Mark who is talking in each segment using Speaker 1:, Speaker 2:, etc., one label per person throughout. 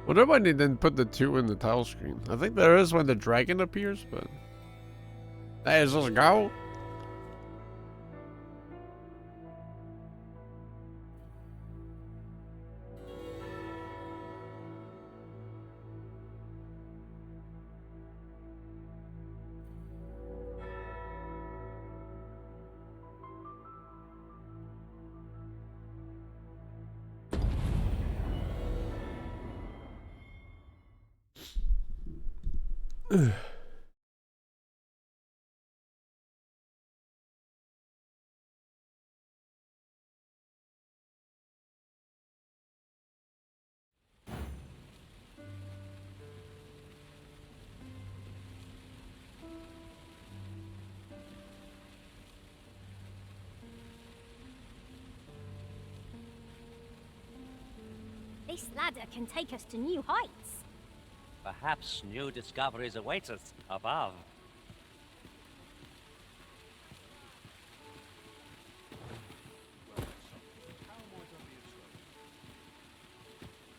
Speaker 1: Wonder why they didn't put the 2 in the title screen. I think there is when the dragon appears, but... Hey, just go.
Speaker 2: This ladder can take us to new heights.
Speaker 3: Perhaps new discoveries await us above.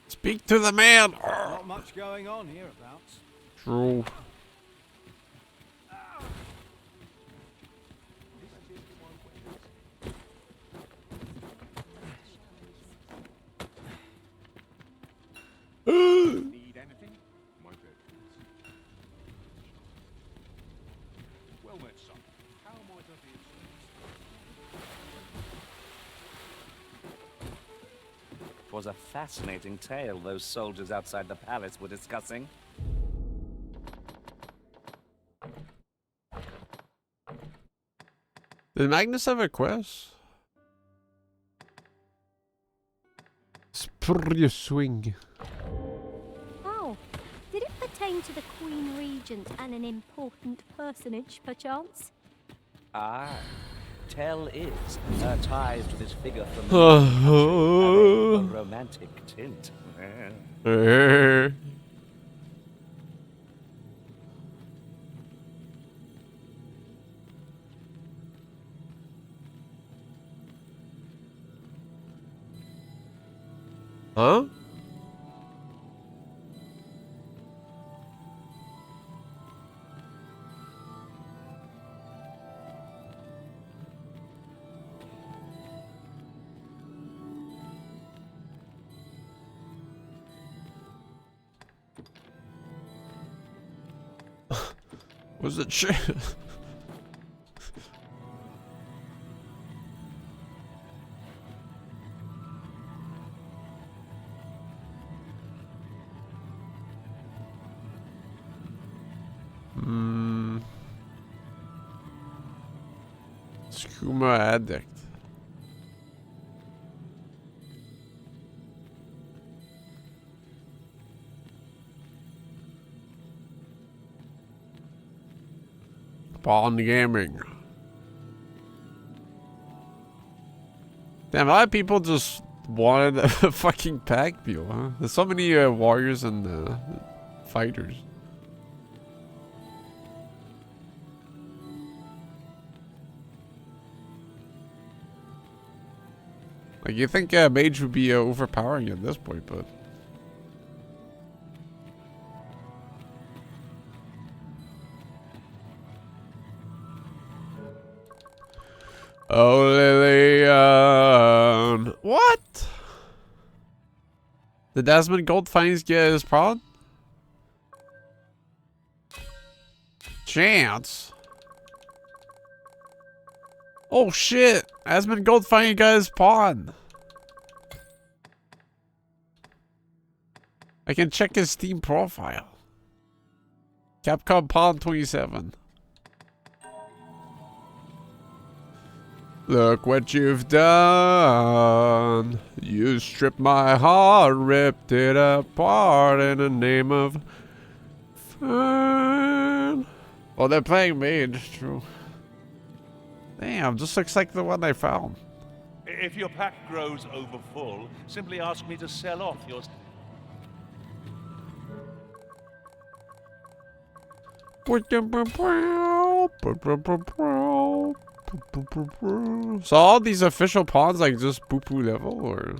Speaker 1: Speak to the man.
Speaker 4: Not much going on hereabouts.
Speaker 1: True.
Speaker 5: Need anything? My bed. Well met, son. How might I be of service?
Speaker 3: It was a fascinating tale those soldiers outside the palace were discussing.
Speaker 1: Did Magnus have a quest? Spur swing.
Speaker 2: Oh, did it pertain to the Queen Regent and an important personage, perchance?
Speaker 3: Ah, tell is her ties to this figure from the
Speaker 1: Oh.
Speaker 3: have a romantic tint.
Speaker 1: Huh? Was it shit? Skooma addict. Bond gaming. Damn, a lot of people just wanted a fucking pack deal, huh? There's so many warriors and fighters. Like, you think mage would be overpowering at this point, but... Oh, Lillian. What? Did Desmond Gold finally get his pawn? Chance. Oh shit! Desmond Gold finally got his pawn. I can check his Steam profile. Capcom Pawn 27. Look what you've done. You stripped my heart, ripped it apart in the name of fun. Oh, they're playing mage, true. Damn, just looks like the one I found.
Speaker 6: If your pack grows over full, simply ask me to sell off your...
Speaker 1: So all these official pawns like just poo-poo level, or?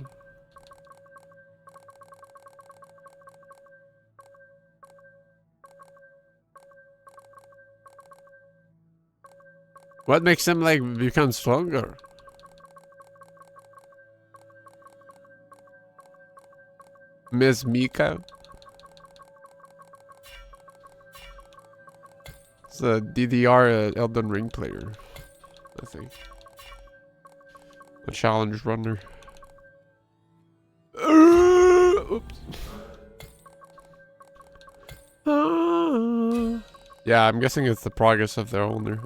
Speaker 1: What makes him like become stronger? Miss Mika? It's a DDR Elden Ring player, I think. A challenge runner. Oops. Yeah, I'm guessing it's the progress of their owner.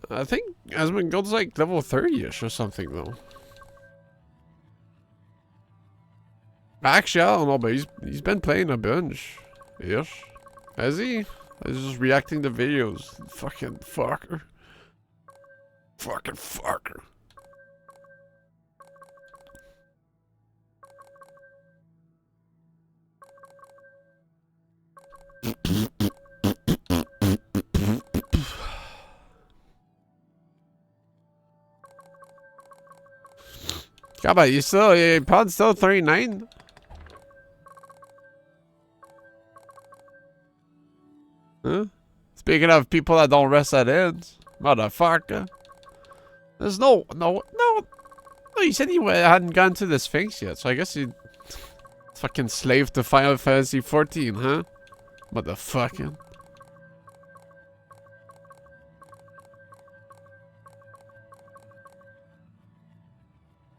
Speaker 1: I think Asmongold's like level 30-ish or something though. Actually, I don't know, but he's been playing a bunch. Yes. Has he? He's just reacting to videos. Fucking fucker. Fucking fucker. Yeah, but your pod's still 39? Huh? Speaking of people that don't rest at ends, motherfucker. There's no. You said you hadn't gone to the Sphinx yet, so I guess you fucking slave to Final Fantasy 14, huh? Motherfucker.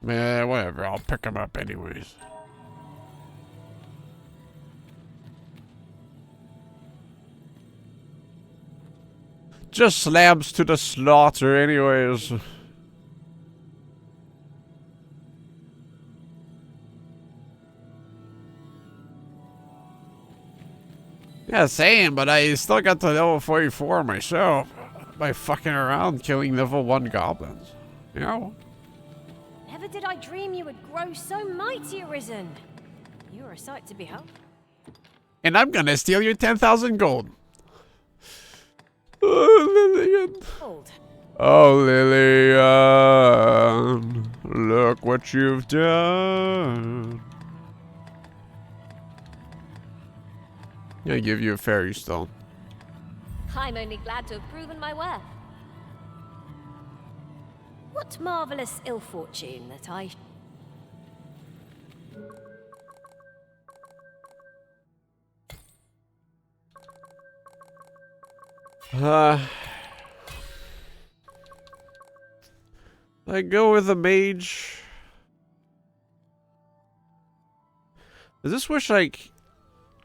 Speaker 1: Man, whatever. I'll pick him up anyways. Just slabs to the slaughter anyways. Yeah, same, but I still got to level 44 myself by fucking around killing level 1 goblins. You know?
Speaker 2: Never did I dream you would grow so mighty, Arisen. You are a sight to behold.
Speaker 1: And I'm gonna steal your 10,000 gold. Oh, Lillian. Oh, Lillian. Look what you've done. I'm gonna give you a fairy stone.
Speaker 2: I'm only glad to have proven my worth. What marvelous ill fortune that I...
Speaker 1: I go with a mage. I just wish, like,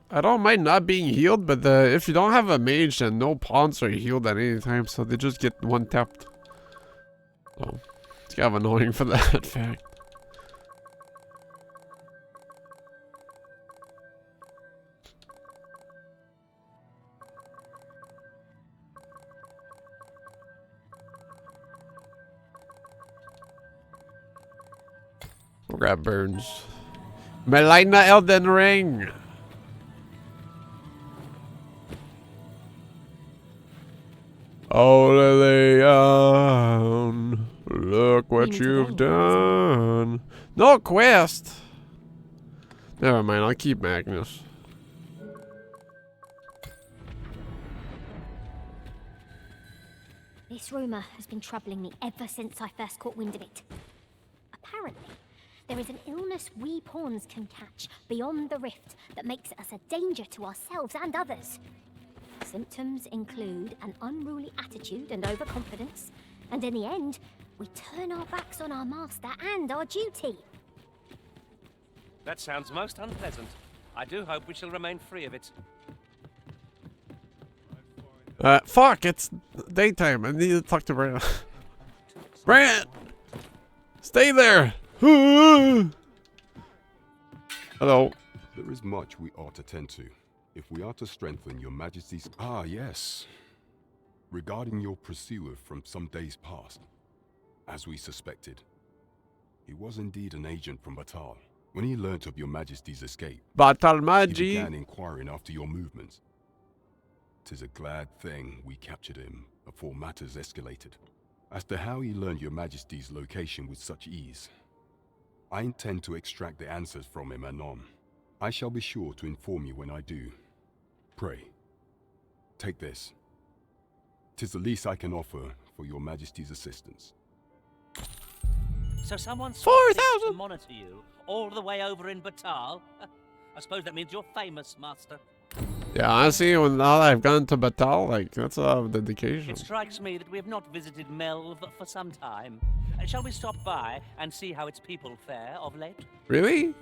Speaker 1: I don't mind not being healed, but if you don't have a mage, then no pawns are healed at any time, so they just get one tapped. So it's kind of annoying for that fact. We'll grab Burns. Melina Elden Ring. Oh, Lillian, look what you've done. No quest. Never mind, I'll keep Magnus.
Speaker 2: This rumor has been troubling me ever since I first caught wind of it. Apparently, there is an illness we pawns can catch beyond the rift that makes us a danger to ourselves and others. Symptoms include an unruly attitude and overconfidence, and in the end, we turn our backs on our master and our duty.
Speaker 3: That sounds most unpleasant. I do hope we shall remain free of it.
Speaker 1: Fuck, it's daytime. I need to talk to Brant. Brant! Stay there! Hello.
Speaker 7: There is much we ought to tend to, if we are to strengthen your majesty's... Ah, yes. Regarding your pursuer from some days past. As we suspected. He was indeed an agent from Batal. When he learnt of your majesty's escape,
Speaker 1: Batal
Speaker 7: he
Speaker 1: Magi.
Speaker 7: began inquiring after your movements. 'Tis a glad thing we captured him before matters escalated. As to how he learned your majesty's location with such ease, I intend to extract the answers from him anon. I shall be sure to inform you when I do. Pray, take this. 'Tis the least I can offer for your Majesty's assistance.
Speaker 3: So someone
Speaker 1: 4,000
Speaker 3: to monitor you all the way over in Batal? I suppose that means you're famous, Master.
Speaker 1: Yeah, honestly, now that I've gone to Batal, like, that's a lot of dedication.
Speaker 3: It strikes me that we have not visited Melv for some time. Shall we stop by and see how its people fare of late?
Speaker 1: Really? You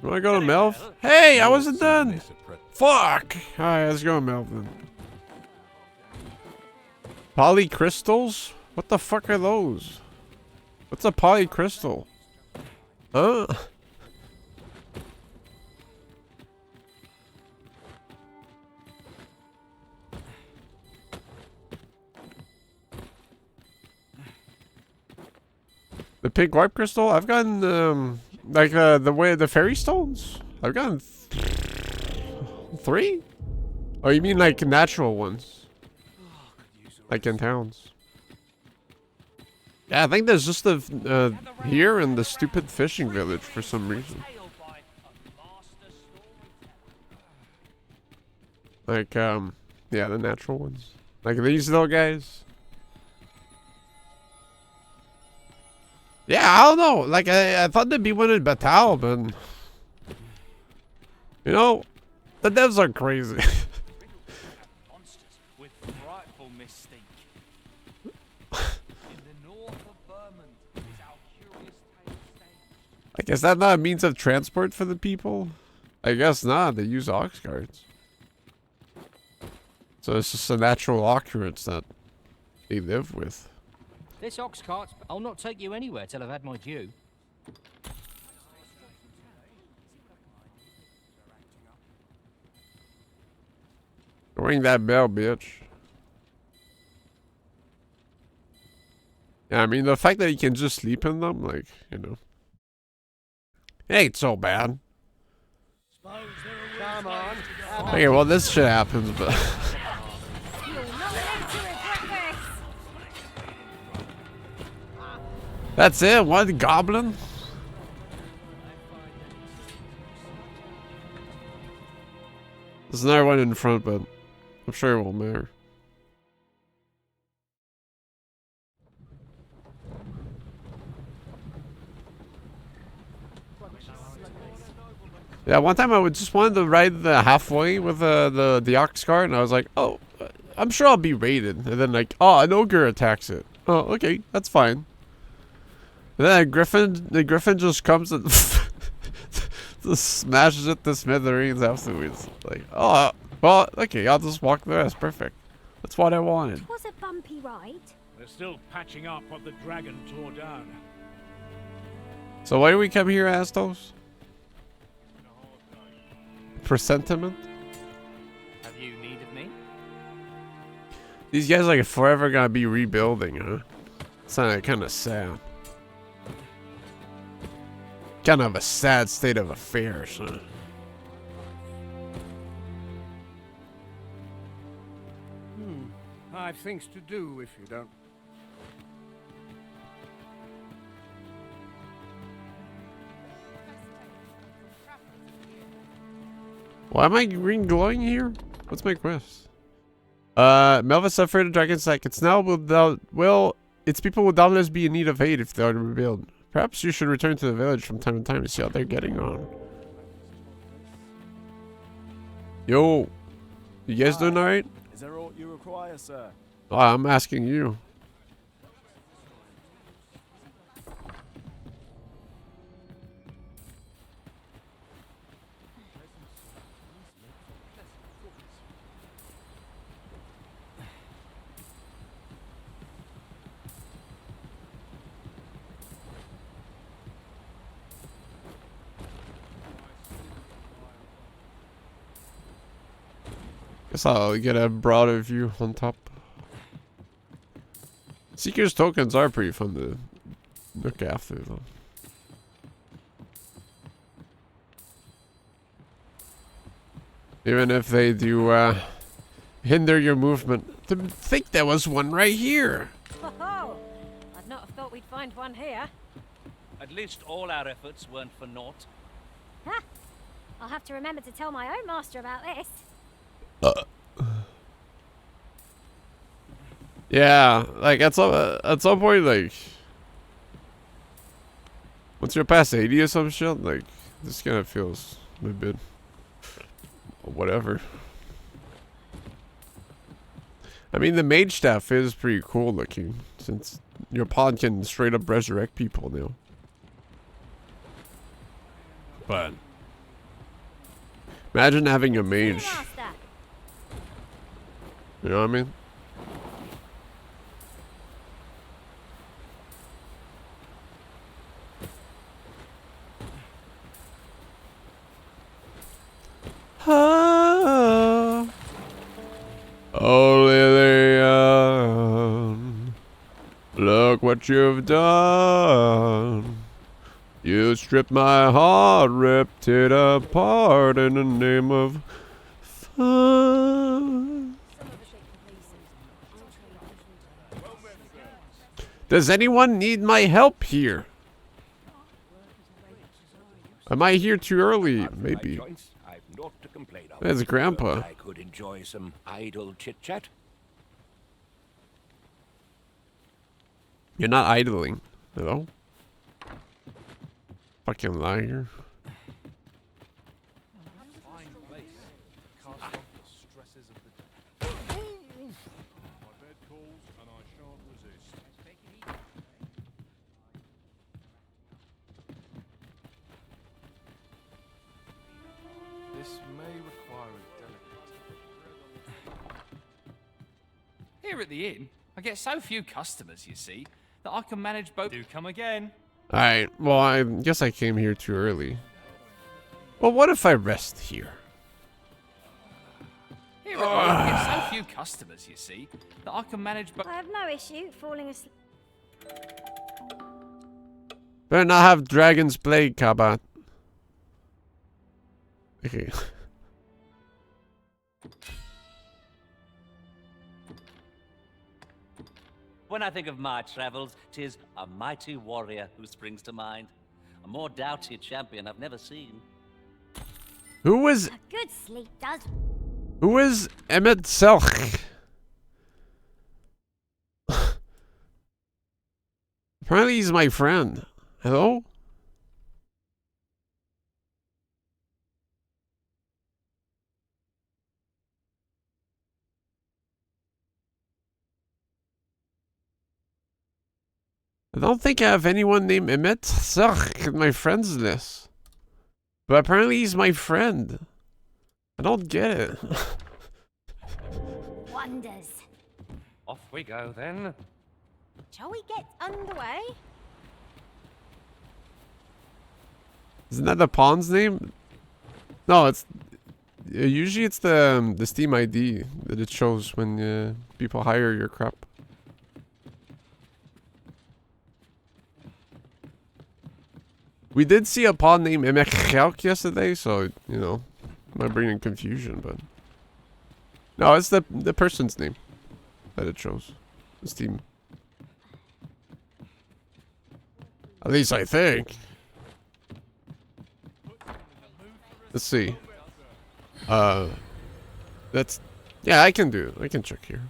Speaker 1: wanna go to
Speaker 3: Very
Speaker 1: Melv?
Speaker 3: well.
Speaker 1: Hey, I wasn't done!
Speaker 7: Mesa Pre-
Speaker 1: Fuck! Alright, let's go Melv then. Polycrystals? What the fuck are those? What's a polycrystal? Huh? The pink warp crystal? I've gotten, like, the fairy stones? I've gotten 3? Oh, you mean like natural ones? Like in towns? Yeah, I think there's just a, here in the stupid fishing village for some reason. Like, yeah, the natural ones. Like these little guys. Yeah, I don't know. Like, I thought there'd be one in Batal, but... You know, the devs are crazy.
Speaker 5: Monsters with frightful mystique. In the north of Vermont is our curious tale staged.
Speaker 1: Like, is that not a means of transport for the people? I guess not. They use ox carts. So it's just a natural occurrence that they live with.
Speaker 8: This ox cart, I'll not take you anywhere till I've had my due.
Speaker 1: Ring that bell, bitch. Yeah, I mean, the fact that you can just sleep in them, like, you know. It ain't so bad.
Speaker 3: Come on.
Speaker 1: Okay, well, this shit happens, but... That's it? One goblin? There's another one in front, but I'm sure it won't matter. Yeah, one time I would just wanted to ride the halfway with the ox cart, and I was like, oh, I'm sure I'll be raided. And then like, oh, an ogre attacks it. Oh, okay, that's fine. And then the griffin just comes and just smashes it to smithereens afterwards. Like, oh, well, okay, I'll just walk the rest. Perfect. That's what I wanted.
Speaker 2: It was a bumpy ride.
Speaker 5: They're still patching up what the dragon tore down.
Speaker 1: So why do we come here, Astos? For sentiment?
Speaker 8: Have you need of me?
Speaker 1: These guys like forever gonna be rebuilding, huh? It's kind of sad. Kind of a sad state of affairs, huh?
Speaker 4: I've things to do if you don't.
Speaker 1: Why am I green glowing here? What's my quest? Melva suffered a dragon's sack. It's now well, its people will doubtless be in need of aid if they are to rebuild. Perhaps you should return to the village from time to time to see how they're getting on. Yo, you guys doing alright?
Speaker 9: Is there aught you require, sir?
Speaker 1: Oh, I'm asking you. Guess I'll get a broader view on top. Seeker's tokens are pretty fun to look after, though. Even if they do hinder your movement. To think there was one right here.
Speaker 2: Oh, I'd not have thought we'd find one here.
Speaker 3: At least all our efforts weren't for naught.
Speaker 2: Ha! I'll have to remember to tell my own master about this.
Speaker 1: Yeah, like at some point, like once you're past 80 or some shit, like this kind of feels a bit whatever. I mean, the mage staff is pretty cool looking, since your pawn can straight up resurrect people now. But imagine having a mage. You know what I mean? Oh, Lillian, look what you've done. You stripped my heart, ripped it apart in the name of fun. Does anyone need my help here? Am I here too early? Maybe. That's Grandpa.
Speaker 5: I could enjoy some idle chit-chat.
Speaker 1: You're not idling. Hello? Fucking liar.
Speaker 9: This may require a delicate...
Speaker 8: Here at the inn, I get so few customers, you see, that I can manage both. Do come again.
Speaker 1: Alright, well, I guess I came here too early. Well, what if I rest here?
Speaker 8: Here at the inn, I get so few customers, you see, that I can manage both.
Speaker 2: I have no issue falling asleep.
Speaker 1: Better not have Dragon's Blade, Kabat. Okay.
Speaker 3: When I think of my travels, 'tis a mighty warrior who springs to mind. A more doughty champion I've never seen.
Speaker 1: Who is
Speaker 2: A good sleep does.
Speaker 1: Emmett Selch? Apparently he's my friend. Hello? I don't think I have anyone named Emmett Selch in my friends list. But apparently he's my friend. I don't get it.
Speaker 2: Wonders.
Speaker 8: Off we go then.
Speaker 2: Shall we get underway?
Speaker 1: Isn't that the pawn's name? No, it's usually it's the Steam ID that it shows when people hire your crap. We did see a pawn named Emekhelk yesterday, so you know, might bring in confusion, but no, it's the person's name that it shows. The Steam. At least I think. Let's see. That's... Yeah, I can do it. I can check here.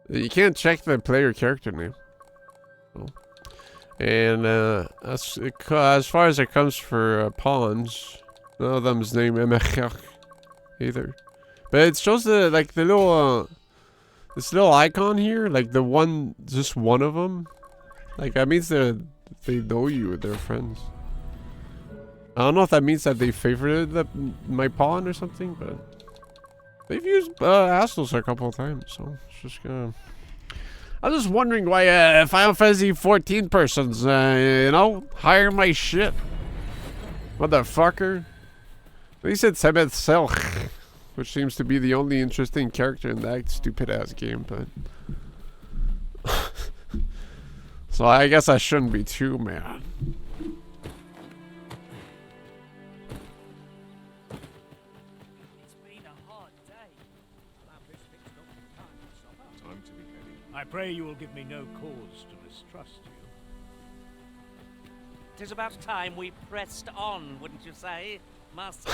Speaker 1: You can't check the player character name. Oh. And as far as it comes for pawns, none of them is named Emechach either. But it shows the like the little this little icon here, like the one, just one of them. Like that means they know you, they're friends. I don't know if that means that they favorited my pawn or something, but they've used Astles a couple of times, so it's just gonna... I'm just wondering why Final Fantasy 14 persons, you know, hire my shit. Motherfucker. At least it's Emmett Selch, which seems to be the only interesting character in that stupid-ass game, but... So I guess I shouldn't be too mad.
Speaker 4: pray you will give me no cause to mistrust you.
Speaker 3: 'Tis about time we pressed on, wouldn't you say, Master?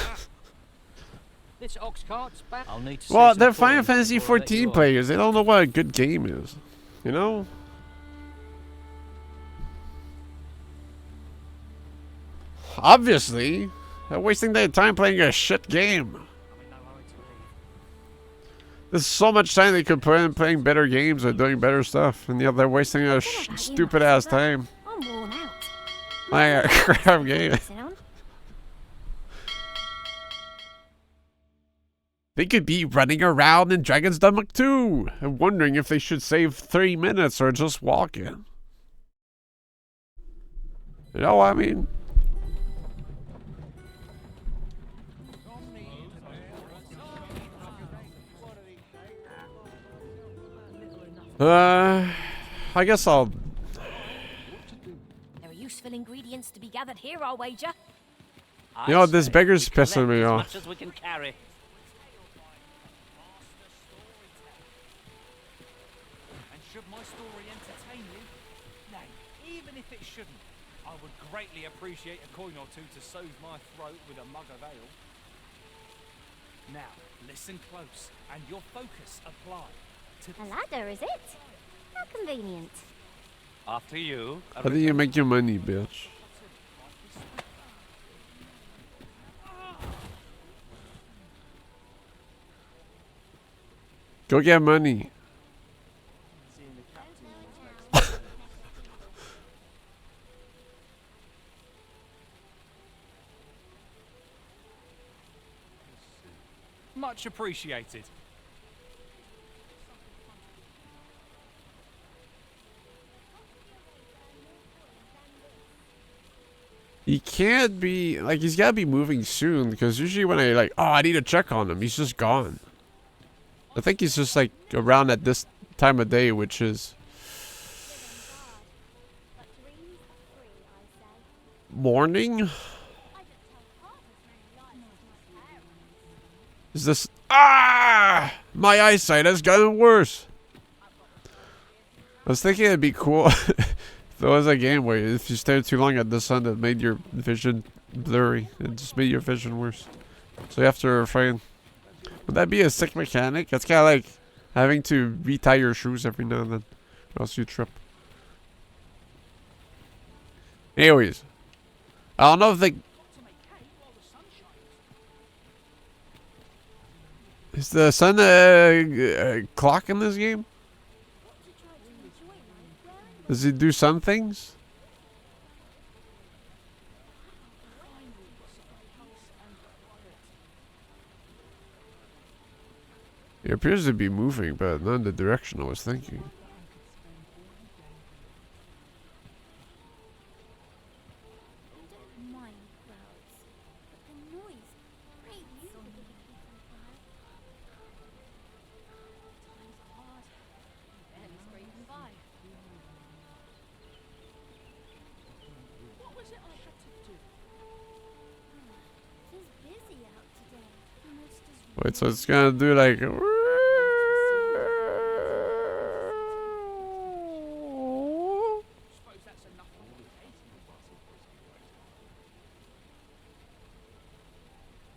Speaker 10: This ox cart's back.
Speaker 3: I'll need to
Speaker 1: Well,
Speaker 3: see
Speaker 1: they're
Speaker 3: some
Speaker 1: Final
Speaker 3: coins
Speaker 1: Fantasy
Speaker 3: before I let you
Speaker 1: 14
Speaker 3: off.
Speaker 1: players. They don't know what a good game is. You know? Obviously. They're wasting their time playing a shit game. There's so much time they could put in playing better games or doing better stuff. And yet they're wasting a stupid ass time.
Speaker 2: I'm worn out.
Speaker 1: Playing a crap game.
Speaker 2: Sound?
Speaker 1: They could be running around in Dragon's Stomach 2 and wondering if they should save 3 minutes or just walk in. You know what I mean? I guess I'll...
Speaker 2: There are useful ingredients to be gathered here, I'll wager.
Speaker 1: You know, this
Speaker 3: say
Speaker 1: beggar's
Speaker 3: we collect
Speaker 1: pissing me
Speaker 3: as
Speaker 1: off.
Speaker 3: much as we can carry.
Speaker 8: And should my story entertain you? Nay, even if it shouldn't, I would greatly appreciate a coin or two to soothe my throat with a mug of ale. Now, listen close, and your focus apply to
Speaker 2: A ladder, is it? How convenient.
Speaker 3: After you.
Speaker 1: How do you make your money, bitch? Go get money.
Speaker 8: much appreciated.
Speaker 1: He can't be, like, he's gotta be moving soon, because usually when I, like, oh, I need to check on him, he's just gone. I think he's just, like, around at this time of day, which is... morning? Is this... ah! My eyesight has gotten worse. I was thinking it'd be cool if there was a game where if you stared too long at the sun, it made your vision blurry. It just made your vision worse. So you have to refrain. Would that be a sick mechanic? It's kind of like having to retie your shoes every now and then, or else you trip. Anyways, I don't know if they... Is the sun clock in this game? Does he do some things? It appears to be moving, but not in the direction I was thinking. Wait, so it's gonna do like...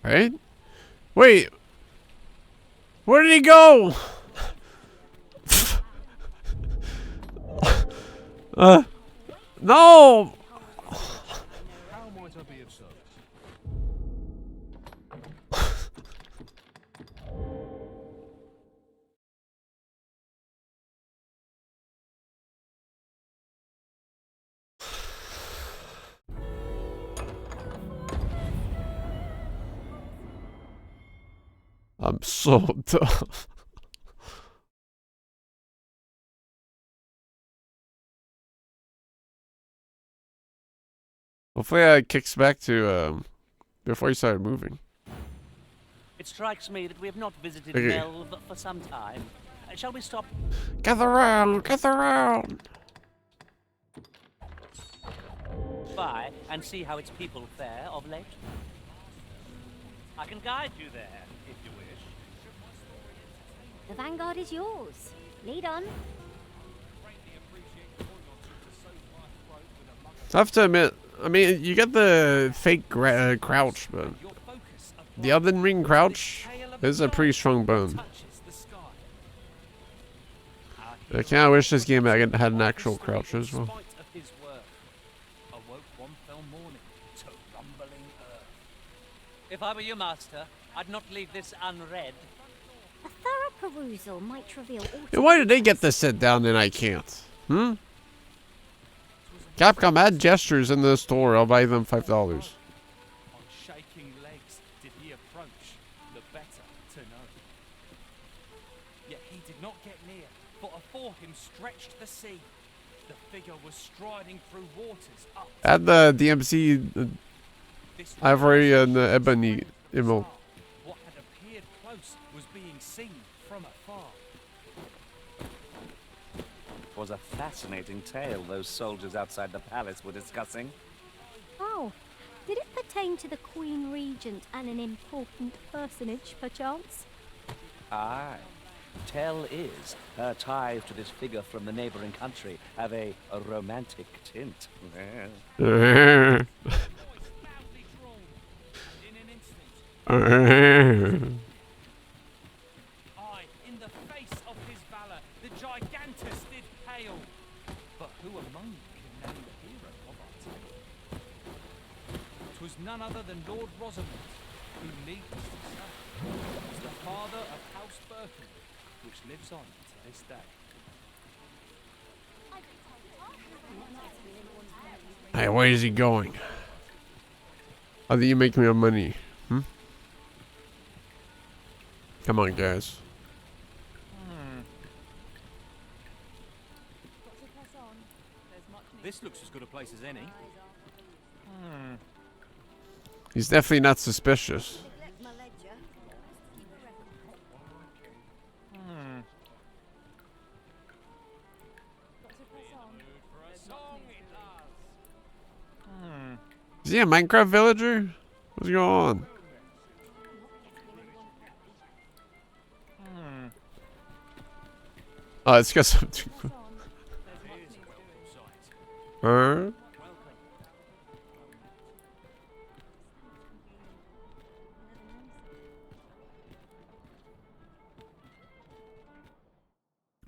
Speaker 1: Right? Wait! Where did he go? No!
Speaker 5: How might I be of service?
Speaker 1: I'm so dumb. Hopefully it kicks back to before you started moving.
Speaker 3: It strikes me that we have not visited
Speaker 1: Okay.
Speaker 3: Melv for some time. Shall we stop
Speaker 1: Gather round, gather round.
Speaker 3: by and see how its people fare of late? I can guide you there, if you wish.
Speaker 2: The vanguard is yours. Lead on.
Speaker 1: I have to admit, I mean, you get the fake crouch, but the Elden Ring crouch is a pretty strong bone. I kind of wish this game had an actual crouch as well.
Speaker 3: If I were your master, I'd not leave this unread.
Speaker 2: A thorough perusal might reveal all.
Speaker 1: Yeah, why did they get to sit down and I can't? Hmm? Capcom had gestures in the store. I'll buy them $5.
Speaker 8: On shaking legs did he approach, the better to know. Yet he did not get near, for afore him stretched the sea. The figure was striding through waters up.
Speaker 1: Add the DMC Ivory and the Ebony emote.
Speaker 8: What had appeared close was being seen from afar.
Speaker 3: It was a fascinating tale those soldiers outside the palace were discussing.
Speaker 2: Oh, did it pertain to the Queen Regent and an important personage, perchance?
Speaker 3: Aye. Tell is, her ties to this figure from the neighboring country have a romantic tint.
Speaker 8: Aye, in the face of his valor, the gigantus did hail. But who among you can name the hero of our tale? 'Twas none other than Lord Rosamond, who needless to say, was the father of House Birkenhead, which lives on to this day.
Speaker 1: Hey, where is he going? How do you make me money? Hmm? Come on, guys.
Speaker 10: This looks as good a place as any.
Speaker 1: He's definitely not suspicious. Is he a Minecraft villager? What's going on? Oh, it's got something. Huh?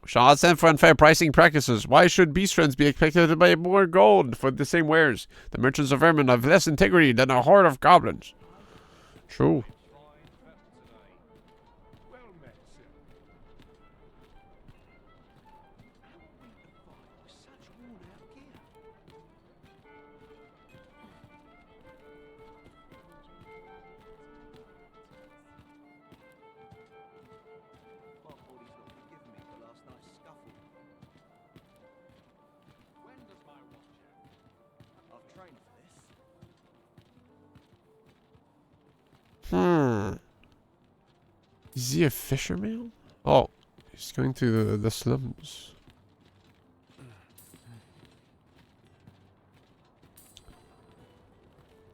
Speaker 1: Shall send for unfair pricing practices. Why should beast friends be expected to pay more gold for the same wares? The merchants of vermin have less integrity than a horde of goblins. True. Is he a fisherman? Oh, he's going to the slums.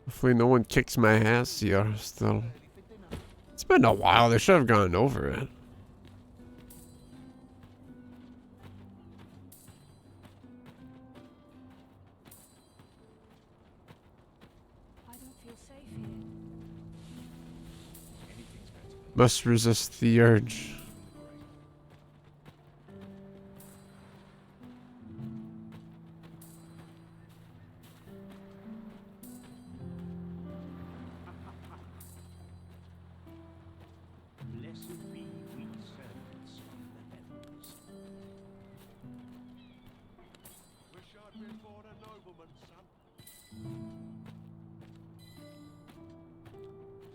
Speaker 1: Hopefully no one kicks my ass here still. It's been a while. They should have gone over it. Must resist the urge.
Speaker 5: Blessed be we servants of the heavens. Wish I'd been born a nobleman, son.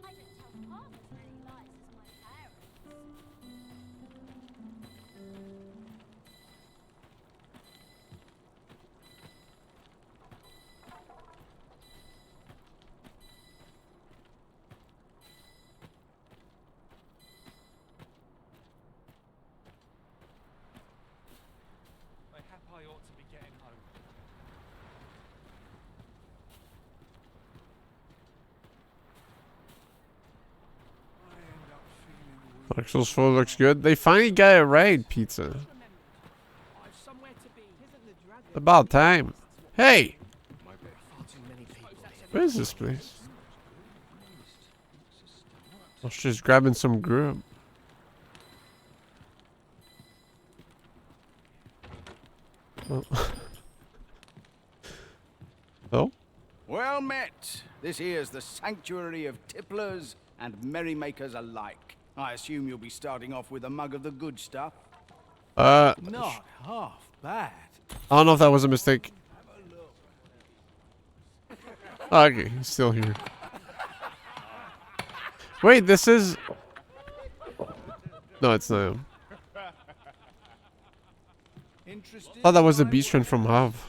Speaker 2: I don't tell half as many lies as my parents.
Speaker 8: Mayhap I ought to be getting home.
Speaker 1: Axel's food looks good. They finally got a raid pizza. About time. Hey! Where is this place? I was just grabbing some grub. Oh. Oh?
Speaker 11: Well met. This here's the sanctuary of tipplers and merrymakers alike. I assume you'll be starting off with a mug of the good stuff.
Speaker 4: Not half bad.
Speaker 1: I don't know if that was a mistake. Oh, okay, he's still here. Wait, this is... No, it's not him. Oh, that was the beast friend from Hav.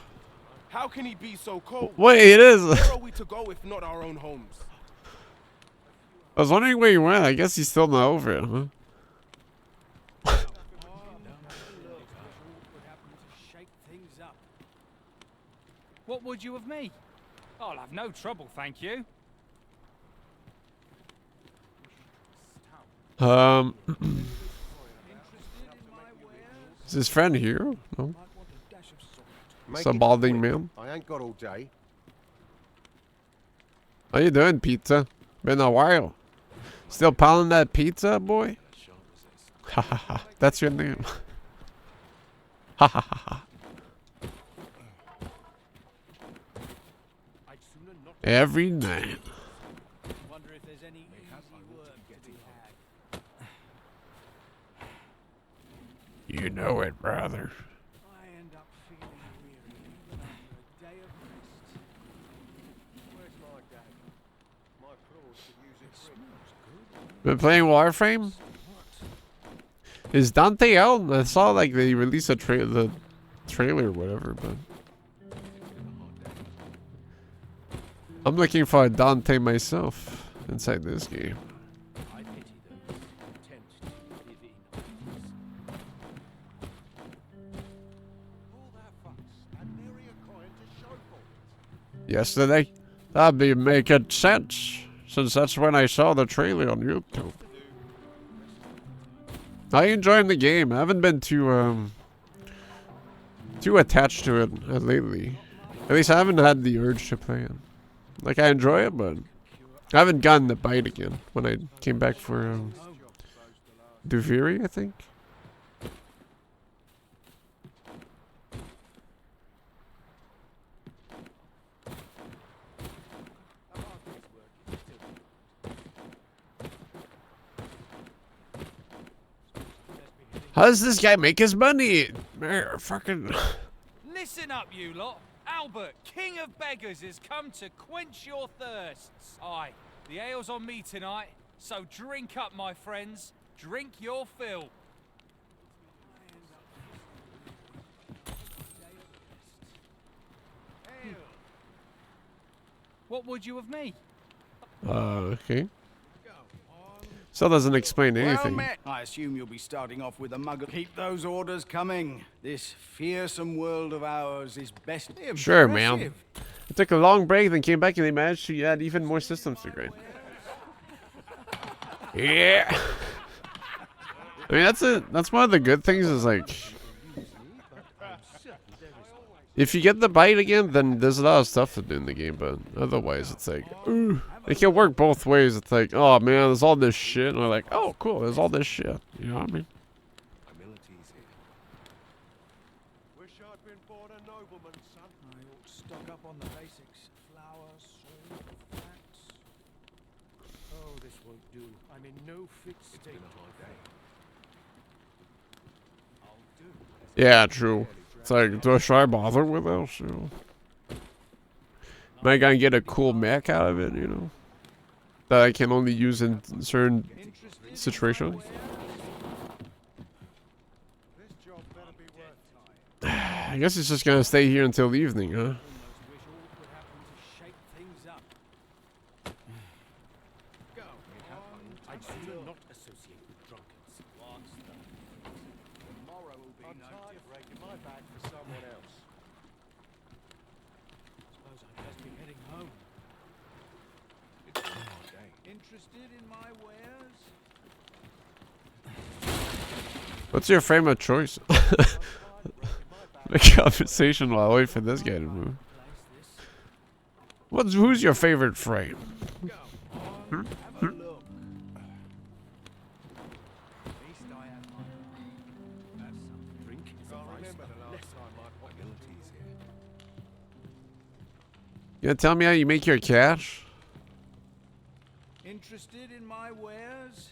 Speaker 9: How can he be so cold?
Speaker 1: Wait, it is!
Speaker 9: Where are we to go if not our own homes?
Speaker 1: I was wondering where he went. I guess he's still not over it, huh?
Speaker 8: What would you of me? I'll have no trouble, thank you.
Speaker 1: Is his friend here? No. Some balding man.
Speaker 9: I ain't got all day.
Speaker 1: How you doing, pizza? Been a while. Still pounding that pizza, boy? Ha ha ha. That's your name. Ha ha ha ha. Every night.
Speaker 8: Wonder if there's any easy work to be had.
Speaker 1: You know it, brother.
Speaker 4: I end up feeling weary even after a day of rest. Where's my day? My claws could use it. Smells good.
Speaker 1: Been playing Warframe? Is Dante out? I saw like they released the trailer or whatever, but I'm looking for a Dante myself inside this game.
Speaker 4: I pity those content to live in all that fuss and nary a coin to show for it.
Speaker 1: Yesterday? That'd be making sense, since that's when I saw the trailer on YouTube. I enjoying the game. I haven't been too attached to it lately. At least I haven't had the urge to play it. Like, I enjoy it, but I haven't gotten the bite again when I came back for Duviri, I think. How does this guy make his money? Fucking...
Speaker 8: Listen up, you lot. Albert, king of beggars, has come to quench your thirsts. Aye, the ale's on me tonight, so drink up, my friends. Drink your fill. What would you of me?
Speaker 1: Okay. Still doesn't explain anything.
Speaker 11: Well met. I assume you'll be starting off with a mug of... Keep those orders coming. This fearsome world of ours is best...
Speaker 1: Sure, man. I took a long break, then came back and they managed to add even more systems to grind. Yeah. I mean, that's one of the good things is like... If you get the bite again, then there's a lot of stuff to do in the game, but otherwise it's like... Ooh. It can work both ways. It's like, oh man, there's all this shit. And we're like, oh cool, there's all this shit. You know what I mean?
Speaker 4: Wish I'd been born a nobleman, son. I ought to stock up on the basics. Flour, salt, fats. Oh, this won't do. I'm in no fit state. I'll do.
Speaker 1: Yeah, true. It's like, should I bother with this? You know? Am I gonna get a cool mech out of it, you know? That I can only use in certain situations? I guess it's just gonna stay here until the evening, huh? What's your frame of choice? Make conversation while I wait for this guy to move. Who's your favorite frame? Hmm? Hmm? You gonna tell me how you make your cash?
Speaker 11: Interested in my wares?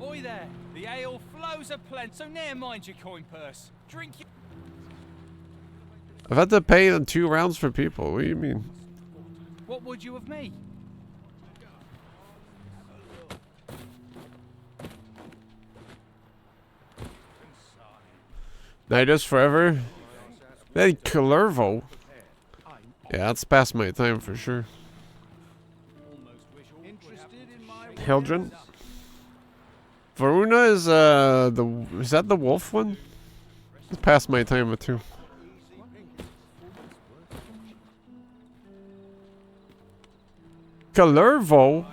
Speaker 8: Oi there! The ale flows a plenty, so ne'er mind your coin purse. Drink your...
Speaker 1: I've had to pay in 2 rounds for people. What do you mean?
Speaker 8: What would you of me?
Speaker 1: Night is forever. Then Calervo. Yeah, that's past my time for sure. Hildren. Varuna is is that the wolf one? It's past my time with 2. Calervo.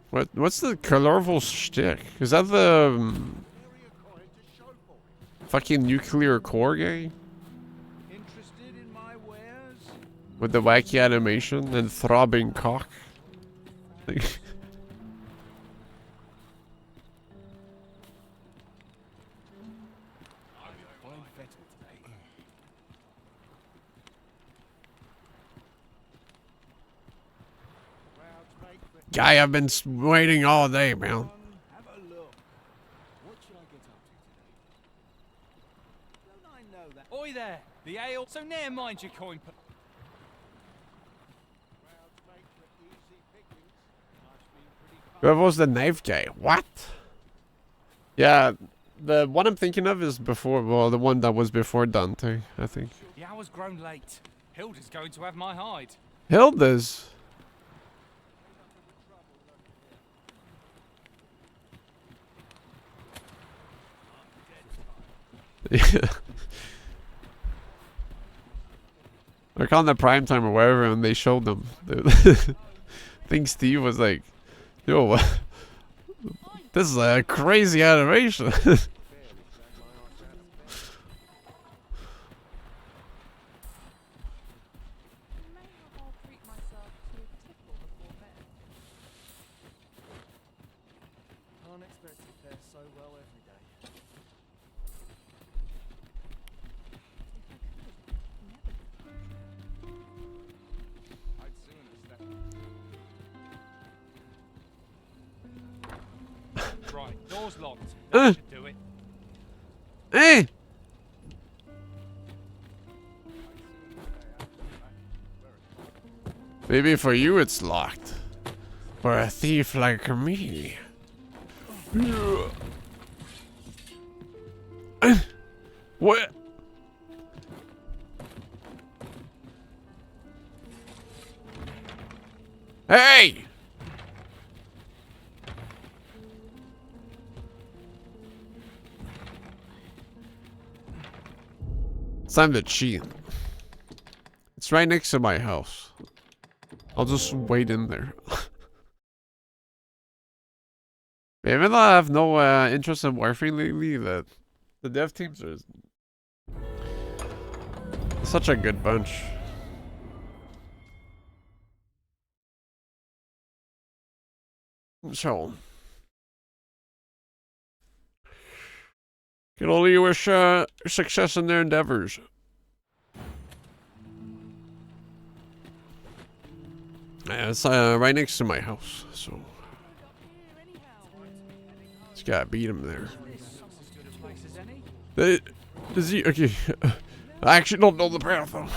Speaker 1: What's the Calervo shtick? Is that the fucking nuclear core guy? With the wacky animation and throbbing cock? Guy, I've been waiting all day, man.
Speaker 8: Oi there! The ale, so ne'er mind your coin purse.
Speaker 1: Whoever was the knife guy? What? Yeah, the one I'm thinking of is before, well, the one that was before Dante, I think.
Speaker 8: The hour's grown late. Hilda's going to have my hide.
Speaker 1: Hilda's? Yeah. Like on the prime time or wherever, and they showed them. I think Steve was like, yo, this is a crazy animation.
Speaker 8: Right, door's locked. That should do it.
Speaker 1: Hey! Maybe for you it's locked. For a thief like me. What? Hey! It's time to cheat. It's right next to my house. I'll just wait in there. Even though I have no interest in Warframe lately, the dev teams are such a good bunch. So, can only wish success in their endeavors. Yeah, it's right next to my house, so just gotta beat him there. Is he okay? I actually don't know the path though.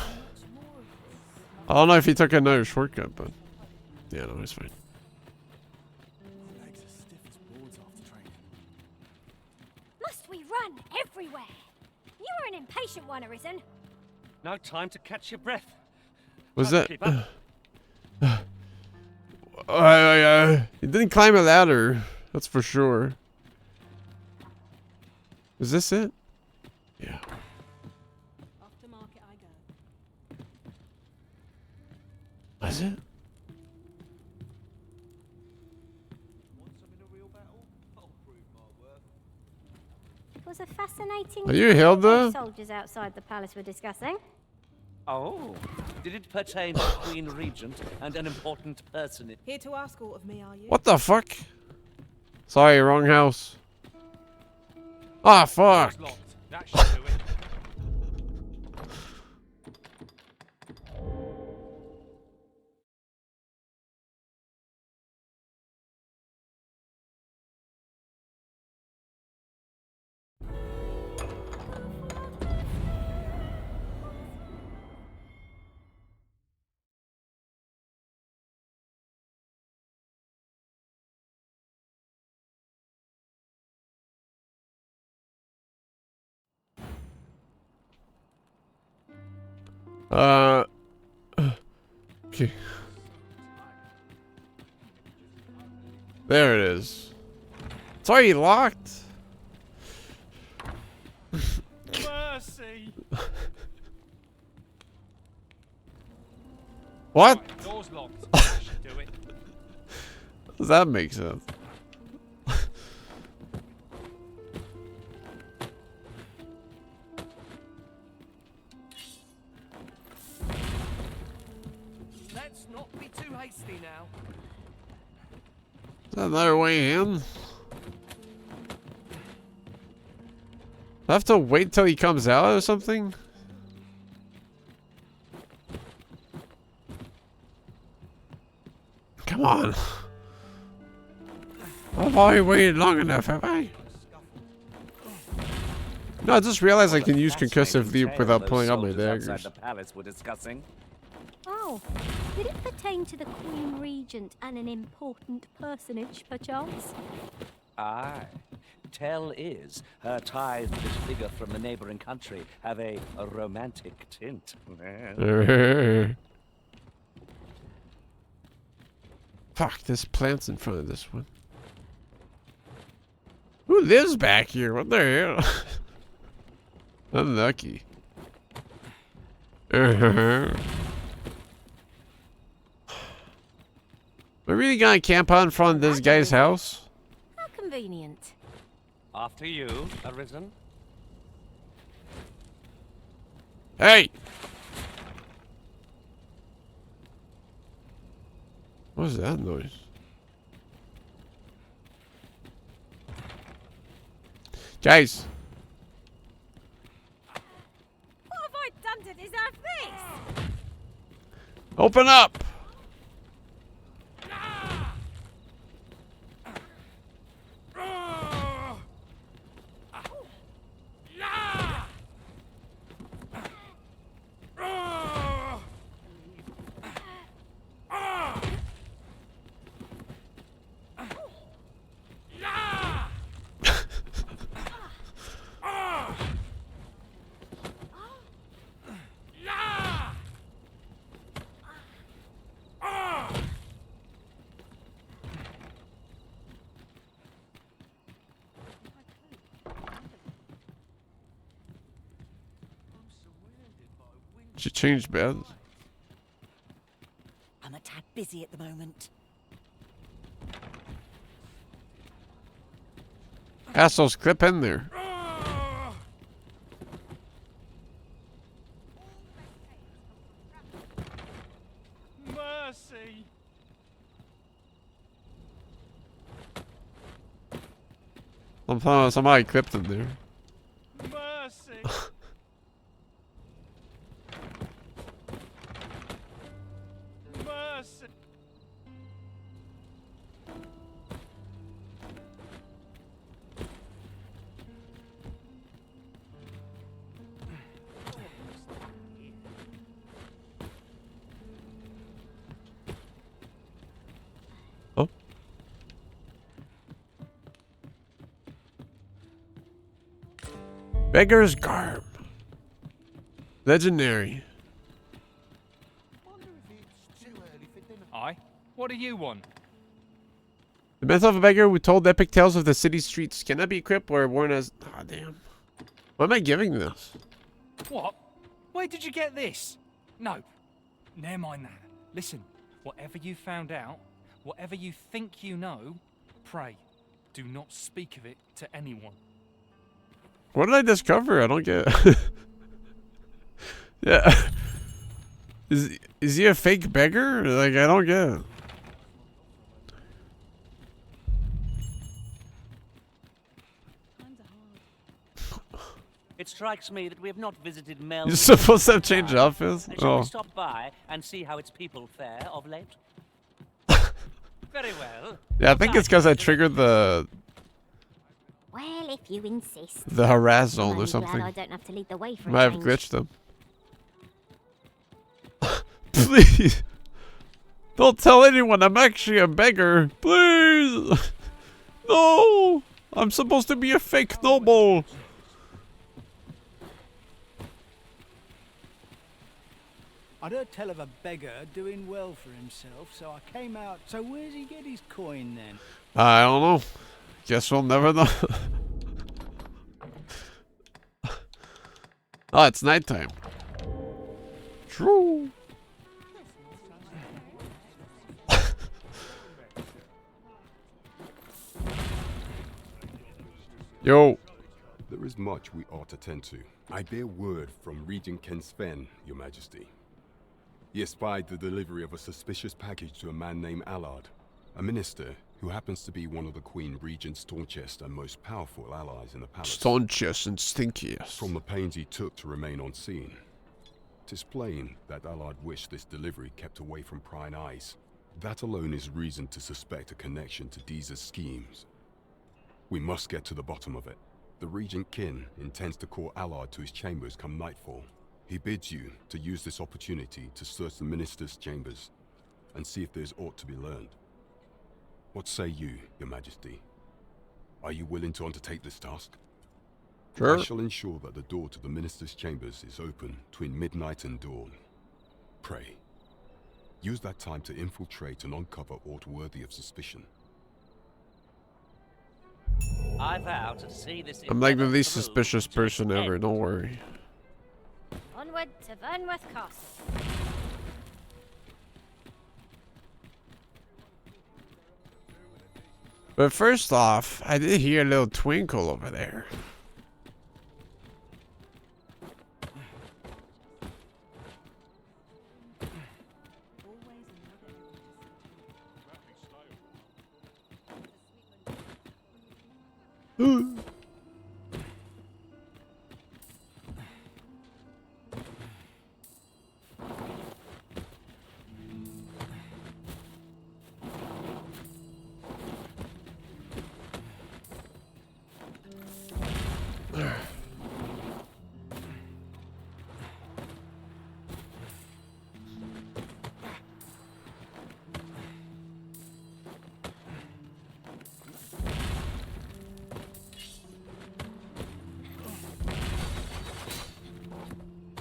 Speaker 1: I don't know if he took another shortcut, but yeah, no, it's fine.
Speaker 2: Must we run everywhere? You are an impatient one, Arisen.
Speaker 3: No time to catch your breath.
Speaker 1: Was
Speaker 3: Time
Speaker 1: that?
Speaker 3: to keep up.
Speaker 1: He didn't climb a ladder, that's for sure. Is this it? Yeah.
Speaker 12: Off to market I go.
Speaker 1: Was it?
Speaker 4: Want some in a real battle? I'll prove my worth.
Speaker 2: was a fascinating.
Speaker 1: Are you Hilda?
Speaker 2: Soldiers outside the palace were discussing.
Speaker 3: Oh, did it pertain to Queen Regent and an important person?
Speaker 12: Here to ask all of me, are you?
Speaker 1: What the fuck? Sorry, wrong house. Ah, fuck.
Speaker 8: Door's locked. That should do it.
Speaker 1: Okay. There it is. It's already locked.
Speaker 8: Mercy.
Speaker 1: What?
Speaker 8: Right, door's locked. That should do it.
Speaker 1: Does that make sense?
Speaker 8: Let's not be too hasty now.
Speaker 1: Is that another way in? I have to wait till he comes out or something? Come on. I've already waited long enough, have I? No, I just realized I can use concussive leap without pulling out my daggers.
Speaker 3: Outside the palace were discussing.
Speaker 2: Oh, did it pertain to the Queen Regent and an important personage, perchance?
Speaker 3: Aye. Tell is, her ties to this figure from the neighboring country have a romantic tint.
Speaker 1: Fuck, this plant's in front of this one. Who lives back here? What the hell? Unlucky. We're really gonna camp out in front of this guy's house?
Speaker 2: How convenient.
Speaker 3: After you, Arisen.
Speaker 1: Hey! What was that noise? Guys!
Speaker 2: What have I done to deserve this?
Speaker 1: Open up! She changed beds.
Speaker 10: I'm a tad busy at the moment.
Speaker 1: Assholes, clip in there.
Speaker 8: Mercy.
Speaker 1: Somebody clipped in there.
Speaker 8: Mercy. Mercy.
Speaker 1: Oh. Beggar's garb. Legendary.
Speaker 8: Aye. What do you want?
Speaker 1: The myth of a beggar who told epic tales of the city streets cannot be equipped or worn as... Ah, damn. Why am I giving this?
Speaker 8: What? Where did you get this? No. Never mind that. Listen, whatever you found out, whatever you think you know, pray, do not speak of it to anyone.
Speaker 1: What did I discover? I don't get it. Yeah. Is he a fake beggar? Like, I don't get it.
Speaker 3: It strikes me that we have not visited Mel.
Speaker 1: You're supposed to have changed outfits?
Speaker 3: Shall
Speaker 1: Oh.
Speaker 3: we stop by and see how its people fare of late? Very well.
Speaker 1: Yeah, I think it's because I triggered the
Speaker 2: Well, if you insist.
Speaker 1: harass
Speaker 2: I'm
Speaker 1: zone or
Speaker 2: only
Speaker 1: something.
Speaker 2: glad I don't have to lead the way for
Speaker 1: Might
Speaker 2: a
Speaker 1: have
Speaker 2: change.
Speaker 1: glitched them. Please. Don't tell anyone I'm actually a beggar. Please. No. I'm supposed to be a fake noble.
Speaker 11: I'd heard tell of a beggar doing well for himself, so I came out. So where's he get his coin then?
Speaker 1: I don't know. Guess we'll never know. Oh, it's nighttime. True. Yo.
Speaker 7: There is much we ought to tend to. I bear word from Regent Ken Sven, Your Majesty. He espied the delivery of a suspicious package to a man named Allard, a minister who happens to be one of the Queen Regent's staunchest and most powerful allies in the palace.
Speaker 1: Staunchest and stinkiest.
Speaker 7: From the pains he took to remain on scene, 'tis plain that Allard wished this delivery kept away from prying eyes. That alone is reason to suspect a connection to Deeza's schemes. We must get to the bottom of it. The Regent Kin intends to call Allard to his chambers come nightfall. He bids you to use this opportunity to search the minister's chambers and see if there's aught to be learned. What say you, Your Majesty? Are you willing to undertake this task?
Speaker 1: Sure.
Speaker 7: I shall ensure that the door to the minister's chambers is open between midnight and dawn. Pray, use that time to infiltrate and uncover aught worthy of suspicion.
Speaker 3: I vow to see this.
Speaker 1: I'm like the least
Speaker 3: through
Speaker 1: suspicious
Speaker 3: to
Speaker 1: person
Speaker 3: its
Speaker 1: ever,
Speaker 3: end.
Speaker 1: don't worry.
Speaker 2: Onward to Vernworth Castle.
Speaker 1: But first off, I did hear a little twinkle over there.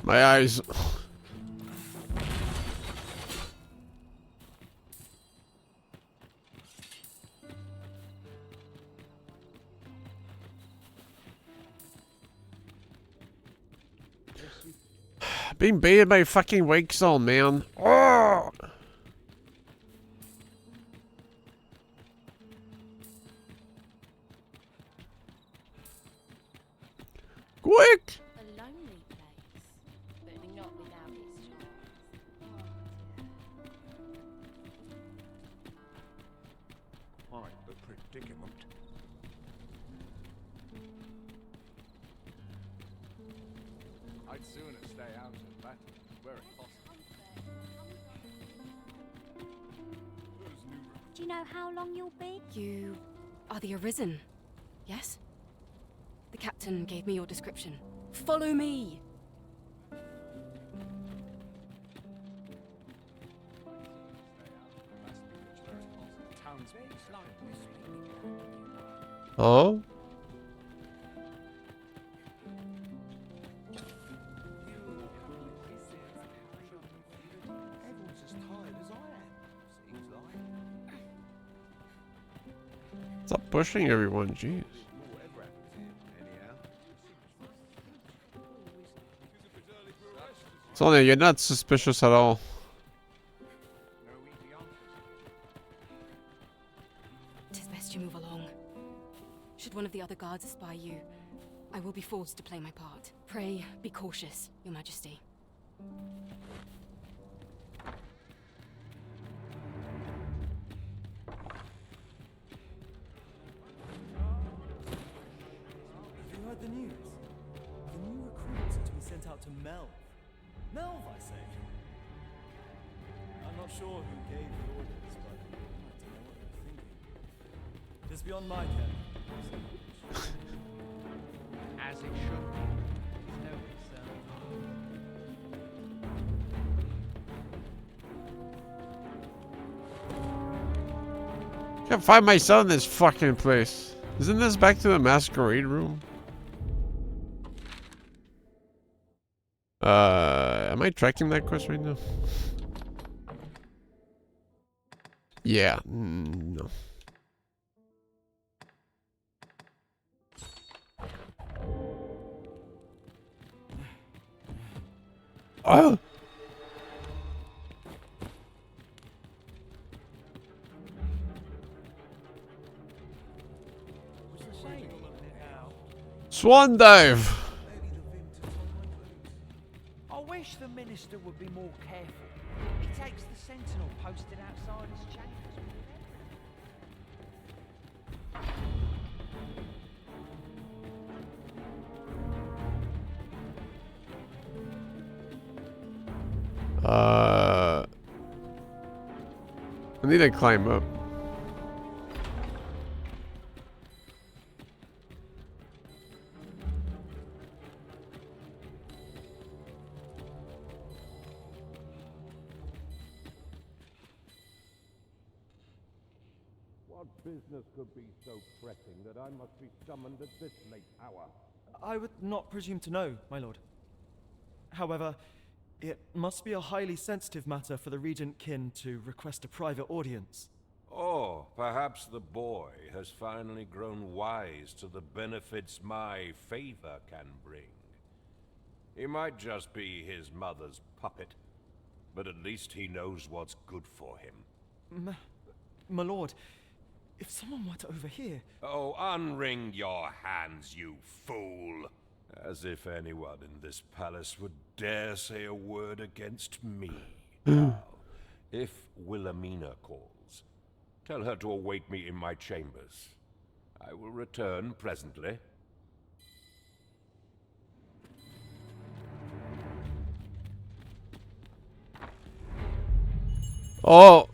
Speaker 1: My eyes. Being baited by a fucking wake zone, man. Oh! Quick!
Speaker 12: A lonely place, but not without its charms.
Speaker 4: Quite the predicament.
Speaker 9: I'd sooner stay out of battle, where it possible.
Speaker 2: Do you know how long you'll be?
Speaker 12: You are the Arisen, yes? The captain gave me your description. Follow me!
Speaker 1: Oh?
Speaker 4: Everyone's as tired as I am, seems like.
Speaker 1: Stop pushing everyone, jeez.
Speaker 9: Whatever happens here, anyhow.
Speaker 1: Sonia, you're not suspicious at all.
Speaker 4: No easy answers.
Speaker 12: Tis best you move along. Should one of the other guards espy you, I will be forced to play my part. Pray, be cautious, Your Majesty.
Speaker 13: Have you heard the news? The new recruits are to be sent out to Melv. Melv, I say. I'm not sure who gave the orders, but I don't know what they're thinking. It is beyond my care.
Speaker 4: As it should be. It's no concern.
Speaker 1: Can't find my son in this fucking place. Isn't this back to the masquerade room? Am I tracking that quest right now? Yeah, no. Oh! Swan dive!
Speaker 4: I wish the minister would be more careful. He takes the sentinel posted outside his chambers.
Speaker 1: I need to climb up.
Speaker 6: What business could be so pressing that I must be summoned at this late hour?
Speaker 13: I would not presume to know, my lord. However, it must be a highly sensitive matter for the Regent Kin to request a private audience.
Speaker 6: Oh, perhaps the boy has finally grown wise to the benefits my favor can bring. He might just be his mother's puppet, but at least he knows what's good for him.
Speaker 13: My lord, if someone were to overhear...
Speaker 6: Oh, unwring your hands, you fool! As if anyone in this palace would dare say a word against me. Now, if Wilhelmina calls, tell her to await me in my chambers. I will return presently.
Speaker 1: Oh!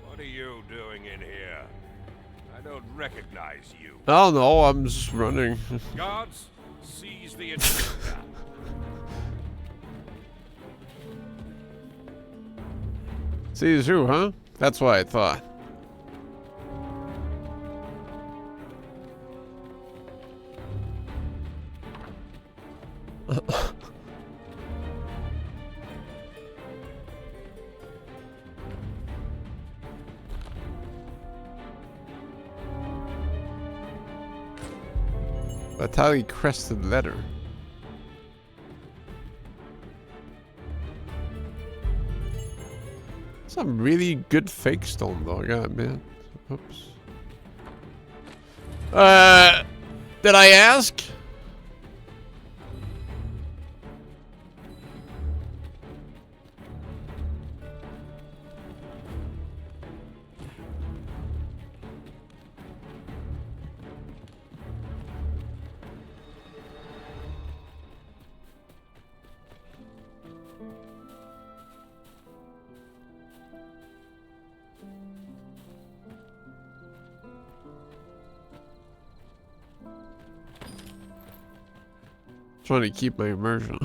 Speaker 6: What are you doing in here? I don't recognize you.
Speaker 1: I don't know, I'm just running.
Speaker 6: Guards, seize the intruder.
Speaker 1: Seize who, huh? That's what I thought. Batali crested letter. Some really good fake stone though, I gotta admit. Oops. Did I ask? Trying to keep my immersion.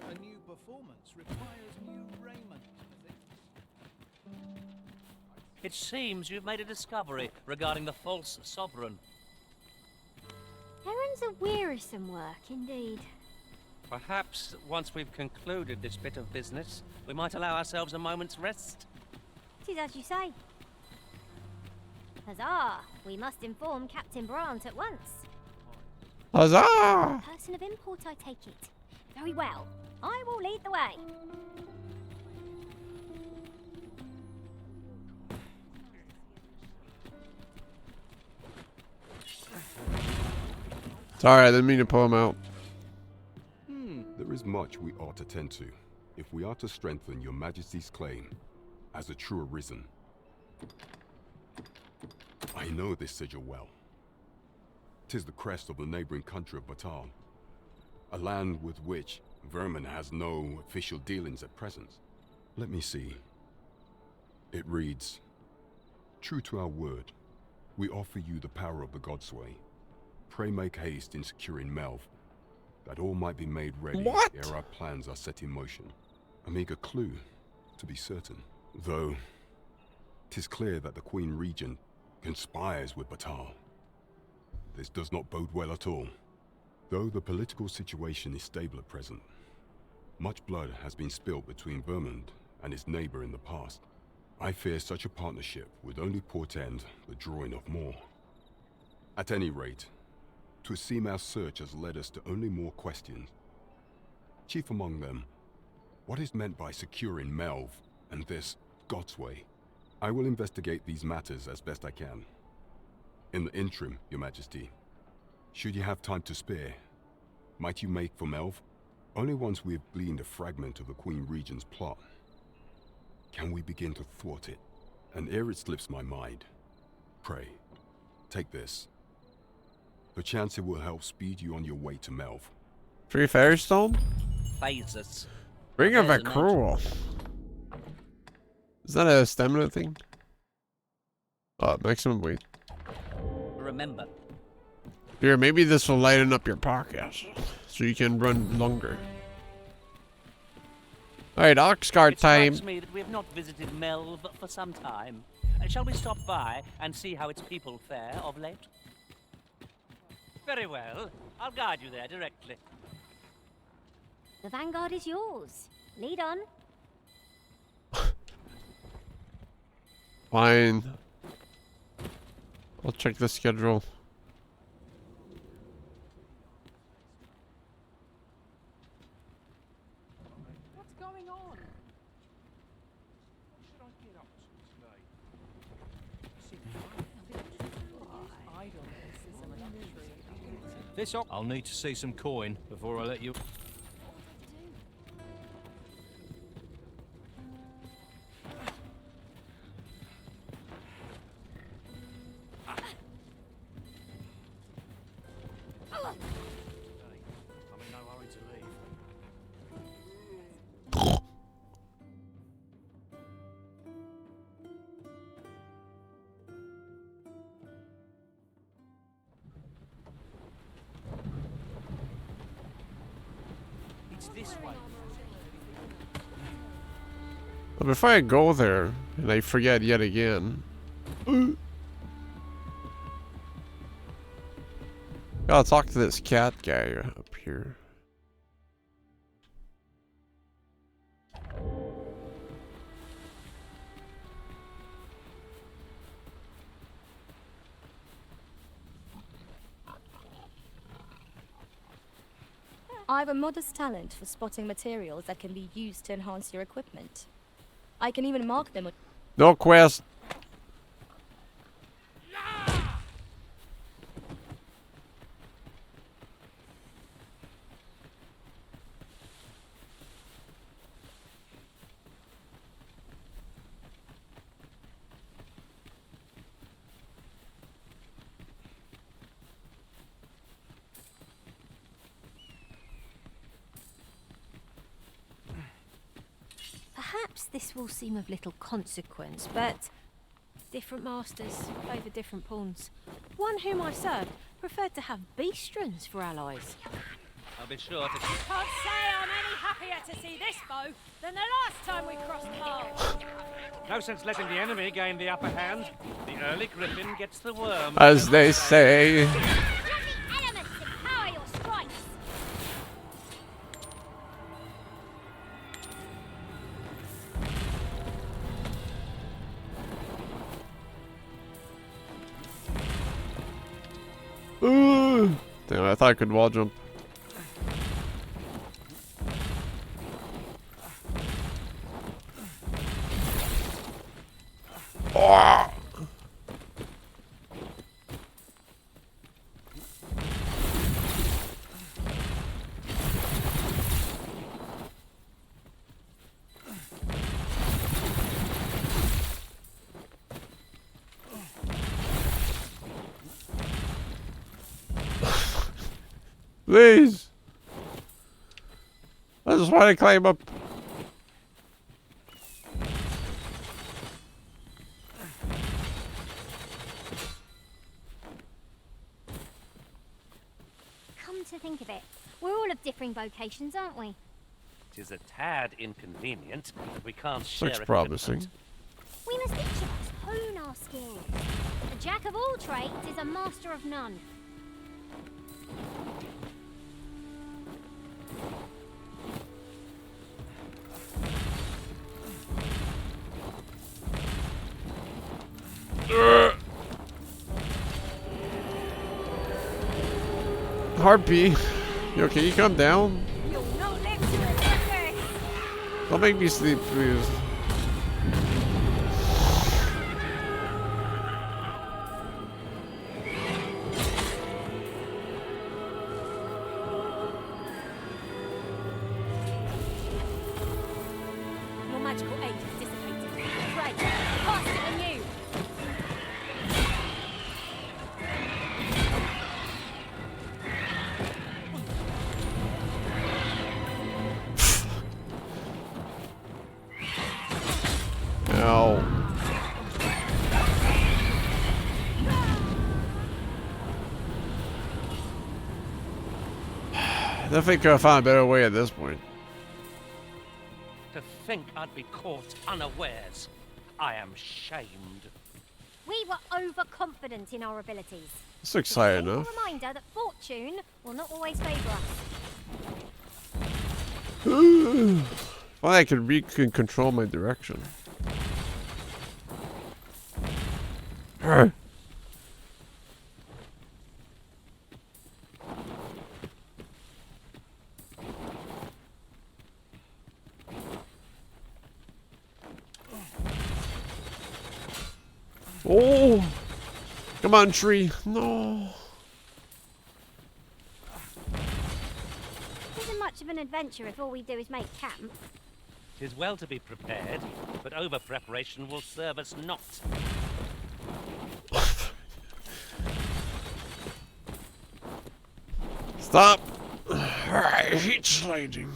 Speaker 11: A new performance requires new raiment.
Speaker 3: It seems you've made a discovery regarding the false sovereign.
Speaker 2: Errands are wearisome work, indeed.
Speaker 3: Perhaps once we've concluded this bit of business, we might allow ourselves a moment's rest.
Speaker 2: It is as you say. Huzzah! We must inform Captain Brant at once.
Speaker 1: Huzzah!
Speaker 2: Person of import, I take it. Very well. I will lead the way.
Speaker 1: Sorry, I didn't mean to pull him out.
Speaker 7: There is much we ought to tend to, if we are to strengthen your majesty's claim as a true arisen. I know this sigil well. 'Tis the crest of the neighboring country of Batal, a land with which Vermin has no official dealings at present. Let me see. It reads, "True to our word, we offer you the power of the Godsway. Pray make haste in securing Melv, that all might be made ready ere our plans are set in motion." A meager clue, to be certain. Though, 'tis clear that the Queen Regent conspires with Batal. This does not bode well at all. Though the political situation is stable at present, much blood has been spilled between Vermund and his neighbor in the past. I fear such a partnership would only portend the drawing of more. At any rate, 'twould seem our search has led us to only more questions. Chief among them, what is meant by securing Melv and this Godsway? I will investigate these matters as best I can. In the interim, Your Majesty, should you have time to spare, might you make for Melv? Only once we have gleaned a fragment of the Queen Regent's plot can we begin to thwart it. And ere it slips my mind, pray, take this. Perchance it will help speed you on your way to Melv.
Speaker 1: 3 fairy stone?
Speaker 3: Phases.
Speaker 1: Ring of Accrual. Is that a stamina thing? Oh, maximum weight.
Speaker 3: Remember.
Speaker 1: Here, maybe this will lighten up your pockets, so you can run longer. Alright, Oxcart time.
Speaker 3: It strikes me that we have not visited Melv for some time. Shall we stop by and see how its people fare of late? Very well. I'll guide you there directly.
Speaker 2: The vanguard is yours. Lead on.
Speaker 1: Fine. I'll check the schedule.
Speaker 9: What's going on? What should I get up to today? I'll need to see some coin before I let you.
Speaker 1: But before I go there, and I forget yet again. Gotta talk to this cat guy up here.
Speaker 14: I have a modest talent for spotting materials that can be used to enhance your equipment. I can even mark them.
Speaker 1: No quest.
Speaker 2: Perhaps this will seem of little consequence, but different masters favour different pawns. One whom I served preferred to have beastrons for allies.
Speaker 3: I'll be sure to keep...
Speaker 15: Can't say I'm any happier to see this bow than the last time we crossed paths.
Speaker 3: No sense letting the enemy gain the upper hand. The early griffin gets the worm.
Speaker 1: As they say. Damn, I thought I could wall jump. Oh! Please! I just want to climb up.
Speaker 2: Come to think of it, we're all of differing vocations, aren't we?
Speaker 3: Tis a tad inconvenient that we can't share
Speaker 1: Looks
Speaker 3: equipment.
Speaker 1: promising.
Speaker 2: We must each of us hone our skills. A jack of all trades is a master of none.
Speaker 1: Harpy, yo, can you come down?
Speaker 15: You'll not live to regret this.
Speaker 1: Don't make me sleep, please.
Speaker 15: Your magical aid has dissipated. Great. Cast it anew.
Speaker 1: Ow. I definitely could have found a better way at this point.
Speaker 3: To think I'd be caught unawares. I am shamed.
Speaker 2: We were overconfident in our abilities.
Speaker 1: It's exciting
Speaker 2: A
Speaker 1: enough.
Speaker 2: reminder that fortune will not always favour us.
Speaker 1: If only I could control my direction. Arr. Oh! Come on, tree. No.
Speaker 2: Isn't much of an adventure if all we do is make camp.
Speaker 3: 'Tis well to be prepared, but over-preparation will serve us not.
Speaker 1: Stop! I hate sliding.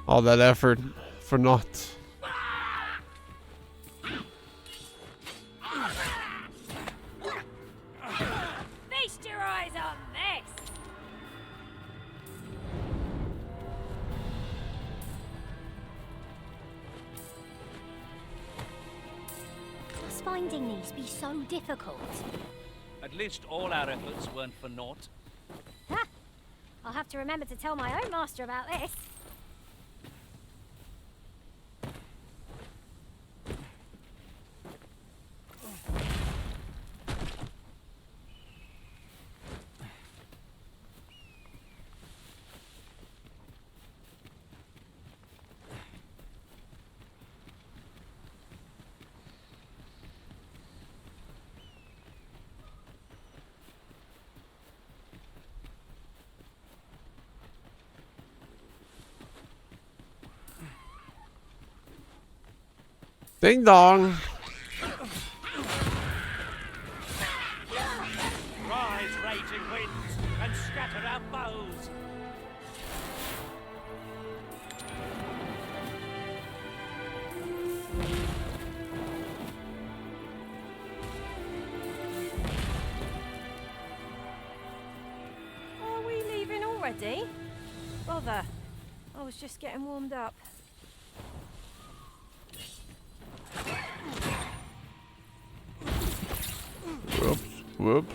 Speaker 1: All that effort for naught.
Speaker 15: Feast your eyes on this.
Speaker 2: Must finding these be so difficult?
Speaker 3: At least all our efforts weren't for naught.
Speaker 2: Ha! I'll have to remember to tell my own master about this.
Speaker 1: Ding dong.
Speaker 3: Rise, raging winds, and scatter our foes.
Speaker 15: Are we leaving already? Bother. I was just getting warmed up.
Speaker 1: Whoops. Whoops.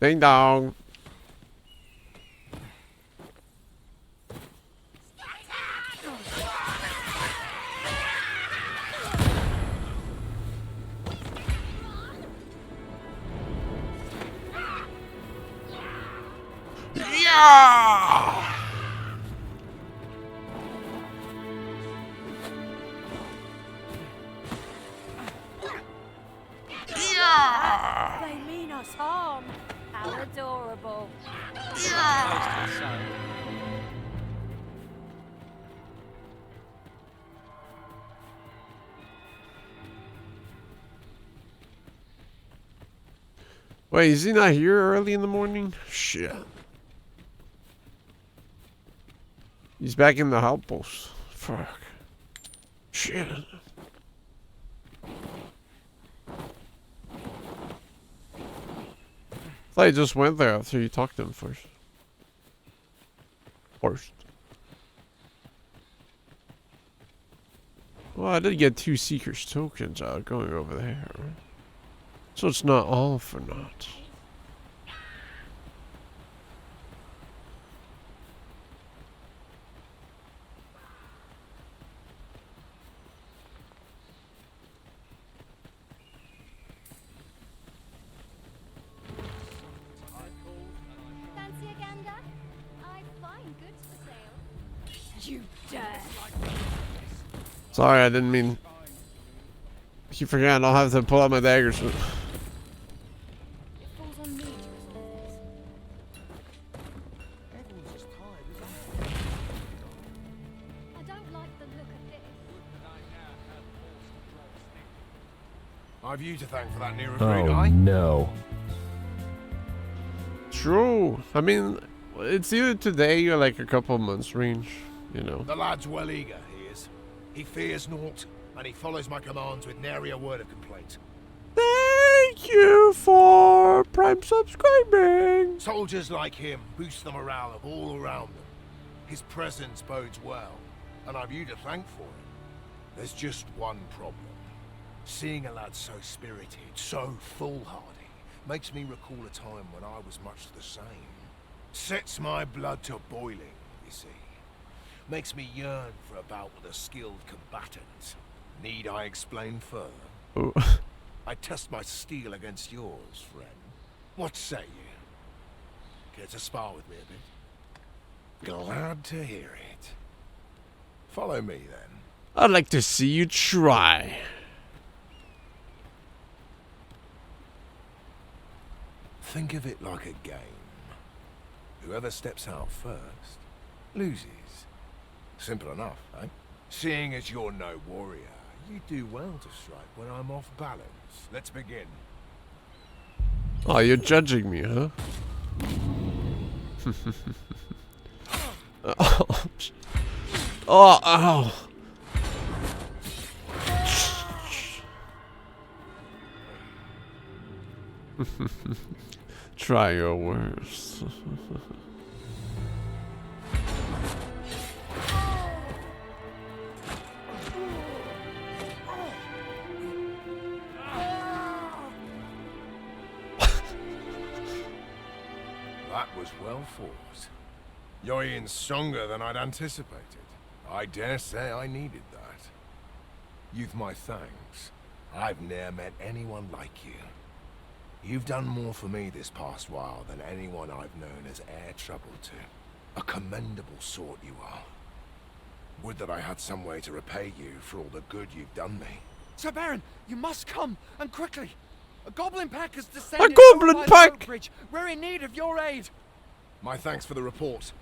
Speaker 1: Ding dong. Yeah! Yeah!
Speaker 15: They mean us harm. How adorable.
Speaker 1: Yeah! Wait, is he not here early in the morning? Shit. He's back in the outpost. Fuck. Shit. I thought he just went there after you talked to him first. Well, I did get 2 Seeker's tokens out going over there. So it's not all for naught.
Speaker 2: Fancy a gander? I find goods for sale.
Speaker 15: You dare.
Speaker 1: Sorry, I didn't mean. I keep forgetting I'll have to pull out my daggers.
Speaker 2: It falls on me to resolve this.
Speaker 4: Everyone's just tired, isn't it?
Speaker 2: I don't like the look of this.
Speaker 5: I've you to thank for that new recruit,
Speaker 16: Oh no.
Speaker 1: True. I mean, it's either today or like a couple months range, you know.
Speaker 5: The lad's well eager, he is. He fears naught, and he follows my commands with nary a word of complaint.
Speaker 1: Thank you for Prime subscribing.
Speaker 5: Soldiers like him boost the morale of all around them. His presence bodes well, and I've you to thank for it. There's just one problem. Seeing a lad so spirited, so foolhardy, makes me recall a time when I was much the same. Sets my blood to boiling, you see. Makes me yearn for a bout with a skilled combatant. Need I explain further?
Speaker 1: Ooh.
Speaker 5: I test my steel against yours, friend. What say you? Care to spar with me a bit? Glad to hear it. Follow me, then.
Speaker 1: I'd like to see you try.
Speaker 5: Think of it like a game. Whoever steps out first, loses. Simple enough, eh? Seeing as you're no warrior, you do well to strike when I'm off balance. Let's begin.
Speaker 1: Oh, you're judging me, huh? Oh, ow. Try your worst.
Speaker 5: That was well fought. You're even stronger than I'd anticipated. I dare say I needed that. You've my thanks. I've ne'er met anyone like you. You've done more for me this past while than anyone I've known has e'er troubled to. A commendable sort you are. Would that I had some way to repay you for all the good you've done me.
Speaker 4: Sir Baron, you must come, and quickly. A goblin pack has descended.
Speaker 1: A goblin
Speaker 4: over by the
Speaker 1: pack?
Speaker 4: boat bridge. We're in need of your aid.
Speaker 5: My thanks for the report.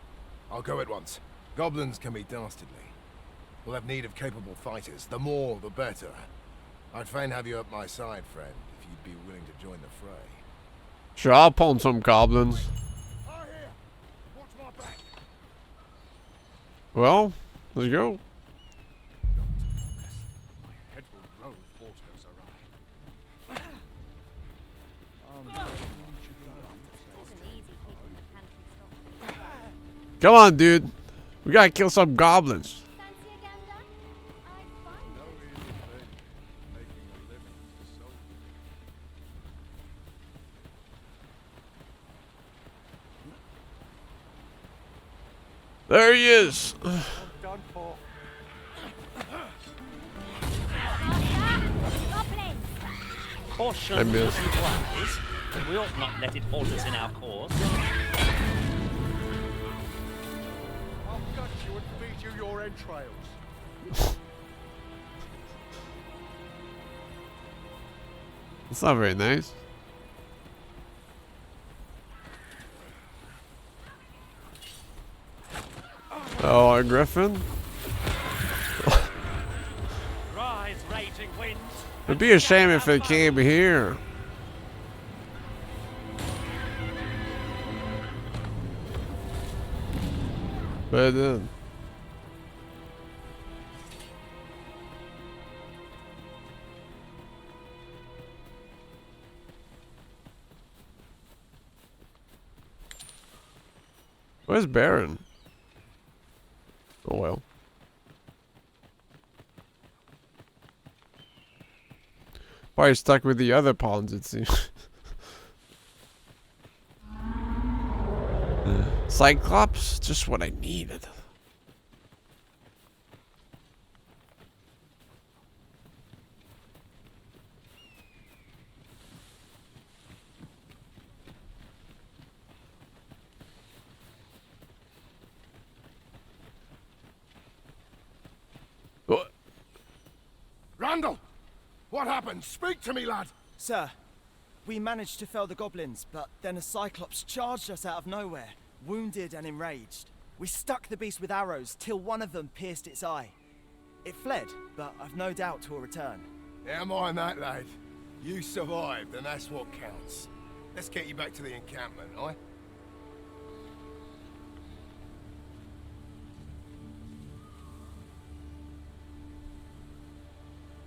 Speaker 5: I'll go at once. Goblins can be dastardly. We'll have need of capable fighters. The more, the better. I'd fain have you at my side, friend, if you'd be willing to join the fray.
Speaker 1: Sure, I'll pawn some goblins.
Speaker 5: Watch my back.
Speaker 1: Well, let's go.
Speaker 5: My head will roll if Portos arrive.
Speaker 1: Come on, dude. We gotta kill some goblins. There he is.
Speaker 4: I'm done for.
Speaker 3: Caution
Speaker 1: I missed.
Speaker 3: is wise, but we ought not let it halt us in our course.
Speaker 4: I'll gut you and feed you your entrails.
Speaker 1: That's not very nice. Oh, a griffin?
Speaker 8: Rise, raging winds.
Speaker 1: It'd be a shame if it came here. But it did. Where's Baron? Oh well. Probably stuck with the other pawns, it seems. Cyclops? Just what I needed.
Speaker 5: Randall! What happened? Speak to me, lad!
Speaker 13: Sir, we managed to fell the goblins, but then a Cyclops charged us out of nowhere, wounded and enraged. We stuck the beast with arrows till one of them pierced its eye. It fled, but I've no doubt 'twill return.
Speaker 5: Never mind that, lad. You survived, and that's what counts. Let's get you back to the encampment, aye?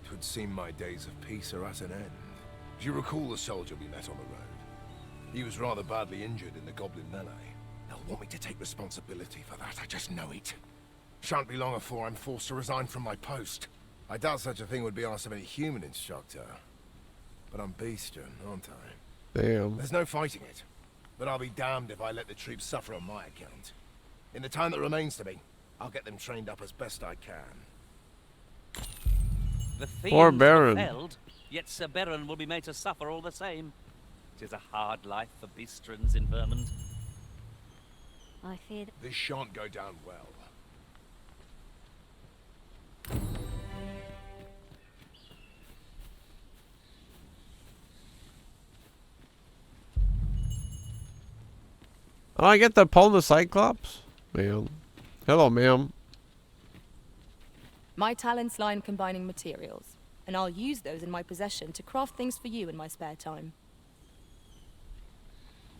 Speaker 5: 'Twould seem my days of peace are at an end. Do you recall the soldier we met on the road? He was rather badly injured in the goblin melee. They'll want me to take responsibility for that, I just know it. Shan't be long before I'm forced to resign from my post. I doubt such a thing would be asked of any human instructor. But I'm bestian, aren't I?
Speaker 1: Damn.
Speaker 5: There's no fighting it. But I'll be damned if I let the troops suffer on my account. In the time that remains to me, I'll get them trained up as best I can.
Speaker 3: The
Speaker 1: Poor
Speaker 3: fiends
Speaker 1: Baron.
Speaker 3: were felled, yet Sir Baron will be made to suffer all the same. 'Tis a hard life for beastrons in Vermund.
Speaker 2: I fear that
Speaker 5: This shan't go down well.
Speaker 1: Oh, I get to pull the Cyclops? Man. Hello, ma'am.
Speaker 14: My talents lie in combining materials, and I'll use those in my possession to craft things for you in my spare time.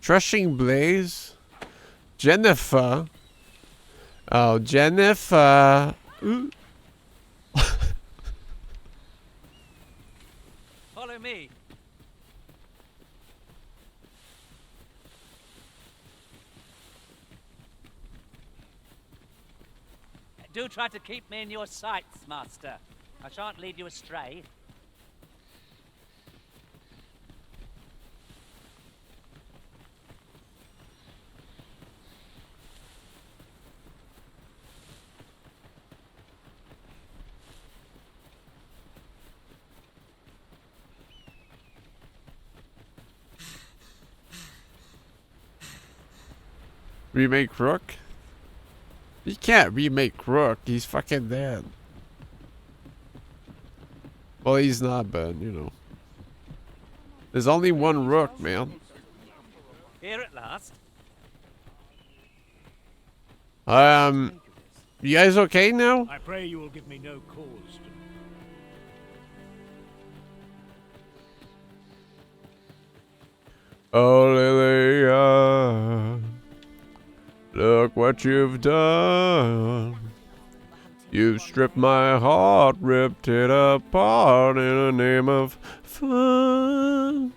Speaker 1: Threshing Blaze? Jennifer? Oh, Jennifer. Ooh.
Speaker 3: Follow me. Do try to keep me in your sights, Master. I shan't lead you astray.
Speaker 1: Remake Rook? You can't remake Rook. He's fucking dead. Well, he's not, but, you know. There's only one Rook, man.
Speaker 3: Here at last.
Speaker 1: You guys okay now?
Speaker 4: I pray you will give me no cause to...
Speaker 1: Oh, Lilia. Look what you've done. You've stripped my heart, ripped it apart in the name of fun.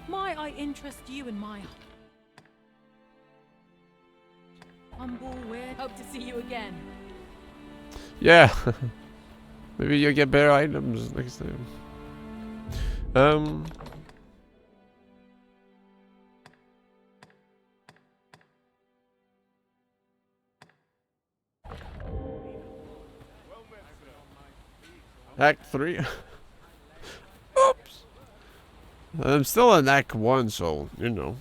Speaker 15: Might I interest you in my humble weird? Hope to see you again.
Speaker 1: Yeah. Maybe you'll get better items next time. Act 3. Oops. I'm still in Act 1, so, you know.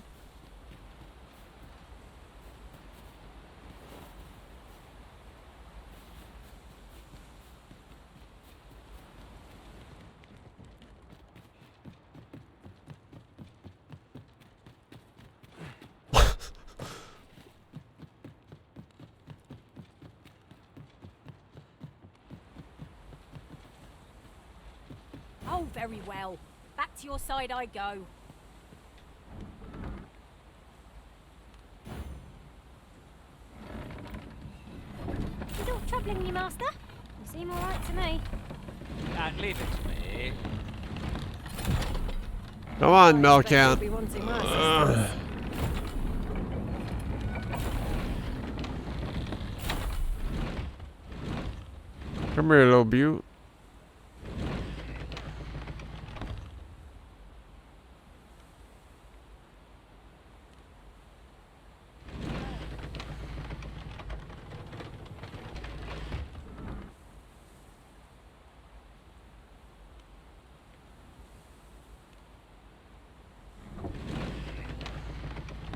Speaker 15: Oh, very well. Back to your side I go.
Speaker 2: You not troubling me, Master? You seem alright to me.
Speaker 3: Leave it to me.
Speaker 1: Come on, Melcan.
Speaker 14: Be wanting my assistance.
Speaker 1: Come here, little beaut.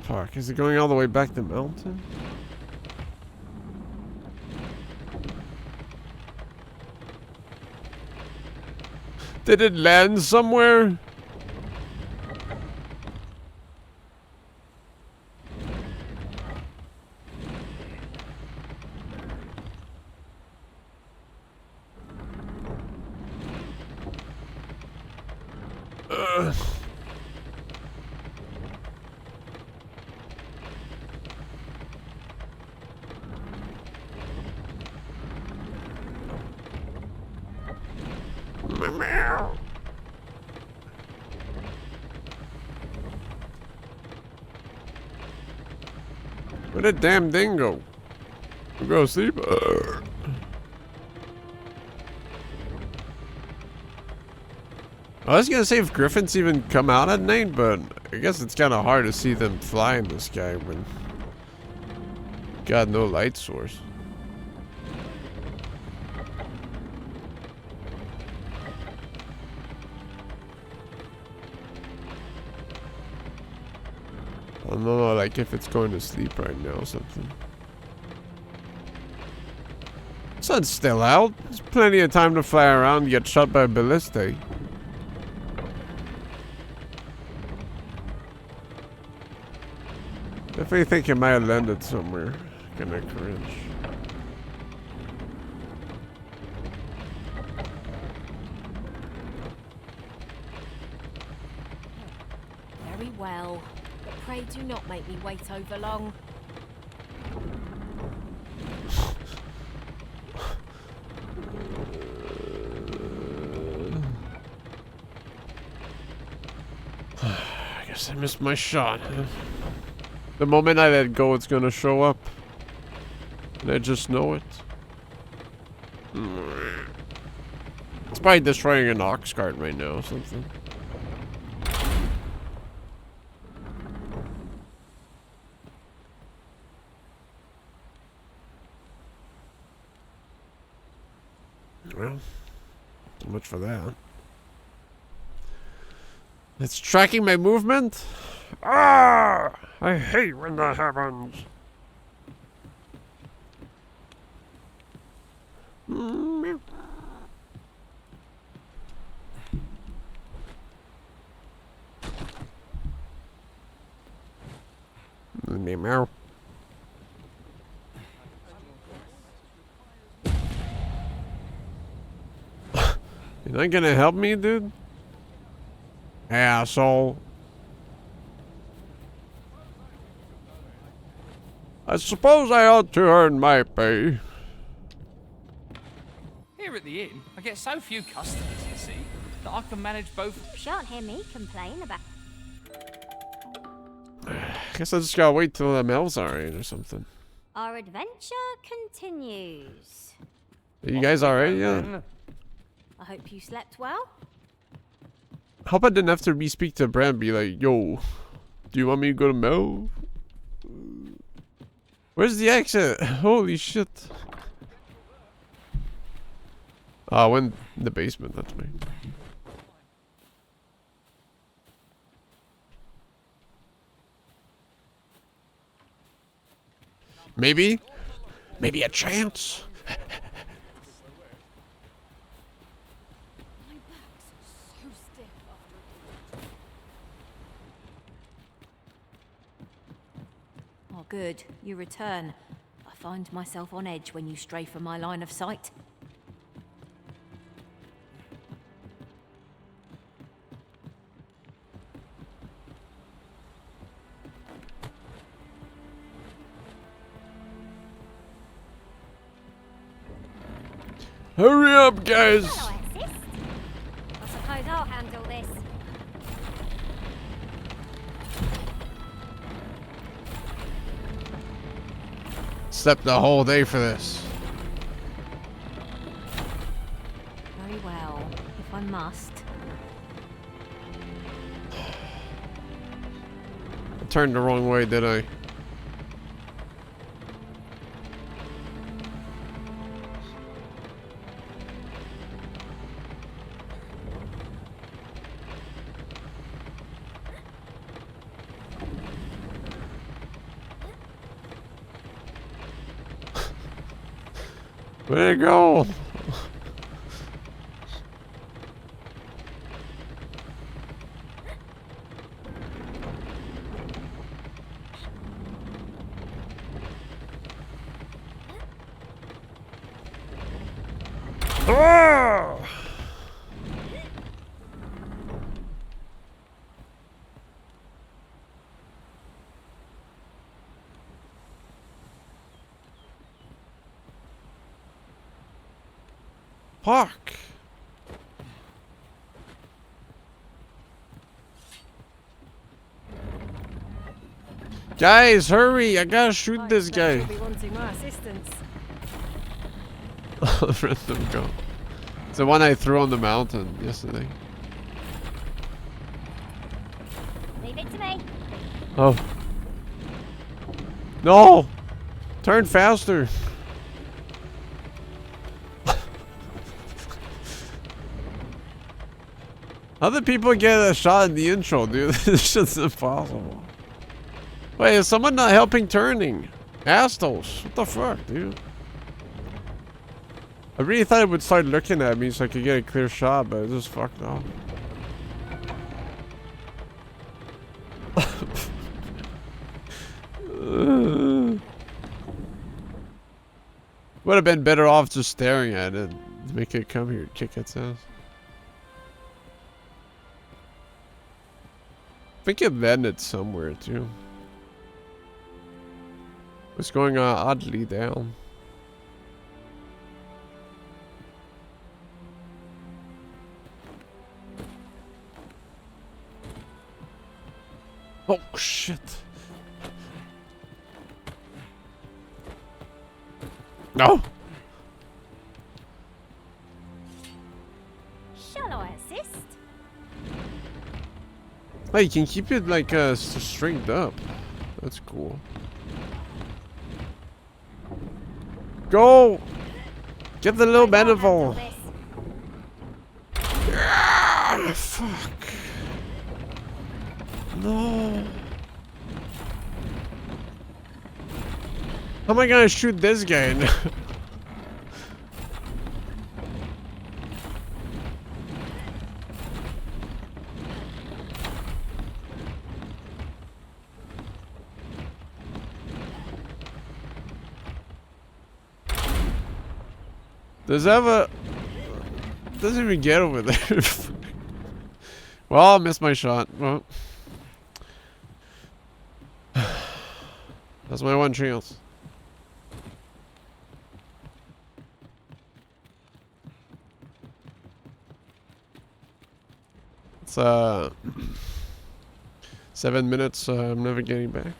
Speaker 1: Fuck, is it going all the way back the mountain? Did it land somewhere? Where did damn thing go? We go sleep. I was gonna say if griffins even come out at night, but I guess it's kind of hard to see them fly in the sky when you got no light source. I don't know, like if it's going to sleep right now or something. Sun's still out. There's plenty of time to fly around and get shot by a ballista. Definitely think it might have landed somewhere. Kinda cringe.
Speaker 15: Very well. But pray do not make me wait over long.
Speaker 1: I guess I missed my shot. The moment I let go, it's gonna show up. And I just know it. It's probably destroying an ox cart right now or something. Well, so much for that. It's tracking my movement? Ah! I hate when that happens. Meow. You're not gonna help me, dude? Asshole. I suppose I ought to earn my pay.
Speaker 8: Here at the inn, I get so few customers, you see, that I can manage both.
Speaker 2: Shan't hear me complain about.
Speaker 1: Guess I just gotta wait till the elves are in or something.
Speaker 2: Our adventure continues.
Speaker 1: Are you guys alright? Yeah.
Speaker 15: I hope you slept well.
Speaker 1: hope I didn't have to re-speak to Bran and be like, yo, do you want me to go to Mel? Where's the exit? Holy shit. I went in the basement, that's me. Maybe a chance.
Speaker 15: Oh, good. You return. I find myself on edge when you stray from my line of sight.
Speaker 1: Hurry up, guys!
Speaker 2: Shall I assist? I suppose I'll handle this.
Speaker 1: Slept the whole day for this.
Speaker 15: Very well, if I must.
Speaker 1: I turned the wrong way, did I? Where'd it go? Ah! Fuck. Guys, hurry! I gotta shoot this guy.
Speaker 15: You'll be wanting my assistance.
Speaker 1: Random go. It's the one I threw on the mountain yesterday.
Speaker 2: Leave it to me.
Speaker 1: Oh. No! Turn faster. How did people get a shot in the intro, dude? This shit's impossible. Wait, is someone not helping turning? Assholes. What the fuck, dude? I really thought it would start looking at me so I could get a clear shot, but it just fucked off. Would have been better off just staring at it. Make it come here, kick its ass. I think it landed somewhere too. It's going oddly down. Oh shit. No.
Speaker 2: Shall I assist?
Speaker 1: Oh, you can keep it like stringed up. That's cool. Go! Get the little manifold. Ah, fuck. No. How am I gonna shoot this guy now? Does that have a... Doesn't even get over there. Well, I missed my shot. Well, that's my one chance. It's 7 minutes. I'm never getting back.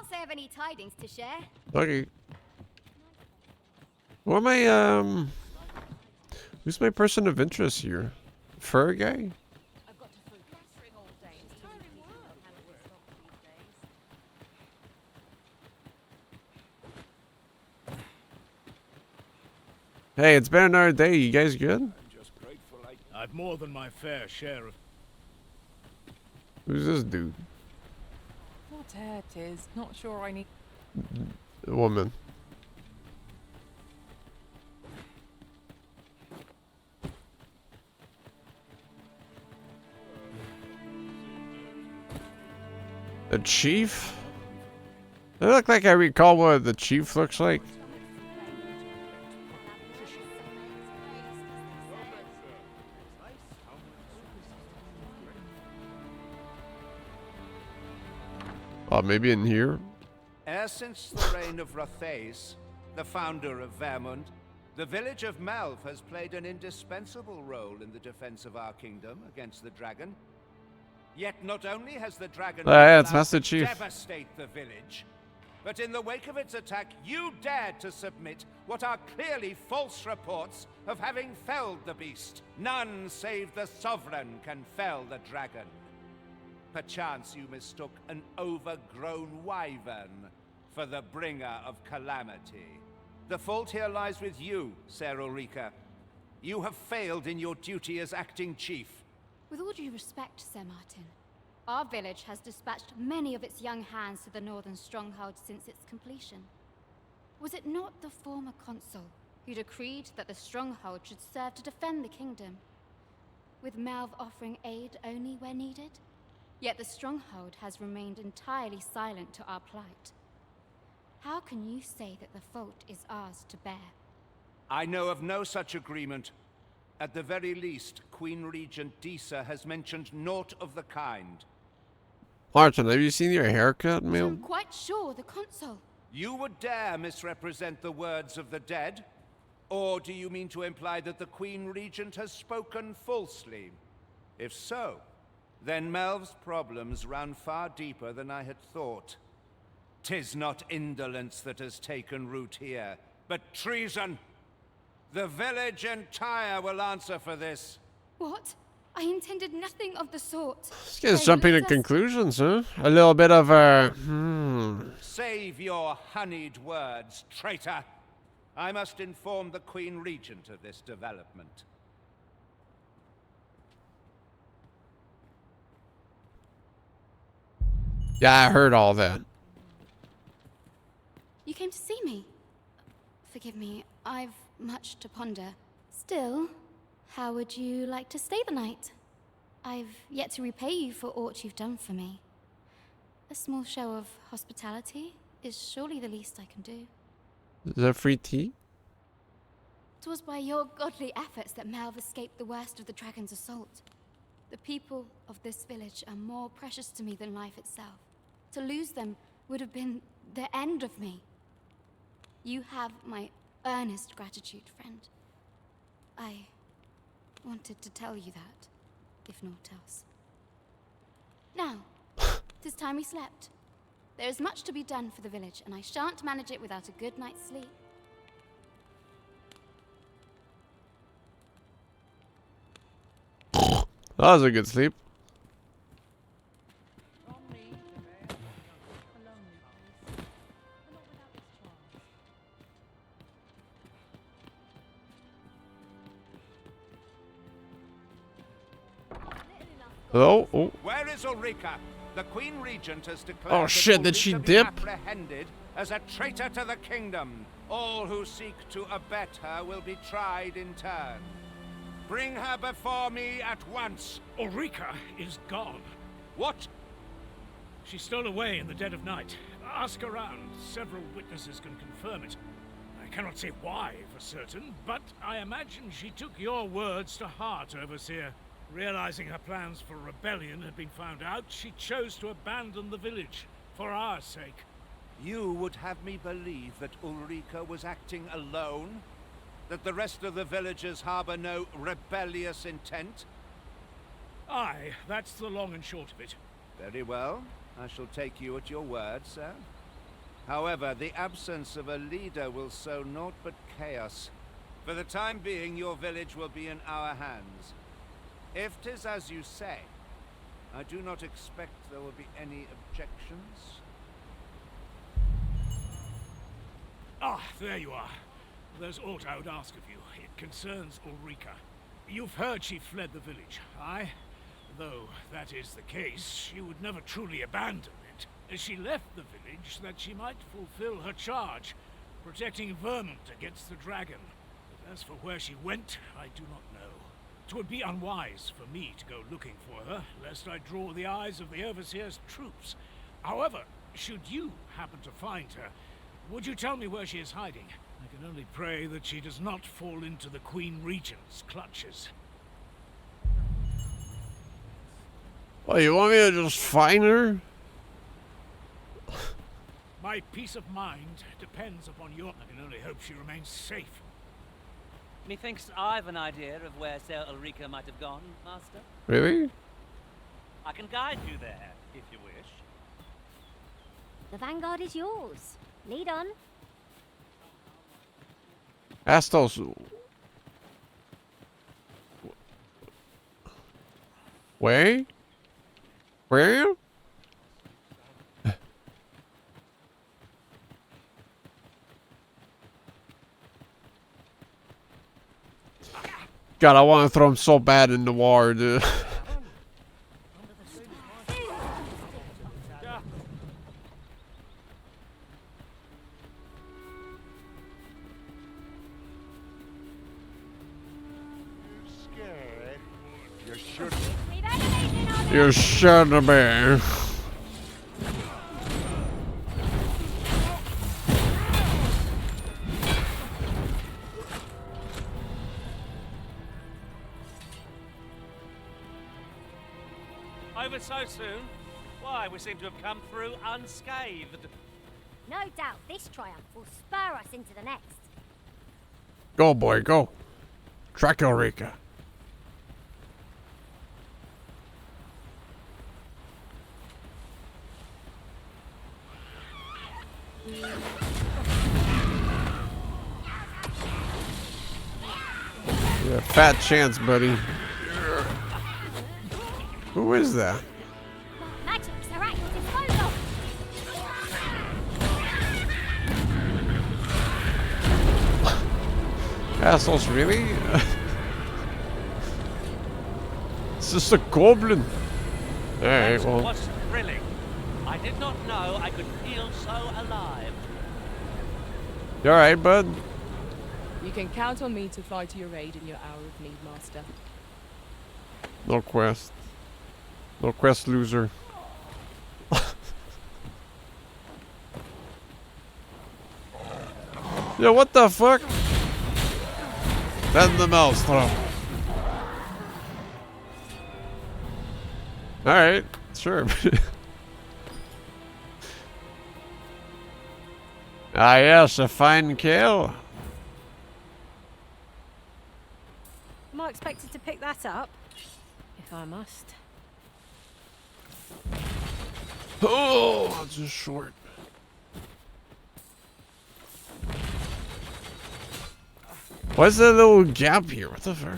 Speaker 2: say I have any tidings to share.
Speaker 1: Okay. What am I, who's my person of interest here? Fur guy? Hey, it's been another day. You guys good?
Speaker 4: I've more than my fair share of...
Speaker 1: Who's this dude?
Speaker 16: What it is? Not sure I need...
Speaker 1: The woman. The chief? They look like I recall what the chief looks like. Oh, maybe in here?
Speaker 17: Ever since the reign of Rothace, the founder of Vermund, the village of Malv has played an indispensable role in the defense of our kingdom against the dragon. Yet not only has the dragon
Speaker 1: Yeah, it's Master Chief.
Speaker 17: devastate the village, but in the wake of its attack, you dared to submit what are clearly false reports of having felled the beast. None save the sovereign can fell the dragon. Perchance you mistook an overgrown wyvern for the bringer of calamity. The fault here lies with you, Ser Ulrika. You have failed in your duty as acting chief.
Speaker 18: With all due respect, Sir Martin, our village has dispatched many of its young hands to the northern stronghold since its completion. Was it not the former consul who decreed that the stronghold should serve to defend the kingdom, with Malv offering aid only where needed? Yet the stronghold has remained entirely silent to our plight. How can you say that the fault is ours to bear?
Speaker 17: I know of no such agreement. At the very least, Queen Regent Disa has mentioned naught of the kind.
Speaker 1: Martin, have you seen your haircut, man?
Speaker 18: I'm quite sure the consul...
Speaker 17: You would dare misrepresent the words of the dead? Or do you mean to imply that the Queen Regent has spoken falsely? If so, then Melv's problems run far deeper than I had thought. 'Tis not indolence that has taken root here, but treason. The village entire will answer for this.
Speaker 18: What? I intended nothing of the sort.
Speaker 1: This guy's jumping to conclusions, huh? A little bit of a...
Speaker 17: Save your honeyed words, traitor. I must inform the Queen Regent of this development.
Speaker 1: Yeah, I heard all that.
Speaker 18: You came to see me. Forgive me, I've much to ponder. Still, how would you like to stay the night? I've yet to repay you for aught you've done for me. A small show of hospitality is surely the least I can do.
Speaker 1: Is that free tea?
Speaker 18: 'Twas by your godly efforts that Malv escaped the worst of the dragon's assault. The people of this village are more precious to me than life itself. To lose them would have been the end of me. You have my earnest gratitude, friend. I wanted to tell you that, if naught else. Now, 'tis time we slept. There is much to be done for the village, and I shan't manage it without a good night's sleep.
Speaker 1: That was a good sleep. Hello? Oh.
Speaker 17: Where is Ulrika? The Queen Regent has declared
Speaker 1: Oh shit, did she dip?
Speaker 17: apprehended as a traitor to the kingdom. All who seek to abet her will be tried in turn. Bring her before me at once.
Speaker 4: Ulrika is gone.
Speaker 17: What?
Speaker 4: She stole away in the dead of night. Ask around. Several witnesses can confirm it. I cannot say why for certain, but I imagine she took your words to heart, Overseer. Realizing her plans for rebellion had been found out, she chose to abandon the village, for our sake.
Speaker 17: You would have me believe that Ulrika was acting alone? That the rest of the villagers harbor no rebellious intent?
Speaker 4: Aye, that's the long and short of it.
Speaker 17: Very well. I shall take you at your word, sir. However, the absence of a leader will sow naught but chaos. For the time being, your village will be in our hands. If 'tis as you say, I do not expect there will be any objections.
Speaker 4: Ah, there you are. There's aught I would ask of you. It concerns Ulrika. You've heard she fled the village, aye? Though that is the case, she would never truly abandon it. She left the village that she might fulfill her charge, protecting Vermont against the dragon. But as for where she went, I do not know. 'Twould be unwise for me to go looking for her, lest I draw the eyes of the Overseer's troops. However, should you happen to find her, would you tell me where she is hiding? I can only pray that she does not fall into the Queen Regent's clutches.
Speaker 1: Well, you want me to just find her?
Speaker 4: My peace of mind depends upon your... I can only hope she remains safe.
Speaker 3: Methinks I've an idea of where Sir Ulrika might have gone, Master.
Speaker 1: Really?
Speaker 3: I can guide you there, if you wish.
Speaker 2: The vanguard is yours. Lead on.
Speaker 1: Astos. Where? Where? God, I want to throw him so bad in the water, dude. You shouldn't be.
Speaker 3: Over so soon? Why, we seem to have come through unscathed.
Speaker 2: No doubt this triumph will spur us into the next.
Speaker 1: Go, boy, go. Track Ulrika. Yeah, fat chance, buddy. Who is that?
Speaker 2: Magics are at your disposal.
Speaker 1: Assholes, really? It's just a goblin. Alright, well.
Speaker 3: What's thrilling? I did not know I could feel so alive.
Speaker 1: You alright, bud?
Speaker 16: You can count on me to fly to your aid in your hour of need, Master.
Speaker 1: No quest. No quest, loser. Yo, what the fuck? Bend the mouse throw. Alright, sure. Ah yes, a fine kill.
Speaker 15: Am I expected to pick that up? If I must.
Speaker 1: Oh, that's just short. What's that little gap here? What the fuck?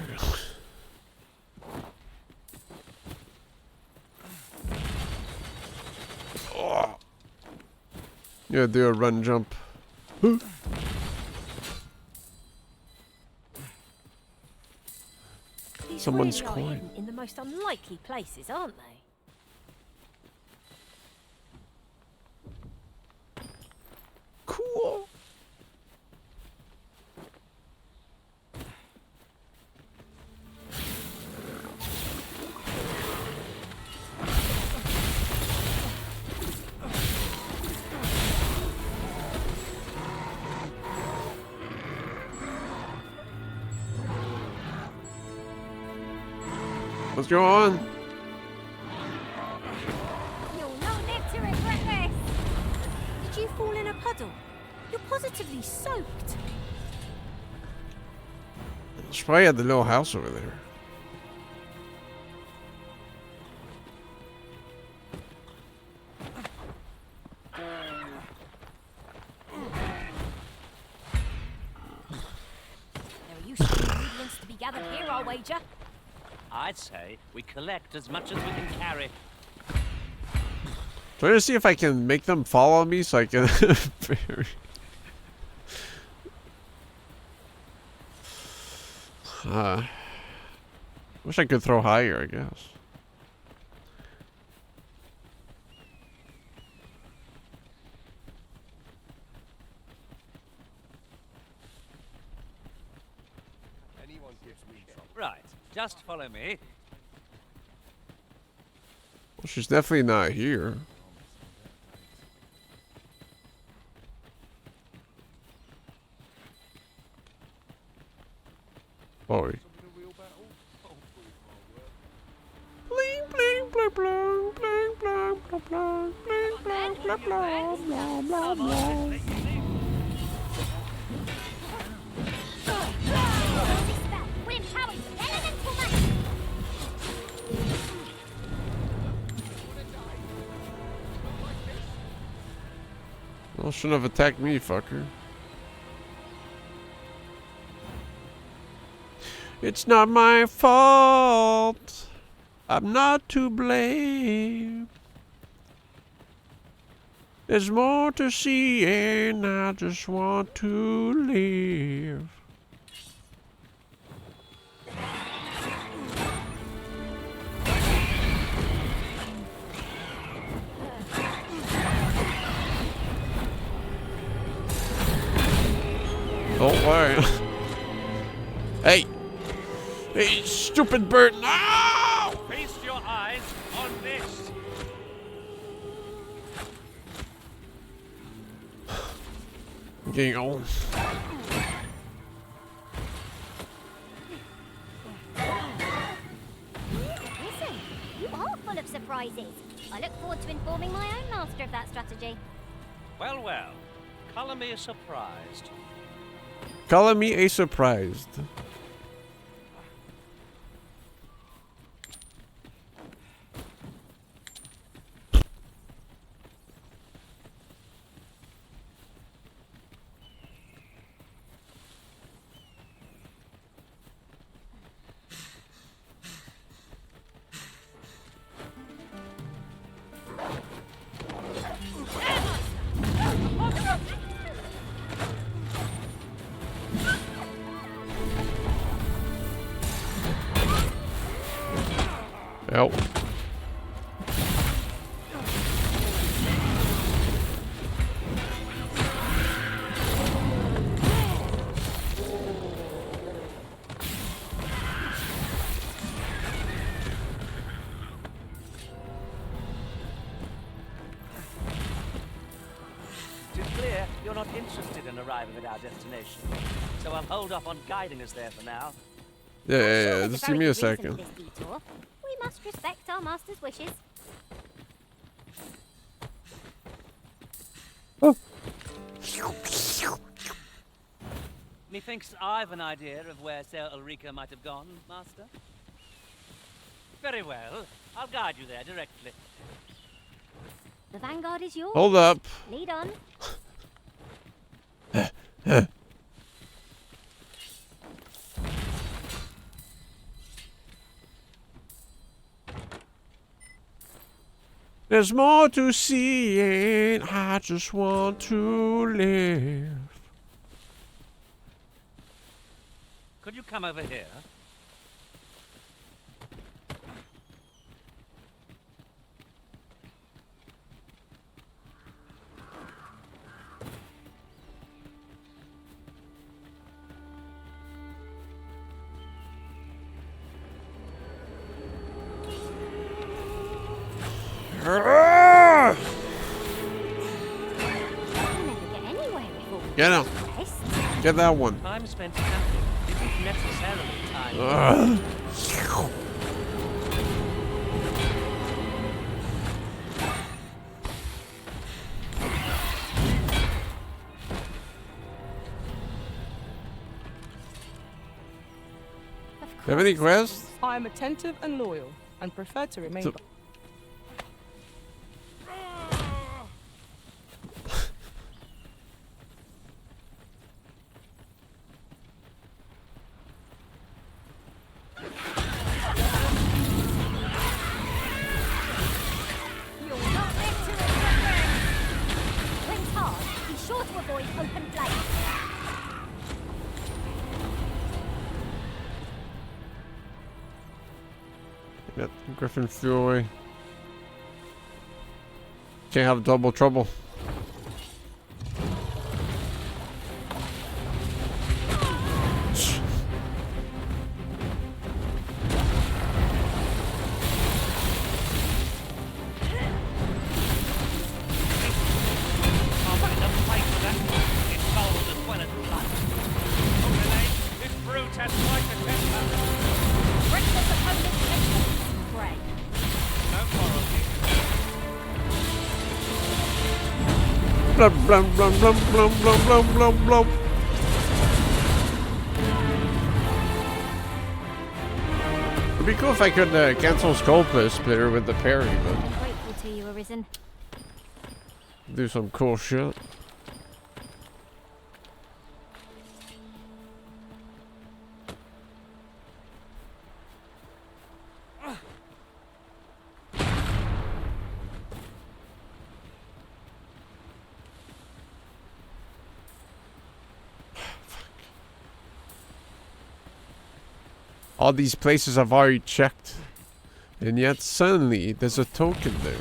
Speaker 1: Oh. Yeah, do a run jump.
Speaker 15: These
Speaker 1: Someone's
Speaker 15: really are
Speaker 1: coin.
Speaker 15: hidden in the most unlikely places, aren't they?
Speaker 1: Cool. What's going on?
Speaker 2: You'll not live to regret this.
Speaker 15: Did you fall in a puddle? You're positively soaked.
Speaker 1: It's probably at the little house over there.
Speaker 2: ingredients to be gathered here, I'll wager.
Speaker 3: I'd say we collect as much as we can carry.
Speaker 1: Trying to see if I can make them follow me so I can bury. Wish I could throw higher, I guess.
Speaker 3: Right, just follow me.
Speaker 1: Well, she's definitely not here. Boy. Bling bling bling bling bling bling bling bling bling bling bling blah blah blah. Well, shouldn't have attacked me, fucker. It's not my fault. I'm not to blame. There's more to see and I just want to live. Don't worry. Hey! Hey, stupid bird! No!
Speaker 3: Feast your eyes on this.
Speaker 1: I'm getting old.
Speaker 2: Listen, you are full of surprises. I look forward to informing my own master of that strategy.
Speaker 3: Well, well. Color me surprised.
Speaker 1: Color me a surprised. Help.
Speaker 3: It's clear you're not interested in arriving at our destination, so I'll hold off on guiding us there for now.
Speaker 1: Yeah. Just give me a second.
Speaker 2: We must respect our master's wishes.
Speaker 3: Methinks I've an idea of where Ser Ulrika might have gone, Master. Very well. I'll guide you there directly.
Speaker 2: The vanguard is yours.
Speaker 1: Hold up.
Speaker 2: Lead on.
Speaker 1: There's more to see and I just want to live.
Speaker 3: Could you come over here?
Speaker 1: Get him. Get that one.
Speaker 3: Time spent camping isn't necessarily time.
Speaker 1: Have any quests?
Speaker 16: I am attentive and loyal, and prefer to remain.
Speaker 1: Yep, Griffin flew away. Can't have double trouble. Blum, blum, blum, blum, blum, blum, blum, blum, blum. It'd be cool if I could cancel Skull Splitter with the parry, but
Speaker 2: I'm grateful to you, Arisen.
Speaker 1: do some cool shit. All these places I've already checked, and yet suddenly there's a token there.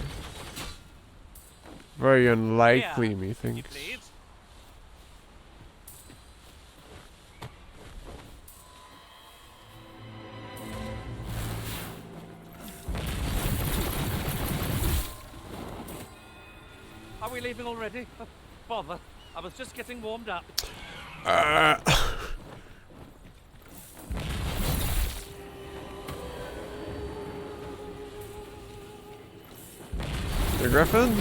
Speaker 1: Very unlikely, methinks.
Speaker 8: Are we leaving already? Bother. I was just getting warmed up.
Speaker 1: The Griffin?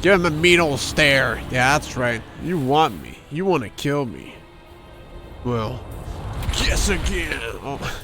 Speaker 1: Give him a mean old stare. Yeah, that's right. You want me. You want to kill me. Well, guess again. Oh.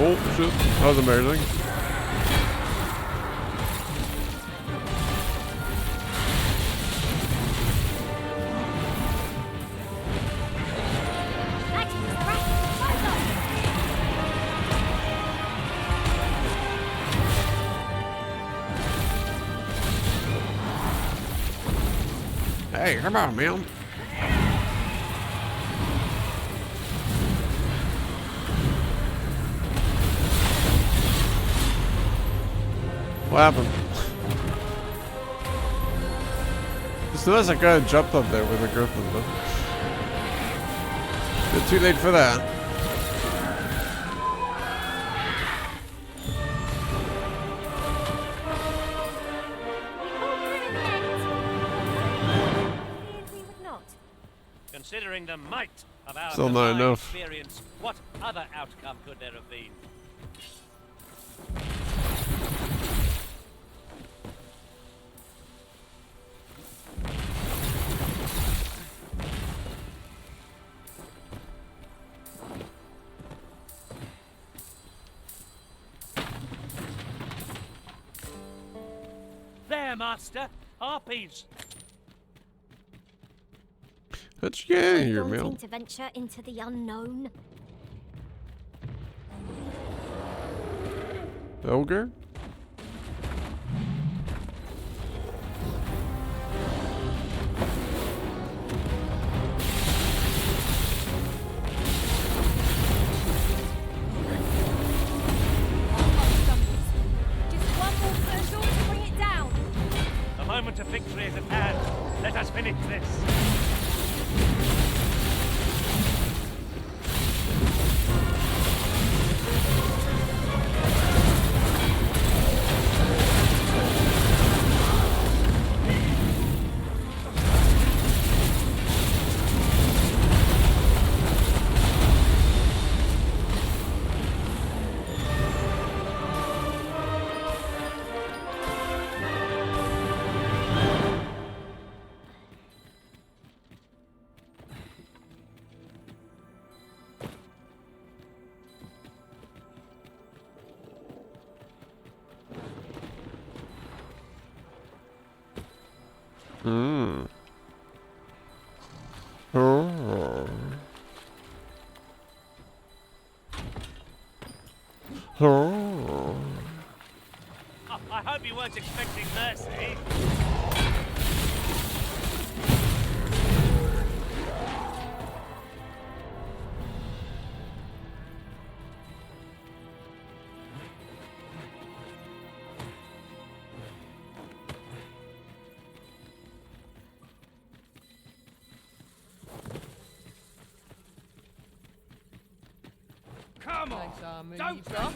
Speaker 1: Oh shit, that was amazing. Hey, come on, man. What happened? Just noticed I kind of jumped up there with a Griffin, but bit too late for that.
Speaker 3: Considering the might of our
Speaker 1: Still not enough.
Speaker 3: experience, what other outcome could there have been? There, Master. Harpies.
Speaker 1: Let's get out of here,
Speaker 2: Daunting
Speaker 1: man.
Speaker 2: to venture into the unknown.
Speaker 1: Ogre?
Speaker 2: Just one more push to bring it down.
Speaker 8: finish this.
Speaker 1: Hmm. Oh. Oh.
Speaker 8: I hope you weren't expecting mercy. Come on! Don't stop!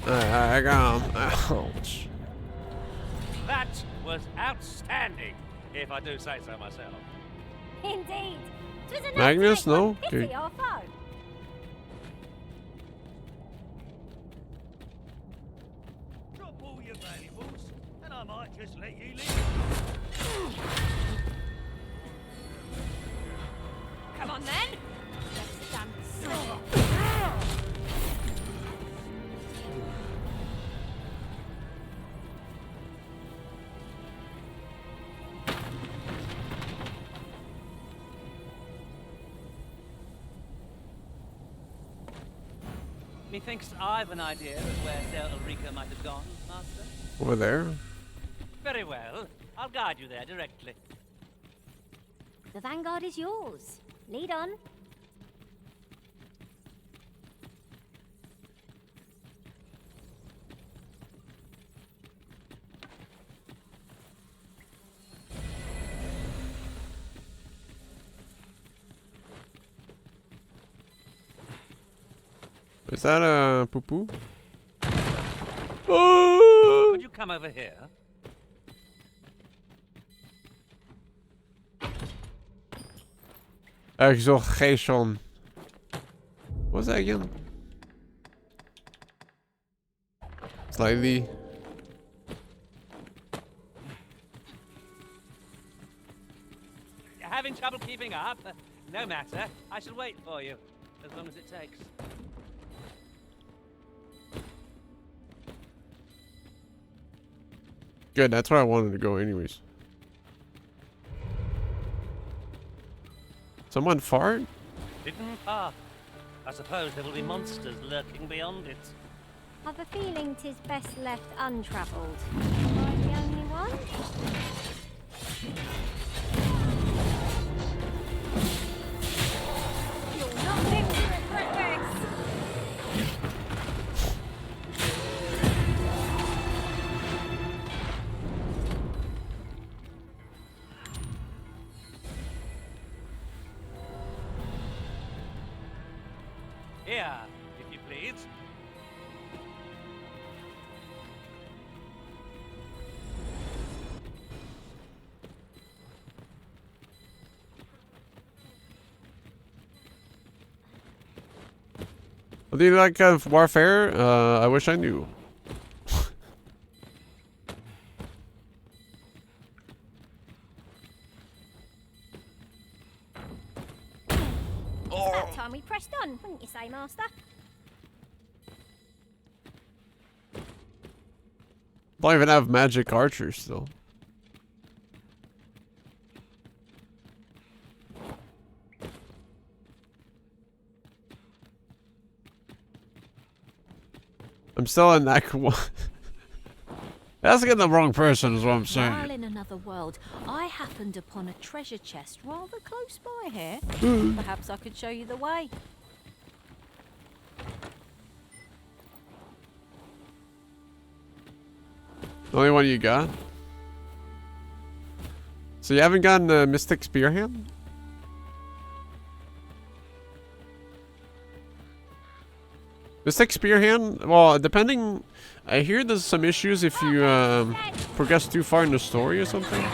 Speaker 1: I got him. Ouch.
Speaker 8: That was outstanding, if I do say so myself.
Speaker 2: Indeed. 'Twas enough
Speaker 1: Magnus,
Speaker 2: to make
Speaker 1: no?
Speaker 2: one pity
Speaker 1: Okay.
Speaker 2: our foe.
Speaker 8: Drop all your valuables, and I might just let you leave.
Speaker 15: Come on then.
Speaker 2: Let's dance.
Speaker 3: Methinks I've an idea of where Del Ulrica might have gone, Master.
Speaker 1: Over there.
Speaker 3: Very well. I'll guide you there directly.
Speaker 2: The vanguard is yours. Lead on.
Speaker 1: Is that a poo-poo? Oh!
Speaker 3: Could you come over here?
Speaker 1: Exaltation. What's that again? Slightly.
Speaker 3: You're having trouble keeping up? No matter. I shall wait for you, as long as it takes.
Speaker 1: Good, that's where I wanted to go anyways. Someone fart?
Speaker 3: Hidden path. I suppose there will be monsters lurking beyond it.
Speaker 2: I've a feeling 'tis best left untravelled. Am I the only one? You'll not live to regret this!
Speaker 3: Here, if you please.
Speaker 1: What do you like of warfare? I wish I knew.
Speaker 2: It's about time we pressed on, wouldn't you say, Master?
Speaker 1: Don't even have magic archers still. I'm still in Act 1. Asking the wrong person is what I'm
Speaker 15: While
Speaker 1: saying.
Speaker 15: in another world, I happened upon a treasure chest rather close by here. Perhaps I could show you the way.
Speaker 1: The only one you got? So you haven't gotten a Mystic Spearhand? Mystic Spearhand? Well, depending... I hear there's some issues if you progress too far in the story or something.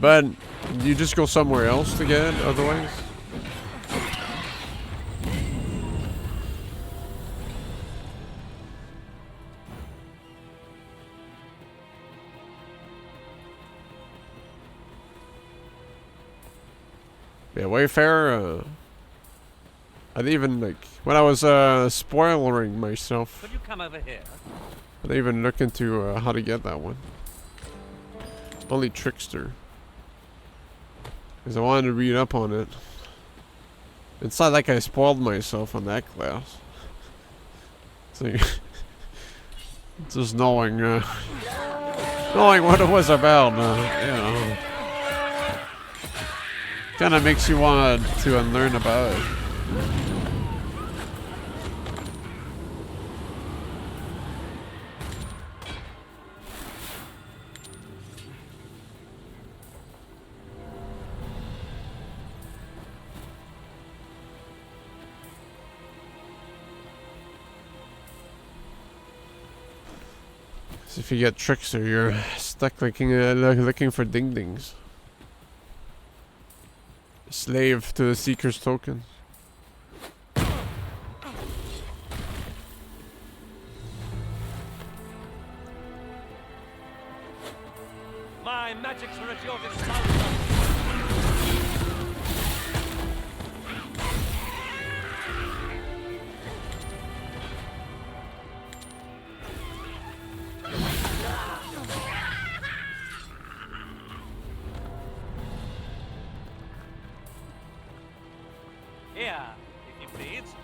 Speaker 1: But you just go somewhere else to get it otherwise. Yeah, Wayfarer, I didn't even, like, when I was spoiling myself,
Speaker 3: Could you come over here?
Speaker 1: I didn't even look into how to get that one. Only Trickster. Because I wanted to read up on it. It's not like I spoiled myself on that class. So, just knowing what it was about, you know. Kind of makes you want to learn about it. So if you get Trickster, you're stuck looking for ding-dings. Slave to the Seeker's token.
Speaker 3: My magics are at your disposal. Here, if you please.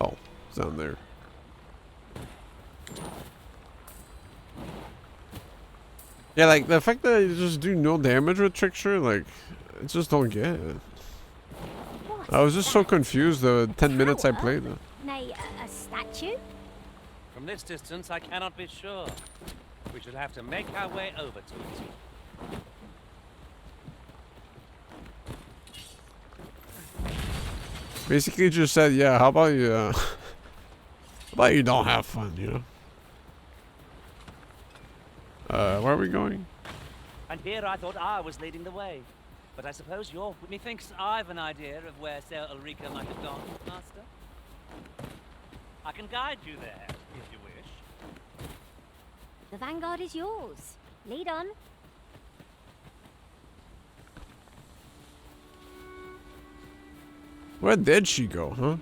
Speaker 1: Oh, it's down there. Yeah, like, the fact that you just do no damage with Trickster, like, I just don't get it. I was just so confused the 10 minutes I played it.
Speaker 2: Nay, a statue?
Speaker 3: From this distance, I cannot be sure. We should have to make our way over to it.
Speaker 1: Basically just said, yeah, how about you, how about you don't have fun, you know? Where are we going?
Speaker 3: And here I thought I was leading the way. But I suppose you're... Methinks I've an idea of where Ser Ulrika might have gone, Master. I can guide you there, if you wish.
Speaker 2: The Vanguard is yours. Lead on.
Speaker 1: Where did she go, huh?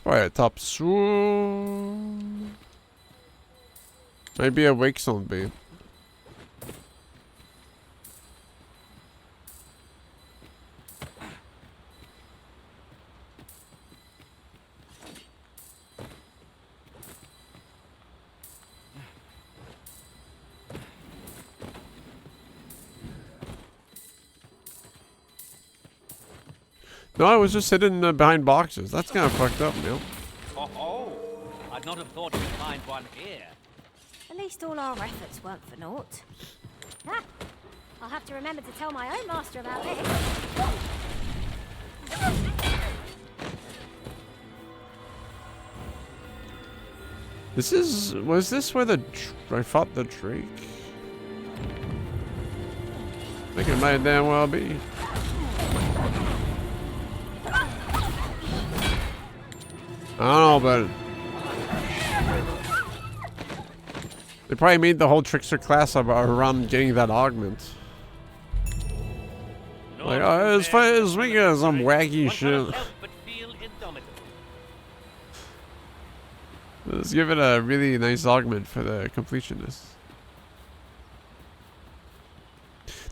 Speaker 1: Probably a top swoon. Maybe a wake zone bait. No, I was just sitting behind boxes. That's kind of fucked up, man.
Speaker 3: Oh, I'd not have thought you'd find one here.
Speaker 15: At least all our efforts weren't for naught.
Speaker 2: Ah, I'll have to remember to tell my own master about this.
Speaker 1: Was this where I fought the Drake? think it might damn well be. I don't know, but they probably made the whole trickster class around getting that augment. Like, oh, it's making some wacky shit. Let's give it a really nice augment for the completionist.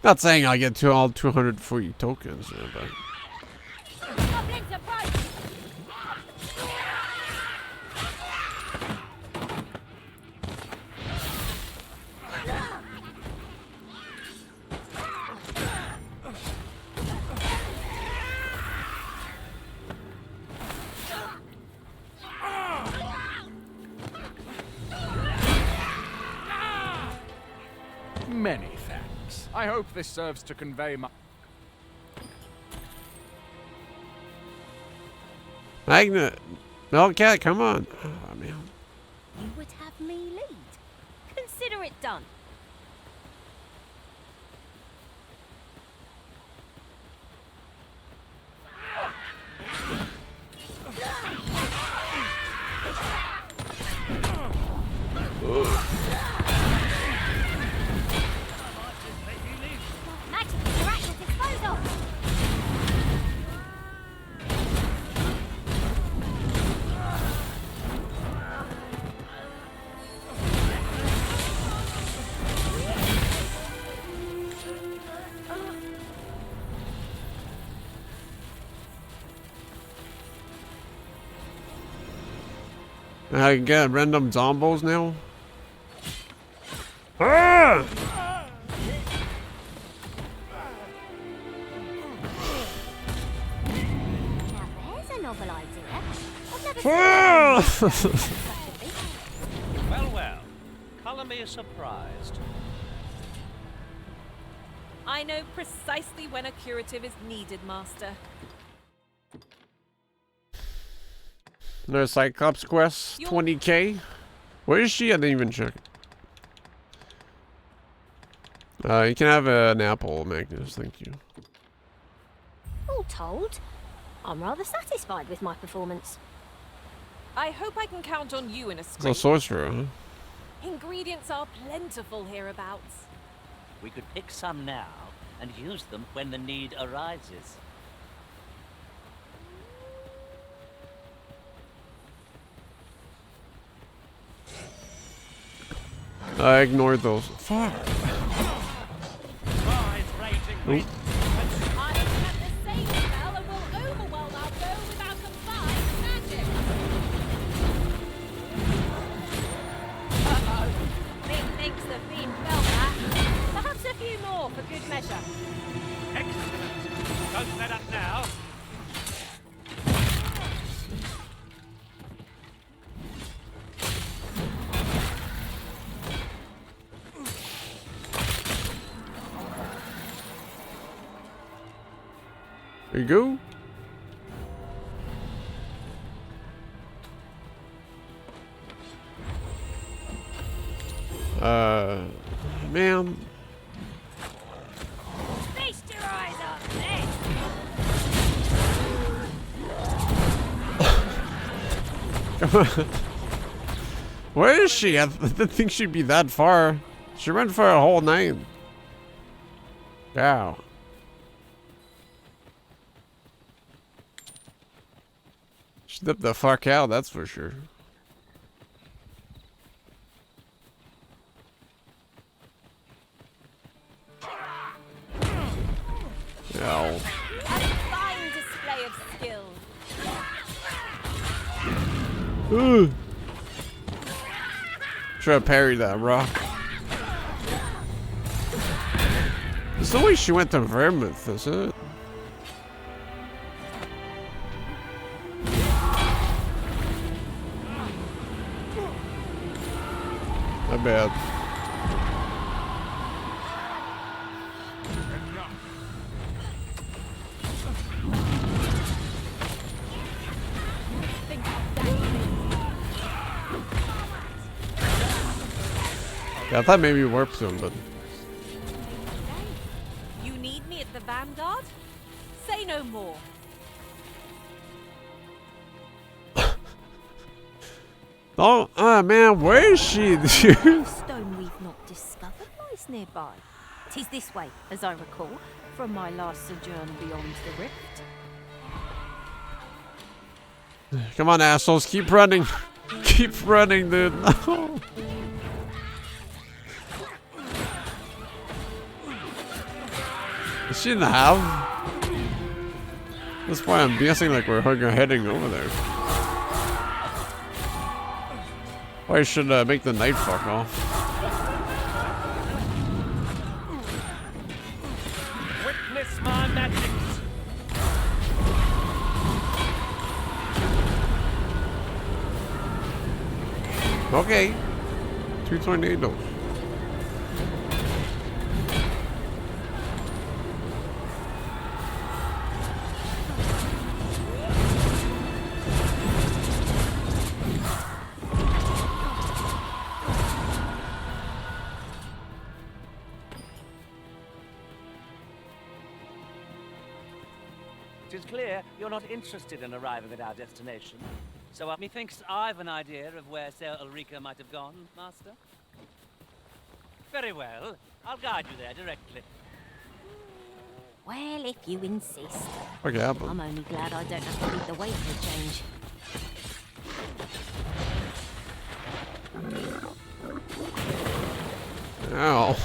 Speaker 1: Not saying I'll get to all 200 free tokens, but.
Speaker 9: Many thanks. I hope this serves to convey my...
Speaker 1: Magnet! Meltcat, come on. Oh, man.
Speaker 2: You would have me lead. Consider it done.
Speaker 1: I can get random zombos now. Ah!
Speaker 2: There's a novel idea. I've never
Speaker 3: Well, well. Color me surprised.
Speaker 19: I know precisely when a curative is needed, Master.
Speaker 1: No Cyclops quest, 20k. Where is she? I didn't even check. You can have an apple, Magnus. Thank you.
Speaker 2: All told, I'm rather satisfied with my performance.
Speaker 19: I hope I can count on you in a
Speaker 1: It's a
Speaker 19: scrape.
Speaker 1: sorcerer, huh?
Speaker 19: Ingredients are plentiful hereabouts.
Speaker 3: We could pick some now and use them when the need arises.
Speaker 1: I ignored those. Fuck. Oop.
Speaker 19: Methinks the fiend felt that. Perhaps a few more for good measure.
Speaker 3: Excellent. Don't let up now.
Speaker 1: There you go. Man.
Speaker 2: Feast your eyes on this.
Speaker 1: Come on. Where is she? I didn't think she'd be that far. She went for a whole night. Wow. She dipped the fuck out, that's for sure. Ow.
Speaker 19: A fine display of skill.
Speaker 1: Ooh. Try to parry that rock. It's the way she went to Vermouth, is it? My bad. Yeah, I thought maybe warp zone, but
Speaker 19: You vanguard? Say no more.
Speaker 1: Oh, man, where is she?
Speaker 15: Stone we've not discovered lies nearby. 'Tis this way, as I recall, from my last sojourn beyond the rift.
Speaker 1: Come on, assholes, keep running. Keep running, dude. No. Is she in the house? That's why I'm guessing like we're heading over there. Why should make the night fuck off?
Speaker 3: Witness my magic.
Speaker 1: Okay. 2 tornadoes.
Speaker 3: It is clear you're not interested in arriving at our destination. So methinks I've an idea of where Sir Ulrika might have gone, Master. Very well. I'll guide you there directly.
Speaker 15: Well, if you insist.
Speaker 1: Okay,
Speaker 15: I'm only glad I don't have to lead the way for a change.
Speaker 1: Ow.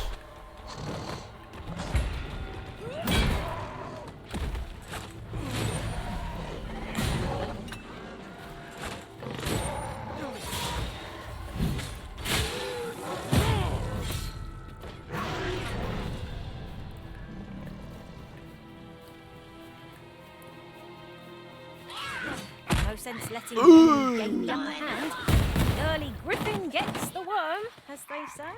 Speaker 15: No sense letting them gain the upper hand. The early griffin gets the worm, as they say.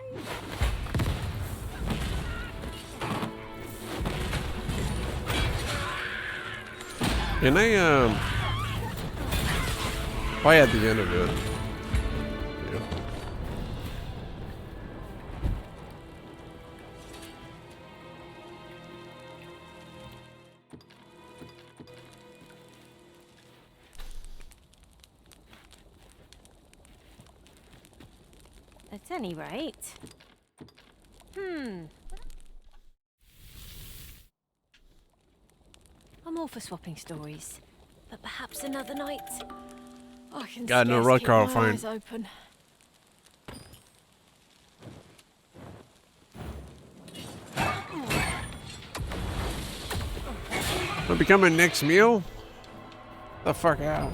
Speaker 1: Can I, why at the end of it? Yeah.
Speaker 15: At any rate. I'm all for swapping stories, but perhaps another night. I can
Speaker 1: Got no
Speaker 15: scarce
Speaker 1: rock
Speaker 15: keep
Speaker 1: car
Speaker 15: my
Speaker 1: fine.
Speaker 15: eyes open.
Speaker 1: Will become a next meal? The fuck out.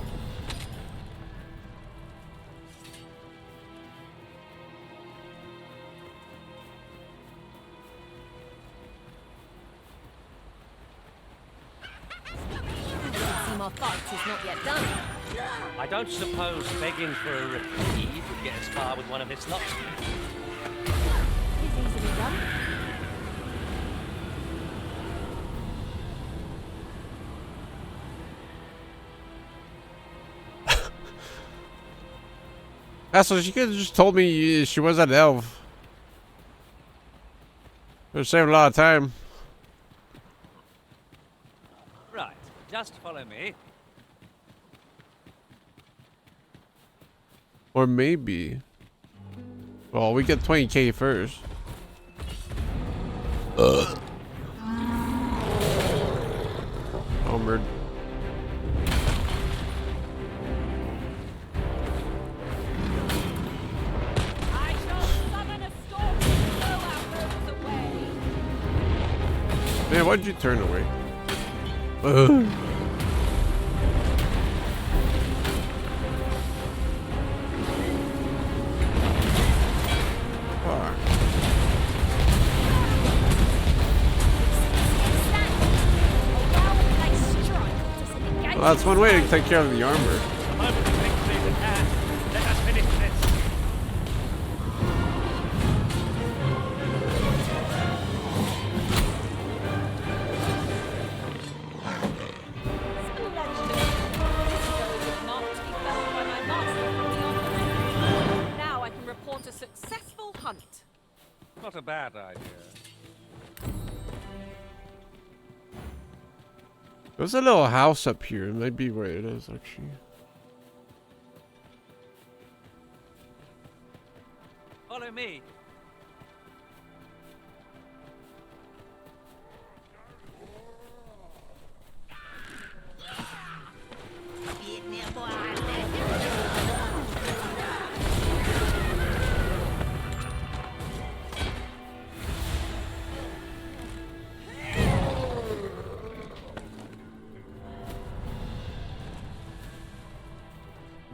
Speaker 19: See, my fight is not yet done.
Speaker 3: I don't suppose begging for a reprieve would get as far with one of its lot.
Speaker 19: It's easily done.
Speaker 1: So she could have just told me she was an elf. It would save a lot of time.
Speaker 3: Right, just follow me.
Speaker 1: Or maybe. Well, we get 20k first. Armored.
Speaker 19: I shall summon a storm to blow our roads away.
Speaker 1: Man, why'd you turn away? Well, that's one way to take care of the armor.
Speaker 3: Let us finish this.
Speaker 19: Now I can report a successful hunt.
Speaker 3: Not a bad idea.
Speaker 1: There's a little house up here. It might be where it is, actually.
Speaker 3: Follow me.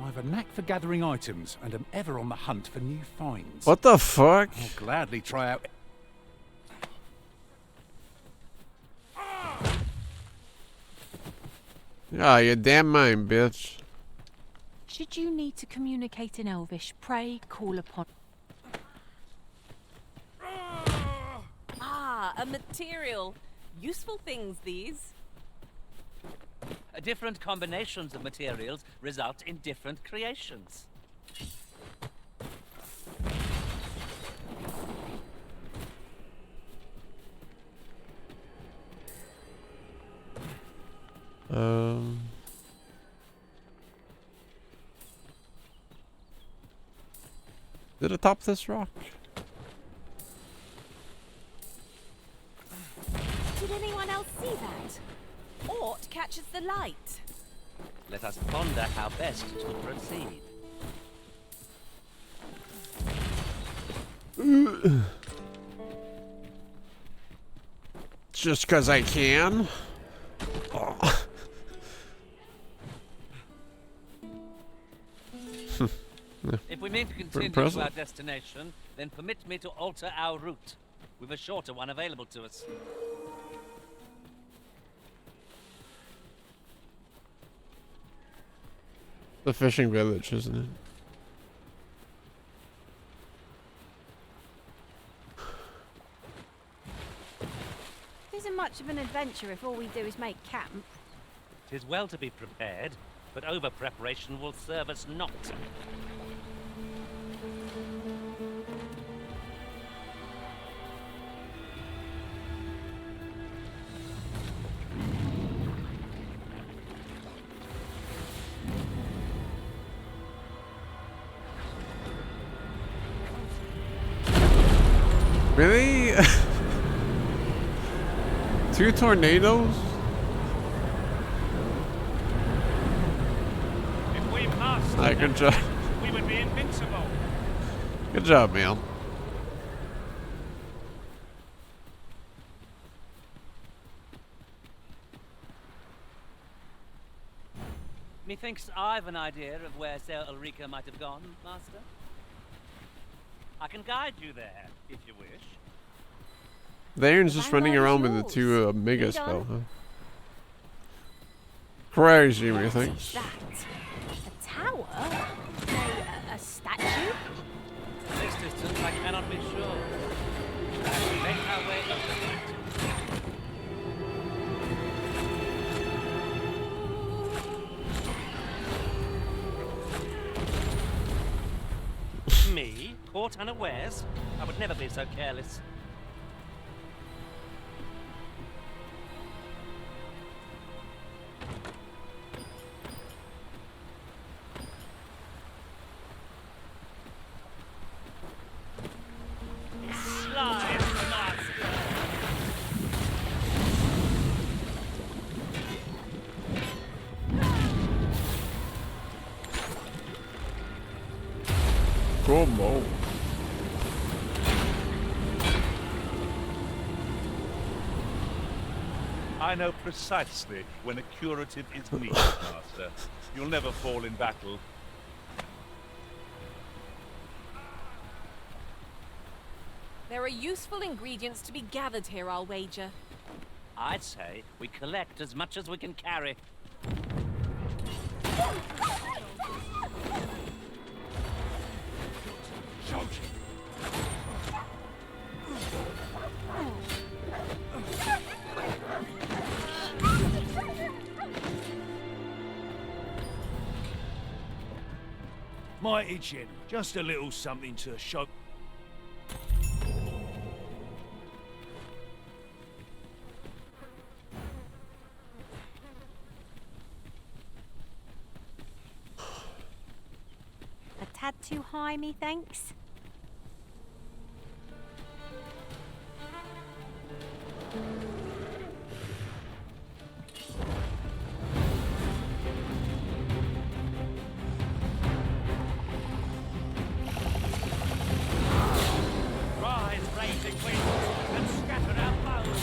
Speaker 8: I have a knack for gathering items and am ever on the hunt for new finds.
Speaker 1: What the fuck?
Speaker 8: I'll gladly try out.
Speaker 1: Yeah, you damn mind, bitch.
Speaker 15: Should you need to communicate in Elvish, pray call upon.
Speaker 20: Ah, a material. Useful things, these.
Speaker 3: Different combinations of materials result in different creations.
Speaker 1: Did it top this rock?
Speaker 20: Did anyone else see that? Aught catches the light.
Speaker 3: Let us ponder how best to proceed.
Speaker 1: Just because I can. Oh.
Speaker 3: If we mean to continue to our destination, then permit me to alter our route. We've a shorter one available to us.
Speaker 1: The fishing village, isn't it?
Speaker 15: Isn't much of an adventure if all we do is make camp.
Speaker 3: 'Tis well to be prepared, but over-preparation will serve us not.
Speaker 1: Really? 2 tornadoes?
Speaker 4: If we passed,
Speaker 1: Alright, good job.
Speaker 4: we would be invincible.
Speaker 1: Good job, man.
Speaker 3: Methinks I've an idea of where Ser Ulrika might have gone, Master. I can guide you there, if you wish.
Speaker 1: Varen's just running around with the 2 mega spell, huh? Crazy, me thinks.
Speaker 15: That? A tower? A statue?
Speaker 3: At this distance, I cannot be sure. As we make our way up the night. Me? Caught unawares? I would never be so careless.
Speaker 1: Como?
Speaker 21: I know precisely when a curative is needed, Master. You'll never fall in battle.
Speaker 20: There are useful ingredients to be gathered here, I'll wager.
Speaker 3: I'd say we collect as much as we can carry.
Speaker 4: Mighty Jin, just a little something to show.
Speaker 15: too high, methinks.
Speaker 3: Rise, raging wind, and scatter our foes.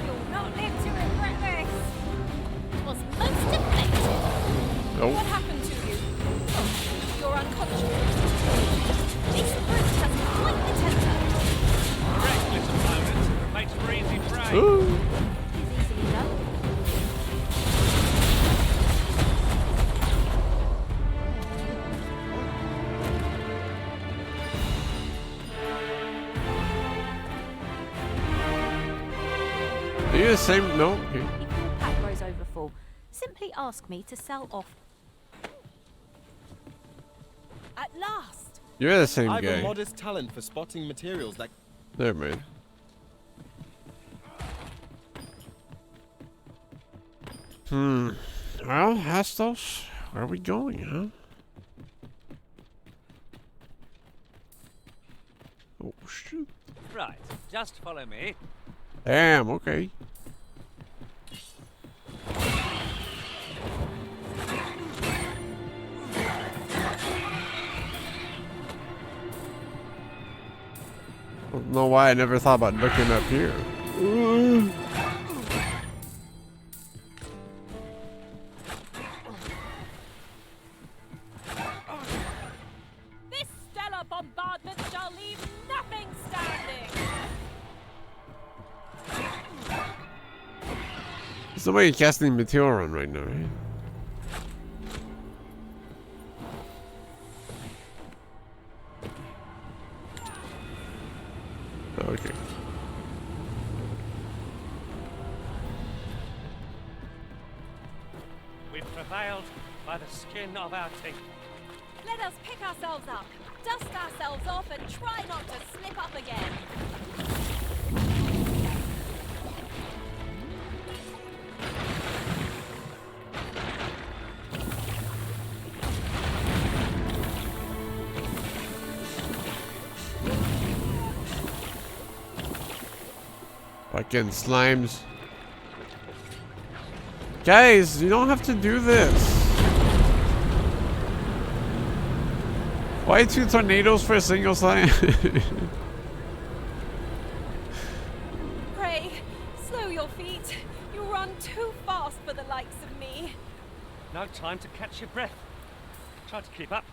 Speaker 15: You'll not live to regret this. It was most effective.
Speaker 1: Nope.
Speaker 15: What happened to you? Oh, you're unconscious. This brute has quite the temper.
Speaker 3: Reckless opponent makes for easy prey.
Speaker 1: Ooh.
Speaker 15: Is easily done.
Speaker 1: Are you the same? No. Okay.
Speaker 15: If your pack grows over full, simply ask me to sell off.
Speaker 20: At last!
Speaker 1: You're the same
Speaker 13: I have
Speaker 1: guy.
Speaker 13: a modest talent for spotting materials that...
Speaker 1: There, man. Well, Hastos, where are we going, huh? Oh, shoot.
Speaker 3: Right, just follow me.
Speaker 1: Damn, okay. I don't know why I never thought about looking up here.
Speaker 20: This stellar bombardment shall leave nothing standing!
Speaker 1: Somebody casting Meteor on right now, right? Okay.
Speaker 3: We've prevailed by the skin of our teeth.
Speaker 20: Let us pick ourselves up, dust ourselves off, and try not to slip up again.
Speaker 1: Fucking slimes. Guys, you don't have to do this. Why 2 tornadoes for a single slime?
Speaker 20: Pray, slow your feet. You run too fast for the likes of me.
Speaker 3: No time to catch your breath. Try to keep up.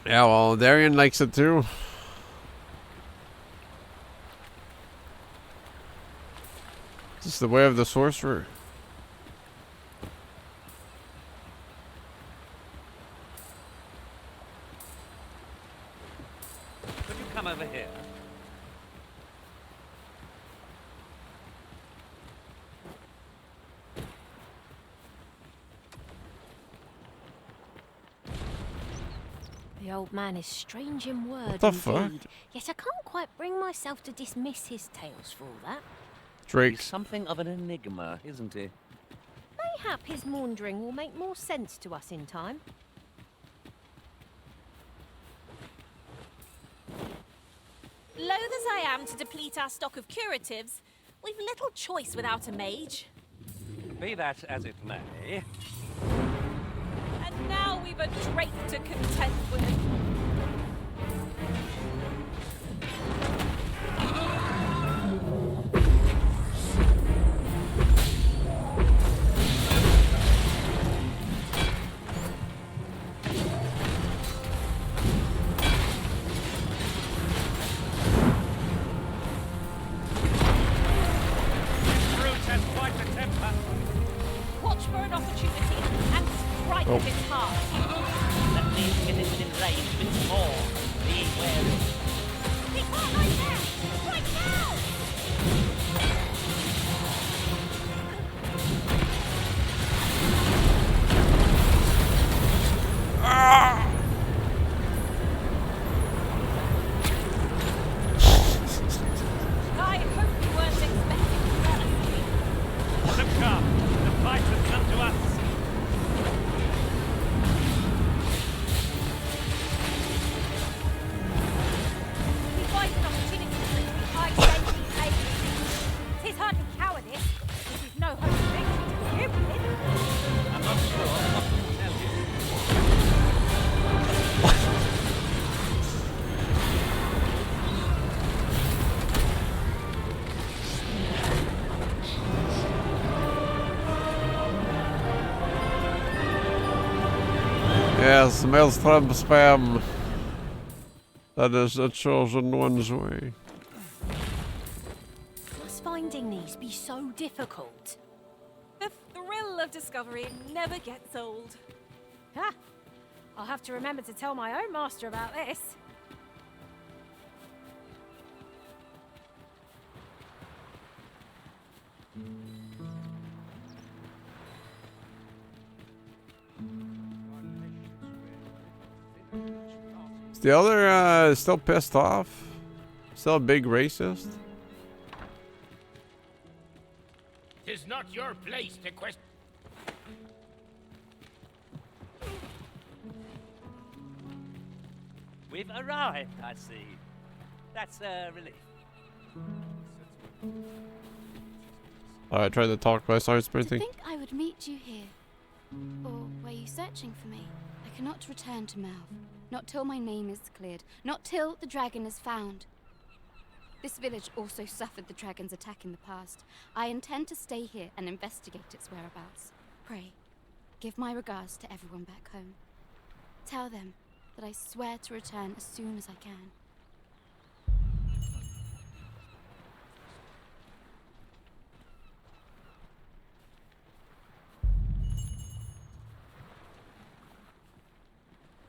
Speaker 1: Yeah, well, Darian likes it too. This is the way of the sorcerer.
Speaker 3: Could you come over here?
Speaker 15: The old man is strange in word.
Speaker 1: What the
Speaker 15: indeed.
Speaker 1: fuck?
Speaker 15: Yet I can't quite bring myself to dismiss his tales for all that.
Speaker 1: Drake.
Speaker 3: He's something of an enigma, isn't he?
Speaker 15: Mayhap his maundering will make more sense to us in time.
Speaker 20: Loath as I am to deplete our stock of curatives, we've little choice without a mage.
Speaker 3: Be that as it may.
Speaker 20: And now we've a Drake to contend with. Watch for an opportunity and strike
Speaker 1: Oh.
Speaker 20: at its heart.
Speaker 3: Let me get it within range with
Speaker 1: Yes, Maelstrom spam. That is the chosen one's way.
Speaker 15: Must finding these be so difficult?
Speaker 20: The thrill of discovery never gets old.
Speaker 19: Ha! I'll have to remember to tell my own master about this.
Speaker 1: Is the other still pissed off? Still a big racist?
Speaker 10: Tis not your place to question.
Speaker 3: We've arrived, I see. That's a relief.
Speaker 1: I tried to talk, but I started
Speaker 18: To
Speaker 1: sprinting.
Speaker 18: think I would meet you here. Or were you searching for me? I cannot return to Malv. Not till my name is cleared. Not till the dragon is found. This village also suffered the dragon's attack in the past. I intend to stay here and investigate its whereabouts. Pray, give my regards to everyone back home. Tell them that I swear to return as soon as I can.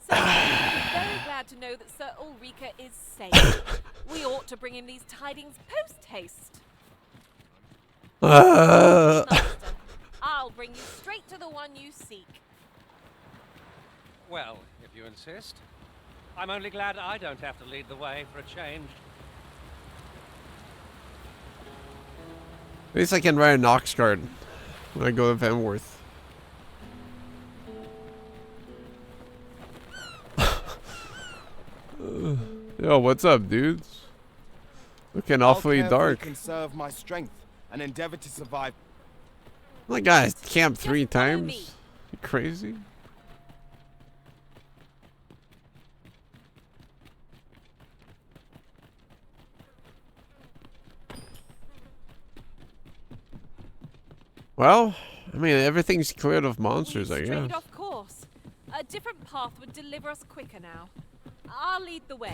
Speaker 20: So, I'm very glad to know that Sir Ulrika is safe. We ought to bring him these tidings post-haste. Master, I'll bring you straight to the one you seek.
Speaker 3: Well, if you insist. I'm only glad I don't have to lead the way for a change.
Speaker 1: At least I can ride an ox cart when I go to Venworth. Yo, what's up, dudes? Looking awfully
Speaker 22: I'll carefully
Speaker 1: dark.
Speaker 22: conserve my strength and endeavor to survive.
Speaker 1: My guy's camped 3 times. You crazy? Well, I mean, everything's cleared of monsters, I
Speaker 20: Strayed
Speaker 1: guess.
Speaker 20: off course. A different path would deliver us quicker now. I'll lead the way.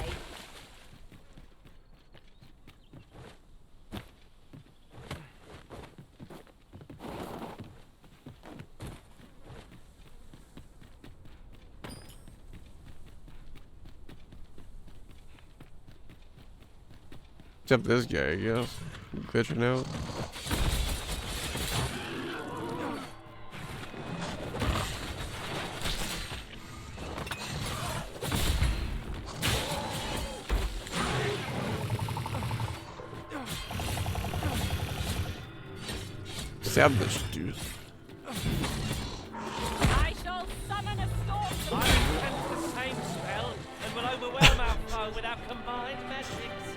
Speaker 1: Except this guy, I guess. Glitching out. Stab this dude.
Speaker 3: I shall summon a storm. I sense the same spell and will overwhelm our foe with our combined magics.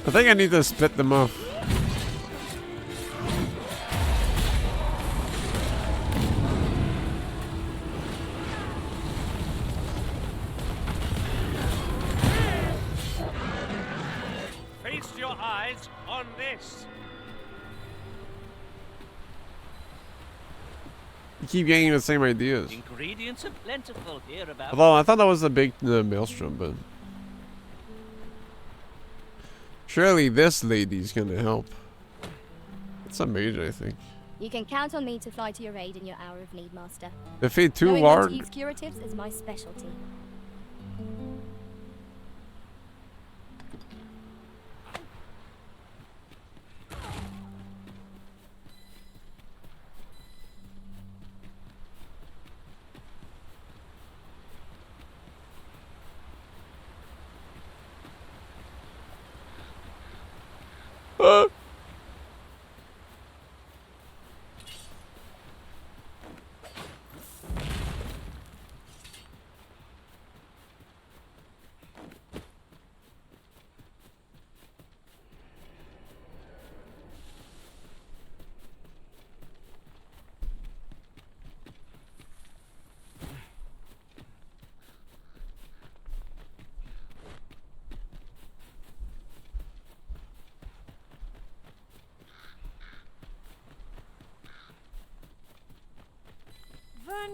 Speaker 1: I think I need to split them off.
Speaker 3: Feast your eyes on this.
Speaker 1: You keep getting the same ideas.
Speaker 3: Ingredients are plentiful hereabouts.
Speaker 1: Although I thought that was a big maelstrom, but surely this lady's gonna help. It's a mage, I think.
Speaker 14: You can count on me to fly to your aid in your hour of need, Master.
Speaker 1: Defeat 2
Speaker 14: Knowing when to
Speaker 1: large.
Speaker 14: use curatives is my specialty.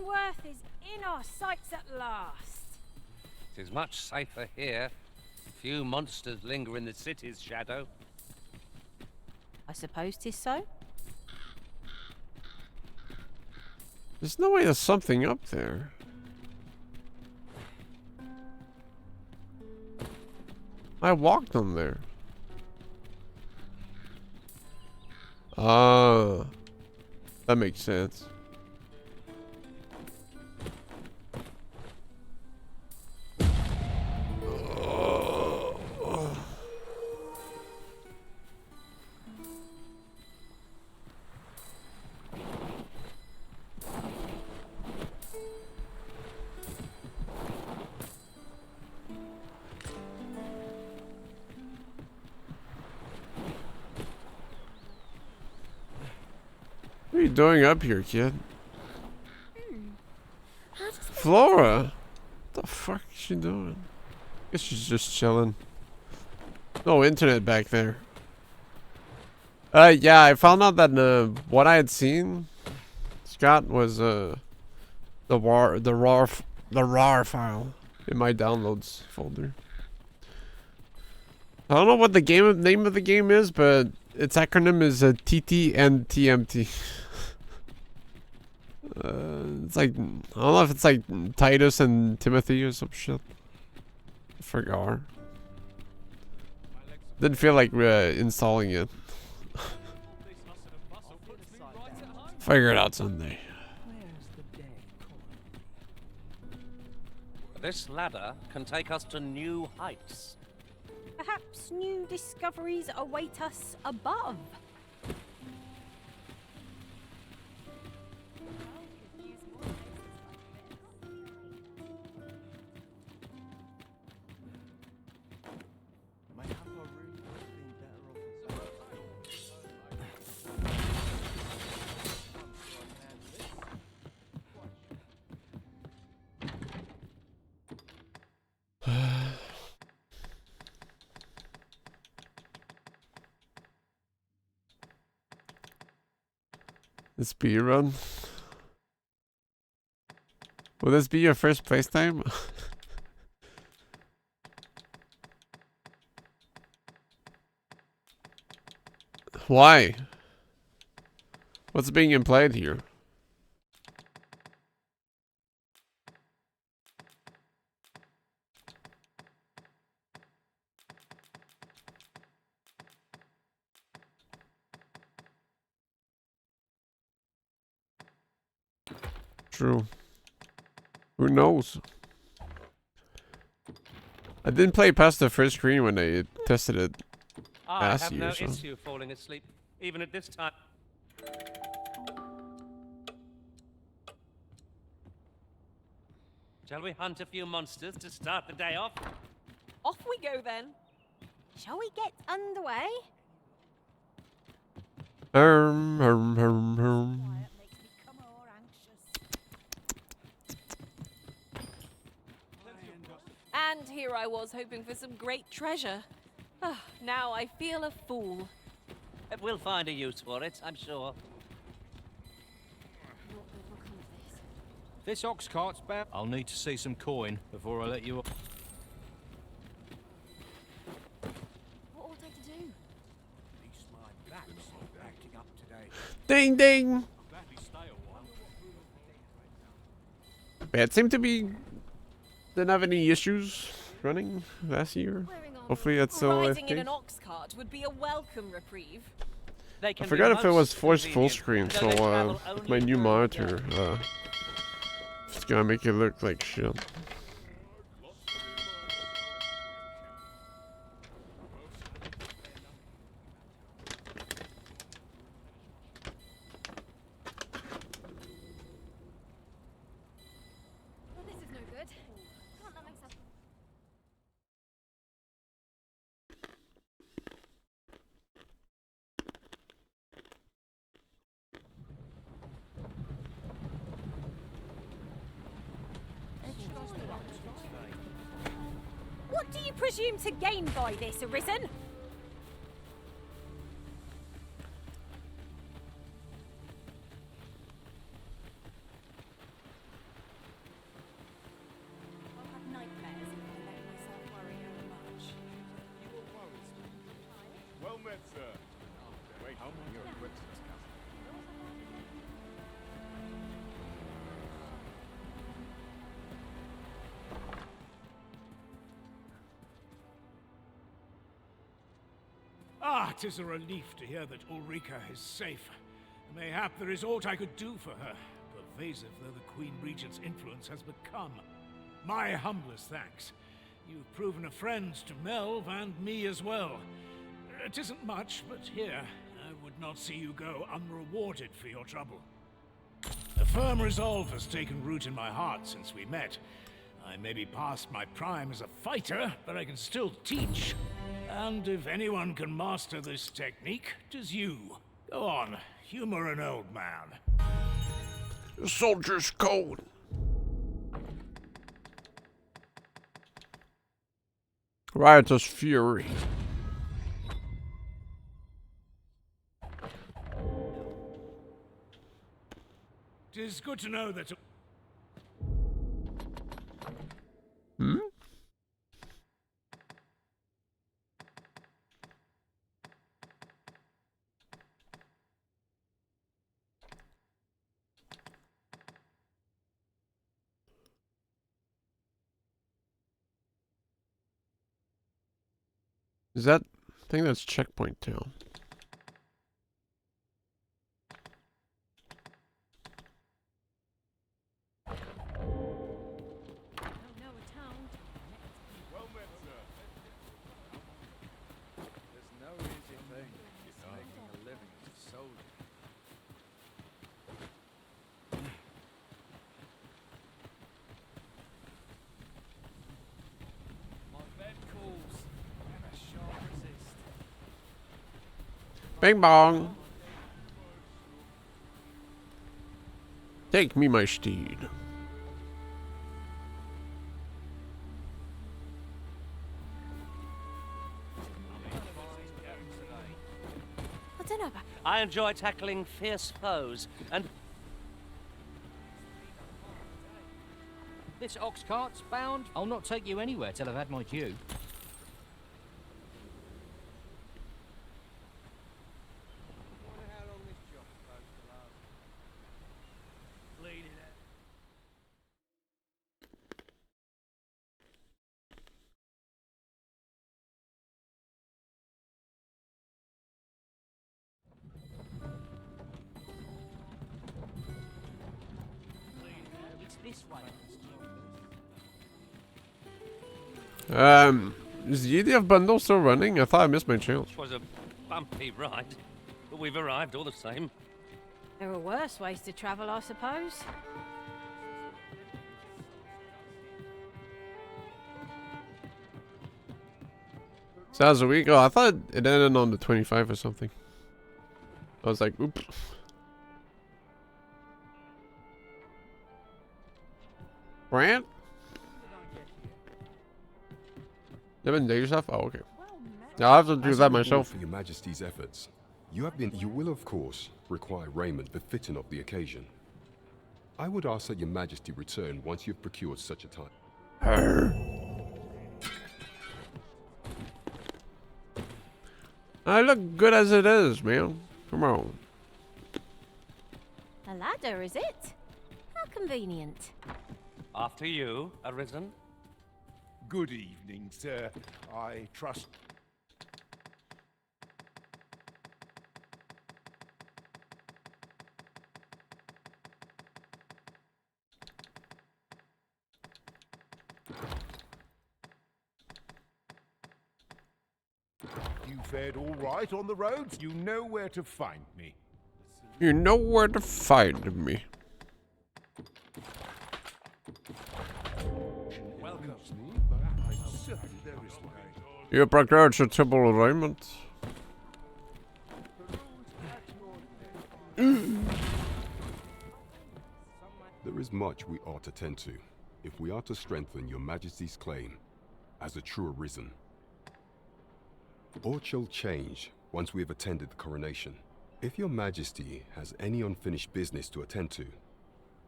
Speaker 19: worth is in our sights at last.
Speaker 3: Tis much safer here. Few monsters linger in the city's shadow.
Speaker 15: I suppose 'tis so.
Speaker 1: There's no way there's something up there. I walked on there. Ah, that makes sense. What are you doing up here, kid? Flora? What the fuck is she doing? Guess she's just chilling. No internet back there. Yeah, I found out that what I had seen, Scott, was the RAR file in my downloads folder. I don't know what the name of the game is, but its acronym is TTNTMT. It's like, I don't know if it's like Titus and Timothy or some shit. I forgot. Didn't feel like installing it. Figure it out someday.
Speaker 3: This ladder can take us to new heights.
Speaker 15: Perhaps new discoveries await us above.
Speaker 1: This speed run. Will this be your first playtime? Why? What's being played here? True. Who knows? I didn't play past the first screen when I tested it
Speaker 3: I
Speaker 1: last
Speaker 3: have
Speaker 1: year,
Speaker 3: no
Speaker 1: so.
Speaker 3: issue falling asleep, even at this time. Shall we hunt a few monsters to start the day off?
Speaker 15: Off we go then. Shall we get underway?
Speaker 20: And here I was hoping for some great treasure. Ah, now I feel a fool.
Speaker 3: We'll find a use for it, I'm sure.
Speaker 4: This ox cart's bound. I'll need to see some coin before I let you up.
Speaker 18: What ought I to do?
Speaker 4: At least my back's not acting up today.
Speaker 1: Ding ding! Yeah, it seemed to be... Didn't have any issues running last year. Hopefully that's still
Speaker 20: Riding in
Speaker 1: FK.
Speaker 20: an ox cart would be a welcome reprieve.
Speaker 3: They
Speaker 1: I
Speaker 3: can
Speaker 1: forgot
Speaker 3: be
Speaker 1: if it was
Speaker 3: most
Speaker 1: forced full
Speaker 3: convenient,
Speaker 1: screen,
Speaker 3: though
Speaker 1: so
Speaker 3: they travel
Speaker 1: with
Speaker 3: only
Speaker 1: my new
Speaker 3: during
Speaker 1: monitor, it's gonna make it look like shit.
Speaker 18: Well, this is no good. Can't let myself.
Speaker 15: What do you presume to gain by this, Arisen?
Speaker 9: met, sir. Wait, how many your equipment
Speaker 4: Ah, 'tis a relief to hear that Ulrika is safe. Mayhap there is aught I could do for her, pervasive though the Queen Regent's influence has become. My humblest thanks. You've proven a friend to Melv and me as well. It isn't much, but here, I would not see you go unrewarded for your trouble. A firm resolve has taken root in my heart since we met. I may be past my prime as a fighter, but I can still teach. And if anyone can master this technique, 'tis you. Go on, humor an old man.
Speaker 1: The soldier's code. Riotous fury.
Speaker 4: Tis good to know that...
Speaker 1: Hmm? Is that... I think that's checkpoint town.
Speaker 9: well met, sir. There's no easy thing. It's making a living as a soldier.
Speaker 8: My bed calls, and I shan't resist.
Speaker 1: Bing bong. Take me my steed.
Speaker 20: I don't know about...
Speaker 3: I enjoy tackling fierce foes, and
Speaker 6: This ox cart's bound. I'll not take you anywhere till I've had my due.
Speaker 3: it's this way.
Speaker 1: Is the EDF bundle still running? I thought I missed my chance.
Speaker 3: It was a bumpy ride, but we've arrived all the same.
Speaker 15: There are worse ways to travel, I suppose.
Speaker 1: Sounds a week. Oh, I thought it ended on the 25 or something. I was like, oops. Grant? 11 days off? Oh, okay. Yeah, I'll have to do
Speaker 7: As
Speaker 1: that
Speaker 7: a reward
Speaker 1: myself.
Speaker 7: for your Majesty's efforts, you will of course require raiment befitting of the occasion. I would ask that your Majesty return once you've procured such a time.
Speaker 1: I look good as it is, man. Come on.
Speaker 15: A ladder, is it? How convenient.
Speaker 3: After you, Arisen.
Speaker 5: Good evening, sir. I trust... You fared all right on the roads? You know where to find me.
Speaker 1: You know where to find me.
Speaker 5: Welcome. I'm certain there is one.
Speaker 1: You procured your temple raiment.
Speaker 7: There is much we ought to tend to, if we are to strengthen your Majesty's claim as a true Arisen. Aught shall change once we have attended the coronation. If your Majesty has any unfinished business to attend to,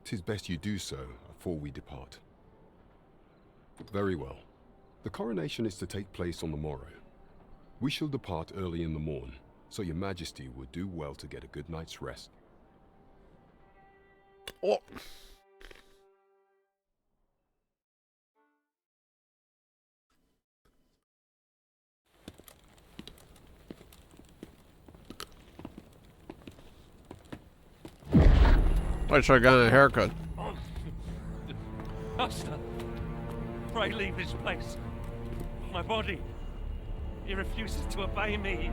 Speaker 7: 'tis best you do so afore we depart. Very well. The coronation is to take place on the morrow. We shall depart early in the morn, so your majesty would do well to get a good night's rest.
Speaker 1: Oh. I should have gotten a haircut.
Speaker 3: Master, pray leave this place. My body, he refuses to obey me.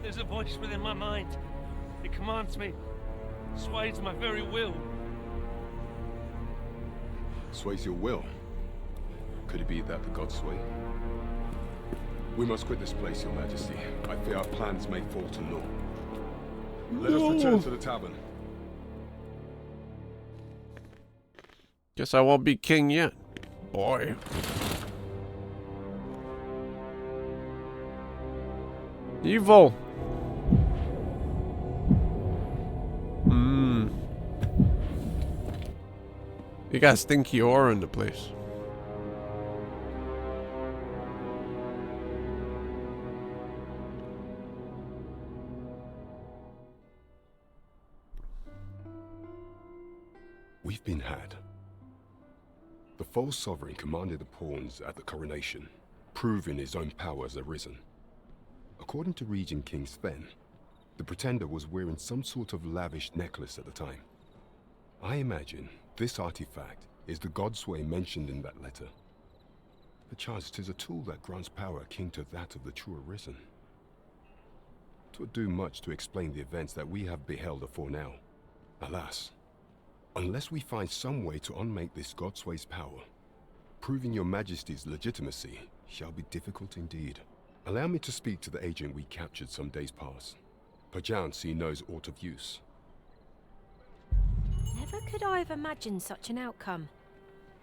Speaker 3: There's a voice within my mind. It commands me, sways my very will.
Speaker 7: Sways your will? Could it be that the gods sway? We must quit this place, your majesty. I fear our plans may fall to naught. Let us return to the tavern.
Speaker 1: Guess I won't be king yet, boy. Evil. You got stinky aura in the place.
Speaker 7: We've been had. The false sovereign commanded the pawns at the coronation, proving his own power has arisen. According to Regent King Sven, the pretender was wearing some sort of lavish necklace at the time. I imagine this artifact is the godsway mentioned in that letter. Perchance 'tis a tool that grants power akin to that of the true arisen. 'Twould do much to explain the events that we have beheld afore now. Alas, unless we find some way to unmake this godsway's power, proving your majesty's legitimacy shall be difficult indeed. Allow me to speak to the agent we captured some days past. Perchance he knows aught of use.
Speaker 15: Never could I have imagined such an outcome.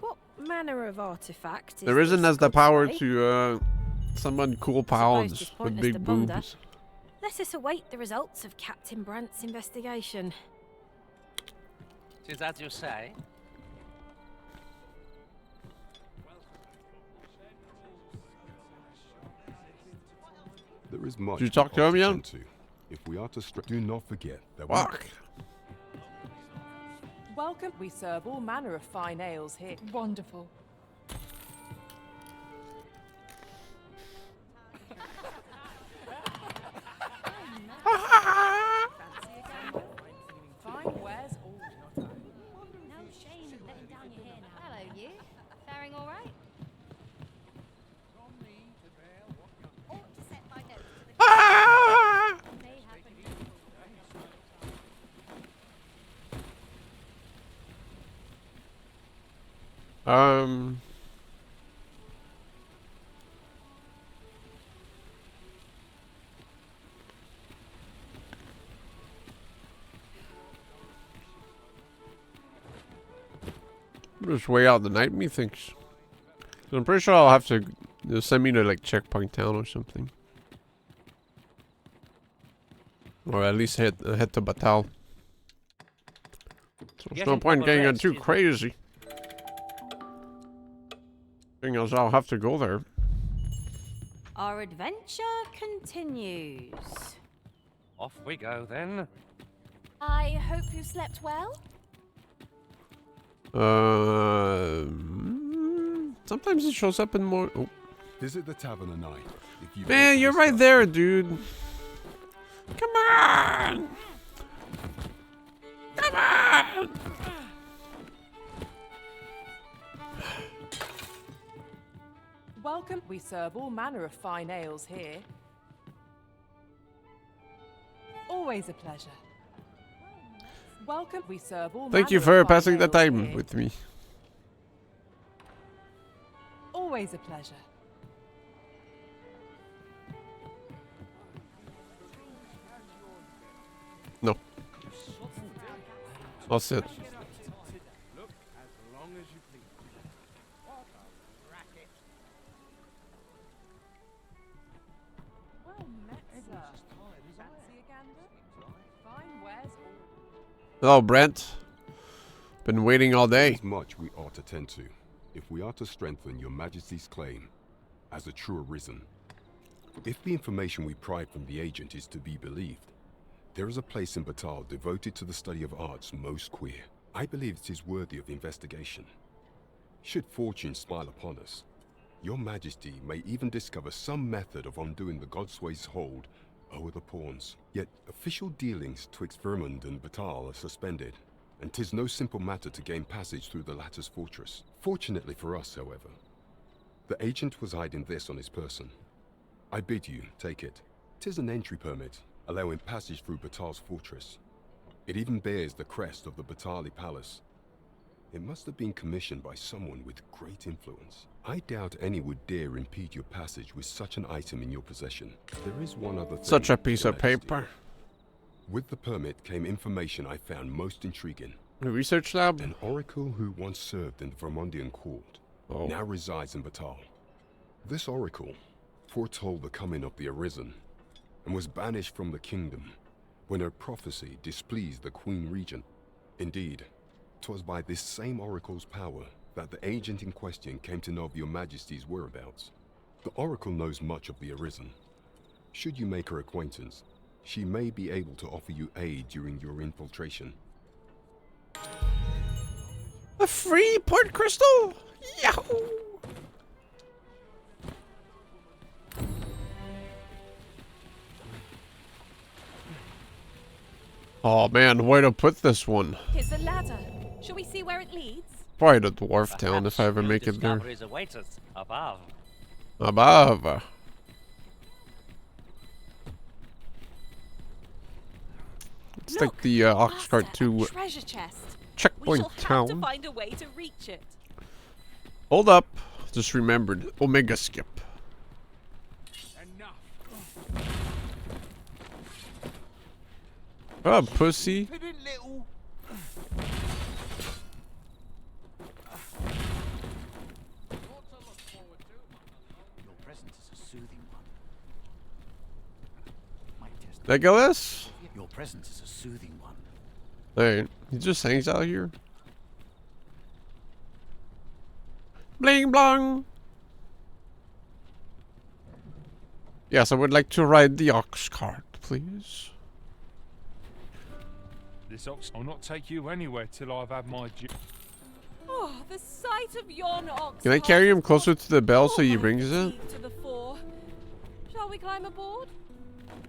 Speaker 15: What manner of artifact is
Speaker 1: The Risen
Speaker 15: this
Speaker 1: has the power
Speaker 15: godsway?
Speaker 1: to summon cool pawns with
Speaker 15: pointless
Speaker 1: big
Speaker 15: to ponder.
Speaker 1: boobs.
Speaker 15: Let us await the results of Captain Brandt's investigation.
Speaker 3: 'Tis as you say.
Speaker 7: There is much
Speaker 1: Did you talk
Speaker 7: we
Speaker 1: to
Speaker 7: ought
Speaker 1: him yet?
Speaker 7: tend to. If we are to do not forget that
Speaker 1: Fuck.
Speaker 16: Welcome. We serve all manner of fine ales here. Wonderful. Fine wares all.
Speaker 2: No shame in letting down your hair now. Hello, you. Faring all right? Ought to set my notes to the may happen.
Speaker 1: Just way out the night, methinks. So I'm pretty sure I'll have to send me to like Checkpoint Town or something, or at least head to Batal. So there's no
Speaker 3: Getting
Speaker 1: point
Speaker 3: proper
Speaker 1: getting it
Speaker 3: rest
Speaker 1: too
Speaker 3: is-
Speaker 1: crazy. Thing is, I'll have to go there.
Speaker 15: Our adventure continues.
Speaker 3: Off we go then.
Speaker 15: I hope you slept well.
Speaker 1: Sometimes it shows up in more. Oh.
Speaker 7: Visit the tavern at night. If you
Speaker 1: Man, you're right there, dude. Come on! Come on!
Speaker 16: Welcome. We serve all manner of fine ales here. Always a pleasure. Welcome. We serve all
Speaker 1: Thank you
Speaker 16: manner
Speaker 1: for
Speaker 16: of fine
Speaker 1: passing the
Speaker 16: ales
Speaker 1: time
Speaker 16: here.
Speaker 1: with me.
Speaker 16: Always a pleasure.
Speaker 1: No. I'll sit.
Speaker 4: Look, as long as you please. What a racket.
Speaker 16: Well met, sir. Fancy a gander? Fine wares all.
Speaker 1: Hello, Brent. Been waiting all day.
Speaker 7: There's much we ought to tend to, if we are to strengthen your majesty's claim as a true arisen. If the information we pry from the agent is to be believed, there is a place in Batal devoted to the study of arts most queer. I believe it is worthy of investigation. Should fortune smile upon us, your Majesty may even discover some method of undoing the Godsway's hold over the pawns. Yet official dealings twixt Vermund and Batal are suspended, and 'tis no simple matter to gain passage through the latter's fortress. Fortunately for us, however, the agent was hiding this on his person. I bid you take it. 'Tis an entry permit, allowing passage through Batal's fortress. It even bears the crest of the Batali Palace. It must have been commissioned by someone with great influence. I doubt any would dare impede your passage with such an item in your possession. There is one other thing.
Speaker 1: Such a piece
Speaker 7: Your
Speaker 1: of
Speaker 7: Majesty.
Speaker 1: paper.
Speaker 7: With the permit came information I found most intriguing.
Speaker 1: A research lab?
Speaker 7: An oracle who once served in the Vermundian court now resides in Batal. This oracle foretold the coming of the Arisen and was banished from the kingdom when her prophecy displeased the Queen Regent. Indeed, 'twas by this same oracle's power that the agent in question came to know of your Majesty's whereabouts. The oracle knows much of the Arisen. Should you make her acquaintance, she may be able to offer you aid during your infiltration.
Speaker 1: A free point crystal? Yahoo! Oh man, where to put this one?
Speaker 20: Here's the ladder. Shall we see where it leads?
Speaker 1: Probably the dwarf town if I ever
Speaker 3: New
Speaker 1: make it there.
Speaker 3: discoveries await us above.
Speaker 1: Above. It's like the Oxcart 2
Speaker 20: Treasure chest.
Speaker 1: checkpoint
Speaker 20: We shall have to
Speaker 1: town.
Speaker 20: find a way to reach it.
Speaker 1: Hold up. Just remembered. Omega skip. Oh, pussy.
Speaker 8: Your presence is a soothing one.
Speaker 1: Legolas?
Speaker 8: Your presence is a soothing one.
Speaker 1: Hey, he just hangs out here. Bling blong. Yes, I would like to ride the ox cart, please.
Speaker 9: This ox will not take you anywhere till I've had my
Speaker 20: Oh, the sight of yon ox.
Speaker 1: Can I carry him closer to the bell so he rings it?
Speaker 20: To the fore. Shall we climb aboard?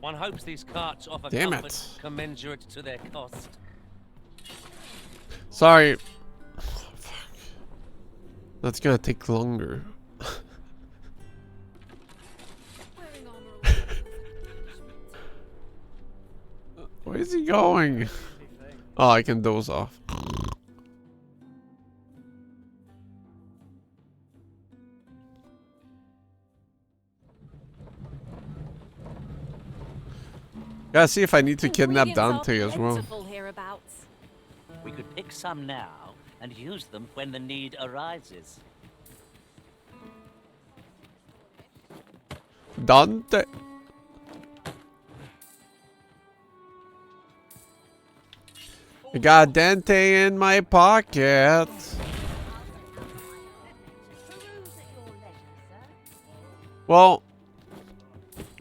Speaker 3: One hopes these carts offer
Speaker 1: Damn
Speaker 3: comfort
Speaker 1: it.
Speaker 3: commensurate to their cost.
Speaker 1: Sorry. Fuck. That's gonna take longer. Where is he going? Oh, I can doze off. Gotta see if I need to kidnap
Speaker 20: Ingredients
Speaker 1: Dante
Speaker 20: are
Speaker 1: as well.
Speaker 20: plentiful hereabouts.
Speaker 3: We could pick some now and use them when the need arises.
Speaker 1: Dante. I got Dante in my pocket. Well,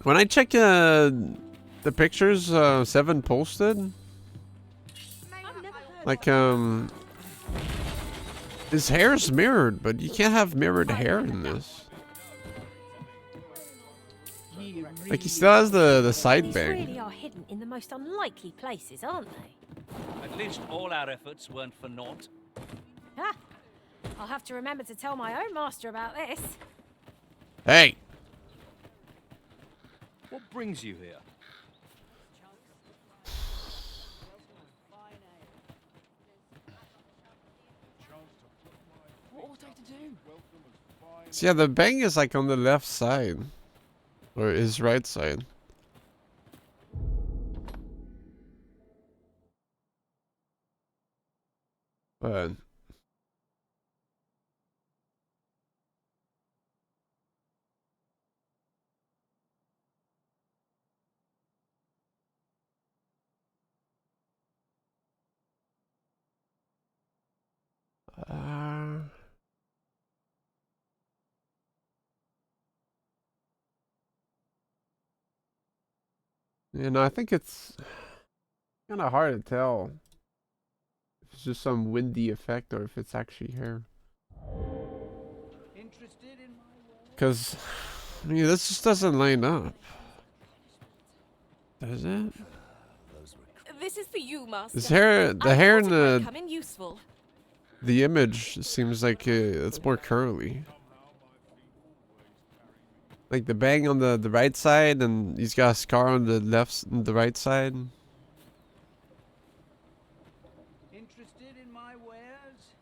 Speaker 1: when I check the pictures Seven posted, like his hair's mirrored, but you can't have mirrored hair in this. Like he still has the side
Speaker 15: These
Speaker 1: bang.
Speaker 15: really are hidden in the most unlikely places, aren't they?
Speaker 3: At least all our efforts weren't for naught.
Speaker 15: Ha! I'll have to remember to tell my own master about this.
Speaker 1: Hey.
Speaker 8: What brings you here?
Speaker 16: What ought I to do?
Speaker 1: So yeah, the bang is like on the left side. Or his right side. But You know, I think it's kind of hard to tell if it's just some windy effect or if it's actually hair. Because, I mean, this just doesn't line up. Does it?
Speaker 15: This is for you, Master.
Speaker 1: His hair, the
Speaker 15: I
Speaker 1: hair in
Speaker 15: thought it might come in useful.
Speaker 1: the image seems like it's more curly. Like the bang on the right side, and he's got a scar on the the right side.
Speaker 4: Interested in my wares?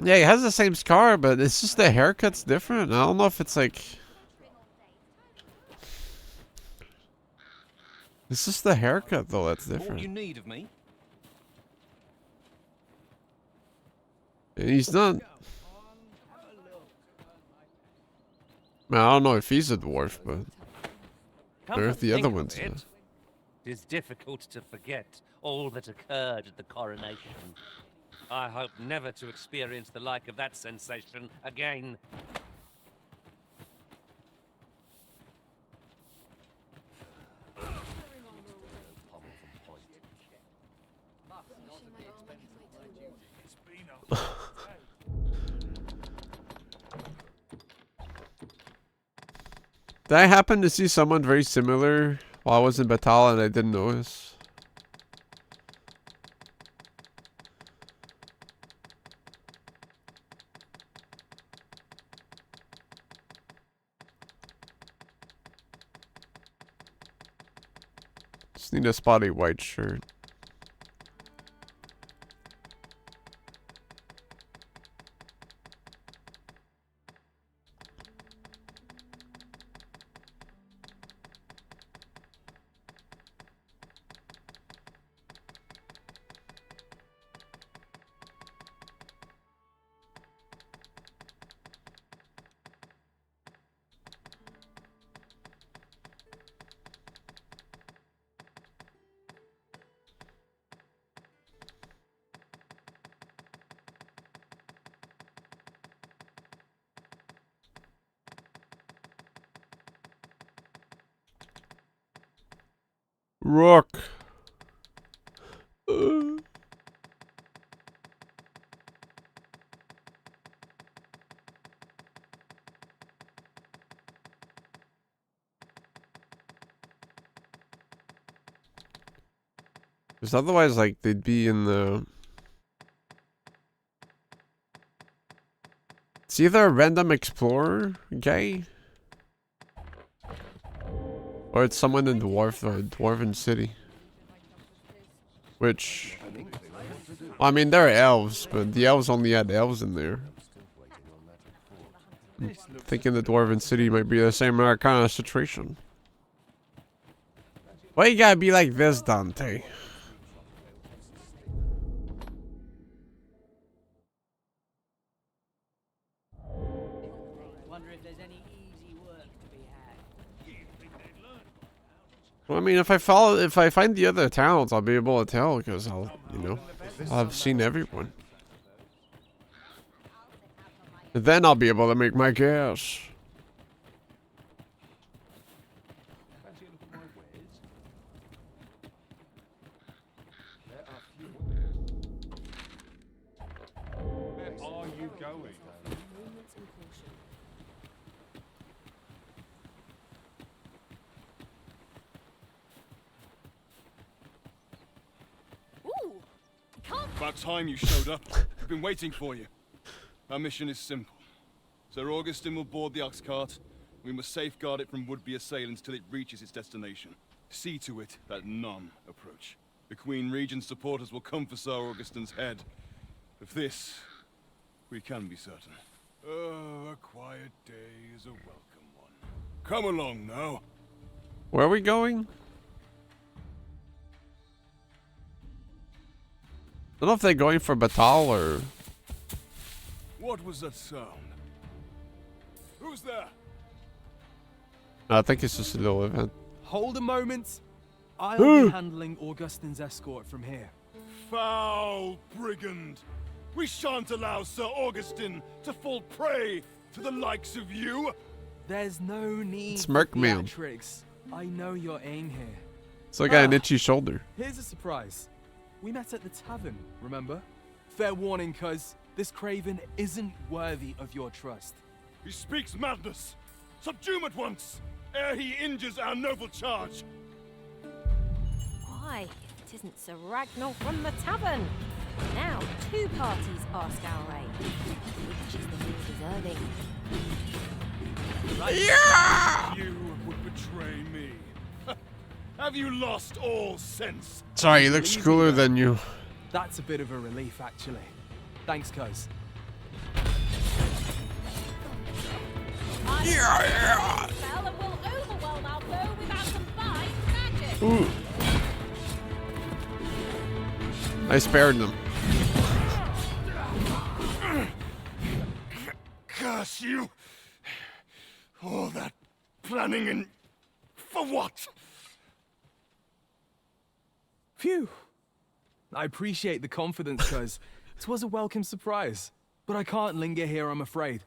Speaker 1: Yeah, he has the same scar, but it's just the haircut's different. I don't know if it's like... It's just the haircut, though, that's different.
Speaker 8: What you need of me?
Speaker 1: And he's not... I don't know if he's a dwarf, but... Or if the other one's...
Speaker 3: It is difficult to forget all that occurred at the coronation. I hope never to experience the like of that sensation again.
Speaker 1: Did I happen to see someone very similar while I was in Batal and I didn't notice? Just need a spotty white shirt. Rook. Because otherwise, like, they'd be in the... It's either a random explorer guy, or it's someone in Dwarven City. Which... Well, I mean, they're elves, but the elves only had elves in there. I'm thinking the Dwarven City might be the same kind of situation. Why you gotta be like this, Dante? Well, I mean, if I find the other towns, I'll be able to tell because I'll have seen everyone. And then I'll be able to make my guess.
Speaker 9: Where are you going?
Speaker 11: About time you showed up. We've been waiting for you. Our mission is simple. Sir Augustin will board the ox cart. We must safeguard it from would-be assailants till it reaches its destination. See to it that none approach. The Queen Regent's supporters will come for Sir Augustin's head. Of this, we can be certain.
Speaker 5: Oh, a quiet day is a welcome one. Come along now.
Speaker 1: Where are we going? I don't know if they're going for Batal or...
Speaker 5: What was that sound? Who's there?
Speaker 1: I think it's just a little event.
Speaker 12: Hold a moment. I'll be handling Augustin's escort from here.
Speaker 5: Foul brigand!
Speaker 11: We shan't allow Sir Augustin to fall prey to the likes of you.
Speaker 4: There's no need
Speaker 1: Smirk
Speaker 4: for
Speaker 1: man.
Speaker 4: theatrics. I know your aim here.
Speaker 1: So I got an itchy shoulder.
Speaker 4: Here's a surprise. We met at the tavern, remember? Fair warning, cuz this craven isn't worthy of your trust.
Speaker 11: He speaks madness. Subdue him at once, ere he injures our noble charge.
Speaker 15: Why, if it isn't Sir Ragnar from the tavern. Now 2 parties ask our aid. Which is the more deserving?
Speaker 11: Yeah! You would betray me. Have you lost all sense?
Speaker 1: Sorry, he looks cooler than you.
Speaker 4: That's a bit of a relief, actually. Thanks, cuz.
Speaker 15: Yeah. Spell and will overwhelm our foe without some fine magic.
Speaker 1: Ooh. I spared them.
Speaker 11: Curse you! All that planning and for what?
Speaker 4: Phew. I appreciate the confidence, cuz 'twas a welcome surprise. But I can't linger here, I'm afraid.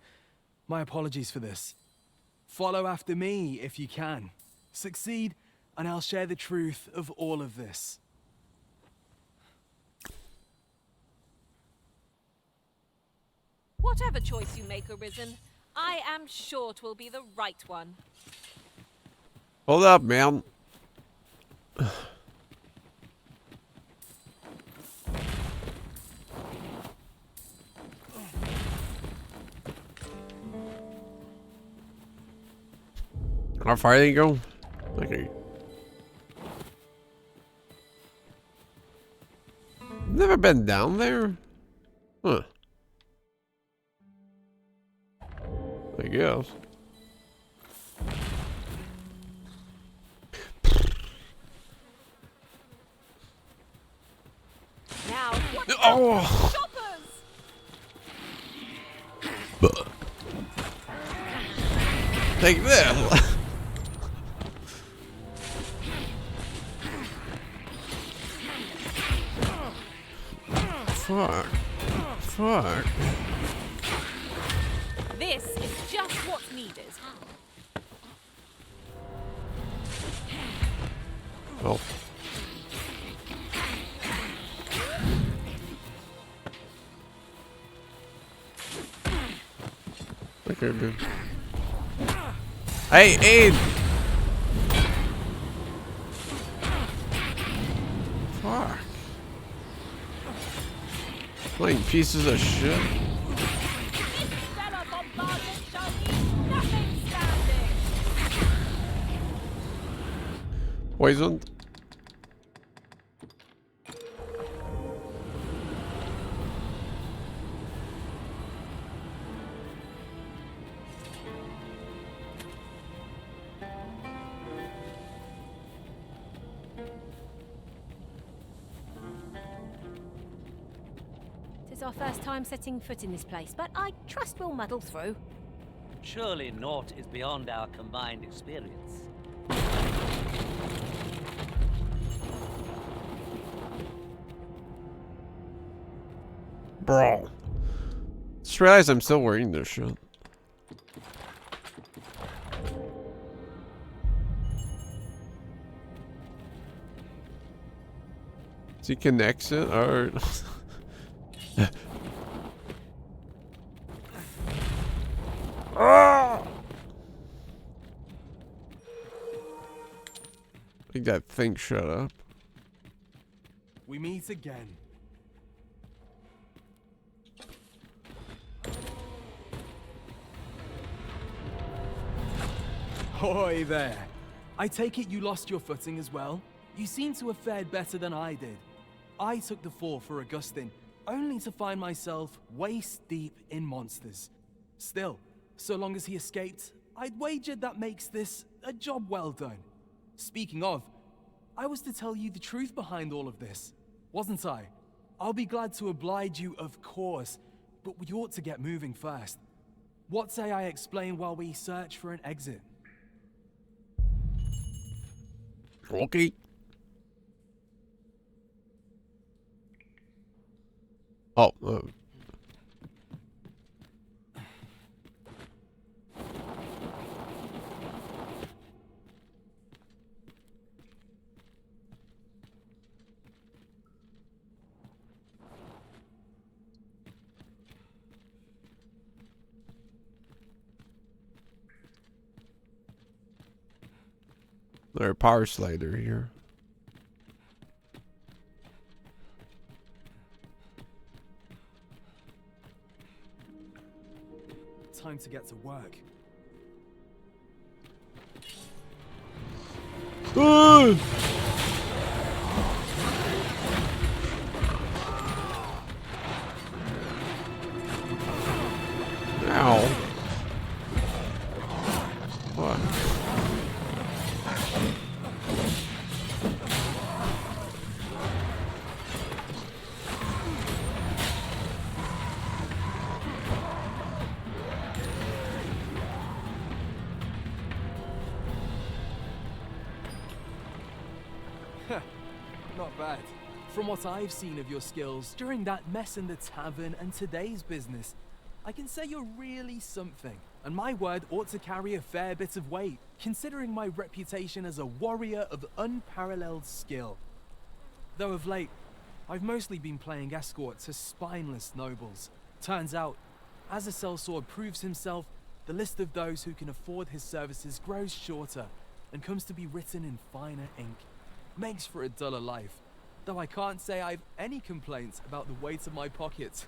Speaker 4: My apologies for this. Follow after me if you can. Succeed, and I'll share the truth of all of this.
Speaker 20: Whatever choice you make, Arisen, I am sure 'twill be the right one.
Speaker 1: Hold up, man. How far did he go? Okay. Never been down there? Huh. I guess.
Speaker 20: Now,
Speaker 1: oh! Take this! Fuck. Fuck.
Speaker 20: This is just what's needed.
Speaker 1: Oh. Okay, dude. Hey, aid! Fuck. Playing pieces of shit. Poisoned.
Speaker 15: It's our first time setting foot in this place, but I trust we'll muddle through.
Speaker 3: Surely naught is beyond our combined experience.
Speaker 1: Bro. Just realized I'm still wearing this shit. So he connects it, or... I think that thing shut up.
Speaker 4: We meet again. Hoy there. I take it you lost your footing as well? You seem to have fared better than I did. I took the fall for Augustin, only to find myself waist deep in monsters. Still, so long as he escaped, I'd wagered that makes this a job well done. Speaking of, I was to tell you the truth behind all of this, wasn't I? I'll be glad to oblige you, of course, but we ought to get moving first. What say I explain while we search for an exit?
Speaker 1: Okay. Oh, Their power slider here.
Speaker 13: Time to get to work.
Speaker 1: Ow! What?
Speaker 12: Not bad. From what I've seen of your skills during that mess in the tavern and today's business, I can say you're really something. And my word ought to carry a fair bit of weight, considering my reputation as a warrior of unparalleled skill. Though of late, I've mostly been playing escort to spineless nobles. Turns out, as a sellsword proves himself, the list of those who can afford his services grows shorter and comes to be written in finer ink. Makes for a duller life, though I can't say I've any complaints about the weight of my pockets.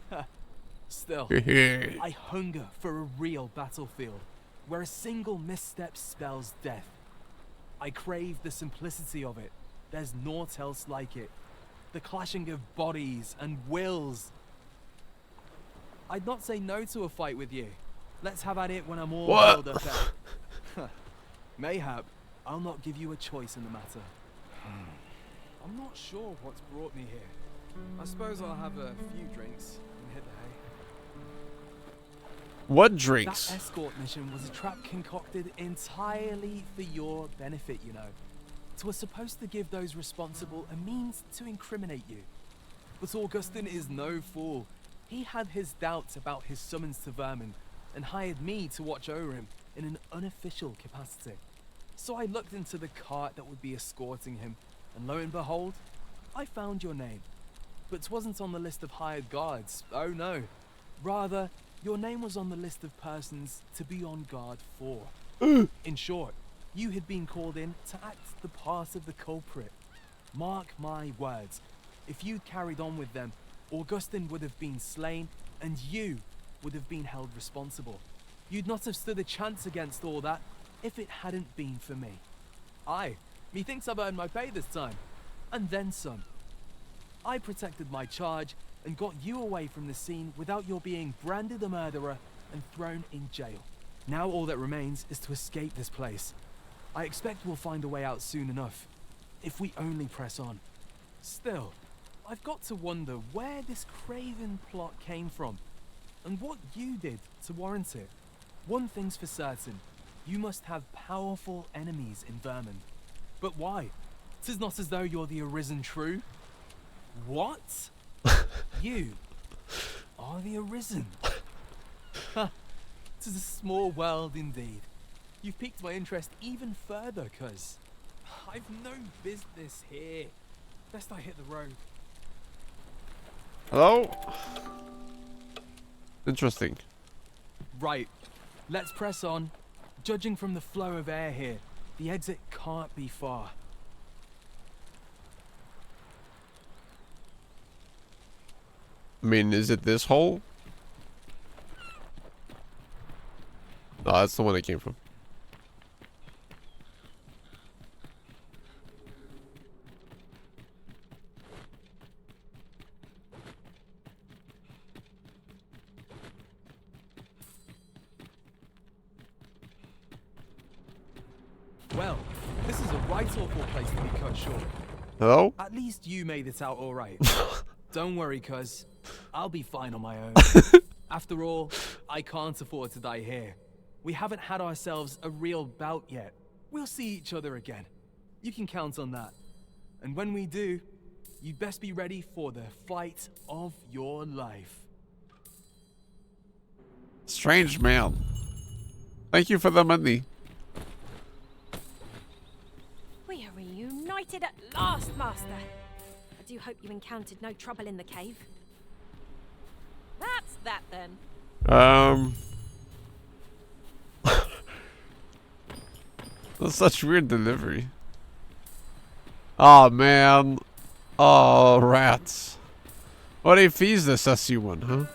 Speaker 12: Still, I hunger for a real battlefield, where a single misstep spells death. I crave the simplicity of it. There's naught else like it. The clashing of bodies and wills. I'd not say no to a fight with you. Let's have at it when I'm all built up there. Mayhap, I'll not give you a choice in the matter. I'm not sure what's brought me here. I suppose I'll have a few drinks and hit the hay.
Speaker 1: What drinks?
Speaker 12: That escort mission was a trap concocted entirely for your benefit, you know. It was supposed to give those responsible a means to incriminate you. But Augustin is no fool. He had his doubts about his summons to Vermin and hired me to watch over him in an unofficial capacity. So I looked into the cart that would be escorting him, and lo and behold, I found your name. But 'twasn't on the list of hired guards, oh no. Rather, your name was on the list of persons to be on guard for. In short, you had been called in to act the part of the culprit. Mark my words, if you'd carried on with them, Augustin would have been slain, and you would have been held responsible. You'd not have stood a chance against all that if it hadn't been for me. Aye, methinks I've earned my pay this time, and then some. I protected my charge and got you away from the scene without your being branded a murderer and thrown in jail. Now all that remains is to escape this place. I expect we'll find a way out soon enough, if we only press on. Still, I've got to wonder where this craven plot came from, and what you did to warrant it. One thing's for certain, you must have powerful enemies in Vermin. But why? 'Tis not as though you're the arisen true. What? You are the arisen. Ha! 'Tis a small world indeed. You've piqued my interest even further, cuz I've no business here. Best I hit the road.
Speaker 1: Hello? Interesting.
Speaker 12: Right. Let's press on. Judging from the flow of air here, the exit can't be far.
Speaker 1: I mean, is it this hole? No, that's the one it came from.
Speaker 12: Well, this is a right awful place to be cut short.
Speaker 1: Hello?
Speaker 12: At least you made it out all right. Don't worry, cuz I'll be fine on my own. After all, I can't afford to die here. We haven't had ourselves a real bout yet. We'll see each other again. You can count on that. And when we do, you'd best be ready for the fight of your life.
Speaker 1: Strange man. Thank you for the money.
Speaker 15: We are reunited at last, Master. I do hope you encountered no trouble in the cave.
Speaker 20: That's that then.
Speaker 1: That's such weird delivery. Oh man. Oh rats. What if he's the sussy one, huh?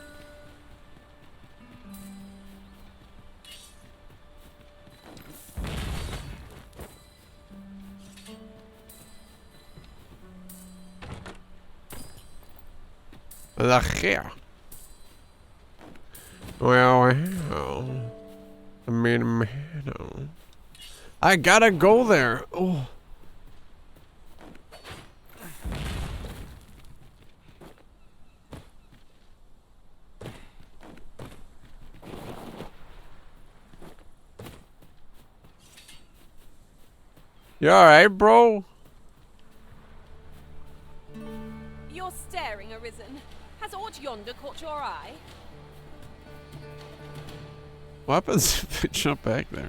Speaker 1: Here. Well, I mean, I gotta go there. Oh. You alright, bro?
Speaker 19: You're staring, Arisen. Has aught yonder caught your eye?
Speaker 1: What happens if I jump back there?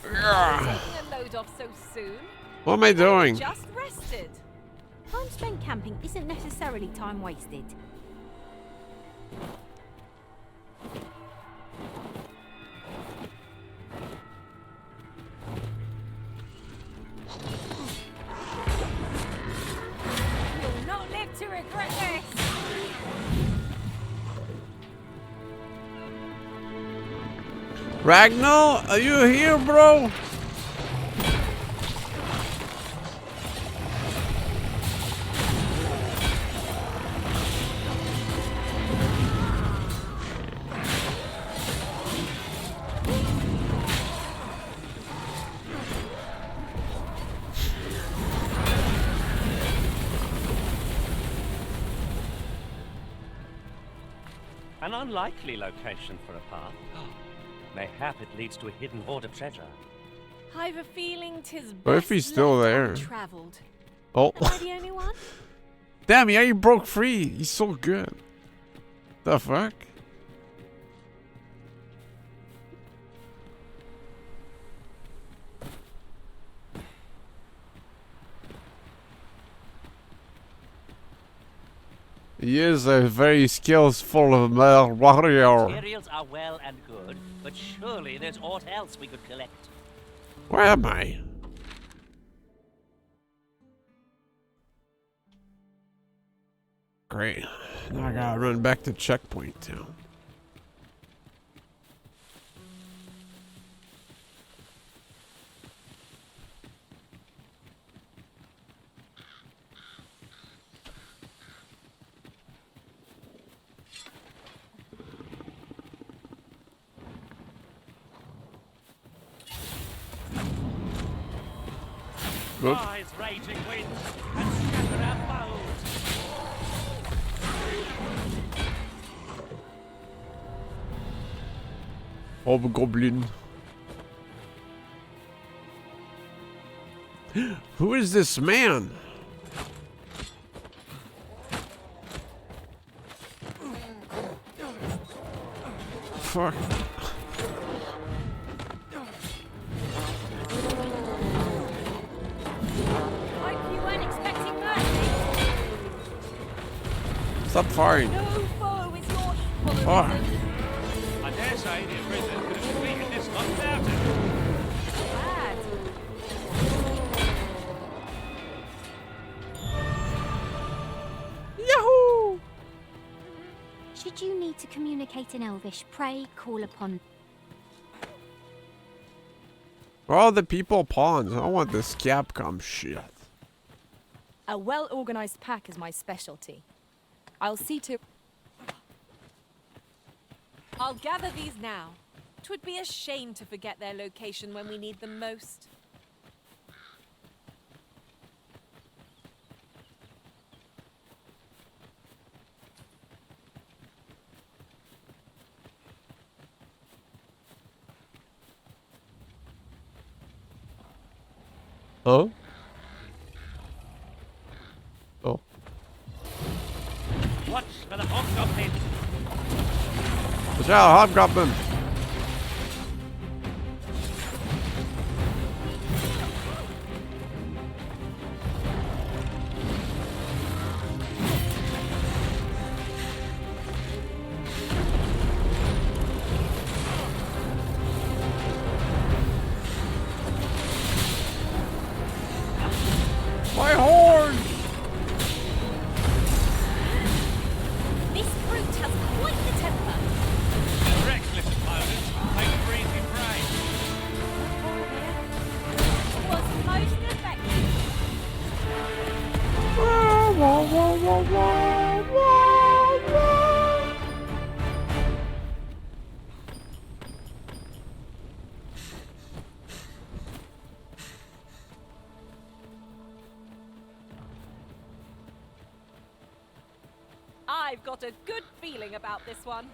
Speaker 19: Taking a load off so soon?
Speaker 1: What am I doing?
Speaker 19: Just rested.
Speaker 15: Time spent camping isn't necessarily time wasted.
Speaker 19: You'll not live to regret this.
Speaker 1: Ragnar, are you here, bro?
Speaker 3: An unlikely location for a path. Mayhap it leads to a hidden hoard of treasure.
Speaker 19: I've a feeling 'tis
Speaker 1: What if he's still there?
Speaker 19: Traveled.
Speaker 1: Oh.
Speaker 19: Am I the only one?
Speaker 1: Damn, yeah, he broke free. He's so good. The fuck? He is a very skillful warrior.
Speaker 3: Materials are well and good, but surely there's aught else we could collect.
Speaker 1: Where am I? Great. Now I gotta run back to checkpoint town. Oop.
Speaker 3: Rise, raging wind, and scatter our foes.
Speaker 1: Hobgoblin. Who is this man? Fuck. Stop firing.
Speaker 19: No foe is your equal.
Speaker 1: Fuck.
Speaker 3: I dare say the Arisen could have defeated this lot without it.
Speaker 19: Bad.
Speaker 1: Yahoo!
Speaker 2: Should you need to communicate in Elvish, pray call upon.
Speaker 1: Where are all the people pawns? I don't want this Capcom shit.
Speaker 14: A well-organized pack is my specialty. I'll see to...
Speaker 19: I'll gather these now. 'Twould be a shame to forget their location when we need them most.
Speaker 1: Oh? Oh.
Speaker 3: Watch for the hobgoblin.
Speaker 1: Watch out, hobgoblin.
Speaker 19: I've got a good feeling about this one.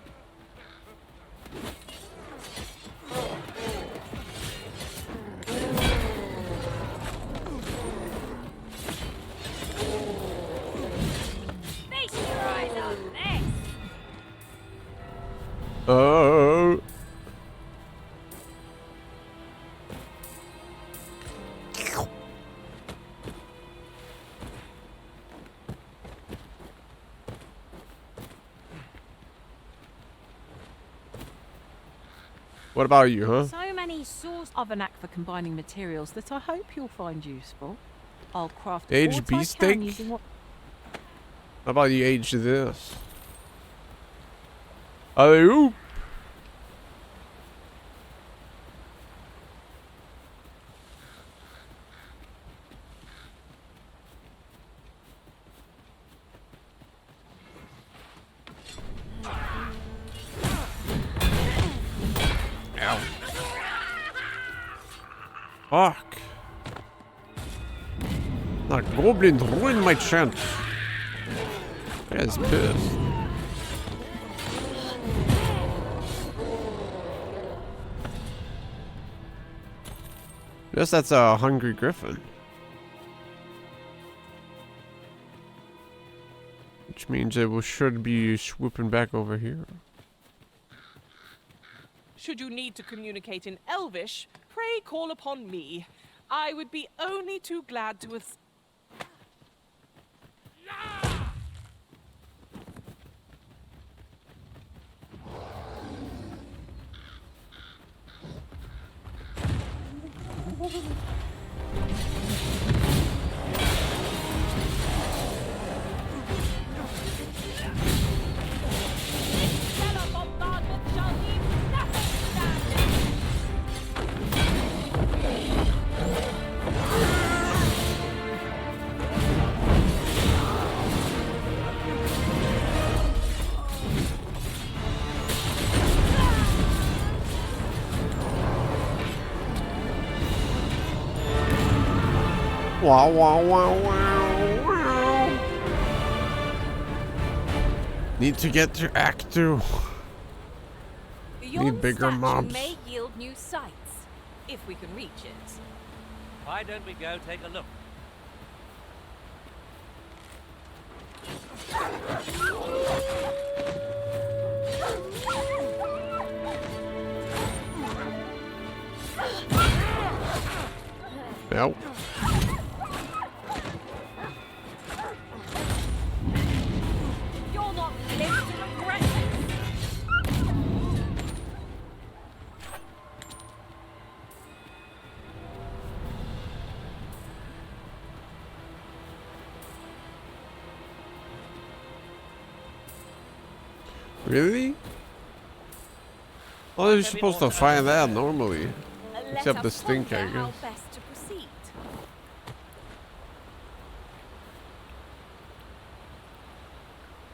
Speaker 15: Feast your eyes on this.
Speaker 1: Oh. What about you, huh?
Speaker 19: So many sources of a knack for combining materials that I hope you'll find useful. I'll craft
Speaker 1: Aged
Speaker 19: what I
Speaker 1: beefsteak?
Speaker 19: can using what.
Speaker 1: How about you age this? Alley-oop. Ow. Fuck. That goblin ruined my chance. That guy's pissed. Guess that's a hungry griffin. Which means it should be swooping back over here.
Speaker 19: Should you need to communicate in Elvish, pray call upon me. I would be only too glad to assist.
Speaker 1: Wow, wow, wow, wow, wow. Need to get to Act 2. Need bigger mobs.
Speaker 19: May yield new sights, if we can reach it.
Speaker 3: Why don't we go take a look?
Speaker 1: Nope.
Speaker 19: You're not lived to regret this.
Speaker 1: Really? Well, you're supposed to find that normally. Except the stink, I guess.
Speaker 19: Best to proceed.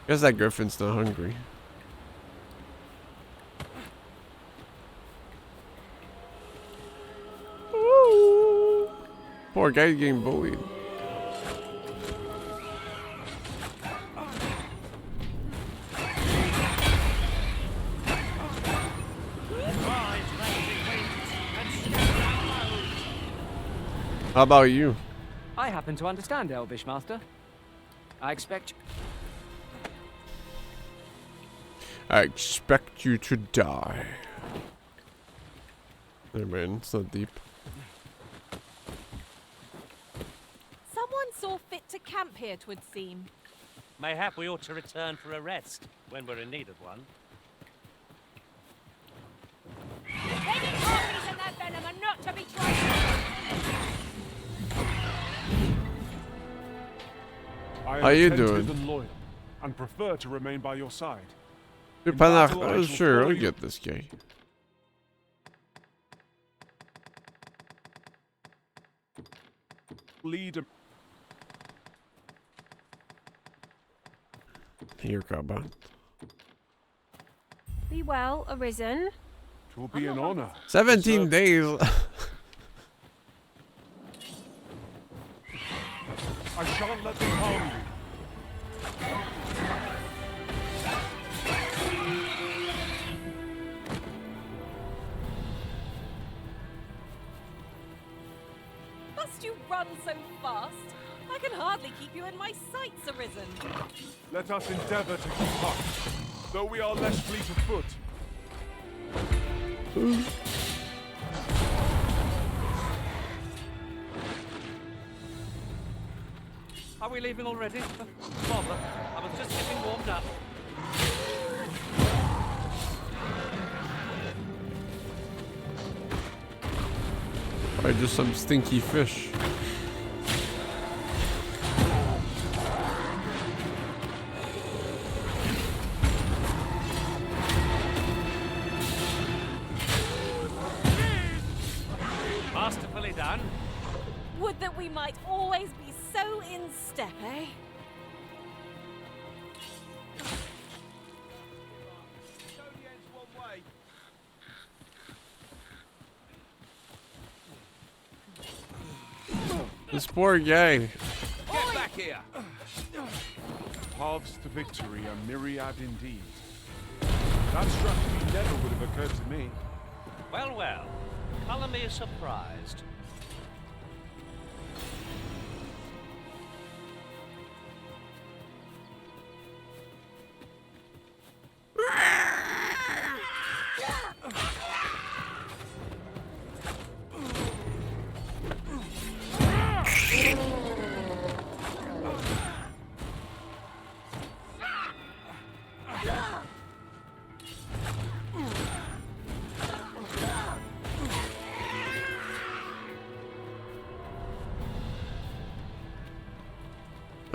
Speaker 1: Guess that griffin's not hungry. Ooh. Poor guy getting bullied. How about you?
Speaker 8: I happen to understand Elvish, Master. I expect
Speaker 1: you to die. Hey man, it's not deep.
Speaker 19: Someone saw fit to camp here, 'twould seem.
Speaker 3: Mayhap we ought to return for a rest when we're in need of one.
Speaker 15: Any harpies in that venom are not to be trusted.
Speaker 1: How you doing?
Speaker 9: And loyal, and prefer to remain by your side.
Speaker 1: Sure, I'll get this guy.
Speaker 9: Lead.
Speaker 1: Here, Carbon.
Speaker 15: Be well, Arisen.
Speaker 9: It will be an honor.
Speaker 1: 17 days.
Speaker 9: I shan't let them harm you.
Speaker 20: must you run so fast? I can hardly keep you in my sights, Arisen.
Speaker 9: Let us endeavor to keep up, though we are less fleet of foot.
Speaker 3: Are we leaving already? Bother. I was just getting warmed up.
Speaker 1: Probably just some stinky fish.
Speaker 3: Masterfully done.
Speaker 20: Would that we might always be so in step, eh?
Speaker 1: This poor guy.
Speaker 8: Get back here!
Speaker 9: Paths to victory are myriad indeed. That strategy never would have occurred to me.
Speaker 3: Well, well. Color me surprised.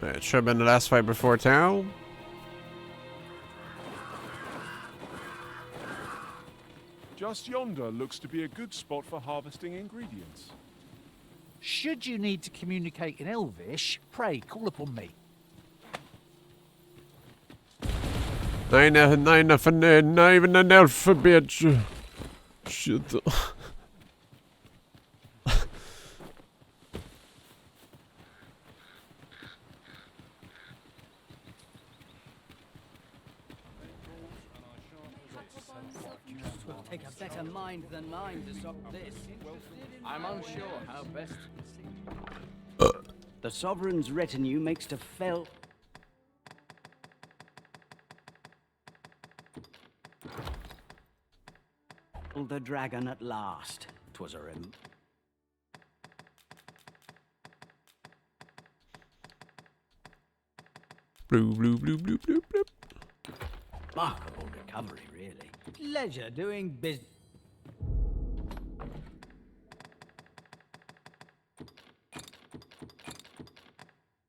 Speaker 1: It should have been the last fight before town.
Speaker 9: Just yonder looks to be a good spot for harvesting ingredients.
Speaker 17: Should you need to communicate in Elvish, pray call upon me.
Speaker 1: Not even an alphabet. Shit.
Speaker 21: Take a better mind than mine to stop this. I'm unsure how best to proceed.
Speaker 23: The Sovereign's retinue makes to fell. The dragon at last. 'Twas a
Speaker 1: Blue, blue, blue, blue, blue, blue.
Speaker 23: remarkable recovery, really. Pleasure doing business.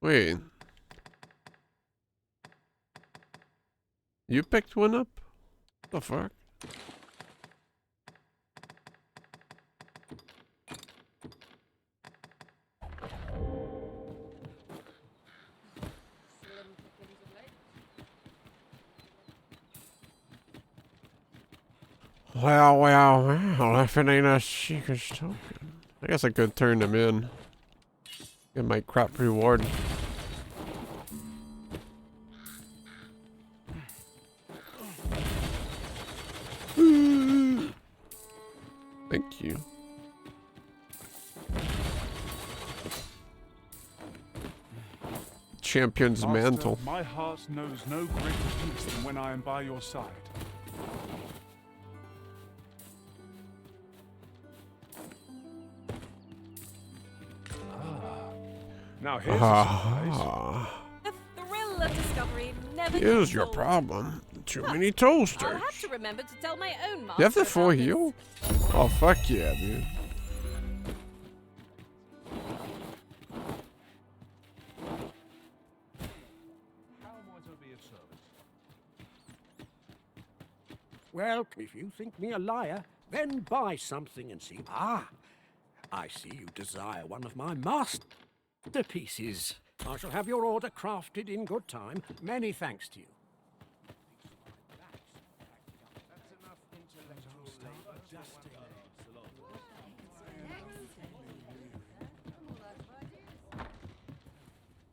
Speaker 1: Wait. You picked one up? The fuck? Well, well, well, if it ain't a seeker's token. I guess I could turn them in. Get my crap reward. Thank you. Champion's
Speaker 9: Master,
Speaker 1: mantle.
Speaker 9: my heart knows no greater peace than when I am by your side. Now here's a surprise.
Speaker 20: The thrill of discovery never
Speaker 1: Here's
Speaker 20: gets
Speaker 1: your
Speaker 20: old.
Speaker 1: problem. Too many
Speaker 20: I'll
Speaker 1: toasters.
Speaker 20: have to remember to tell my own master.
Speaker 1: You have the full
Speaker 20: about this.
Speaker 1: heal? Oh, fuck yeah, dude.
Speaker 24: Well, if you think me a liar, then buy something and see. Ah, I see you desire one of my masterpieces. I shall have your order crafted in good time. Many thanks to you.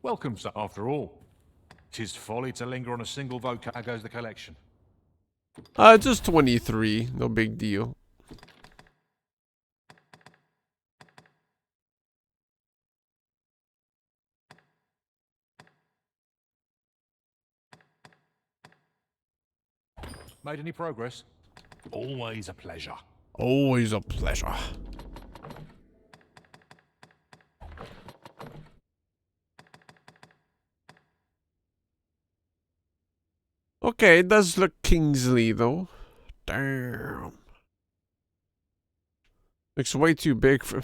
Speaker 25: Welcome, sir, after all. 'Tis folly to linger on a single vote. How goes the collection?
Speaker 1: Just 23. No big deal.
Speaker 25: Made any progress? Always a pleasure.
Speaker 1: Always a pleasure. Okay, it does look Kingsley though. Damn. Looks way too big for me.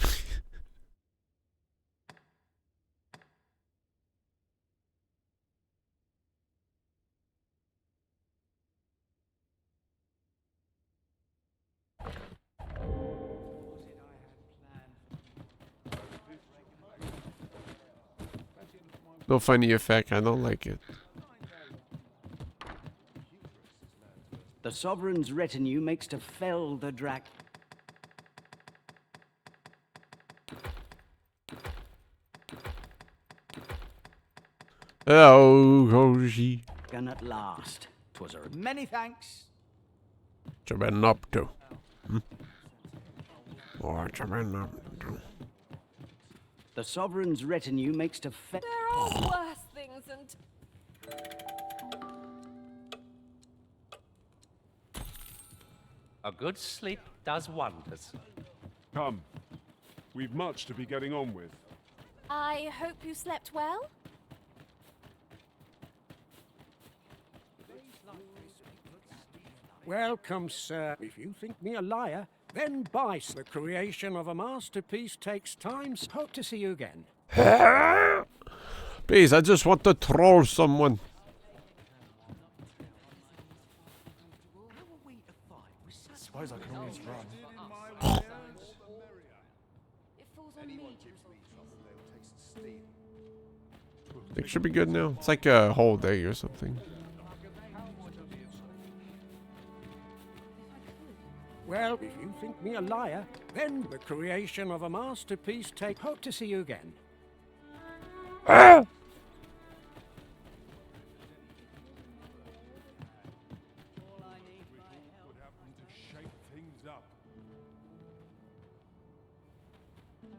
Speaker 1: No funny effect, I don't like it.
Speaker 23: The Sovereign's retinue makes to fell the dragon.
Speaker 1: Oh, Koji.
Speaker 23: At last. 'Twas a
Speaker 21: Many thanks.
Speaker 1: What you been up to? Hmm? What you been up to?
Speaker 23: The Sovereign's retinue makes to fell.
Speaker 15: There are worse things and...
Speaker 3: A good sleep does wonders.
Speaker 9: Come. We've much to be getting on with.
Speaker 15: I hope you slept well?
Speaker 24: Welcome, sir. If you think me a liar, then buy. The creation of a masterpiece takes time. Hope to see you again.
Speaker 1: Please, I just want to troll someone.
Speaker 9: Suppose I can always run.
Speaker 1: It should be good now. It's like a whole day or something.
Speaker 24: Well, if you think me a liar, then the creation of a masterpiece take. Hope to see you again.
Speaker 1: Ah!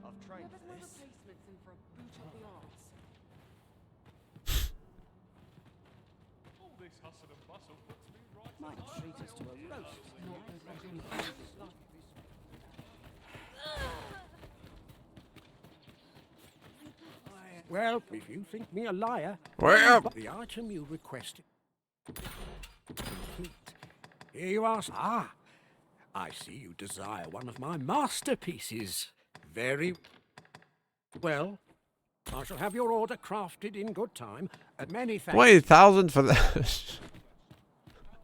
Speaker 13: I've trained for this. Might treat us to a roast.
Speaker 24: Well, if you think me a liar,
Speaker 1: Well,
Speaker 24: the item you requested. Complete. Here you are. Ah, I see you desire one of my masterpieces. Very well. I shall have your order crafted in good time. At many thanks.
Speaker 1: 20,000 for that.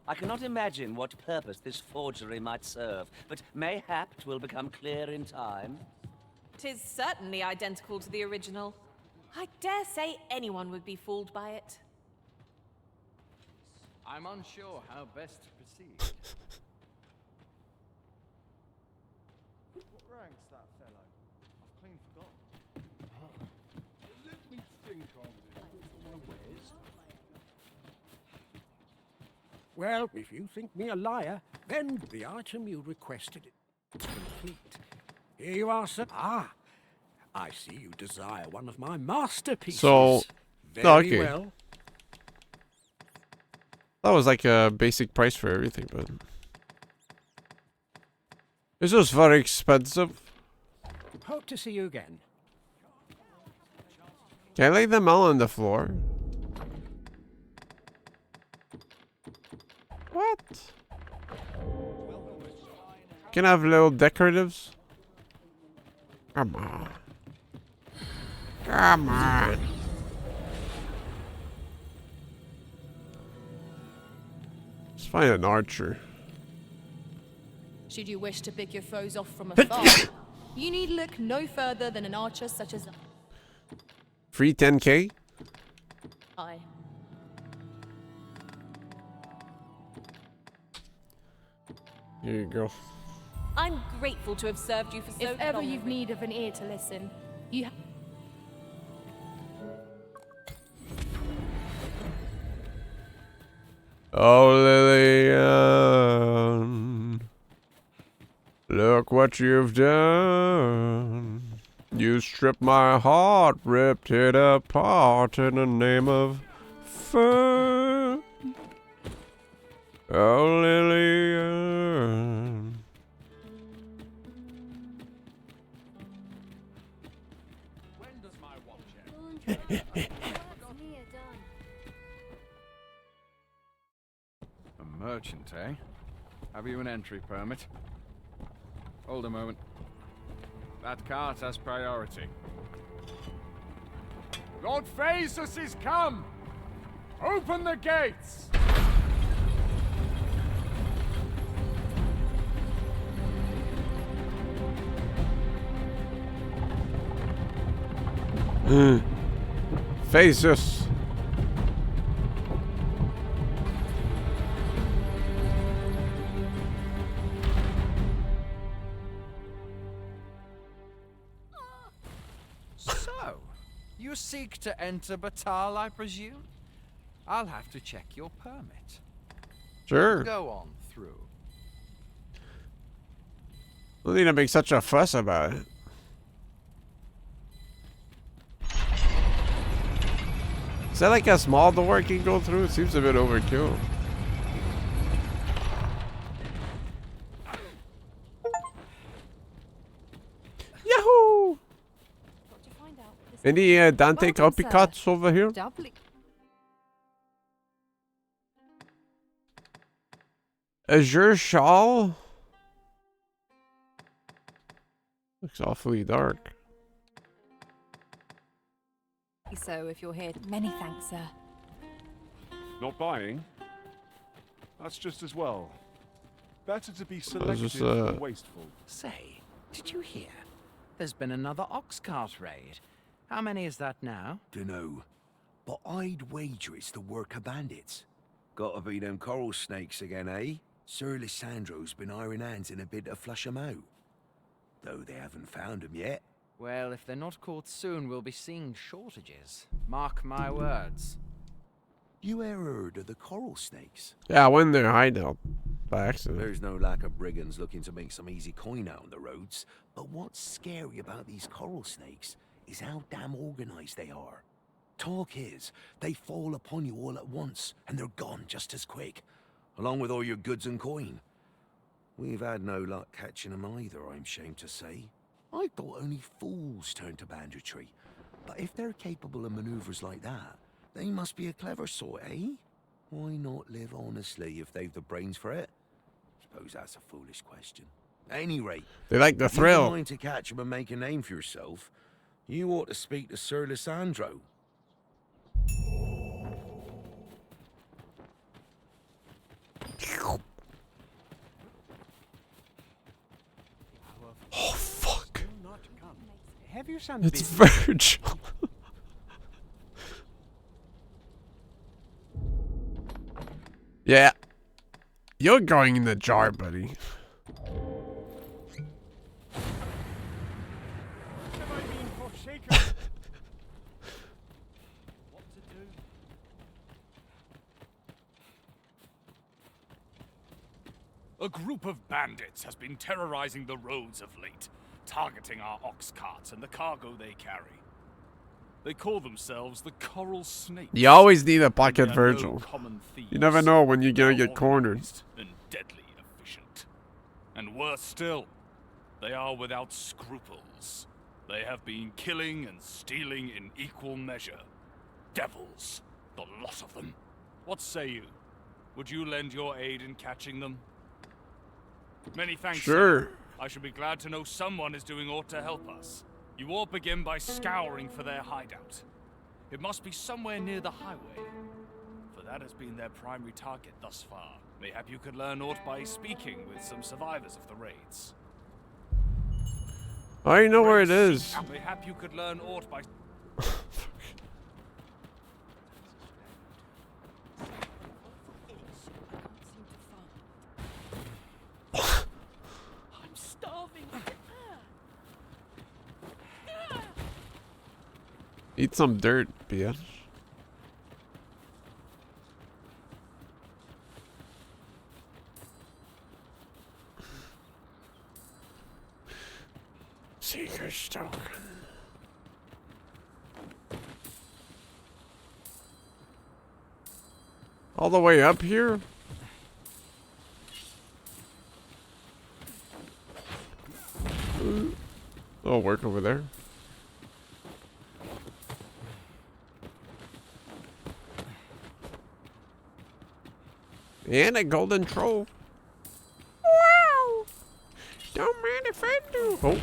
Speaker 3: I cannot imagine what purpose this forgery might serve, but mayhap 'twill become clear in time.
Speaker 15: 'Tis certainly identical to the original. I dare say anyone would be fooled by it.
Speaker 21: I'm unsure how best to proceed.
Speaker 13: What rank's that fellow? I've clean forgotten.
Speaker 9: Let me think on this.
Speaker 24: Well, if you think me a liar, then the item you requested is complete. Here you are, sir. Ah, I see you desire one of my masterpieces.
Speaker 1: So,
Speaker 24: very
Speaker 1: okay.
Speaker 24: well.
Speaker 1: That was like a basic price for everything, but this was very expensive.
Speaker 24: Hope to see you again.
Speaker 1: Can I lay them all on the floor? What? Can I have little decoratives? Come on. Come on. Let's find an archer.
Speaker 16: Should you wish to pick your foes off from afar, you need look no further than an archer such as
Speaker 1: Free 10k?
Speaker 16: I.
Speaker 1: Here you go.
Speaker 15: I'm grateful to have served you for so long.
Speaker 16: If ever you've need of an ear to listen, you
Speaker 1: Oh, Lillian, look what you've done. You stripped my heart, ripped it apart in the name of fun. Oh, Lillian.
Speaker 8: When does my watch end? A merchant, eh? Have you an entry permit? Hold a moment. That cart has priority. Lord Phaesus is come! Open the gates!
Speaker 1: Phaesus.
Speaker 8: So, you seek to enter Batal, I presume? I'll have to check your permit.
Speaker 1: Sure.
Speaker 8: Go on through.
Speaker 1: Don't need to make such a fuss about it. Is that like a small door I can go through? It seems a bit overkill. Yahoo! Any Dante copycats over here? Azure shawl? Looks awfully dark.
Speaker 16: So, if you're here, many thanks, sir.
Speaker 9: Not buying? That's just as well. Better to be
Speaker 1: was
Speaker 9: selective
Speaker 1: just,
Speaker 9: than wasteful.
Speaker 17: Say, did you hear? There's been another ox cart raid. How many is that now?
Speaker 5: Dunno. But I'd wager it's the work of bandits. Gotta be them coral snakes again, eh? Sir Lissandro's been iron hands in a bid to flush 'em out. Though they haven't found 'em yet.
Speaker 17: Well, if they're not caught soon, we'll be seeing shortages. Mark my words.
Speaker 5: You ever heard of the coral snakes?
Speaker 1: Yeah, I went in their hideout by accident.
Speaker 5: There's no lack of brigands looking to make some easy coin out on the roads. But what's scary about these coral snakes is how damn organized they are. Talk is, they fall upon you all at once, and they're gone just as quick, along with all your goods and coin. We've had no luck catching them either, I'm ashamed to say. I thought only fools turned to banditry. But if they're capable of maneuvers like that, they must be a clever sort, eh? Why not live honestly if they've the brains for it? Suppose that's a foolish question. At any rate,
Speaker 1: they like the
Speaker 5: if
Speaker 1: thrill.
Speaker 5: you're going to catch 'em and make a name for yourself, you ought to speak to Sir Lissandro.
Speaker 1: Oh fuck!
Speaker 4: Have you some
Speaker 1: It's
Speaker 4: business?
Speaker 1: Virgil. Yeah, you're going in the jar, buddy.
Speaker 6: A group of bandits has been terrorizing the roads of late, targeting our ox carts and the cargo they carry. They call themselves the Coral Snakes.
Speaker 1: You always need a pocket
Speaker 6: They are
Speaker 1: Virgil.
Speaker 6: no common thieves.
Speaker 1: You never know when you're gonna
Speaker 6: They are
Speaker 1: get cornered.
Speaker 6: organized and deadly efficient. And worse still, they are without scruples. They have been killing and stealing in equal measure. Devils, the lot of them. What say you? Would you lend your aid in catching them? Many thanks,
Speaker 1: Sure.
Speaker 6: sir. I should be glad to know someone is doing aught to help us. You all begin by scouring for their hideout. It must be somewhere near the highway, for that has been their primary target thus far. Mayhap you could learn aught by speaking with some survivors of the raids.
Speaker 1: I already know where it is.
Speaker 6: Mayhap you could learn aught by...
Speaker 19: I'm starving.
Speaker 1: Eat some dirt, bitch. Seeker's token. All the way up here? Oh, work over there. And a golden troll. Wow! Don't mind if I do. Oh.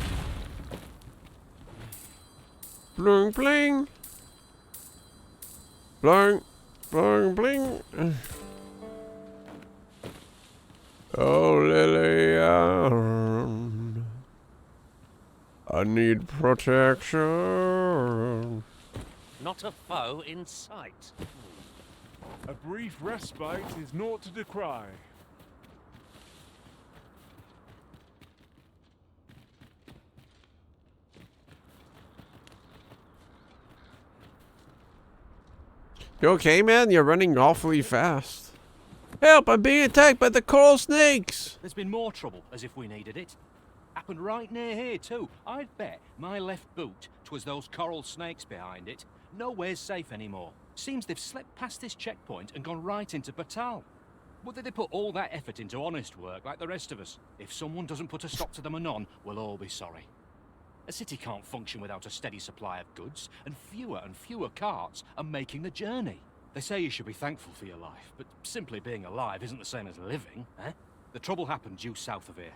Speaker 1: Bling, bling. Bling, bling, bling. Oh, Lillian. I need protection.
Speaker 3: Not a foe in sight.
Speaker 9: A brief respite is naught to decry.
Speaker 1: You okay, man? You're running awfully fast. Help! I'm being attacked by the coral snakes!
Speaker 7: There's been more trouble, as if we needed it. Happened right near here, too. I'd bet my left boot 'twas those coral snakes behind it. Nowhere's safe anymore. Seems they've slipped past this checkpoint and gone right into Batal. Whether they put all that effort into honest work like the rest of us, if someone doesn't put a stop to them anon, we'll all be sorry. A city can't function without a steady supply of goods, and fewer carts are making the journey. They say you should be thankful for your life, but simply being alive isn't the same as living, eh? The trouble happened due south of here.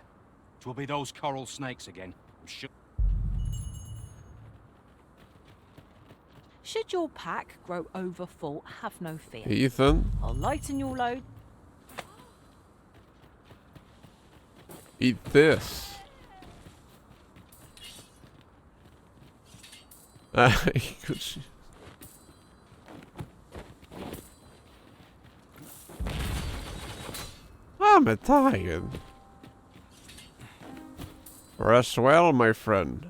Speaker 7: 'Twill be those coral snakes again, I'm sure.
Speaker 15: Should your pack grow over full, have no fear.
Speaker 1: Ethan?
Speaker 15: I'll lighten your load.
Speaker 1: Eat this. I'm Italian. Rest well, my friend.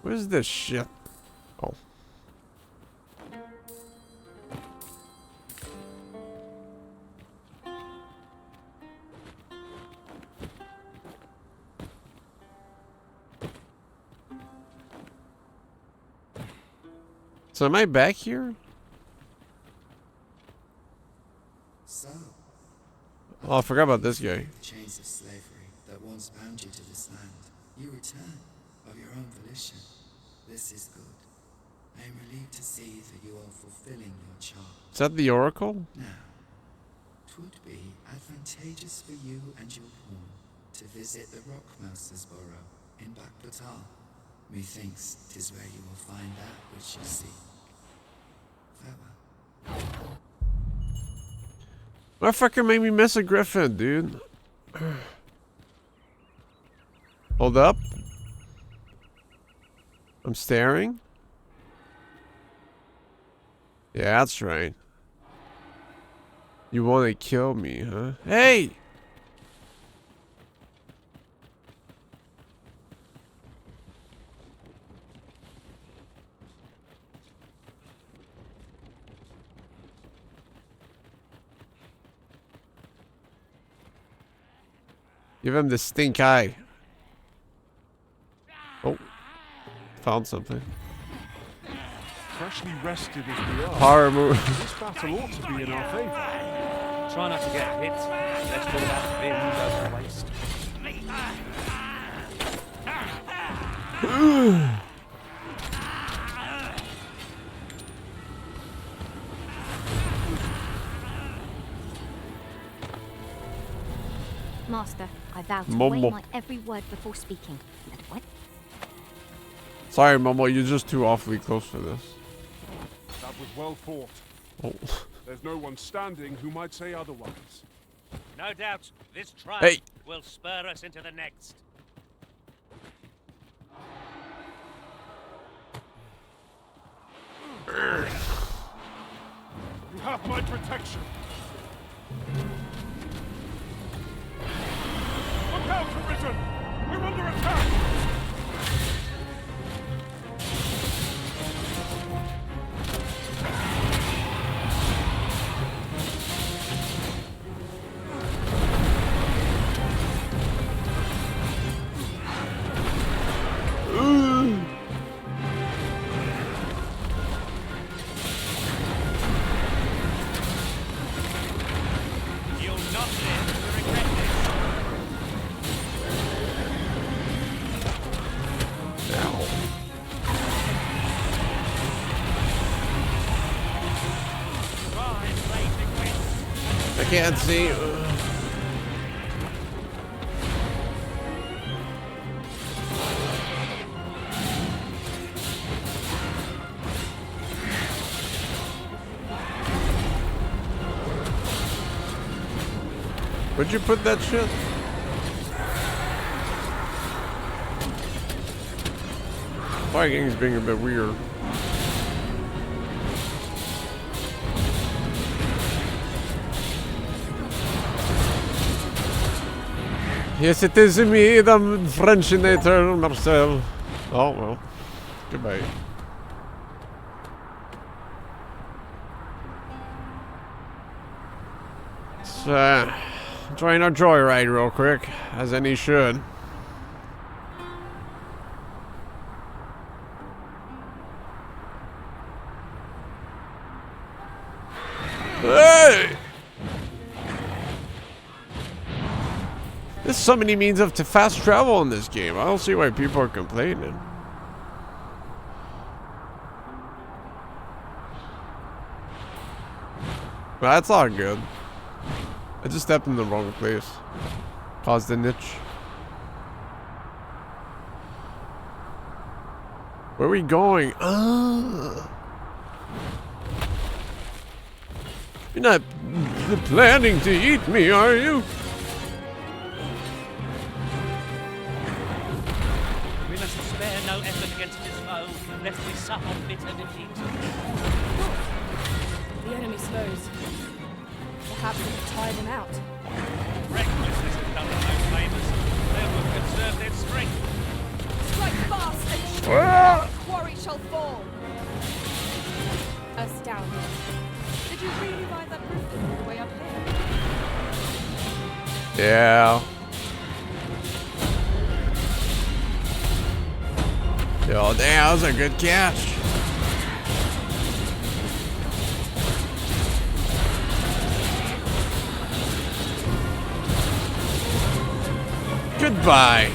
Speaker 1: What is this shit? Oh. So am I back here?
Speaker 10: So,
Speaker 1: Oh, I forgot about this guy.
Speaker 10: the chains of slavery that once bound you to this land, you return of your own volition. This is good. I am relieved to see that you are fulfilling your charge.
Speaker 1: Is that the Oracle?
Speaker 10: Now, 'twould be advantageous for you and your pawn to visit the Rockmouser's burrow in Backbatal. Methinks 'tis where you will find that which you seek. Farewell.
Speaker 1: Motherfucker made me miss a griffin, dude. Hold up. I'm staring. Yeah, that's right. You want to kill me, huh? Hey! Give him the stink eye. Oh. Found something.
Speaker 9: Freshly rested as we are,
Speaker 1: Power move.
Speaker 9: this battle ought to be in our favour.
Speaker 3: Try not to get hit. Let's put that bin over the waist.
Speaker 2: Master, I vow to
Speaker 1: Momo.
Speaker 2: weigh my every word before speaking. And what?
Speaker 1: Sorry, Momo, you're just too awfully close for this.
Speaker 9: That was well fought.
Speaker 1: Oh.
Speaker 9: There's no one standing who might say otherwise.
Speaker 3: No doubt, this triumph
Speaker 1: Hey.
Speaker 3: will spur us into the next.
Speaker 9: You have my protection. Look out, Arisen! We're under attack!
Speaker 3: You'll not live to regret this.
Speaker 1: can't see. Where'd you put that shit? Vikings being a bit weird. Yes, it is me, the Frenchinator, Marcel. Oh well. Goodbye. So, enjoying our joyride real quick, as any should. Hey! There's so many means of fast travel in this game. I don't see why people are complaining. Well, that's all good. I just stepped in the wrong place. Caused a niche. Where are we going? You're not planning to eat me, are you?
Speaker 3: We must spare no effort against this foe, lest we suffer bitter defeat.
Speaker 16: The enemy slows. Perhaps we could tire them out.
Speaker 3: Recklessness has done them no favors. They will conserve their strength.
Speaker 15: Strike fast and
Speaker 1: Ah!
Speaker 15: the quarry shall fall.
Speaker 16: Astounding. Did you really ride that griffin all the way up here?
Speaker 1: Yeah. Yo, damn, that was a good catch. Goodbye.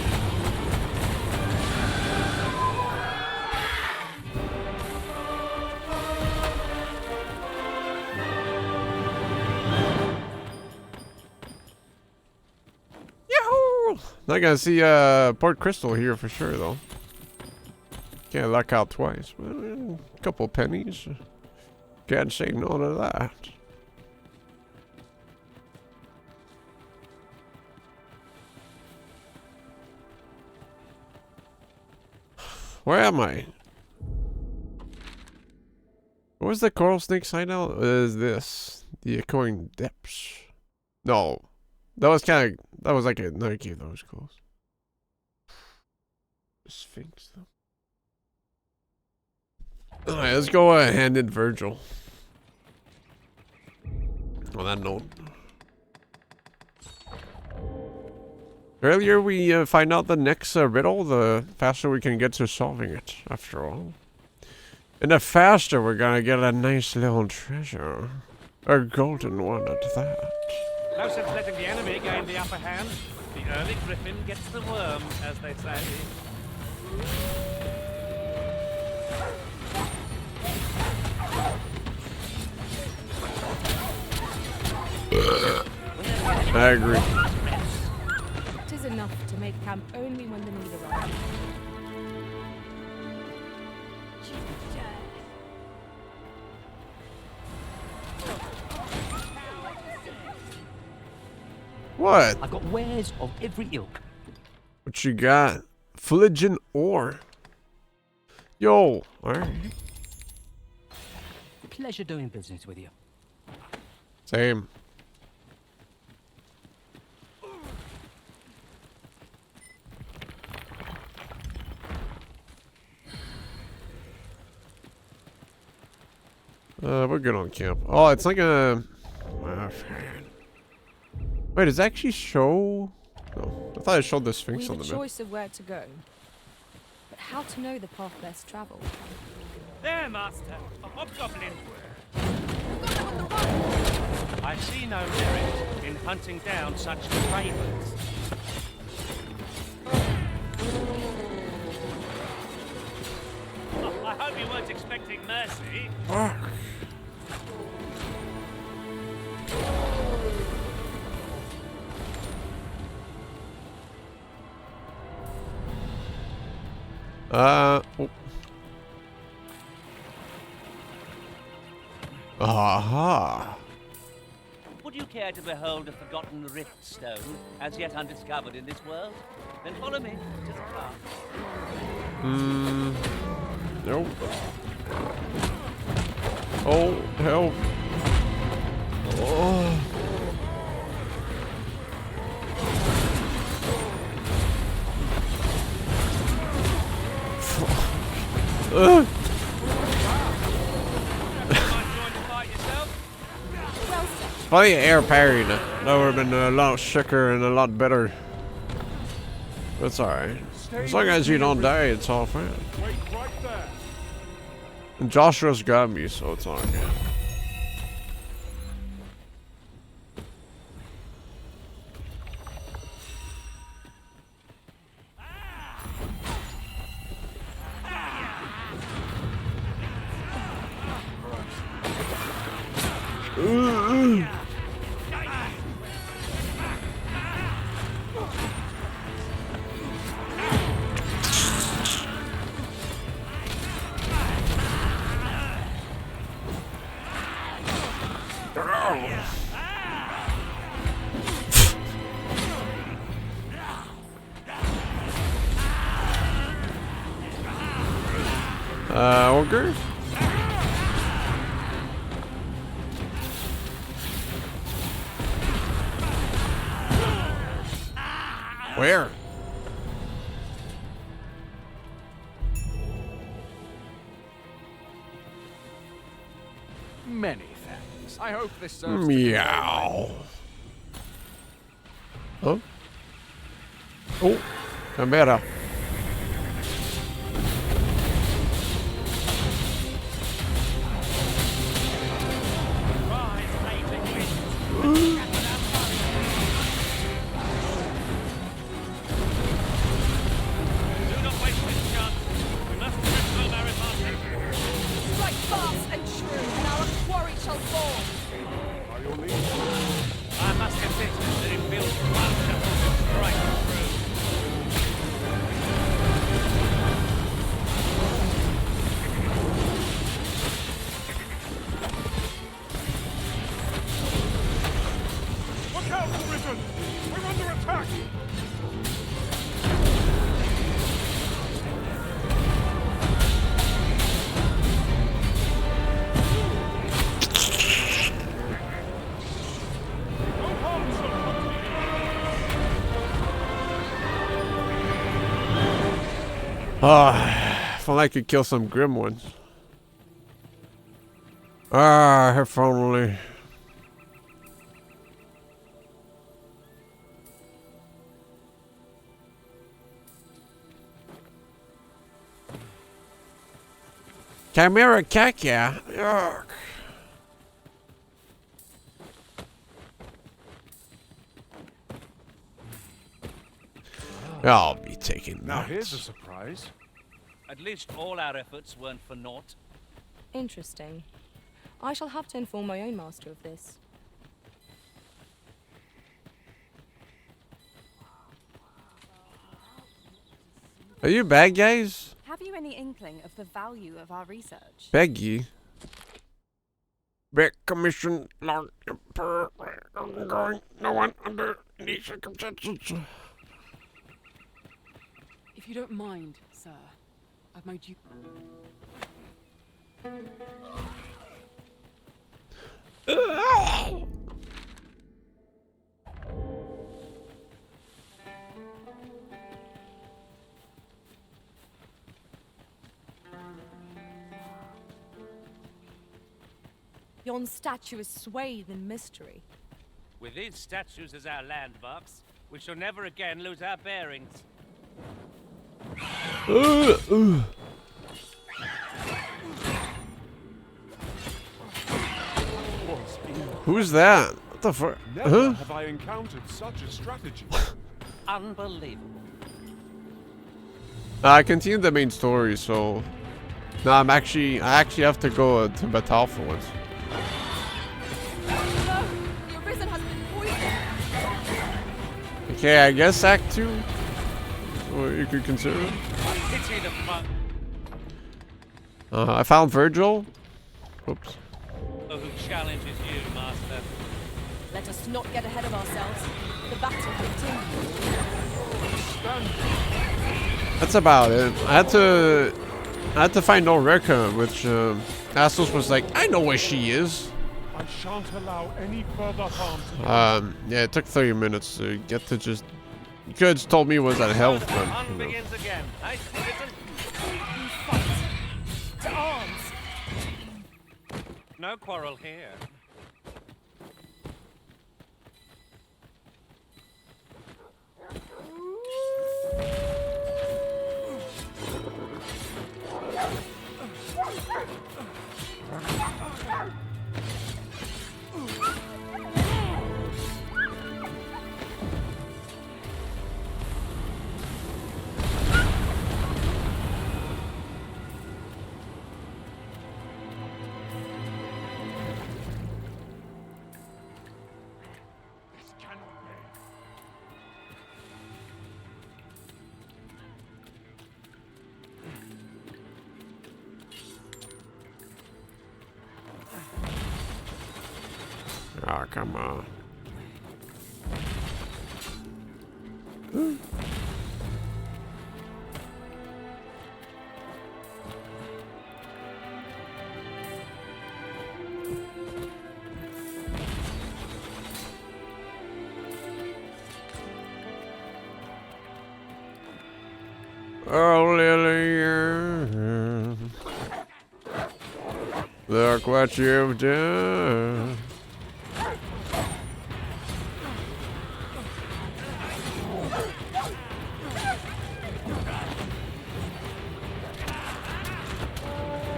Speaker 1: Yahoo! Not gonna see Port Crystal here for sure though. Can't luck out twice. Well, a couple pennies. Can't say no to that. Where am I? Where's the coral snake hideout? Is this the echoing depths? No, that was like another cave that was close. The Sphinx though. All right, let's go handed Virgil. On that note. Earlier we find out the next riddle, the faster we can get to solving it, after all. And the faster we're gonna get a nice little treasure. A golden one at that.
Speaker 3: No sense letting the enemy gain the upper hand. The early griffin gets the worm, as they say.
Speaker 1: I agree.
Speaker 16: It is enough to make camp only when the need arises.
Speaker 1: What?
Speaker 7: I've got wares of every ilk.
Speaker 1: What you got? Phlegon ore. Yo, alright.
Speaker 7: Pleasure doing business with you.
Speaker 1: Same. We're good on camp. Oh, it's like a... Wait, does it actually show... No, I thought it showed the Sphinx on
Speaker 16: We've
Speaker 1: the
Speaker 16: a
Speaker 1: map.
Speaker 16: choice of where to go, but how to know the path best traveled?
Speaker 3: There, Master. A hobgoblin. I see no merit in hunting down such cravens. Oh, I hope you weren't expecting mercy.
Speaker 1: Oh. Aha.
Speaker 3: Would you care to behold a forgotten rift stone, as yet undiscovered in this world? Then follow me to the car.
Speaker 1: Nope. Oh, help. Oh. Funny air parrying it. That would have been a lot sicker and a lot better. That's alright. As long as you don't die, it's all fine.
Speaker 9: Wait right there.
Speaker 1: And Joshua's got me, so it's all good. Ogre? Where?
Speaker 24: Many thanks. I hope this serves.
Speaker 1: Meow. Oh. Oh. Camera. If only I could kill some grim ones. If only. Chimera Kakia. Yuck. I'll be taking that.
Speaker 9: Now here's a surprise.
Speaker 3: At least all our efforts weren't for naught.
Speaker 16: Interesting. I shall have to inform my own master of this.
Speaker 1: Are you bad guys?
Speaker 11: Have you any inkling of the value of our research?
Speaker 1: Peggy. Back commission long ongoing. No one under any circumstances.
Speaker 11: If you don't mind, sir, I've made you.
Speaker 15: Yon statue is swathed in mystery.
Speaker 3: With these statues as our landmarks, we shall never again lose our bearings.
Speaker 1: Who's that? What the fuck?
Speaker 9: Never have I encountered such a strategy.
Speaker 3: Unbelievable.
Speaker 1: I continued the main story, so no, I actually have to go to Batal for once.
Speaker 11: No, your risen has been poisoned.
Speaker 1: Okay, I guess Act 2. Or you could consider it.
Speaker 3: Pity the fun.
Speaker 1: I found Virgil. Oops.
Speaker 3: Oh, who challenges you, Master?
Speaker 16: Let us not get ahead of ourselves. The battle continues.
Speaker 1: That's about it. I had to find Ulrika, which Astos was like, I know where she is.
Speaker 9: I shan't allow any further harm to you.
Speaker 1: Yeah, it took 30 minutes to get to just. You could have told me it was at health,
Speaker 3: The
Speaker 1: but
Speaker 3: hunt
Speaker 1: you know.
Speaker 3: begins again. Hey, citizen.
Speaker 16: To arms!
Speaker 3: No quarrel here.
Speaker 1: Oh, come on. Oh, Lillian, look what you've done.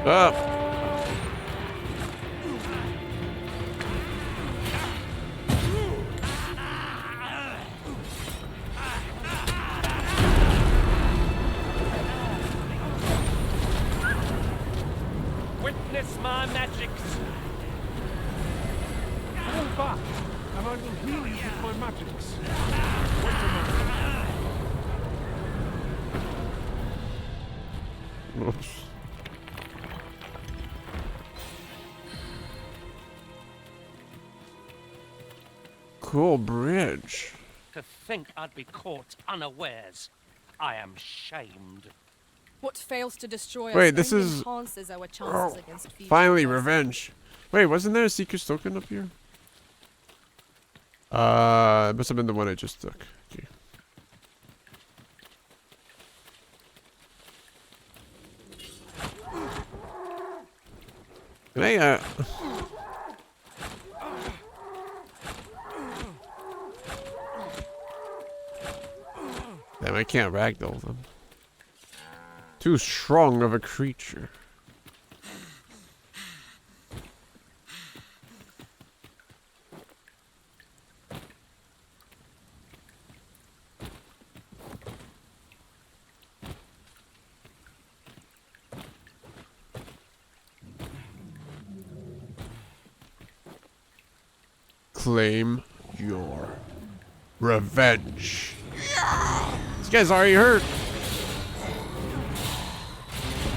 Speaker 1: Up.
Speaker 3: Witness my magics.
Speaker 9: Fall back, and I will heal you with my magics. Wait a moment.
Speaker 1: Oops. Cool bridge.
Speaker 3: To think I'd be caught unawares. I am shamed.
Speaker 16: What fails to destroy
Speaker 1: Wait,
Speaker 16: us
Speaker 1: this
Speaker 16: only
Speaker 1: is
Speaker 16: enhances our chances against future
Speaker 1: finally
Speaker 16: attacks.
Speaker 1: revenge. Wait, wasn't there a Seeker's token up here? It must have been the one I just took. Okay. Can I, Damn, I can't ragdoll them. Too strong of a creature. Claim your revenge. This guy's already hurt.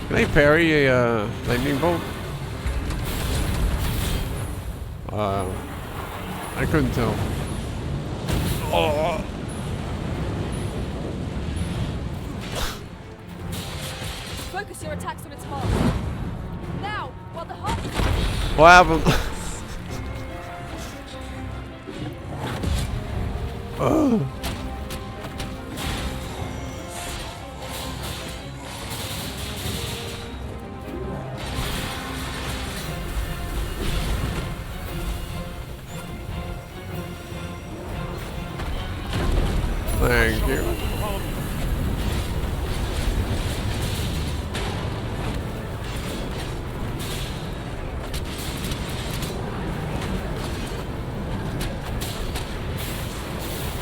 Speaker 1: Can I parry a lightning bolt? I couldn't tell. Oh.
Speaker 16: Focus your attacks on its heart. Now, while the heart...
Speaker 1: What happened? Oh. Thank you.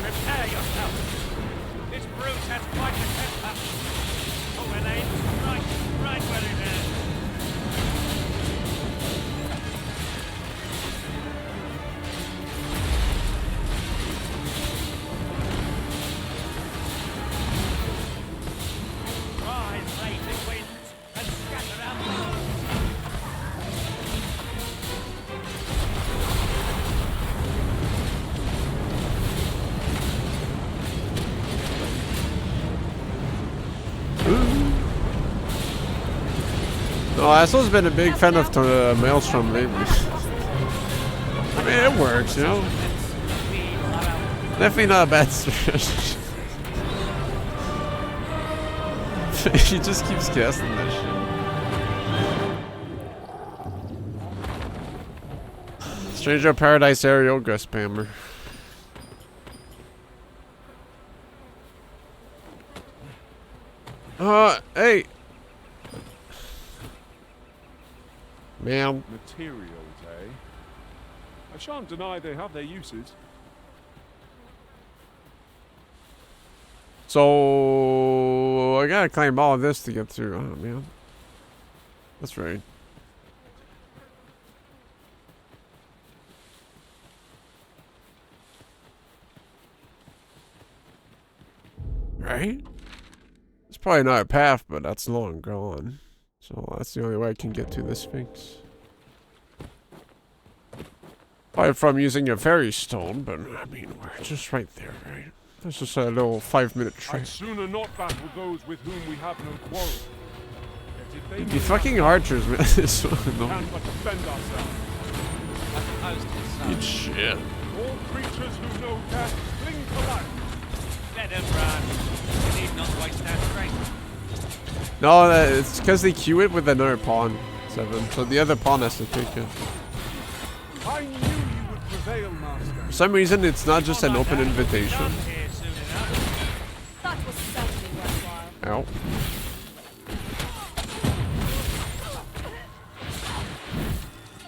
Speaker 3: Prepare yourself. This brute has quite a temper. Oh, and aim right where it is.
Speaker 1: Assel's been a big fan of Maelstrom lately. I mean, it works, you know. Definitely not a bad strategy. He just keeps casting that shit. Stranger Paradise Arioga spammer. Hey! Man.
Speaker 9: Materials, eh? I shan't deny they have their uses.
Speaker 1: So I gotta climb all of this to get through. Oh man. That's right. Right? It's probably not a path, but that's long gone. So that's the only way I can get to the Sphinx. Probably from using a fairy stone, but I mean, we're just right there, right? This is a little 5-minute trip.
Speaker 9: I'd sooner not battle those with whom we have no quarrel.
Speaker 1: The fucking archers, man. This one, no.
Speaker 9: Can but defend ourselves.
Speaker 1: Eat shit.
Speaker 9: All creatures who know death cling to life.
Speaker 3: Let them run. We need not waste our strength.
Speaker 1: No, it's because they queue it with another pawn, 7. So the other pawn has to take it.
Speaker 9: I knew you would prevail, Master.
Speaker 1: For some reason, it's not just an open invitation.
Speaker 16: That was certainly worthwhile.
Speaker 1: Ow.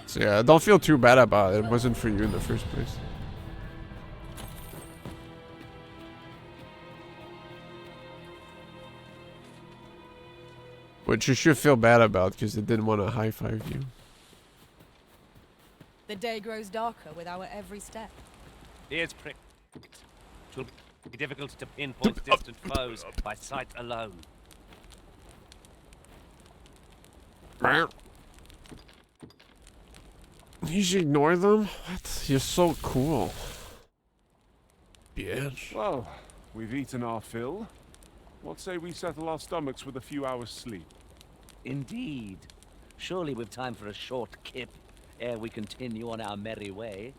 Speaker 1: So yeah, don't feel too bad about it. It wasn't for you in the first place. Which you should feel bad about because they didn't want to high-five you.
Speaker 16: The day grows darker with our every step.
Speaker 3: Here's prick. It will be difficult to pinpoint distant foes by sight alone.
Speaker 1: You should ignore them? What? You're so cool. Bitch.
Speaker 9: Well, we've eaten our fill. What say we settle our stomachs with a few hours' sleep?
Speaker 3: Indeed. Surely we've time for a short kip ere we continue on our merry way.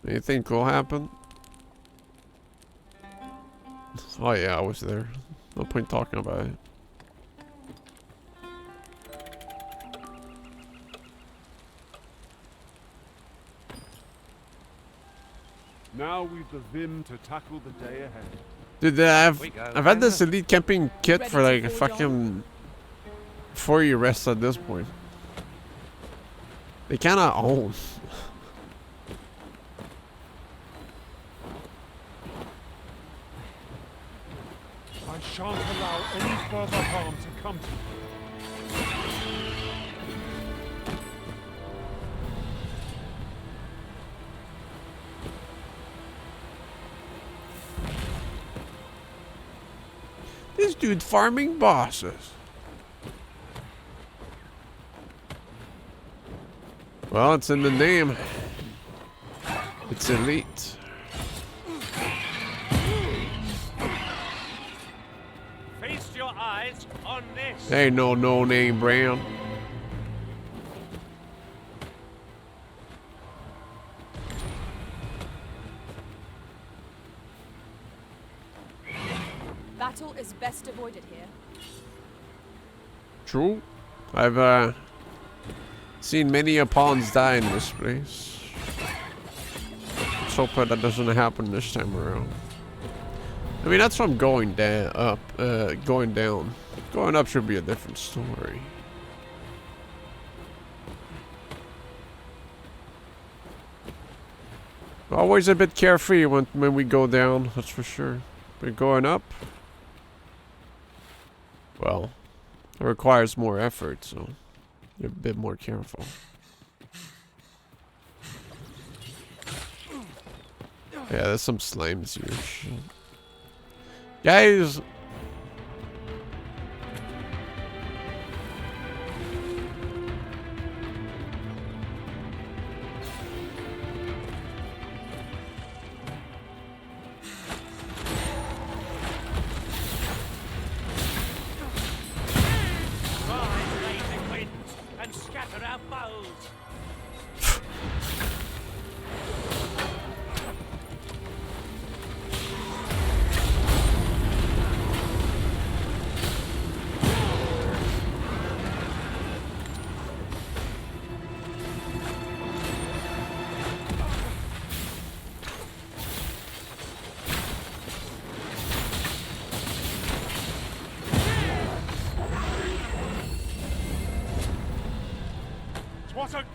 Speaker 1: Anything cool happen? Oh yeah, I was there. No point talking about it.
Speaker 9: Now we've the vim to tackle the day ahead.
Speaker 1: Dude, I've had this elite camping kit for like a fucking 4 year rest at this point. They cannot own.
Speaker 9: I shan't allow any further harm to come to you.
Speaker 1: This dude farming bosses. Well, it's in the name. It's elite.
Speaker 3: Feast your eyes on this.
Speaker 1: Ain't no no-name brand.
Speaker 16: Battle is best avoided here.
Speaker 1: True. I've seen many a pawns die in this place. Let's hope that doesn't happen this time around. I mean, that's from going down, going down. Going up should be a different story. Always a bit carefree when we go down, that's for sure. But going up, well, it requires more effort, so you're a bit more careful. Yeah, there's some slimes here. Shit. Guys!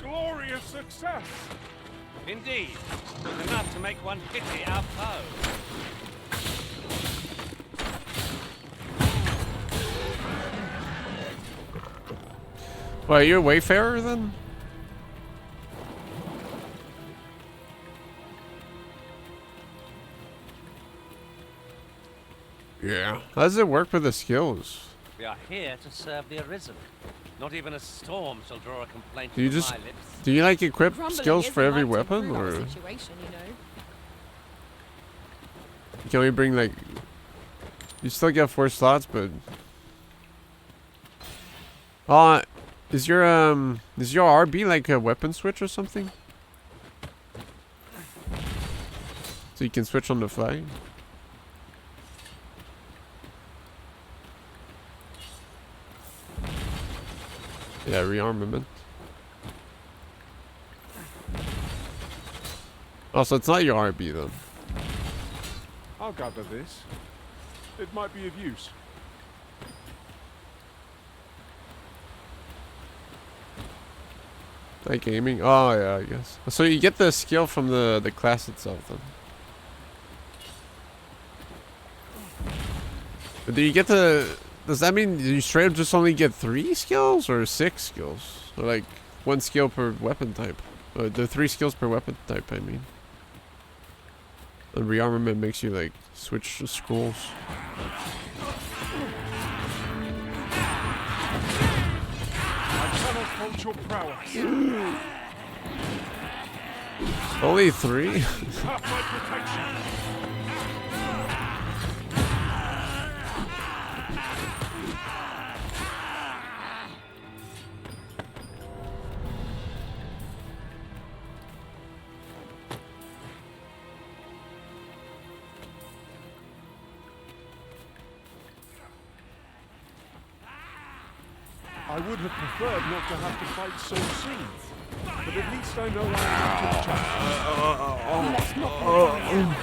Speaker 9: glorious success!
Speaker 3: Indeed. Enough to make one pity our foe.
Speaker 1: Well, are you a wayfarer then? Yeah. How does it work with the skills?
Speaker 3: We are here to serve the Arisen. Not even a storm shall draw a complaint
Speaker 1: Do you
Speaker 3: from
Speaker 1: just
Speaker 3: my lips.
Speaker 1: do you like equip
Speaker 16: Grumbling
Speaker 1: skills for
Speaker 16: isn't
Speaker 1: every
Speaker 16: like to
Speaker 1: weapon,
Speaker 16: improve our
Speaker 1: or
Speaker 16: situation, you know.
Speaker 1: you can only bring like you still get 4 slots, but is your RB like a weapon switch or something? So you can switch on the fly. Yeah, rearmament. Oh, so it's not your RB then.
Speaker 9: I'll gather this. It might be of use.
Speaker 1: Like aiming? Oh yeah, I guess. So you get the skill from the class itself then. But do you get the... Does that mean you straight up just only get 3 skills or 6 skills? Or like 1 skill per weapon type? The 3 skills per weapon type, I mean. The rearmament makes you like switch the scrolls.
Speaker 9: I cannot fault your prowess.
Speaker 1: Only 3?
Speaker 9: Have my protection. I would have preferred not to have to fight so soon, but at least I know I am up to the challenge.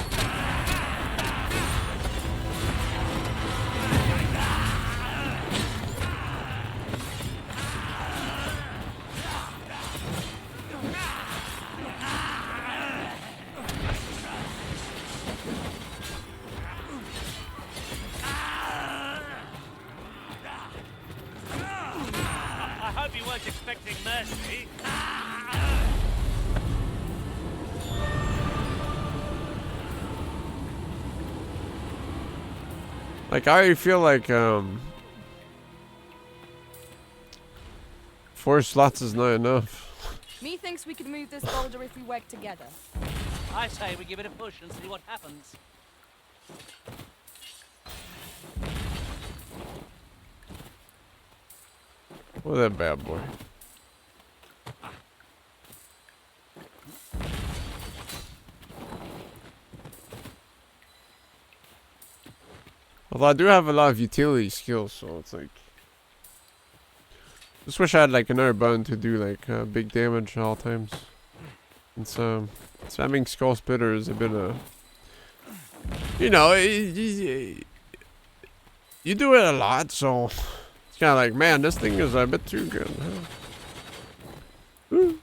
Speaker 3: I hope you weren't expecting mercy.
Speaker 1: Like I feel like 4 slots is not enough.
Speaker 16: Methinks we could move this boulder if we work together.
Speaker 3: I say we give it a push and see what happens.
Speaker 1: What that bad boy. Although I do have a lot of utility skills, so it's like... Just wish I had like another button to do like big damage at all times. And so spamming Skull Splitter is a bit of... You know, you do it a lot, so... It's kind of like, man, this thing is a bit too good. Huh? Woo.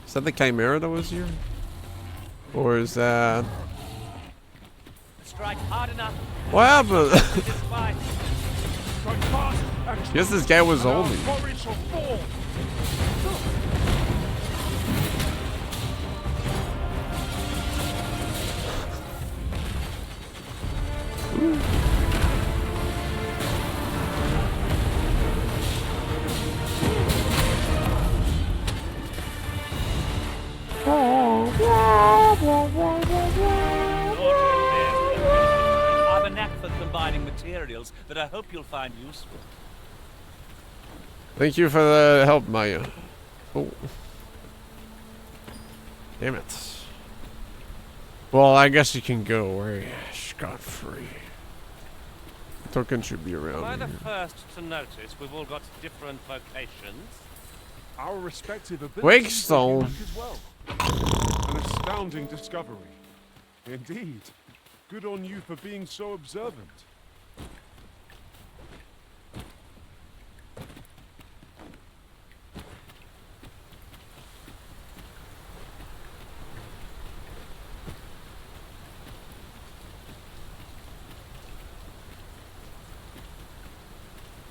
Speaker 1: Is that the Chimera that was here? Or is that...
Speaker 3: Strike hard enough.
Speaker 1: What happened? Guess this guy was only.
Speaker 3: I have a knack for combining materials that I hope you'll find useful.
Speaker 1: Thank you for the help, Maya. Oh. Damn it. Well, I guess you can go away scot-free. Token should be around.
Speaker 3: Am I the
Speaker 1: here.
Speaker 3: first to notice we've all got different vocations?
Speaker 9: Our respective abilities
Speaker 1: Wakestone.
Speaker 9: as well. And astounding discovery. Indeed. Good on you for being so observant.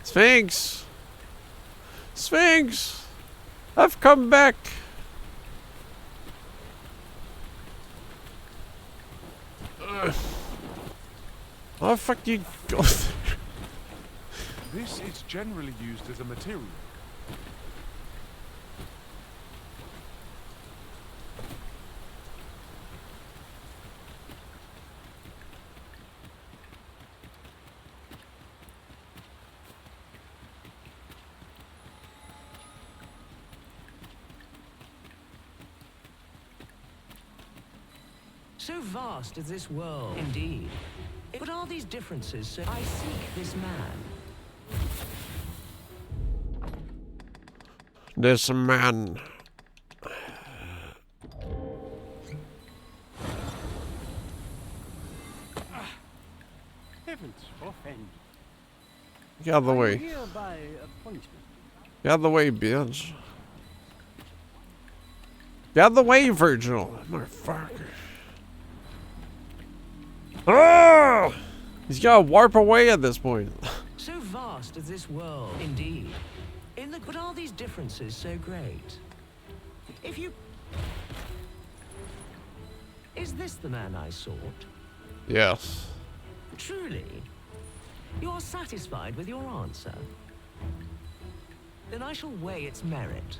Speaker 1: Sphinx! Sphinx! I've come back! How the fuck do you go there?
Speaker 9: This is generally used as a material.
Speaker 12: So vast is this world, indeed. But are these differences so I seek this man?
Speaker 1: This man.
Speaker 24: Heavens forfend.
Speaker 1: Get out of the way.
Speaker 24: Here by appointment.
Speaker 1: Get out of the way, bitch. Get out of the way, Virgil. Motherfucker. Oh! He's gotta warp away at this point.
Speaker 12: So vast is this world, indeed. But are these differences so great? If you... Is this the man I sought?
Speaker 1: Yes.
Speaker 12: Truly? You're satisfied with your answer? Then I shall weigh its merit.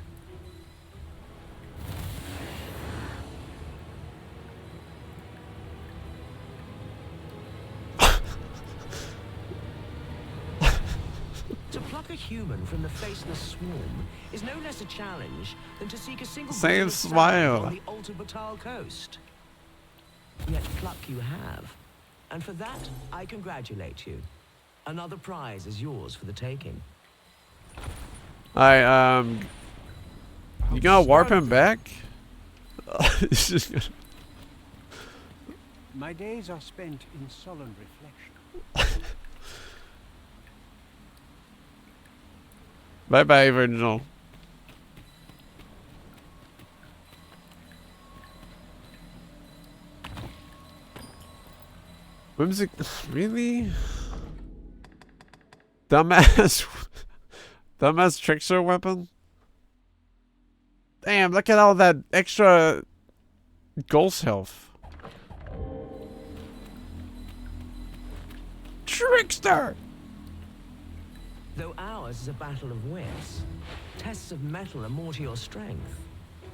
Speaker 12: To pluck a human from the faceless swarm is no less a challenge than to seek a single
Speaker 1: Same
Speaker 12: grain of
Speaker 1: smile.
Speaker 12: sand on the altered Batal coast. Yet pluck you have, and for that I congratulate you. Another prize is yours for the taking.
Speaker 1: You gonna warp him back? It's just gonna...
Speaker 24: My days are spent in sullen reflection.
Speaker 1: Bye bye, Virgil. Whimsic. Really? Dumbass. Dumbass trickster weapon? Damn, look at all that extra ghost health. Trickster!
Speaker 12: Though ours is a battle of wits, tests of metal are more to your strength.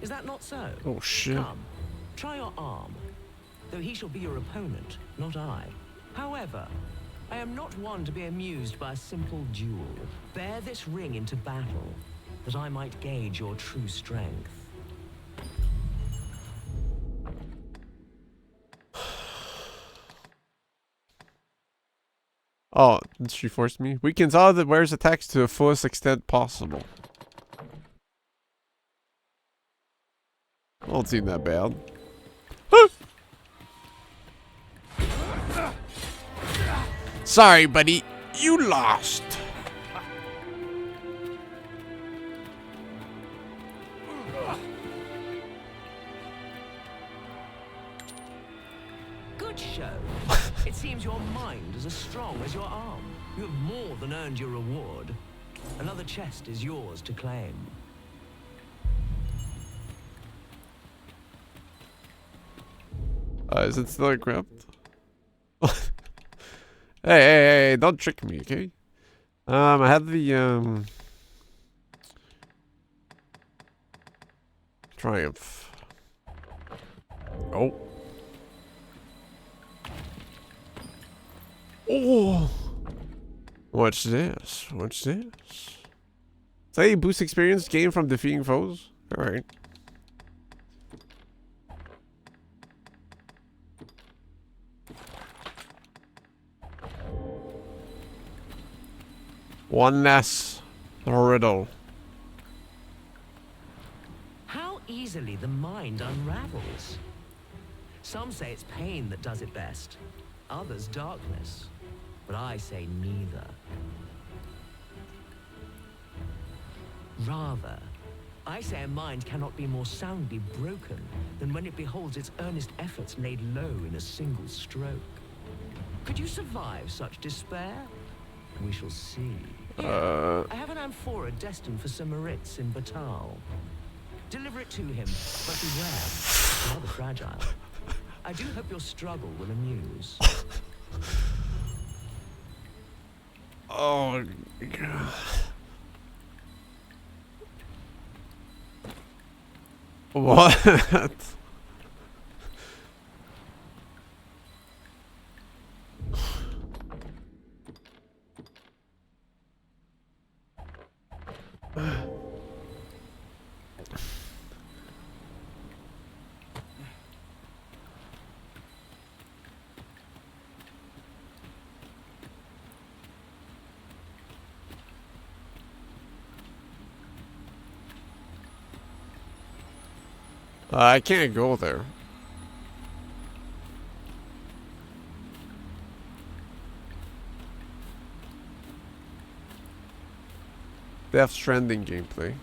Speaker 12: Is that not so?
Speaker 1: Oh shit.
Speaker 12: Come, try your arm. Though he shall be your opponent, not I. However, I am not one to be amused by a simple duel. Bear this ring into battle, that I might gauge your true strength.
Speaker 1: Oh, she forced me. Weakens all that wears attacks to the fullest extent possible. Don't seem that bad. Sorry, buddy. You lost.
Speaker 12: Good show. It seems your mind is as strong as your arm. You have more than earned your reward. Another chest is yours to claim.
Speaker 1: Is it still equipped? Hey, don't trick me, okay? I had the, Triumph. Oh. Oh! What's this? What's this? Say boost experience gained from defeating foes? Alright. One less riddle.
Speaker 12: How easily the mind unravels. Some say it's pain that does it best, others darkness, but I say neither. Rather, I say a mind cannot be more soundly broken than when it beholds its earnest efforts laid low in a single stroke. Could you survive such despair? We shall see. Here, I have an amphora destined for Sir Moritz in Batal. Deliver it to him, but beware, it's rather fragile. I do hope your struggle will amuse.
Speaker 1: Oh, God. What? I can't go there. Death Stranding gameplay.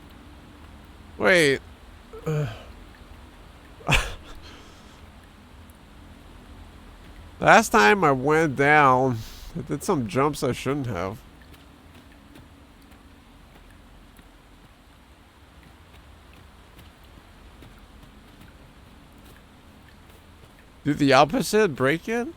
Speaker 1: Wait. Last time I went down, I did some jumps I shouldn't have. Do the opposite, break it?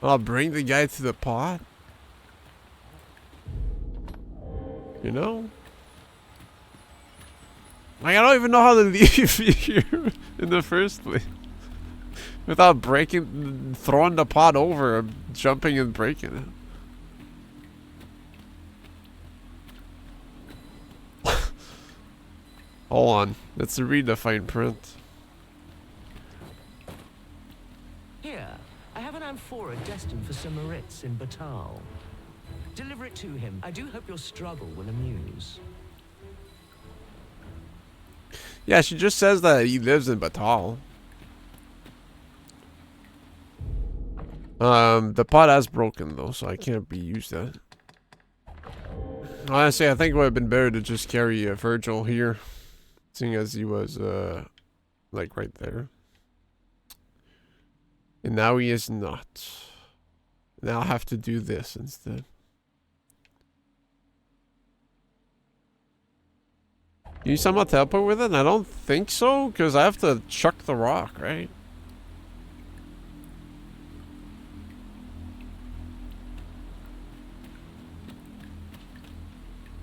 Speaker 1: I'll bring the guy to the pot. You know? Like, I don't even know how to leave here in the first place. Without breaking, throwing the pot over, jumping and breaking it. Hold on, let's read the fine print.
Speaker 12: Here, I have an amphora destined for Sir Moritz in Batal. Deliver it to him. I do hope your struggle will amuse.
Speaker 1: Yeah, she just says that he lives in Batal. The pot has broken though, so I can't reuse that. Honestly, I think it would have been better to just carry Virgil here. Seeing as he was, like right there. And now he is not. Now I'll have to do this instead. Can you somehow teleport with it? I don't think so, because I have to chuck the rock, right?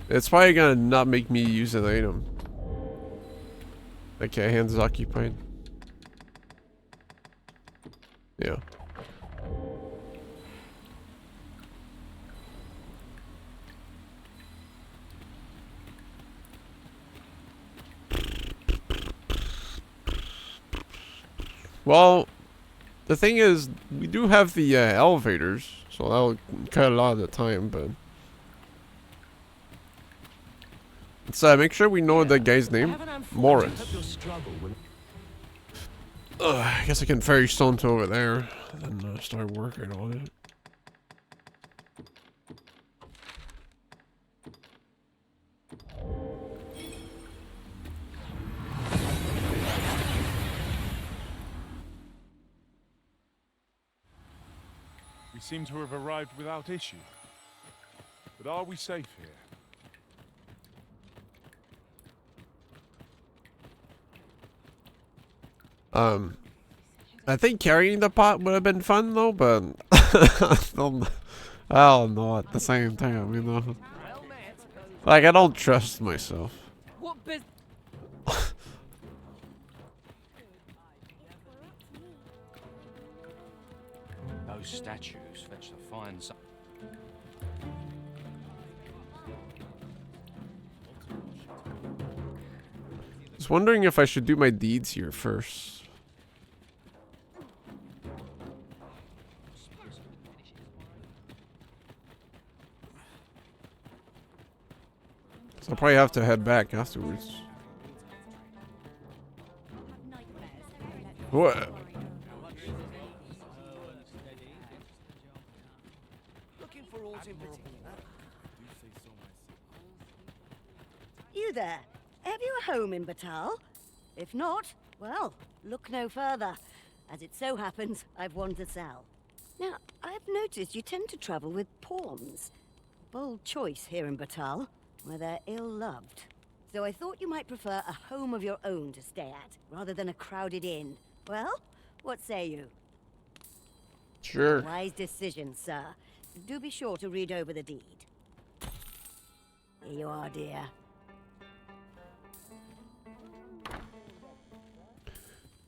Speaker 1: It's probably gonna not make me use an item. Okay, hands occupied. Yeah. Well, the thing is, we do have the elevators, so that'll cut a lot of the time, but... Let's make sure we know the guy's name. Moritz. I guess I can ferry stone to over there, and then start working on it.
Speaker 9: We seem to have arrived without issue. But are we safe here?
Speaker 1: I think carrying the pot would have been fun though, but I don't know at the same time, you know. Like, I don't trust myself.
Speaker 7: Those statues fetch the fine.
Speaker 1: Just wondering if I should do my deeds here first. I'll probably have to head back afterwards. What?
Speaker 14: You there? Have you a home in Batal? If not, well, look no further. As it so happens, I've one to sell. Now, I've noticed you tend to travel with pawns. Bold choice here in Batal, where they're ill-loved. So I thought you might prefer a home of your own to stay at, rather than a crowded inn. Well, what say you?
Speaker 1: Sure.
Speaker 14: Wise decision, sir. Do be sure to read over the deed. Here you are, dear.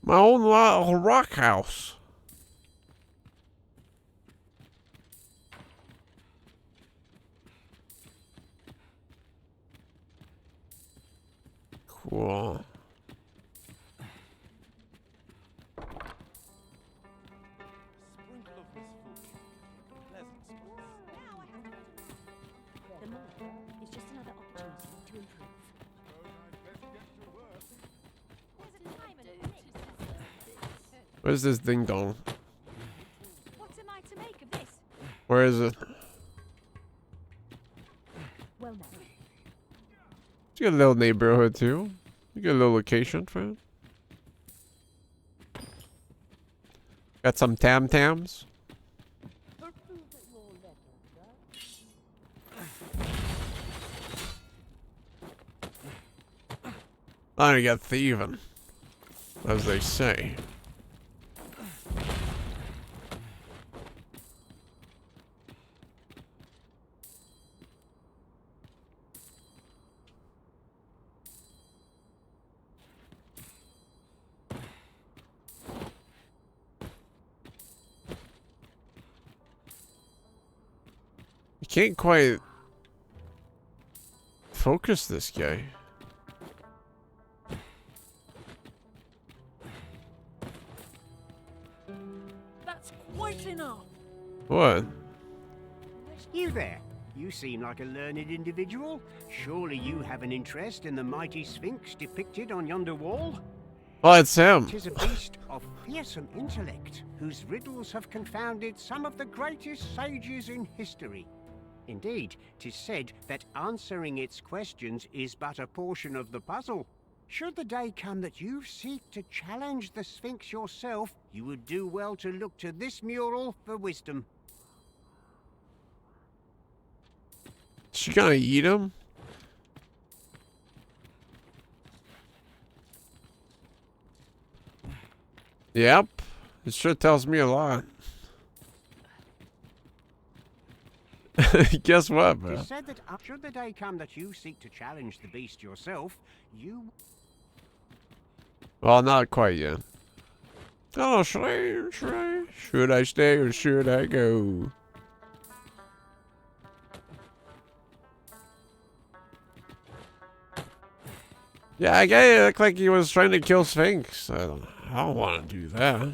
Speaker 1: My own little rock house. Cool.
Speaker 15: The murder is just another opportunity to improve.
Speaker 1: Where's this thing going?
Speaker 15: What am I to make of this?
Speaker 1: Where is it?
Speaker 15: Well, now.
Speaker 1: You got a little neighborhood too. You got a little location for it. Got some tam-tams. I only got thieving, as they say. You can't quite focus this guy.
Speaker 21: That's quite enough.
Speaker 1: What?
Speaker 24: You there? You seem like a learned individual. Surely you have an interest in the mighty Sphinx depicted on yonder wall?
Speaker 1: Oh, it's him.
Speaker 24: It is a beast of fearsome intellect, whose riddles have confounded some of the greatest sages in history. Indeed, 'tis said that answering its questions is but a portion of the puzzle. Should the day come that you seek to challenge the Sphinx yourself, you would do well to look to this mural for wisdom.
Speaker 1: She gonna eat him? Yep. It sure tells me a lot. Guess what, man?
Speaker 24: It's said that should the day come that you seek to challenge the beast yourself, you...
Speaker 1: Well, not quite yet. Oh, should I stay or should I go? Yeah, I guess it looked like he was trying to kill Sphinx. I don't want to do that.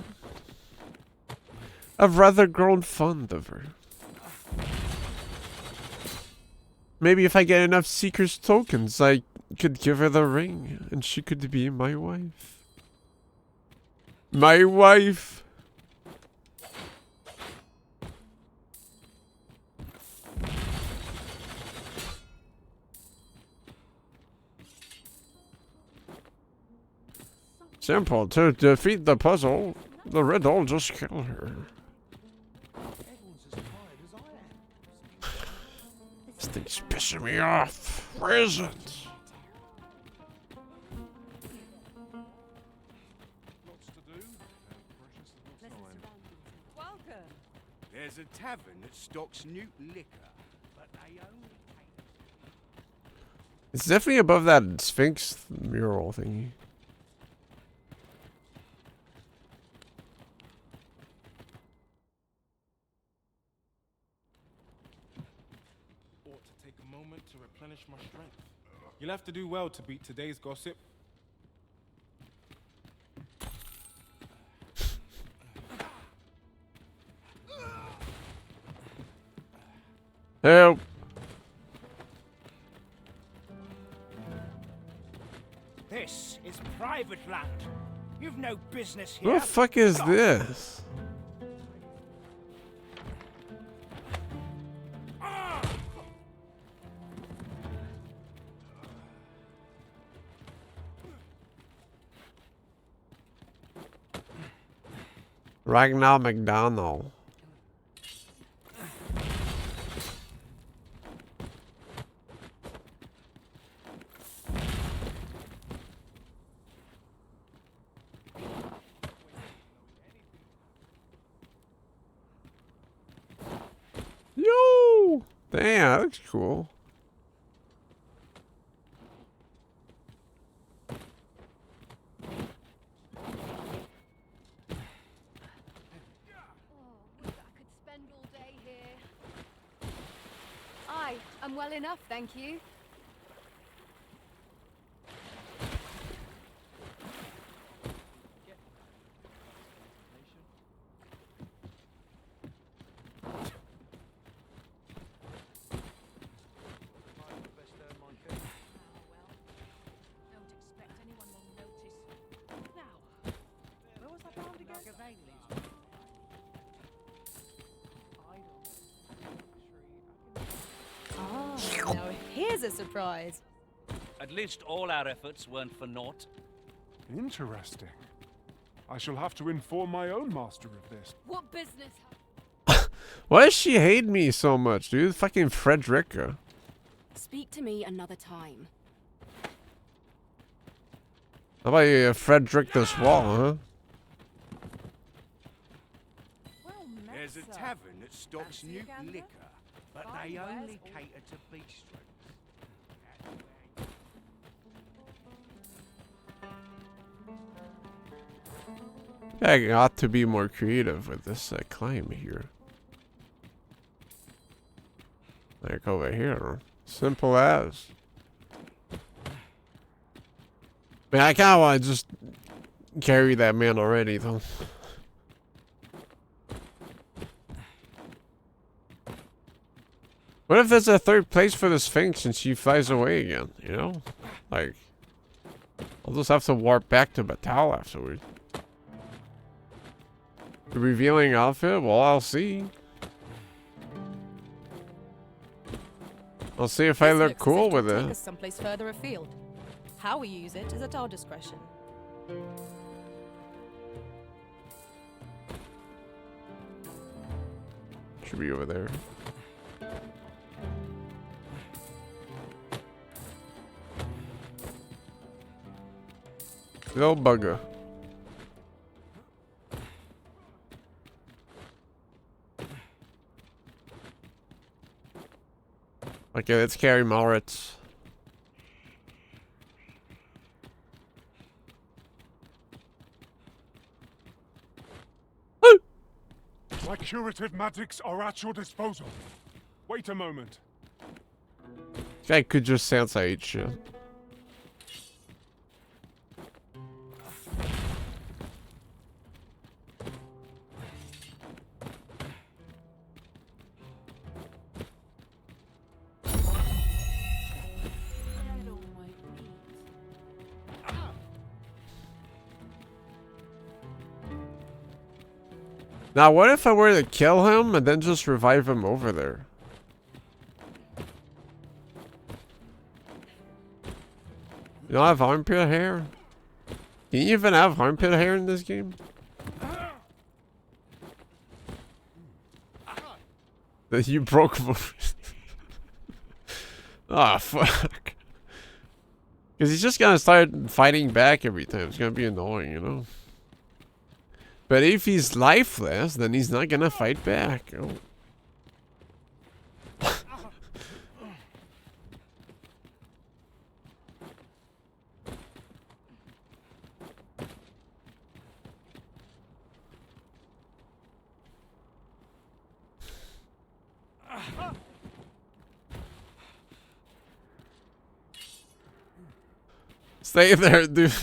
Speaker 1: I've rather grown fond of her. Maybe if I get enough Seeker's tokens, I could give her the ring, and she could be my wife. My wife! Simple. To defeat the puzzle, the riddle, just kill her. This thing's pissing me off. Where is it?
Speaker 18: There's a tavern that stocks new liquor, but they only...
Speaker 1: It's definitely above that Sphinx mural thingy.
Speaker 9: Ought to take a moment to replenish my strength. You'll have to do well to beat today's gossip.
Speaker 1: Help!
Speaker 4: is private land. You've no business here.
Speaker 1: What the fuck is this? Ragnar McDonald. Yo! Damn, that looks cool.
Speaker 13: I'm well enough, thank you. Now here's a surprise.
Speaker 3: At least all our efforts weren't for naught.
Speaker 9: Interesting. I shall have to inform my own master of this.
Speaker 13: What business?
Speaker 1: Why does she hate me so much, dude? Fucking Frederica.
Speaker 11: Speak to me another time.
Speaker 1: How about you, Frederick the Swall, huh?
Speaker 18: There's a tavern that stocks new liquor, but they only cater to bistros.
Speaker 1: I got to be more creative with this climb here. Like over here. Simple as. Man, I kinda wanna just carry that man already though. What if there's a third place for the Sphinx and she flies away again, you know? Like, I'll just have to warp back to Batal afterwards. The revealing outfit? Well, I'll see. I'll see if I look cool with
Speaker 11: Take
Speaker 1: it.
Speaker 11: us someplace further afield. How we use it is at our discretion.
Speaker 1: Should be over there. Little bugger. Okay, let's carry Moritz.
Speaker 9: My curative magics are at your disposal. Wait a moment.
Speaker 1: This guy could just Sansa eat shit. Now, what if I were to kill him and then just revive him over there? You don't have armpit hair? Can you even have armpit hair in this game? That you broke Ah, fuck. Because he's just gonna start fighting back every time. It's gonna be annoying, you know? But if he's lifeless, then he's not gonna fight back. Oh. Stay there, dude.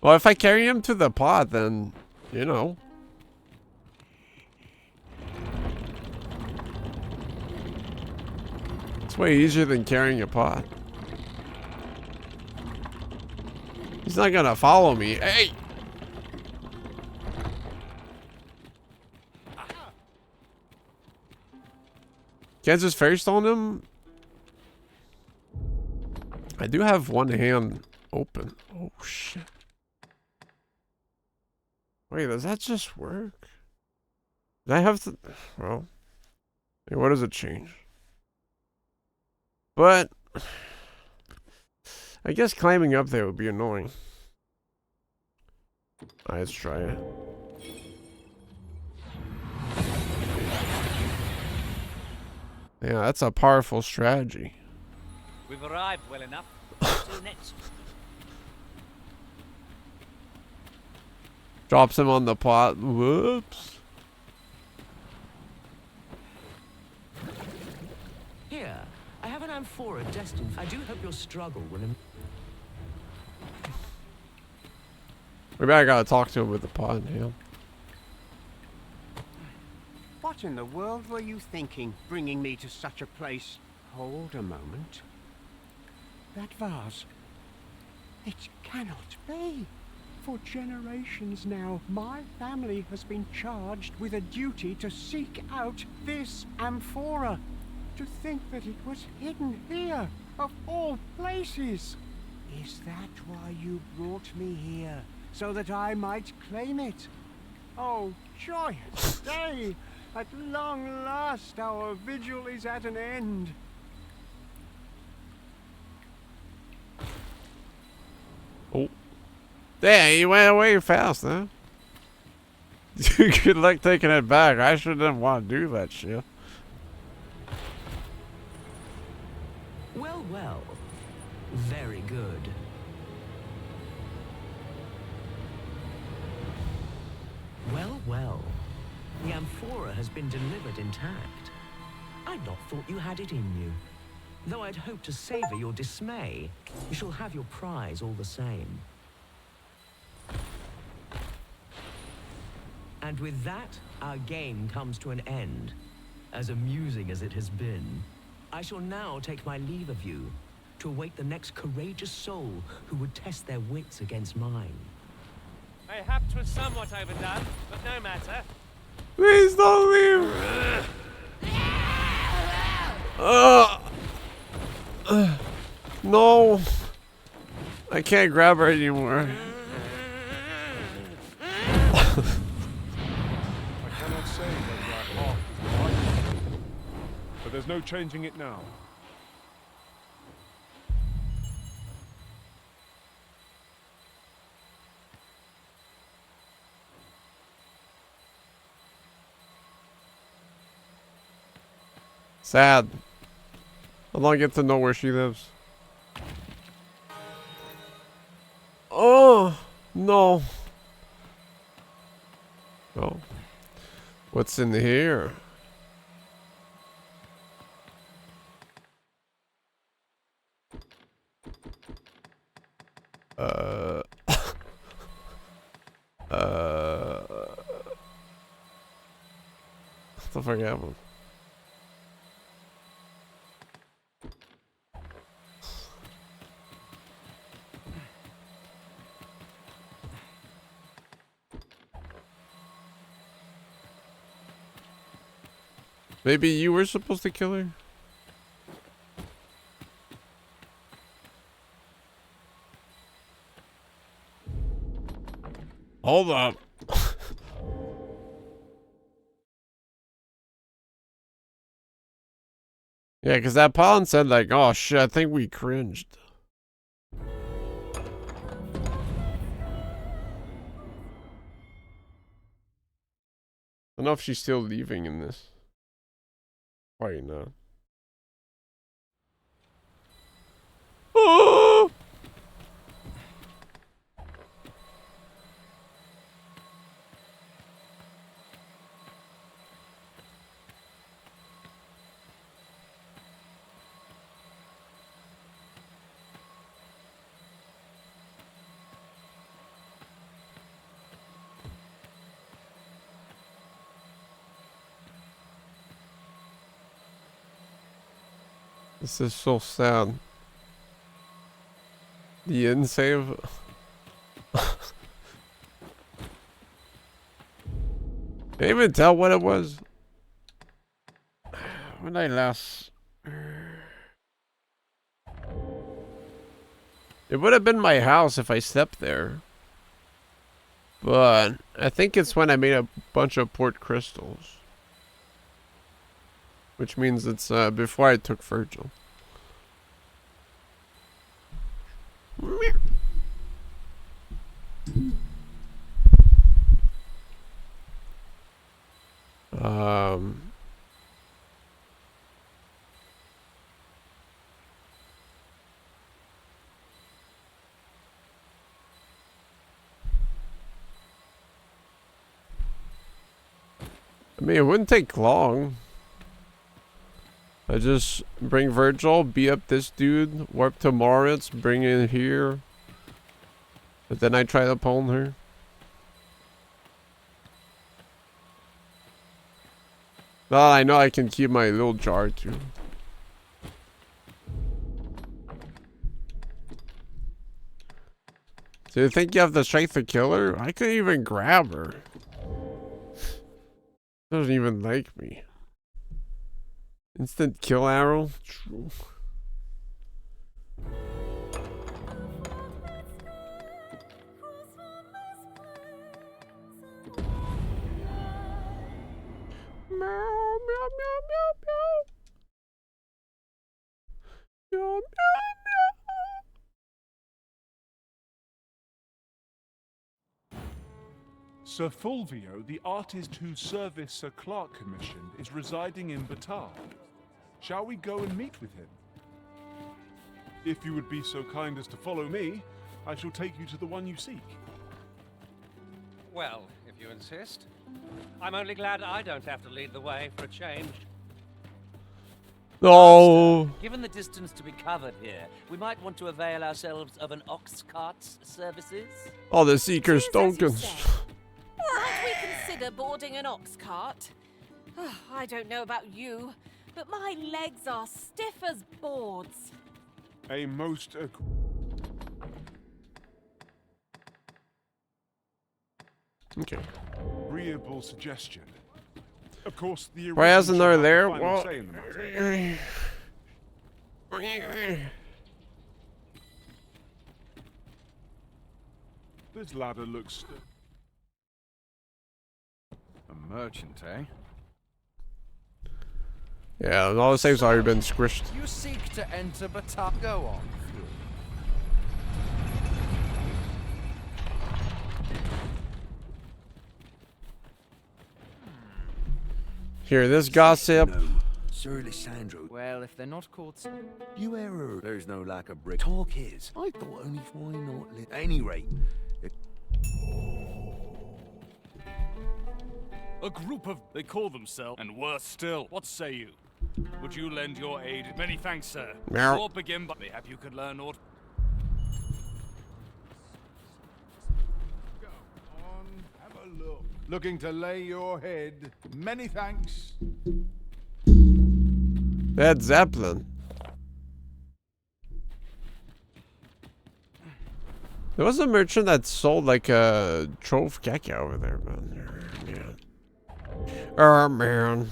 Speaker 1: Well, if I carry him to the pod, then, you know. It's way easier than carrying a pot. He's not gonna follow me. Hey! Can't just fairy stone him? I do have one hand open. Oh shit. Wait, does that just work? Did I have to? Well, hey, what does it change? But I guess climbing up there would be annoying. Alright, let's try it. Yeah, that's a powerful strategy.
Speaker 3: We've arrived well enough. What to next?
Speaker 1: Drops him on the pot. Whoops.
Speaker 12: Here, I have an amphora destined. I do hope your struggle will.
Speaker 1: Maybe I gotta talk to him with the pot in hand.
Speaker 24: What in the world were you thinking, bringing me to such a place? Hold a moment. That vase. It cannot be. For generations now, my family has been charged with a duty to seek out this amphora. To think that it was hidden here, of all places. Is that why you brought me here? So that I might claim it? Oh, joyous day! At long last, our vigil is at an end.
Speaker 1: Oh. Damn, he went away fast, huh? Good luck taking it back. I sure didn't want to do that shit.
Speaker 12: Well, well. Very good. Well, well. The amphora has been delivered intact. I'd not thought you had it in you. Though I'd hoped to savor your dismay, you shall have your prize all the same. And with that, our game comes to an end. As amusing as it has been, I shall now take my leave of you to await the next courageous soul who would test their wits against mine.
Speaker 3: Mayhap 'twas somewhat overdone, but no matter.
Speaker 1: Please don't leave. No. I can't grab her anymore.
Speaker 9: I cannot say whether our path is the right, but there's no changing it now.
Speaker 1: Sad. I don't get to know where she lives. Oh no. Oh. What's in here? What the fuck happened? Maybe you were supposed to kill her? Hold up. Yeah, because that pawn said like, oh shit, I think we cringed. I don't know if she's still leaving in this. Probably not. Oh! This is so sad. The end save. Can't even tell what it was. When I last... It would have been my house if I slept there. But I think it's when I made a bunch of port crystals. Which means it's before I took Virgil. I mean, it wouldn't take long. I just bring Virgil, beat up this dude, warp to Moritz, bring it here. But then I try to pawn her. Well, I know I can keep my little jar too. Do you think you have the strength to kill her? I couldn't even grab her. Doesn't even like me. Instant kill arrow? True. Meow, meow, meow, meow, meow. Meow, meow, meow.
Speaker 6: Sir Fulvio, the artist whose service Sir Clark commissioned, is residing in Batar. Shall we go and meet with him? If you would be so kind as to follow me, I shall take you to the one you seek.
Speaker 3: Well, if you insist. I'm only glad I don't have to lead the way for a change.
Speaker 1: No.
Speaker 3: Given the distance to be covered here, we might want to avail ourselves of an ox cart's services.
Speaker 1: All the seekers tokens.
Speaker 15: Might we consider boarding an ox cart? I don't know about you, but my legs are stiff as boards.
Speaker 6: A most agreeable suggestion. Of course, the
Speaker 1: why hasn't there there?
Speaker 6: final
Speaker 1: Well,
Speaker 6: say in the matter. This ladder looks...
Speaker 9: A merchant, eh?
Speaker 1: Yeah, all the saves already been squished.
Speaker 17: You seek to enter Batar. Go on.
Speaker 1: Here, this gossip.
Speaker 18: Sir Lissandro.
Speaker 17: Well, if they're not caught...
Speaker 18: You error. There's no lack of brick. Talk is. I thought only fine not lit. Any rate.
Speaker 6: A group of... They call themselves, and worse still. What say you? Would you lend your aid? Many thanks, sir.
Speaker 1: Meow.
Speaker 6: Or begin by... Mayhap you could learn aught...
Speaker 8: Go on, have a look. Looking to lay your head. Many thanks.
Speaker 1: Led Zeppelin. There was a merchant that sold like a trove keka over there, man. Man. Oh, man.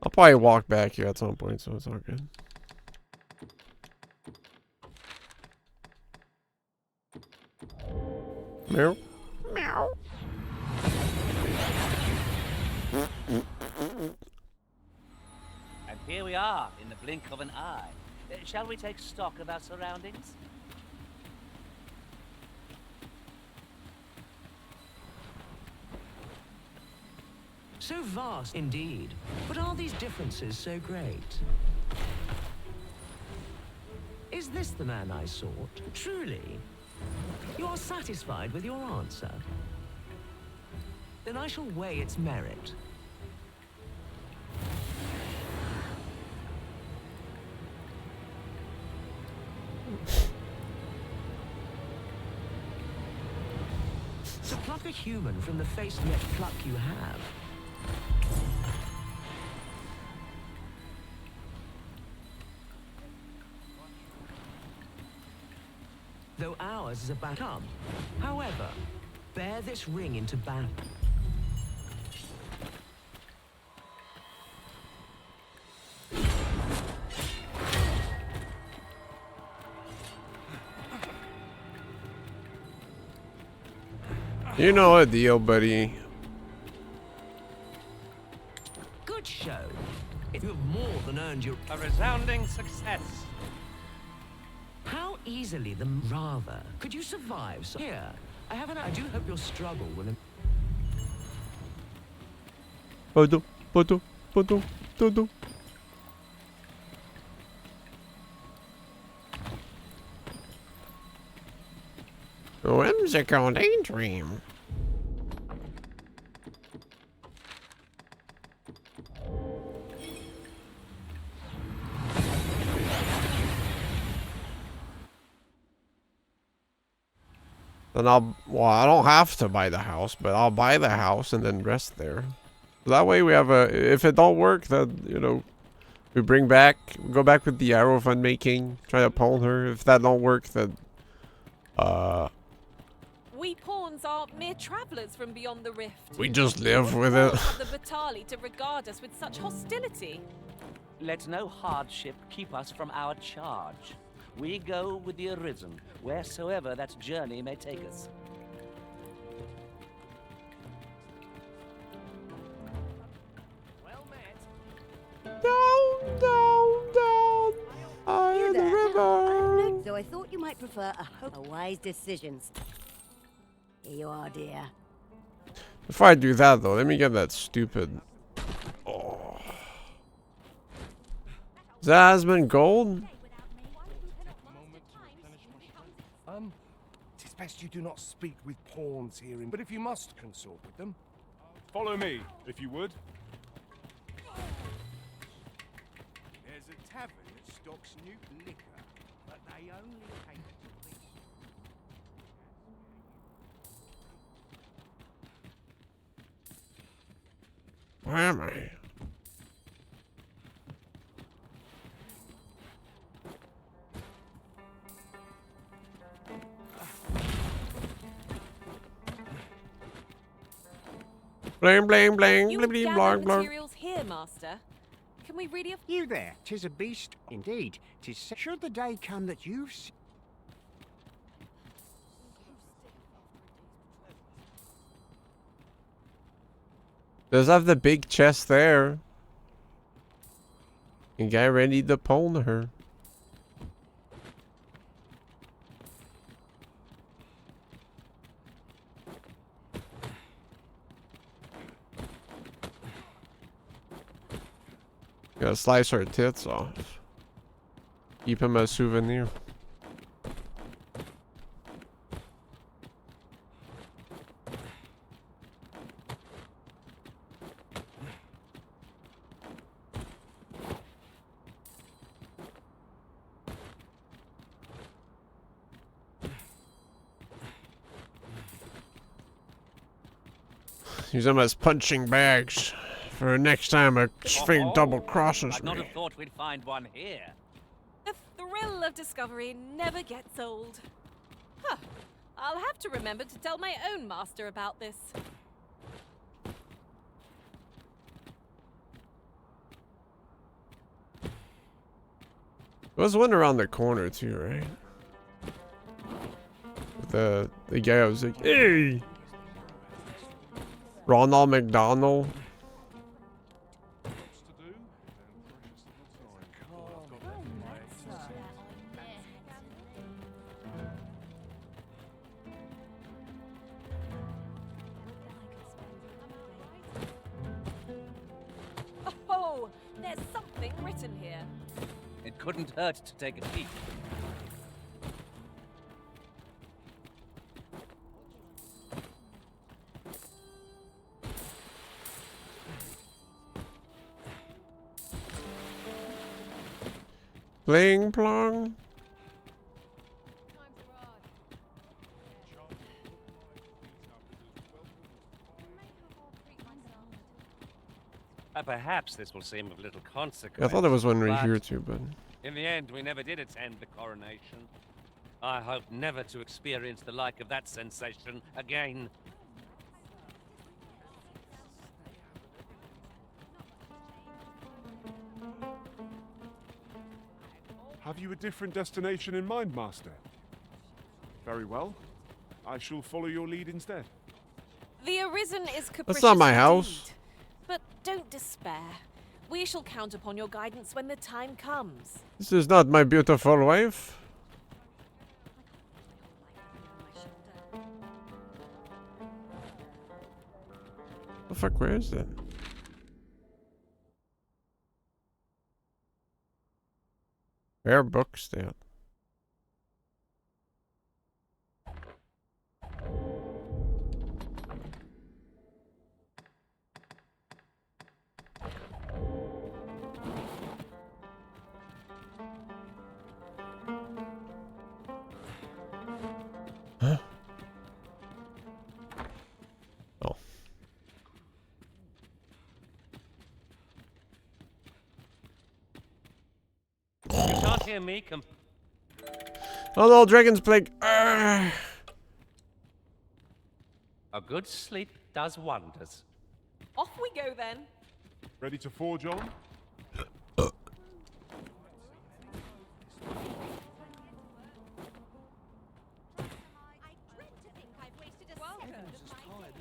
Speaker 1: I'll probably walk back here at some point, so it's all good. Meow. Meow.
Speaker 3: And here we are, in the blink of an eye. Shall we take stock of our surroundings?
Speaker 12: So vast indeed, but are these differences so great? Is this the man I sought? Truly? You are satisfied with your answer? Then I shall weigh its merit. So pluck a human from the face yet pluck you have. Though ours is a come. However, bear this ring into battle.
Speaker 1: You know a deal, buddy.
Speaker 12: Good show. If you have more than earned your...
Speaker 3: A resounding success.
Speaker 12: How easily the rather could you survive? So here, I do hope your struggle will...
Speaker 1: Photo. Whimsical daydream. Then I don't have to buy the house, but I'll buy the house and then rest there. That way we have if it don't work, then, you know, we go back with the arrow of unmaking, try to pawn her. If that don't work, then,
Speaker 15: We pawns are mere travellers from beyond the rift.
Speaker 1: we just live with it.
Speaker 15: Of the Batali to regard us with such hostility.
Speaker 3: Let no hardship keep us from our charge. We go with the Arisen, wheresoever that journey may take us.
Speaker 1: Down by the river.
Speaker 14: So I thought you might prefer a wise decisions. Here you are, dear.
Speaker 1: Before I do that, though, let me get that stupid... Oh. Is that Asmund Gold?
Speaker 18: Tis best you do not speak with pawns here, but if you must consort with them...
Speaker 9: Follow me, if you would.
Speaker 18: There's a tavern that stocks new liquor, but they only cater to
Speaker 1: Where am I? Bling, bling, bling,
Speaker 15: You
Speaker 1: bling, bling,
Speaker 15: gather
Speaker 1: bling, bling.
Speaker 15: materials here, Master. Can we really...
Speaker 24: You there, 'tis a beast, indeed. 'Tis should the day come that you've...
Speaker 1: Does have the big chest there. And get ready to pawn her. Gotta slice her tits off. Keep him as a souvenir. Use them as punching bags for next time a sphinx double crosses
Speaker 3: I'd not
Speaker 1: me.
Speaker 3: have thought we'd find one here.
Speaker 15: The thrill of discovery never gets old. Huh. I'll have to remember to tell my own master about this.
Speaker 1: There was one around the corner too, right? The guy was like, "Hey, Ronald McDonald."
Speaker 15: Oh, there's something written here.
Speaker 3: It couldn't hurt to take a peek.
Speaker 1: Bling plong.
Speaker 3: Perhaps this will seem of little consequence.
Speaker 1: Yeah, I thought there was one right
Speaker 3: but
Speaker 1: here too, but
Speaker 3: in the end, we never did attend the coronation. I hope never to experience the like of that sensation again.
Speaker 5: Have you a different destination in mind, Master? Very well. I shall follow your lead instead.
Speaker 15: The Arisen is capricious.
Speaker 1: that's not my
Speaker 15: indeed,
Speaker 1: house.
Speaker 15: But don't despair. We shall count upon your guidance when the time comes.
Speaker 1: This is not my beautiful wife. The fuck, where is that? Where are books at? Huh? Oh.
Speaker 3: You can't hear me.
Speaker 1: Oh no, Dragon's Plague. Arrgh.
Speaker 3: A good sleep does wonders.
Speaker 15: Off we go then.
Speaker 5: Ready to forge on?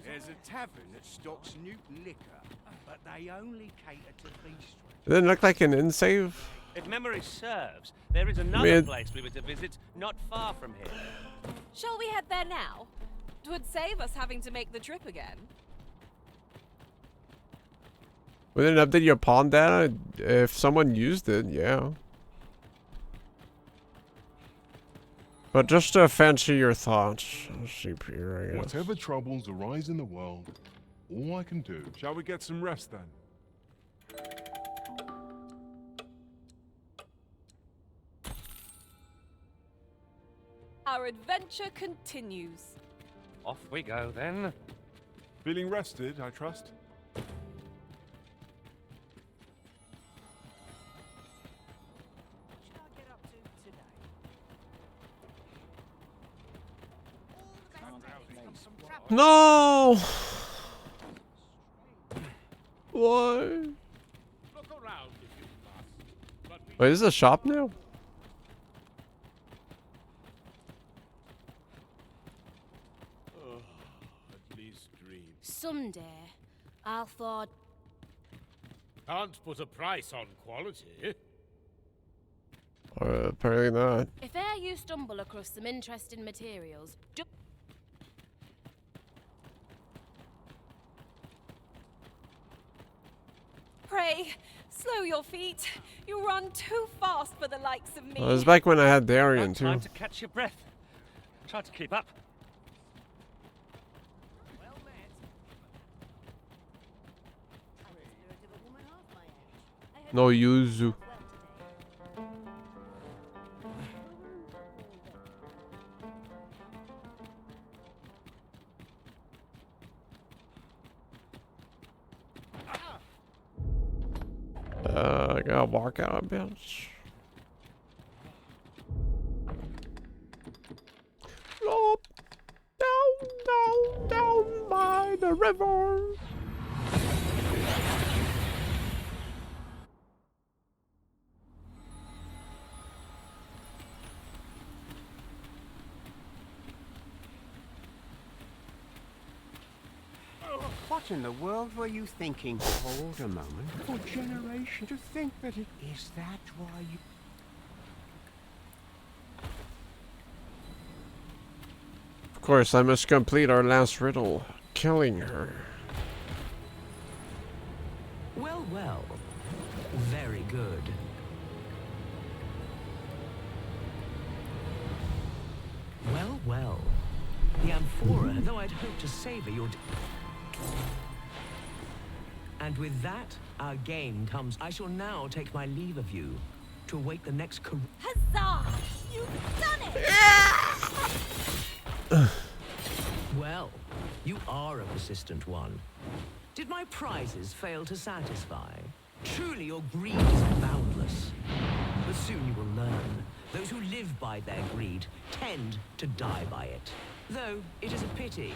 Speaker 18: There's a tavern that stocks new liquor, but they only cater to feast.
Speaker 1: It didn't look like an inn save.
Speaker 3: If memory serves, there is another place we were to visit not far from here.
Speaker 15: Shall we head there now? It would save us having to make the trip again.
Speaker 1: We didn't update your pawn data. If someone used it, yeah. But just to fancy your thoughts. Let's see here, I guess.
Speaker 5: Whatever troubles arise in the world, all I can do. Shall we get some rest then?
Speaker 15: Our adventure continues.
Speaker 3: Off we go then.
Speaker 5: Feeling rested, I trust?
Speaker 1: No! Why? Wait, is this a shop now?
Speaker 20: At least dream.
Speaker 22: Someday, I'll thought.
Speaker 20: Can't put a price on quality.
Speaker 1: Apparently not.
Speaker 22: If e'er you stumble across some interesting materials,
Speaker 15: Pray, slow your feet. You run too fast for the likes of me.
Speaker 1: Well, it was back when I had Darien too.
Speaker 3: Time to catch your breath. Try to keep up.
Speaker 1: No yuzu. I gotta walk out a bit. Flop down, down, down by the river.
Speaker 18: What in the world were you thinking? Hold a moment. For generations to think that it is that why you...
Speaker 1: Of course, I must complete our last riddle, killing her.
Speaker 12: Well, well. Very good. Well, well. The amphora, though I'd hoped to savor your... And with that, our game comes. I shall now take my leave of you to await the next
Speaker 15: Huzzah! You've done it!
Speaker 12: Well, you are a persistent one. Did my prizes fail to satisfy? Truly, your greed is boundless. But soon you will learn. Those who live by their greed tend to die by it. Though it is a pity.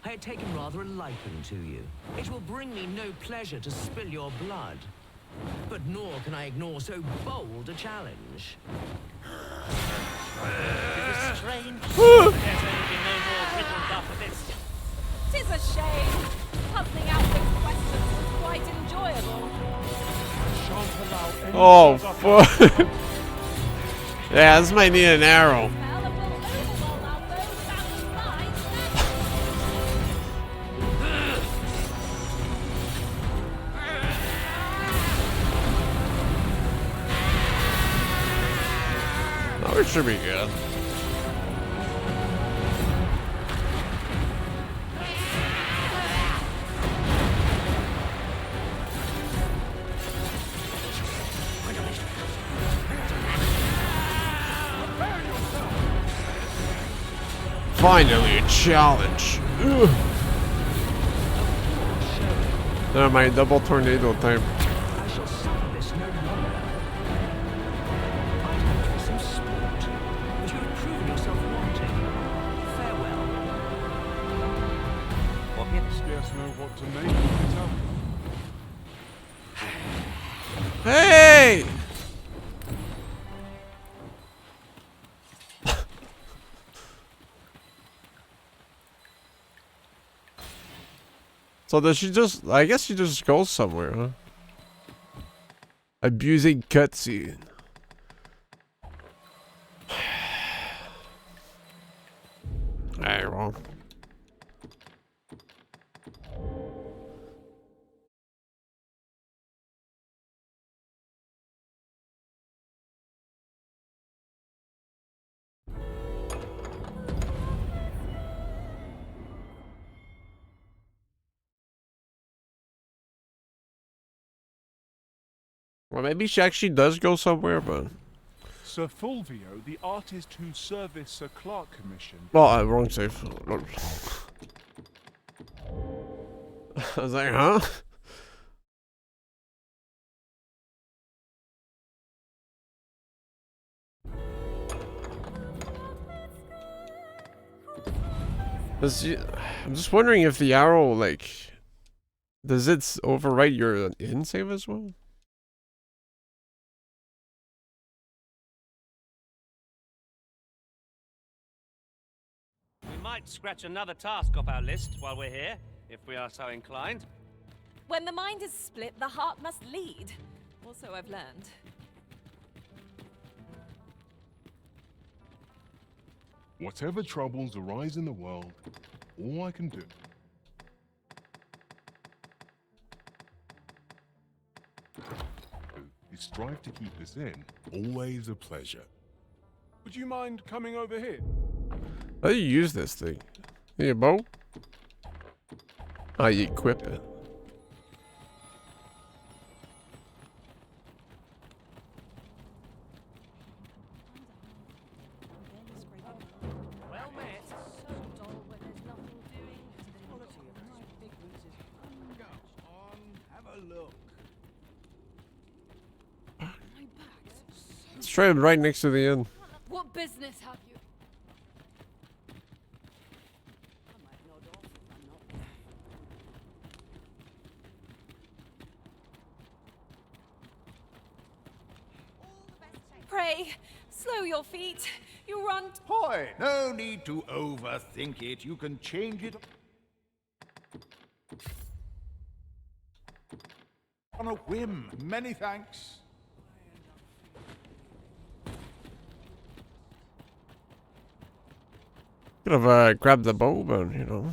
Speaker 12: I had taken rather a liking to you. It will bring me no pleasure to spill your blood. But nor can I ignore so bold a challenge.
Speaker 3: It is strange. There's only been no more riddles after this.
Speaker 15: 'Tis a shame. Puzzling out those questions was quite enjoyable.
Speaker 1: Oh, fuck. Yeah, this might need an arrow. Oh, it should be good. Finally, a challenge. Ugh. Never mind, double tornado time.
Speaker 12: I shall suffer this no longer. I'd hope for some sport, but you have proven yourself wanting. Farewell.
Speaker 5: Scarce know what to make of it.
Speaker 1: Hey! So does she just, I guess she just goes somewhere, huh? Abusing cutscene. Alright, well. Well, maybe she actually does go somewhere, but...
Speaker 5: Sir Fulvio, the artist whose service Sir Clark commissioned.
Speaker 1: Oh, wrong save. I was like, huh? I'm just wondering if the arrow, like... Does it overwrite your in save as well?
Speaker 3: We might scratch another task off our list while we're here, if we are so inclined.
Speaker 15: When the mind is split, the heart must lead. Also, I've learned.
Speaker 5: Whatever troubles arise in the world, all I can do is strive to keep this in. Always a pleasure. Would you mind coming over here?
Speaker 1: How do you use this thing? Your bow? Oh, you equip it.
Speaker 3: Well met.
Speaker 15: So dull when there's nothing doing.
Speaker 8: Go on, have a look.
Speaker 1: Let's try it right next to the inn.
Speaker 13: What business have you?
Speaker 15: Pray, slow your feet. You run.
Speaker 8: Hoy, no need to overthink it. You can change it on a whim. Many thanks.
Speaker 1: Could have grabbed the bow, but you know.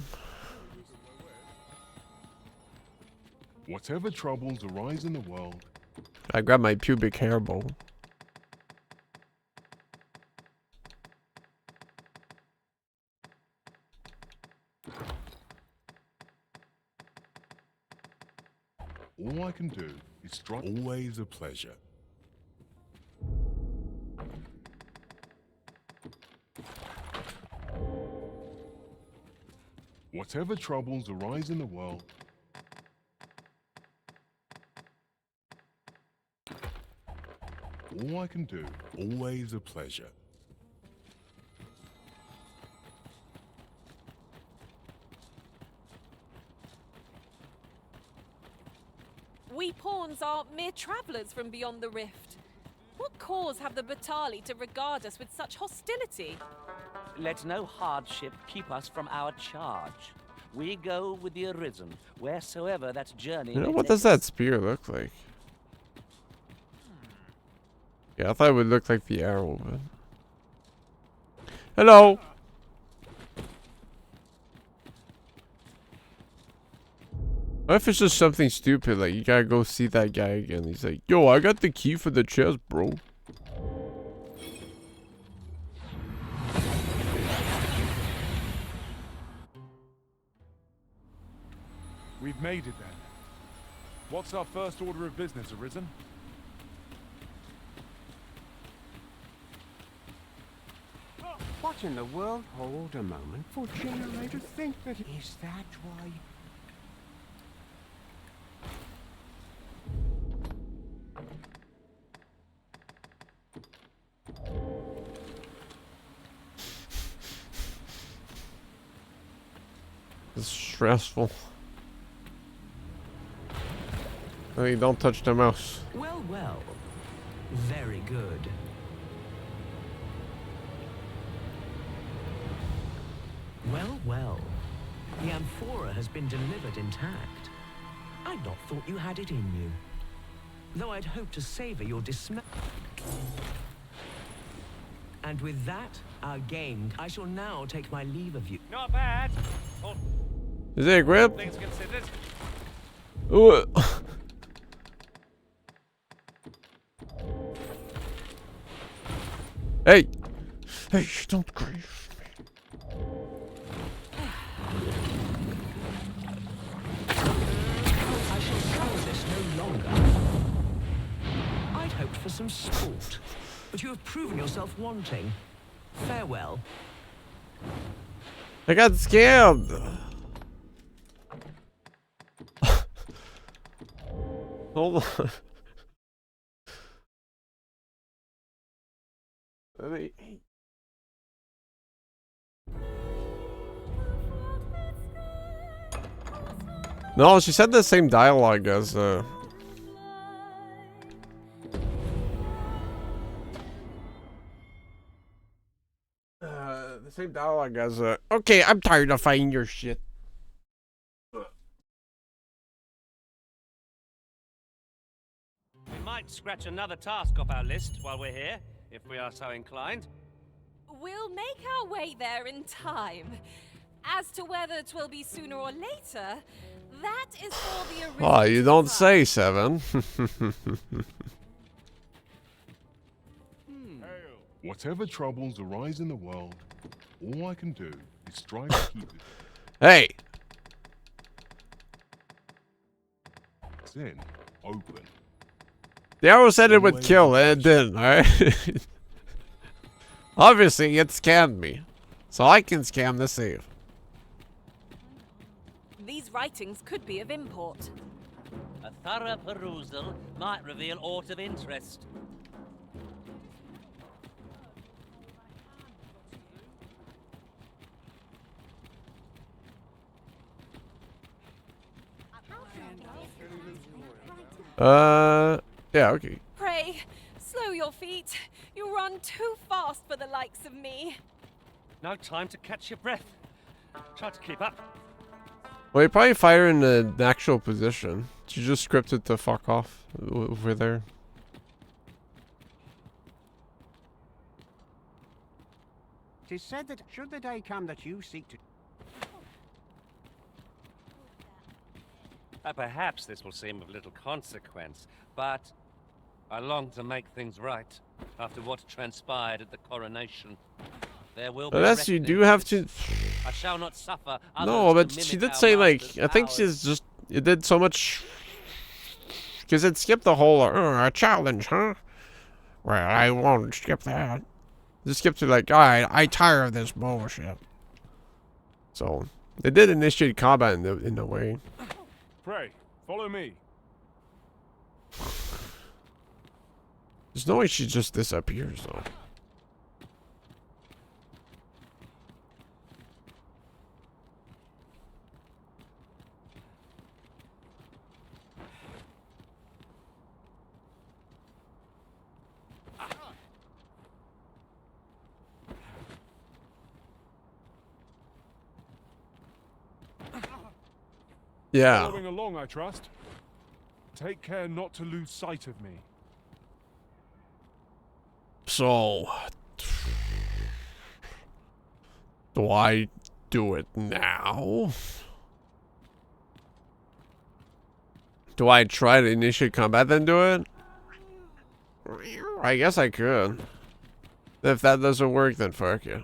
Speaker 5: Whatever troubles arise in the world,
Speaker 1: I grabbed my pubic hair bow.
Speaker 5: all I can do is strive. Always a pleasure. Whatever troubles arise in the world, All I can do. Always a pleasure.
Speaker 15: We pawns are mere travellers from beyond the rift. What cause have the Batali to regard us with such hostility?
Speaker 3: Let no hardship keep us from our charge. We go with the Arisen, wheresoever that journey
Speaker 1: You know,
Speaker 3: may
Speaker 1: what
Speaker 3: take
Speaker 1: does
Speaker 3: us.
Speaker 1: that spear look like? Yeah, I thought it would look like the arrow, but... Hello! What if it's just something stupid, like you gotta go see that guy again? He's like, yo, I got the key for the chest, bro.
Speaker 5: We've made it then. What's our first order of business, Arisen?
Speaker 18: What in the world? Hold a moment. For generator, think that is that why?
Speaker 1: It's stressful. Hey, don't touch the mouse.
Speaker 12: Well, well. Very good. Well, well. The amphora has been delivered intact. I'd not thought you had it in you. Though I'd hoped to savor your dismay. And with that, our game, I shall now take my leave of you.
Speaker 3: Not bad.
Speaker 1: Is it a grip?
Speaker 3: Things considered.
Speaker 1: Ooh. Hey! Hey, don't grieve me.
Speaker 12: I shall suffer this no longer. I'd hoped for some sport, but you have proven yourself wanting. Farewell.
Speaker 1: I got scammed! Hold on. Let me... No, she said the same dialogue as the same dialogue as okay, I'm tired of fighting your shit.
Speaker 3: We might scratch another task off our list while we're here, if we are so inclined.
Speaker 15: We'll make our way there in time. As to whether 'twill be sooner or later, that is for the Arisen.
Speaker 1: Oh, you don't say, Seven.
Speaker 5: Whatever troubles arise in the world, all I can do is strive to keep it.
Speaker 1: Hey!
Speaker 5: It's in, open.
Speaker 1: The arrow said it would kill, and it didn't, alright? Obviously, it scammed me. So I can scam the save.
Speaker 15: These writings could be of import.
Speaker 3: A thorough perusal might reveal aught of interest.
Speaker 1: Yeah, okay.
Speaker 15: Pray, slow your feet. You run too fast for the likes of me.
Speaker 3: No time to catch your breath. Try to keep up.
Speaker 1: Well, you probably fire in an actual position. You just scripted to fuck off over there.
Speaker 18: It is said that should the day come that you seek to...
Speaker 3: Perhaps this will seem of little consequence, but I long to make things right after what transpired at the coronation. There will be
Speaker 1: Unless you do have to...
Speaker 3: I shall not suffer.
Speaker 1: No, but she did say, like, I think she's just... It did so much... Because it skipped the whole, a challenge, huh? Well, I won't skip that. Just skip to, like, alright, I tire of this bullshit. So, they did initiate combat in a way.
Speaker 5: Pray, follow me.
Speaker 1: There's no way she just disappears though. Yeah.
Speaker 5: Following along, I trust. Take care not to lose sight of me.
Speaker 1: So, do I do it now? Do I try to initiate combat then do it? I guess I could. If that doesn't work, then fuck you.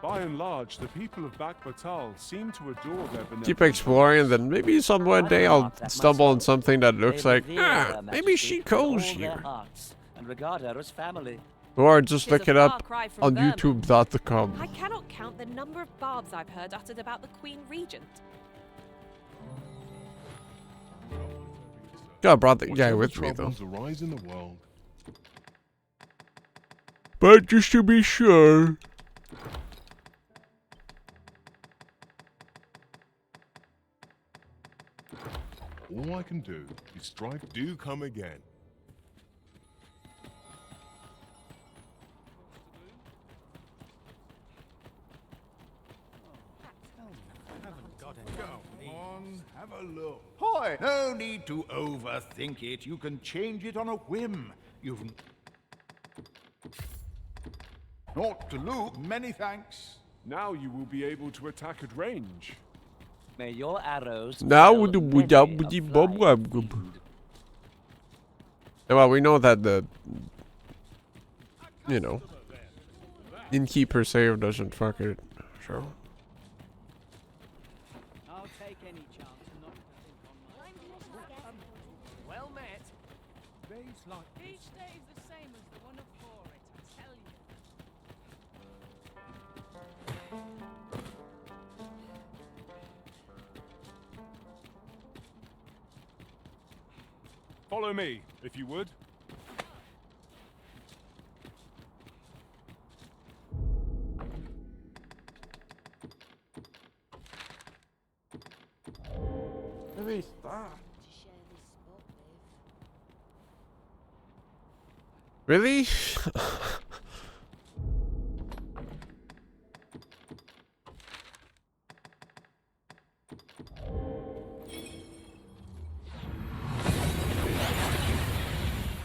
Speaker 5: By and large, the people of Batal seem to adore their benevolent.
Speaker 1: Keep exploring, then maybe some one day I'll stumble on something that looks like, maybe she goes here.
Speaker 3: And regard her as family.
Speaker 1: Or just look it up
Speaker 15: cry from
Speaker 1: on
Speaker 15: Vermin.
Speaker 1: youtube.com.
Speaker 15: I cannot count the number of barbs I've heard uttered about the Queen Regent.
Speaker 1: God, I brought the guy with me though.
Speaker 5: Arise in the world.
Speaker 1: But just to be sure.
Speaker 5: All I can do is strive. Do come again.
Speaker 8: Have a look. Hoy! No need to overthink it. You can change it on a whim. You've not to look. Many thanks.
Speaker 5: Now you will be able to attack at range.
Speaker 3: May your arrows.
Speaker 1: Now
Speaker 3: well,
Speaker 1: we know that the innkeeper save doesn't fuck it. Sure.
Speaker 21: I'll take any chance not to think on my... Well met. Days like each day is the same as the one before it, I tell you.
Speaker 5: Follow me, if you would.
Speaker 1: Really?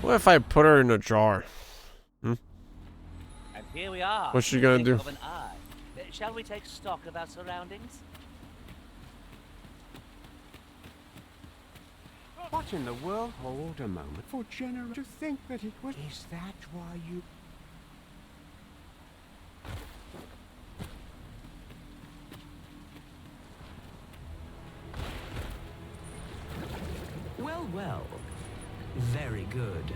Speaker 1: What if I put her in a jar?
Speaker 3: And here we are.
Speaker 1: What's she gonna do?
Speaker 3: Of an eye. Shall we take stock of our surroundings?
Speaker 18: What in the world? Hold a moment. For generation to think that it was... Is that why you...
Speaker 12: Well, well. Very good.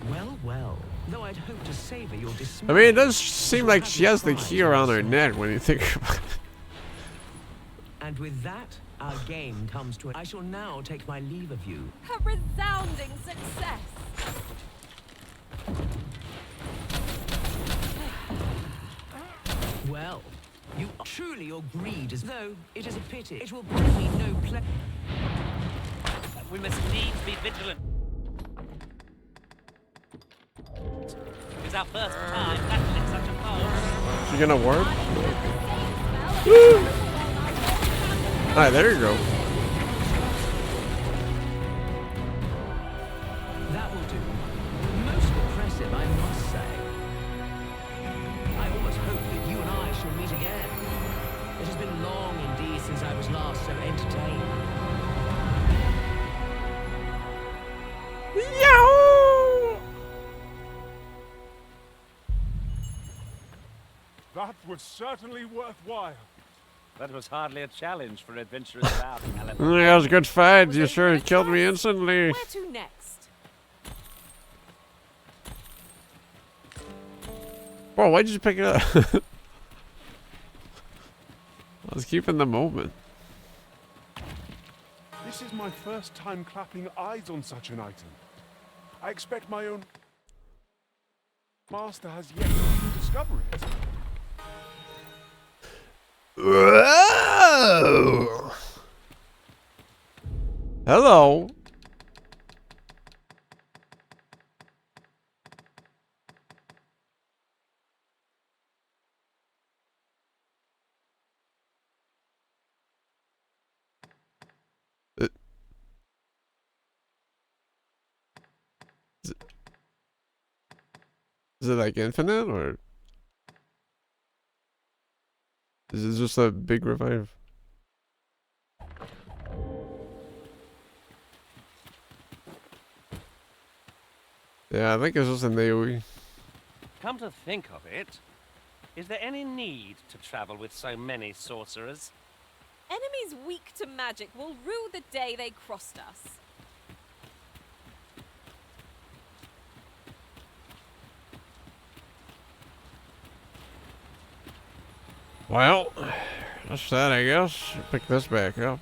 Speaker 12: Well, well. Though I'd hoped to savor your dismay.
Speaker 1: I mean, it does seem like she has the key around her neck when you think about it.
Speaker 12: And with that, our game comes to an... I shall now take my leave of you.
Speaker 15: A resounding success.
Speaker 12: Well, you truly your greed is... Though it is a pity. It will bring me no pleasure.
Speaker 3: We must needs be vigilant. It's our first time battling such a foe.
Speaker 1: She gonna work? Alright, there you go.
Speaker 12: That will do. Most impressive, I must say. I almost hope that you and I shall meet again. It has been long indeed since I was last so entertained.
Speaker 1: Yahoo!
Speaker 5: That was certainly worthwhile.
Speaker 3: That was hardly a challenge for adventurers about, Alan.
Speaker 1: That was a good fight. You sure killed me instantly.
Speaker 15: Where to next?
Speaker 1: Bro, why'd you pick it up? I was keeping the moment.
Speaker 5: This is my first time clapping eyes on such an item. I expect my own master has yet to discover it.
Speaker 1: Whoa! Hello. Is it like infinite, or is it just a big revive? Yeah, I think it's just an AoE.
Speaker 3: Come to think of it, is there any need to travel with so many sorcerers?
Speaker 15: Enemies weak to magic will rue the day they crossed us.
Speaker 1: Well, that's that, I guess. Pick this back up.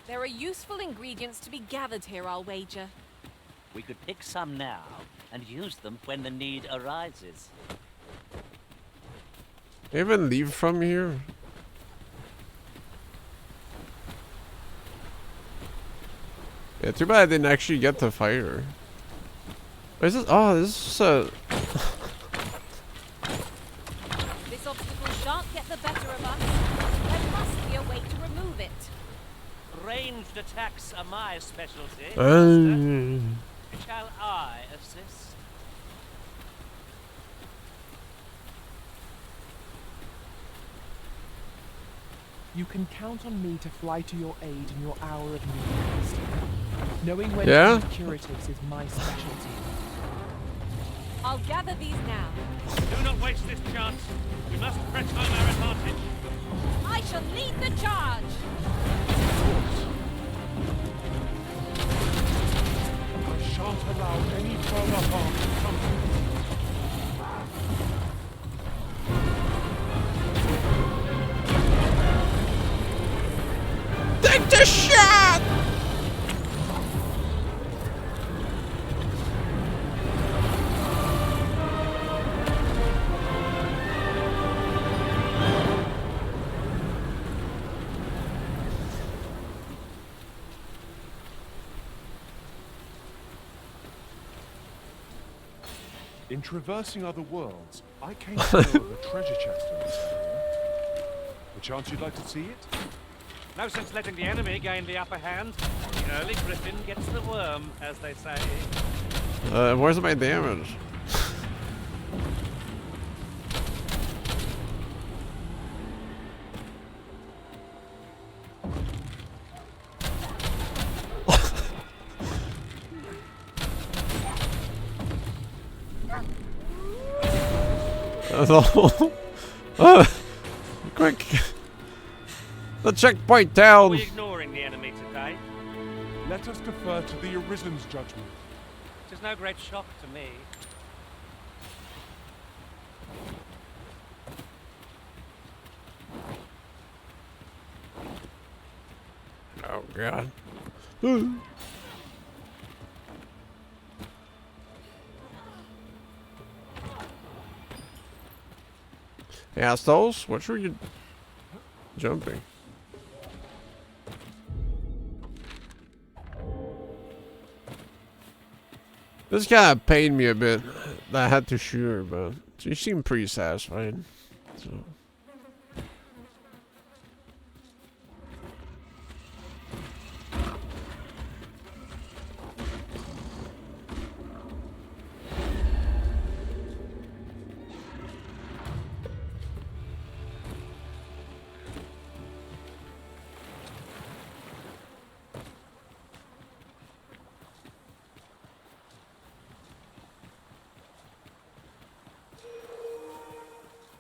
Speaker 15: There are useful ingredients to be gathered here, I'll wager.
Speaker 3: We could pick some now and use them when the need arises.
Speaker 1: Even leave from here? Yeah, too bad I didn't actually get to fight her. Is this? Oh, this is a.
Speaker 15: This obstacle shan't get the better of us. There must be a way to remove it.
Speaker 3: Ranged attacks are my specialty. Shall I assist?
Speaker 2: You can count on me to fly to your aid in your hour of need, Master. Knowing when
Speaker 1: Yeah?
Speaker 2: to use curatives is my specialty.
Speaker 15: I'll gather these now.
Speaker 3: Do not waste this chance. We must press home our advantage.
Speaker 15: I shall lead the charge.
Speaker 5: I shan't allow any further harm to come to me.
Speaker 1: Take the shot!
Speaker 5: In traversing other worlds, I came to know of a treasure chest in this area. Perchance you'd like to see it?
Speaker 3: No sense letting the enemy gain the upper hand. The early griffin gets the worm, as they say.
Speaker 1: Where's my damage? That's all. Quick! The checkpoint down!
Speaker 3: Are we ignoring the enemy today?
Speaker 5: Let us defer to the Arisen's judgment.
Speaker 3: It is no great shock to me.
Speaker 1: Oh god. Yeah, Stalls, what were you jumping? This kind of pained me a bit that I had to shoot her, but she seemed pretty satisfied. So.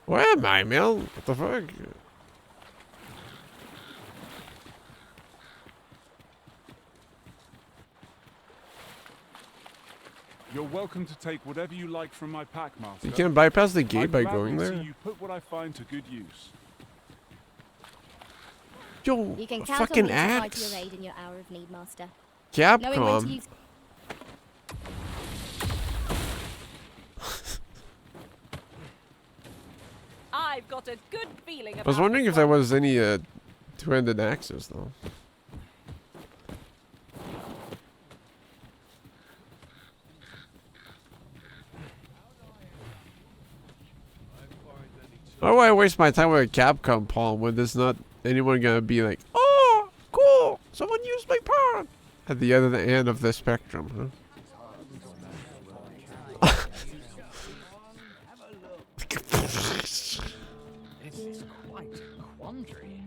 Speaker 1: Where am I, Mel? What the fuck?
Speaker 5: You're welcome to take whatever you like from my pack, Master.
Speaker 1: You can't bypass the gate
Speaker 5: I'd
Speaker 1: by
Speaker 5: gladly
Speaker 1: going
Speaker 5: see
Speaker 1: there?
Speaker 5: you put what I find to good use.
Speaker 1: Yo,
Speaker 10: You can count
Speaker 1: fucking
Speaker 10: on me to fly to
Speaker 1: axe.
Speaker 10: your aid in your hour of need, Master.
Speaker 1: Capcom.
Speaker 10: Knowing when to use...
Speaker 15: I've got a good feeling about
Speaker 1: I was wondering if there was any two-handed axes though. Why do I waste my time with a Capcom pawn when there's not anyone gonna be like, oh, cool, someone used my pawn at the other end of the spectrum, huh?
Speaker 17: This is quite a quandary.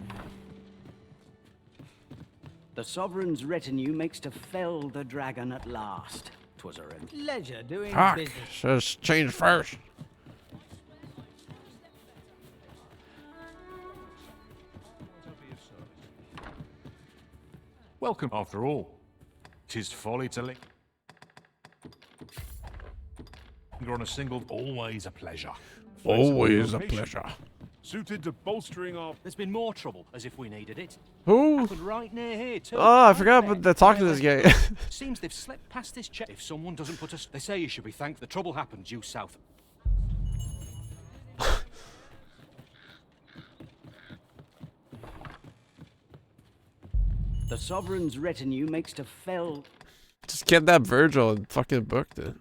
Speaker 16: The Sovereign's retinue makes to fell the dragon at last. 'Twas a pleasure doing
Speaker 1: Fuck,
Speaker 16: business.
Speaker 1: says change first.
Speaker 5: Welcome. After all, 'tis folly to linger on a single. Always a pleasure.
Speaker 1: Always a pleasure.
Speaker 5: Suited to bolstering our.
Speaker 7: There's been more trouble, as if we needed it.
Speaker 1: Who?
Speaker 7: Happened right near here too.
Speaker 1: Oh, I forgot about the talking to this guy.
Speaker 7: Seems they've slipped past this check. If someone doesn't put us, they say you should be thankful. The trouble happened due south.
Speaker 16: The Sovereign's retinue makes to fell.
Speaker 1: Just get that Virgil and fucking booked it.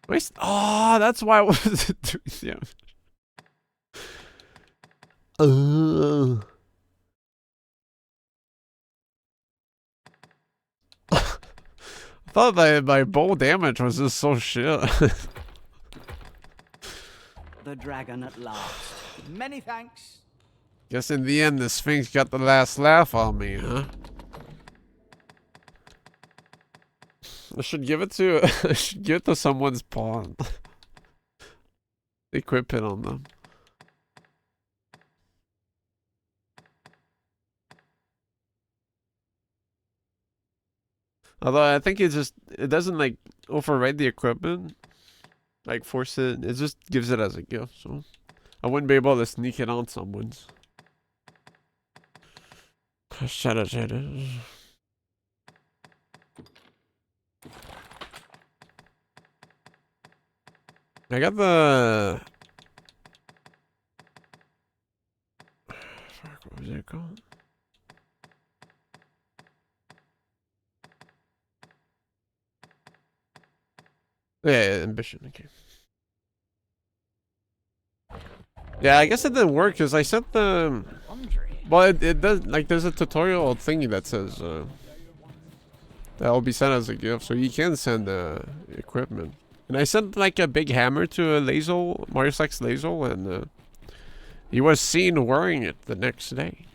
Speaker 1: Waste. Oh, that's why I wasn't doing damage. I thought my bow damage was just so shit.
Speaker 16: The dragon at last.
Speaker 21: Many thanks.
Speaker 1: Guess in the end, the Sphinx got the last laugh on me, huh? I should give it to I should give it to someone's pawn. Equip it on them. Although I think it doesn't like override the equipment, like force it. It just gives it as a gift, so I wouldn't be able to sneak it on someone's. I got the. Fuck, what was it called? Yeah, ambition. Okay. Yeah, I guess it didn't work because I sent the. Well, it does. Like, there's a tutorial thingy that says that will be sent as a gift, so you can send equipment. And I sent like a big hammer to a Lazel, Marius X Lazel, and he was seen wearing it the next day.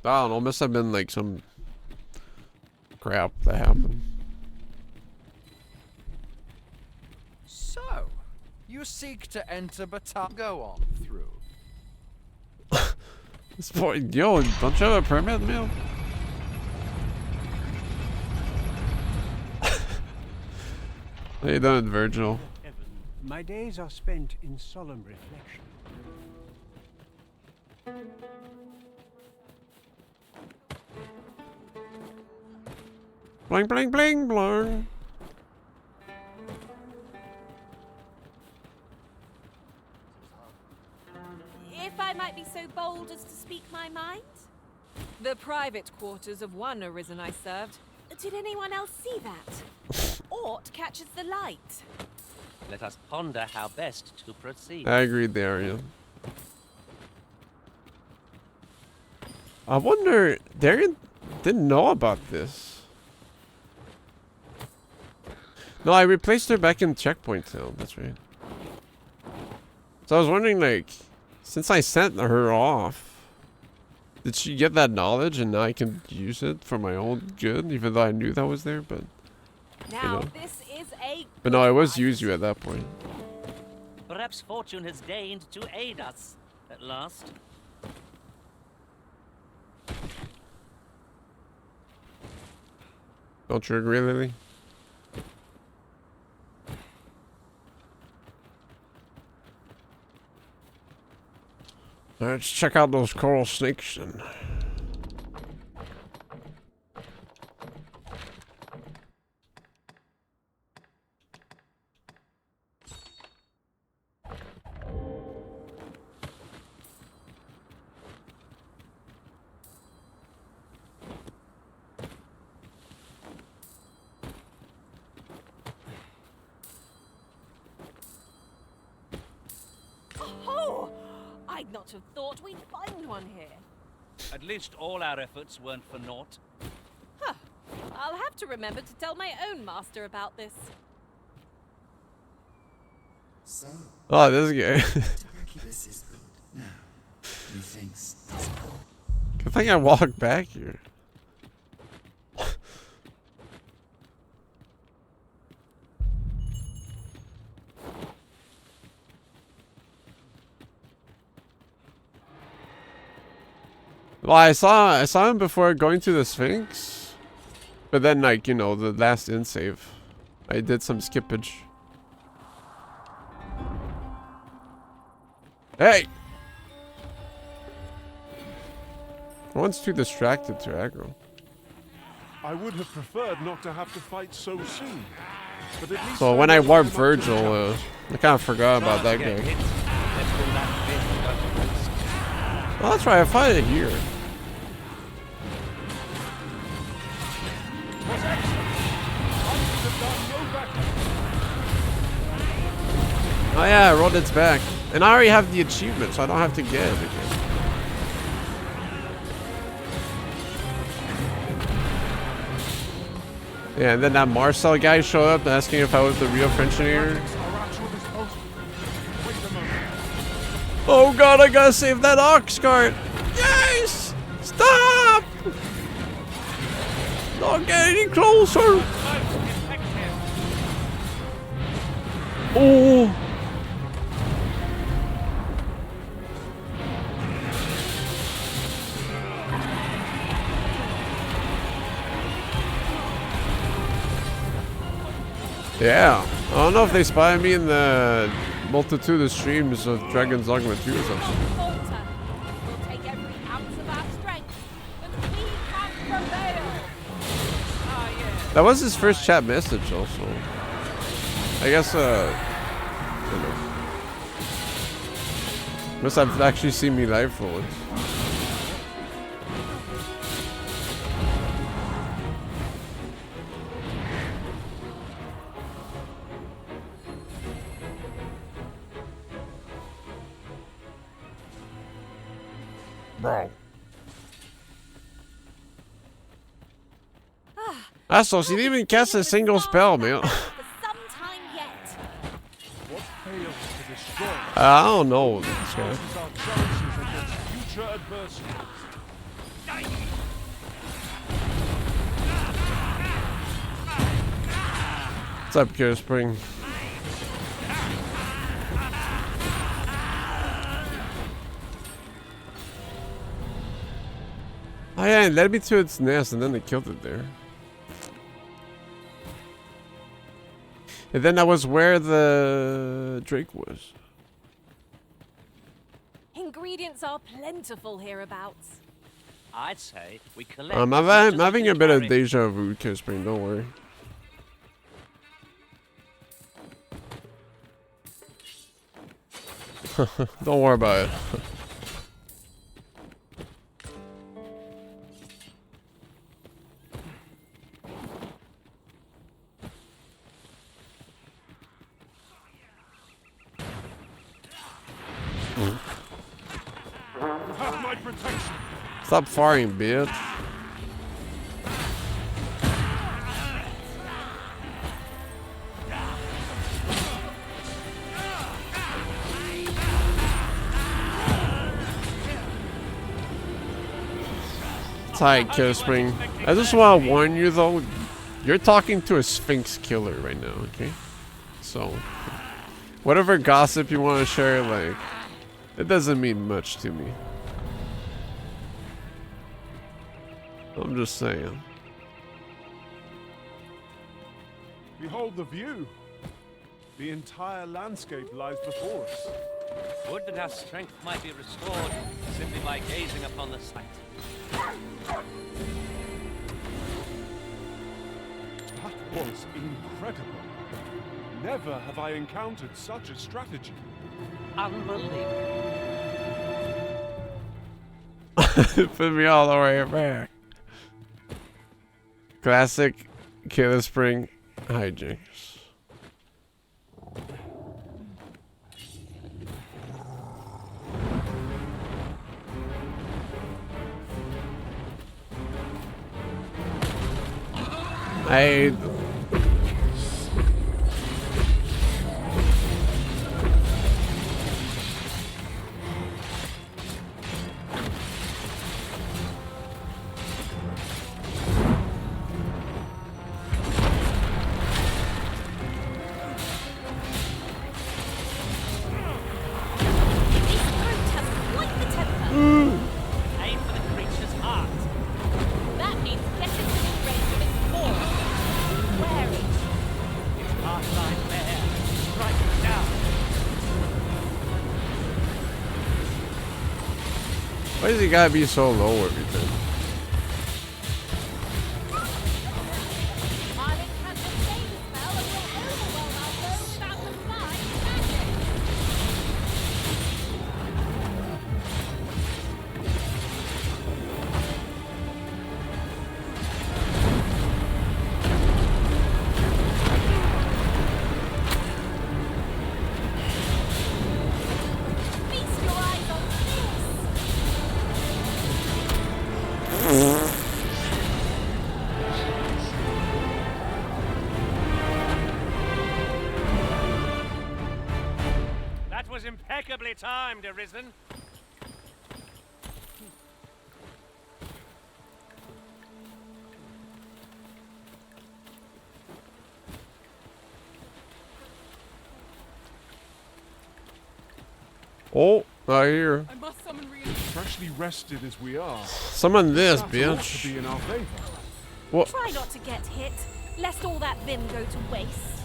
Speaker 1: I don't know, must have been like some crap that happened.
Speaker 17: So, you seek to enter Batam. Go on through.
Speaker 1: This boy, yo, don't you have a permit, man? How you doing, Virgil?
Speaker 18: My days are spent in solemn reflection.
Speaker 1: Bling, bling, bling, bling.
Speaker 15: If I might be so bold as to speak my mind? The private quarters of one arisen I served. Did anyone else see that? Aught catches the light.
Speaker 3: Let us ponder how best to proceed.
Speaker 1: I agreed there, yeah. I wonder, Darian didn't know about this. No, I replaced her back in Checkpoint Town, that's right. So I was wondering, like, since I sent her off, did she get that knowledge and now I can use it for my own good, even though I knew that was there, but...
Speaker 15: Now,
Speaker 1: you know.
Speaker 15: this is a...
Speaker 1: But no, I was used you at that point.
Speaker 3: Perhaps fortune has deigned to aid us at last.
Speaker 1: Don't you agree, Lily? Let's check out those coral snakes then.
Speaker 15: Oh! I'd not have thought we'd find one here.
Speaker 3: At least all our efforts weren't for naught.
Speaker 15: Huh. I'll have to remember to tell my own master about this.
Speaker 4: So,
Speaker 1: Oh, this guy.
Speaker 4: Hercules is built now. Methinks is built.
Speaker 1: Good thing I walked back here. Well, I saw him before going to the Sphinx, but then, like, you know, the last in save, I did some skippage. Hey! One's too distracted to aggro.
Speaker 5: I would have preferred not to have to fight so soon. But at least
Speaker 1: So when I warped Virgil, I kind of forgot about that guy. Oh, that's right, I fought it here. Oh yeah, I rolled its back. And I already have the achievement, so I don't have to get it again. Yeah, and then that Marcel guy showed up asking if I was the real French engineer. Oh god, I gotta save that ox cart! Yes! Stop! Don't get any closer! Oh! Yeah, I don't know if they spy me in the multitude of streams of Dragon's Dogma 2 or something. That was his first chat message also. I guess, you know. Must have actually seen me live for once. Bro. So she didn't even cast a single spell, man. I don't know this guy. What's up, Kira Spring? Oh yeah, it led me to its nest and then they killed it there. And then that was where the Drake was.
Speaker 15: Ingredients are plentiful hereabouts.
Speaker 3: I'd say we collect.
Speaker 1: I'm having a bit of deja vu, Kira Spring, don't worry. Don't worry about it.
Speaker 5: Have my protection.
Speaker 1: Stop firing, bitch. Tight, Killer Spring. I just want to warn you though, you're talking to a Sphinx killer right now, okay? So, whatever gossip you want to share, like, it doesn't mean much to me. I'm just saying.
Speaker 5: Behold the view. The entire landscape lies before us.
Speaker 3: Would that our strength might be restored simply by gazing upon the sight.
Speaker 5: That was incredible. Never have I encountered such a strategy.
Speaker 3: Unbelievable.
Speaker 1: Put me all the way back. Classic Killer Spring hijinks. I
Speaker 3: Aim for the creature's heart. That means get it within range of its core. Wear it. Its heart lies bare. Strike it down.
Speaker 1: Why does he gotta be so low every time?
Speaker 15: Feast your eyes on
Speaker 3: That was impeccably timed, Arisen.
Speaker 1: Oh, I hear.
Speaker 21: I must summon
Speaker 5: Freshly rested as we are.
Speaker 1: Summon this,
Speaker 5: that ought
Speaker 1: bitch.
Speaker 5: to be in our favor.
Speaker 1: What?
Speaker 15: Try not to get hit, lest all that vim go to waste.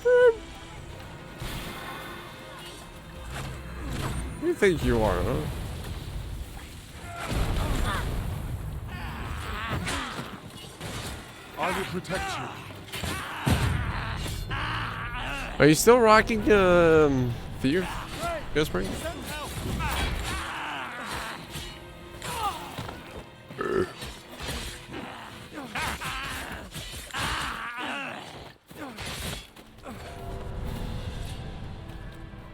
Speaker 1: Who do you think you are, huh?
Speaker 5: I will protect you.
Speaker 1: Are you still rocking Fear? Ghost Spring?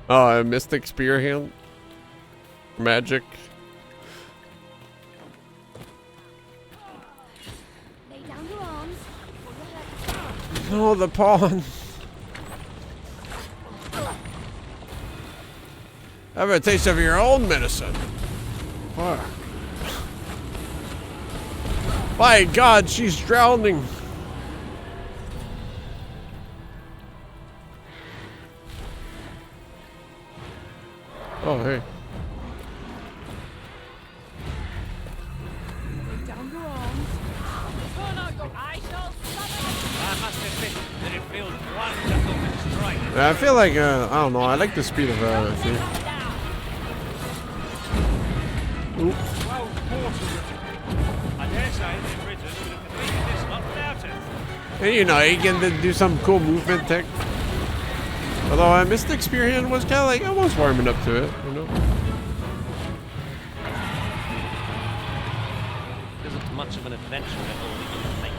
Speaker 1: Oh, Mystic Spear Hand? Magic?
Speaker 10: Lay down your arms.
Speaker 1: No, the pawn. Have a taste of your own medicine. Fuck. My God, she's drowning. Oh, hey.
Speaker 21: Lay down your arms.
Speaker 3: Turn out your I shall summon. I must admit that it feels wonderful to strike.
Speaker 1: I feel like, I don't know, I like the speed of Fear. Oop.
Speaker 3: I dare say the Arisen would have completed this lot without it.
Speaker 1: And you know, you can do some cool movement tech. Although Mystic Spear Hand was kind of like almost warming up to it, you know.
Speaker 3: Isn't much of an adventure at all that you can make it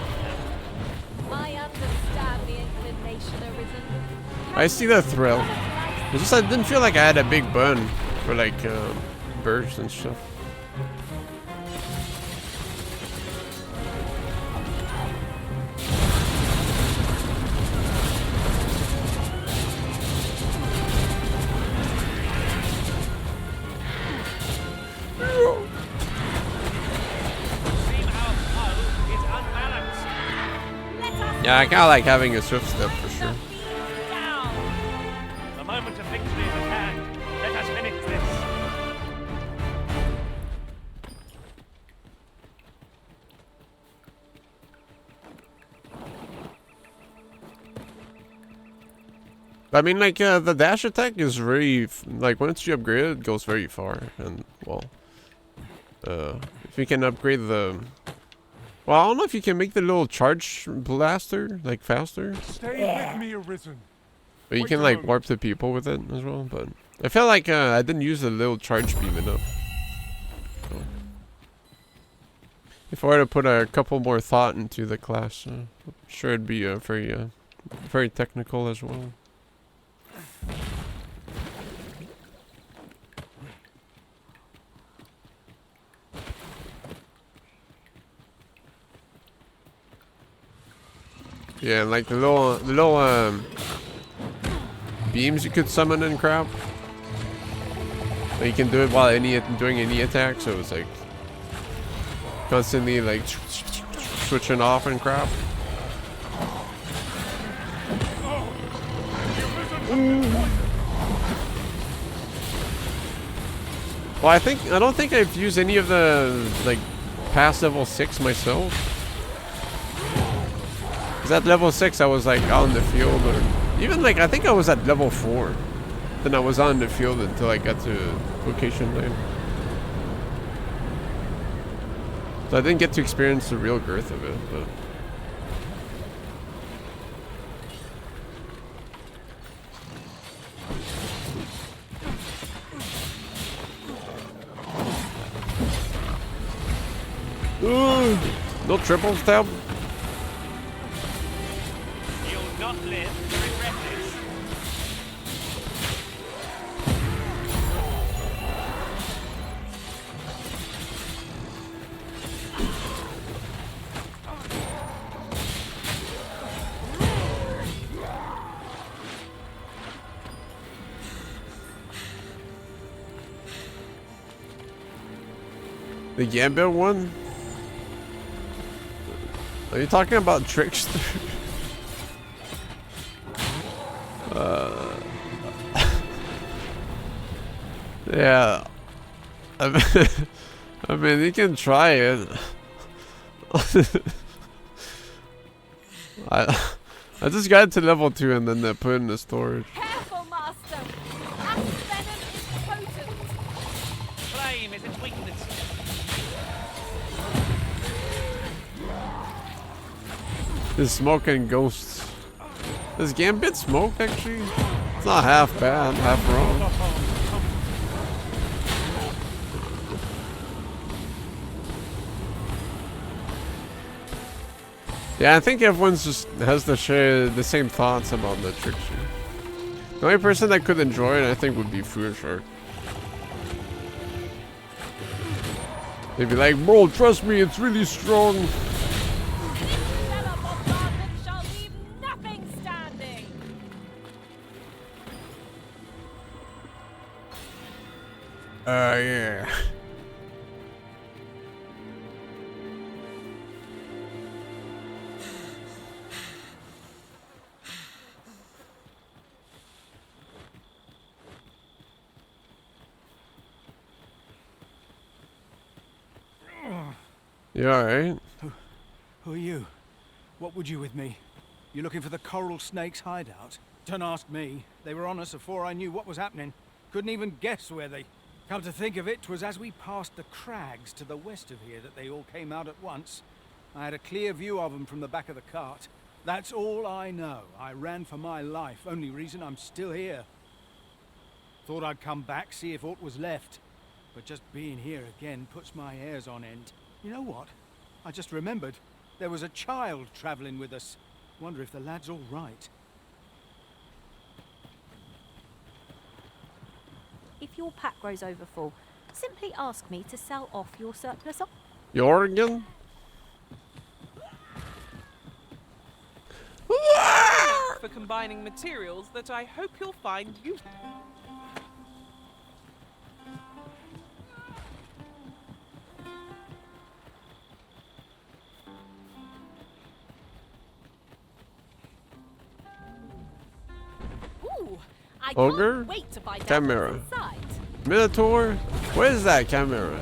Speaker 3: now.
Speaker 15: I understand the inclination, Arisen.
Speaker 1: I see the thrill. It's just I didn't feel like I had a big burn for like bursts and stuff. Yeah, I kind of like having a swift step for sure.
Speaker 3: The moment of victory is at hand. Let us finish this.
Speaker 1: I mean, like, the dash attack is very, like, once you upgrade it, it goes very far. And, well, if you can upgrade the... Well, I don't know if you can make the little charge blaster, like, faster.
Speaker 5: Stay with me, Arisen.
Speaker 1: But you can, like, warp the people with it as well, but... I felt like, I didn't use the little charge beam enough. So. If I were to put a couple more thought into the class, I'm sure it'd be, very technical as well. Yeah, like the little beams you could summon and crap. Like you can do it while doing any attack, so it's like constantly like switching off and crap. Well, I don't think I've used any of the like past level 6 myself. Cause at level 6 I was like out in the field, or even like I think I was at level 4. Then I was on the field until I got to vocation 9. So I didn't get to experience the real girth of it, but. Ooh, no triple stab.
Speaker 3: You'll not live to regret this.
Speaker 1: The Gambit one? Are you talking about Trickster? Yeah. I mean, you can try it. I just got to level 2 and then put it in the storage.
Speaker 15: Careful, Master. Axe venom is potent.
Speaker 3: Flame is its weakness.
Speaker 1: This smoking ghosts. Does Gambit smoke actually? It's not half bad, half wrong. Yeah, I think everyone's just has to share the same thoughts about the trickster. The only person that could enjoy it, I think, would be Food Shark. They'd be like, bro, trust me, it's really strong.
Speaker 15: Shall leave nothing standing.
Speaker 1: Yeah. You alright?
Speaker 16: Who are you? What would you with me? You looking for the coral snake's hideout? Don't ask me. They were on us before I knew what was happening. Couldn't even guess where they... Come to think of it, 'twas as we passed the crags to the west of here that they all came out at once. I had a clear view of them from the back of the cart. That's all I know. I ran for my life. Only reason I'm still here. Thought I'd come back, see if aught was left. But just being here again puts my hairs on end. You know what? I just remembered. There was a child traveling with us. Wonder if the lad's all right.
Speaker 6: If your pack grows over full, simply ask me to sell off your surplus.
Speaker 1: Jorgen?
Speaker 2: For combining materials that I hope you'll find useful.
Speaker 15: I
Speaker 1: Ogre?
Speaker 15: can't wait to find
Speaker 1: Chimera.
Speaker 15: out what's inside.
Speaker 1: Minotaur? Where is that Chimera?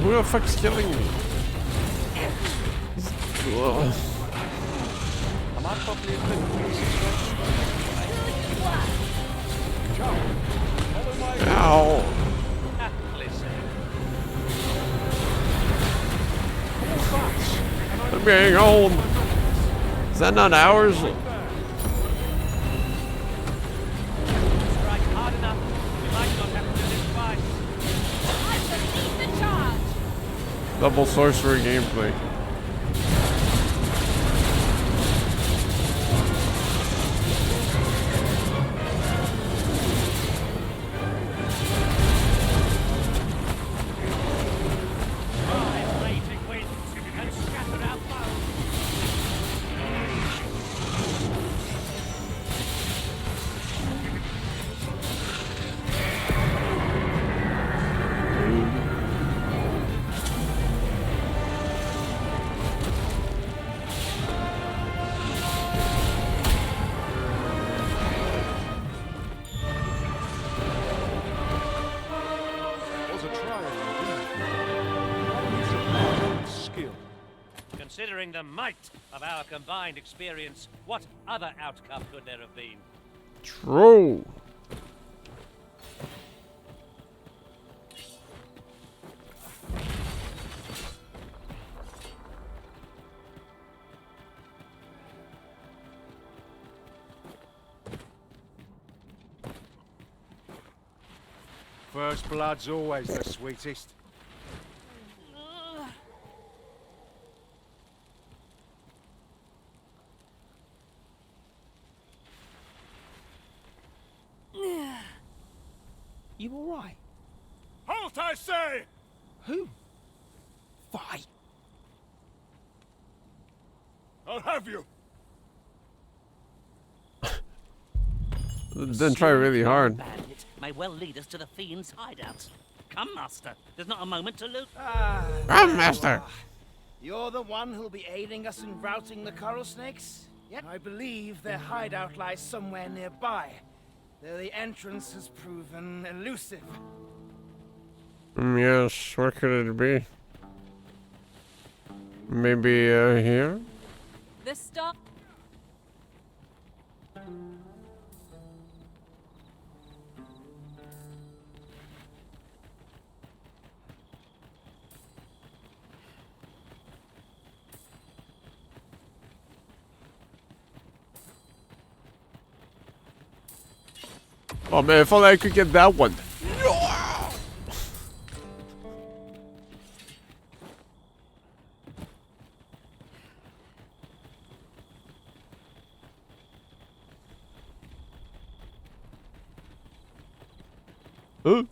Speaker 1: Who the fuck's killing me?
Speaker 9: Am I properly equipped for this situation?
Speaker 1: Ow. I'm being old. Is that not ours?
Speaker 3: Strike hard enough. We might not have to do this twice.
Speaker 15: I shall lead the charge.
Speaker 1: Double sorcery gameplay.
Speaker 3: Considering the might of our combined experience, what other outcome could there have been?
Speaker 1: True.
Speaker 8: First blood's always the sweetest.
Speaker 16: You all right?
Speaker 8: Halt, I say!
Speaker 16: Who? Fight.
Speaker 8: I'll have you.
Speaker 1: Didn't try really hard.
Speaker 3: Bandit may well lead us to the fiend's hideout. Come, Master. There's not a moment to lose.
Speaker 1: Come, Master.
Speaker 17: You're the one who'll be aiding us in routing the coral snakes? Yep. I believe their hideout lies somewhere nearby, though the entrance has proven elusive.
Speaker 1: Yes, where could it be? Maybe here?
Speaker 15: The stop.
Speaker 1: Oh man, if only I could get that one. Huh?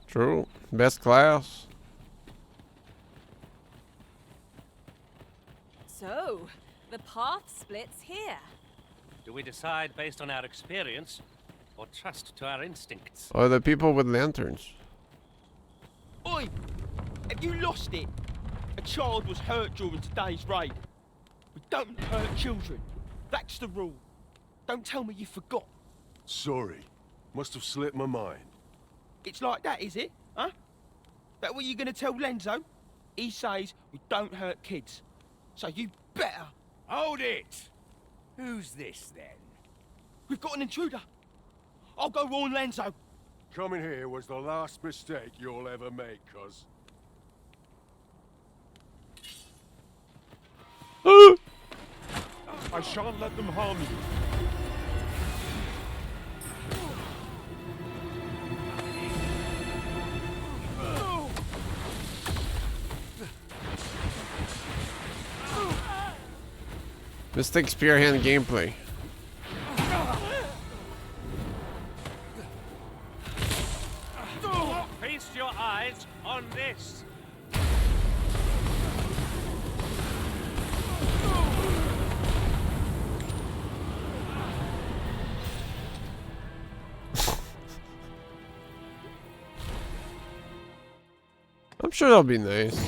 Speaker 1: True. Best class.
Speaker 15: So, the path splits here.
Speaker 3: Do we decide based on our experience, or trust to our instincts?
Speaker 1: Or the people with lanterns.
Speaker 11: Oi! Have you lost it? A child was hurt during today's raid. We don't hurt children. That's the rule. Don't tell me you forgot.
Speaker 8: Sorry. Must have slipped my mind.
Speaker 11: It's like that, is it? Huh? That what you're gonna tell Lenzo? He says we don't hurt kids. So you better...
Speaker 8: Hold it! Who's this, then?
Speaker 11: We've got an intruder. I'll go warn Lenzo.
Speaker 8: Coming here was the last mistake you'll ever make, cuz.
Speaker 5: I shan't let them harm you.
Speaker 1: Mystic Spearhand gameplay.
Speaker 3: Feast your eyes on this.
Speaker 1: I'm sure that'll be nice.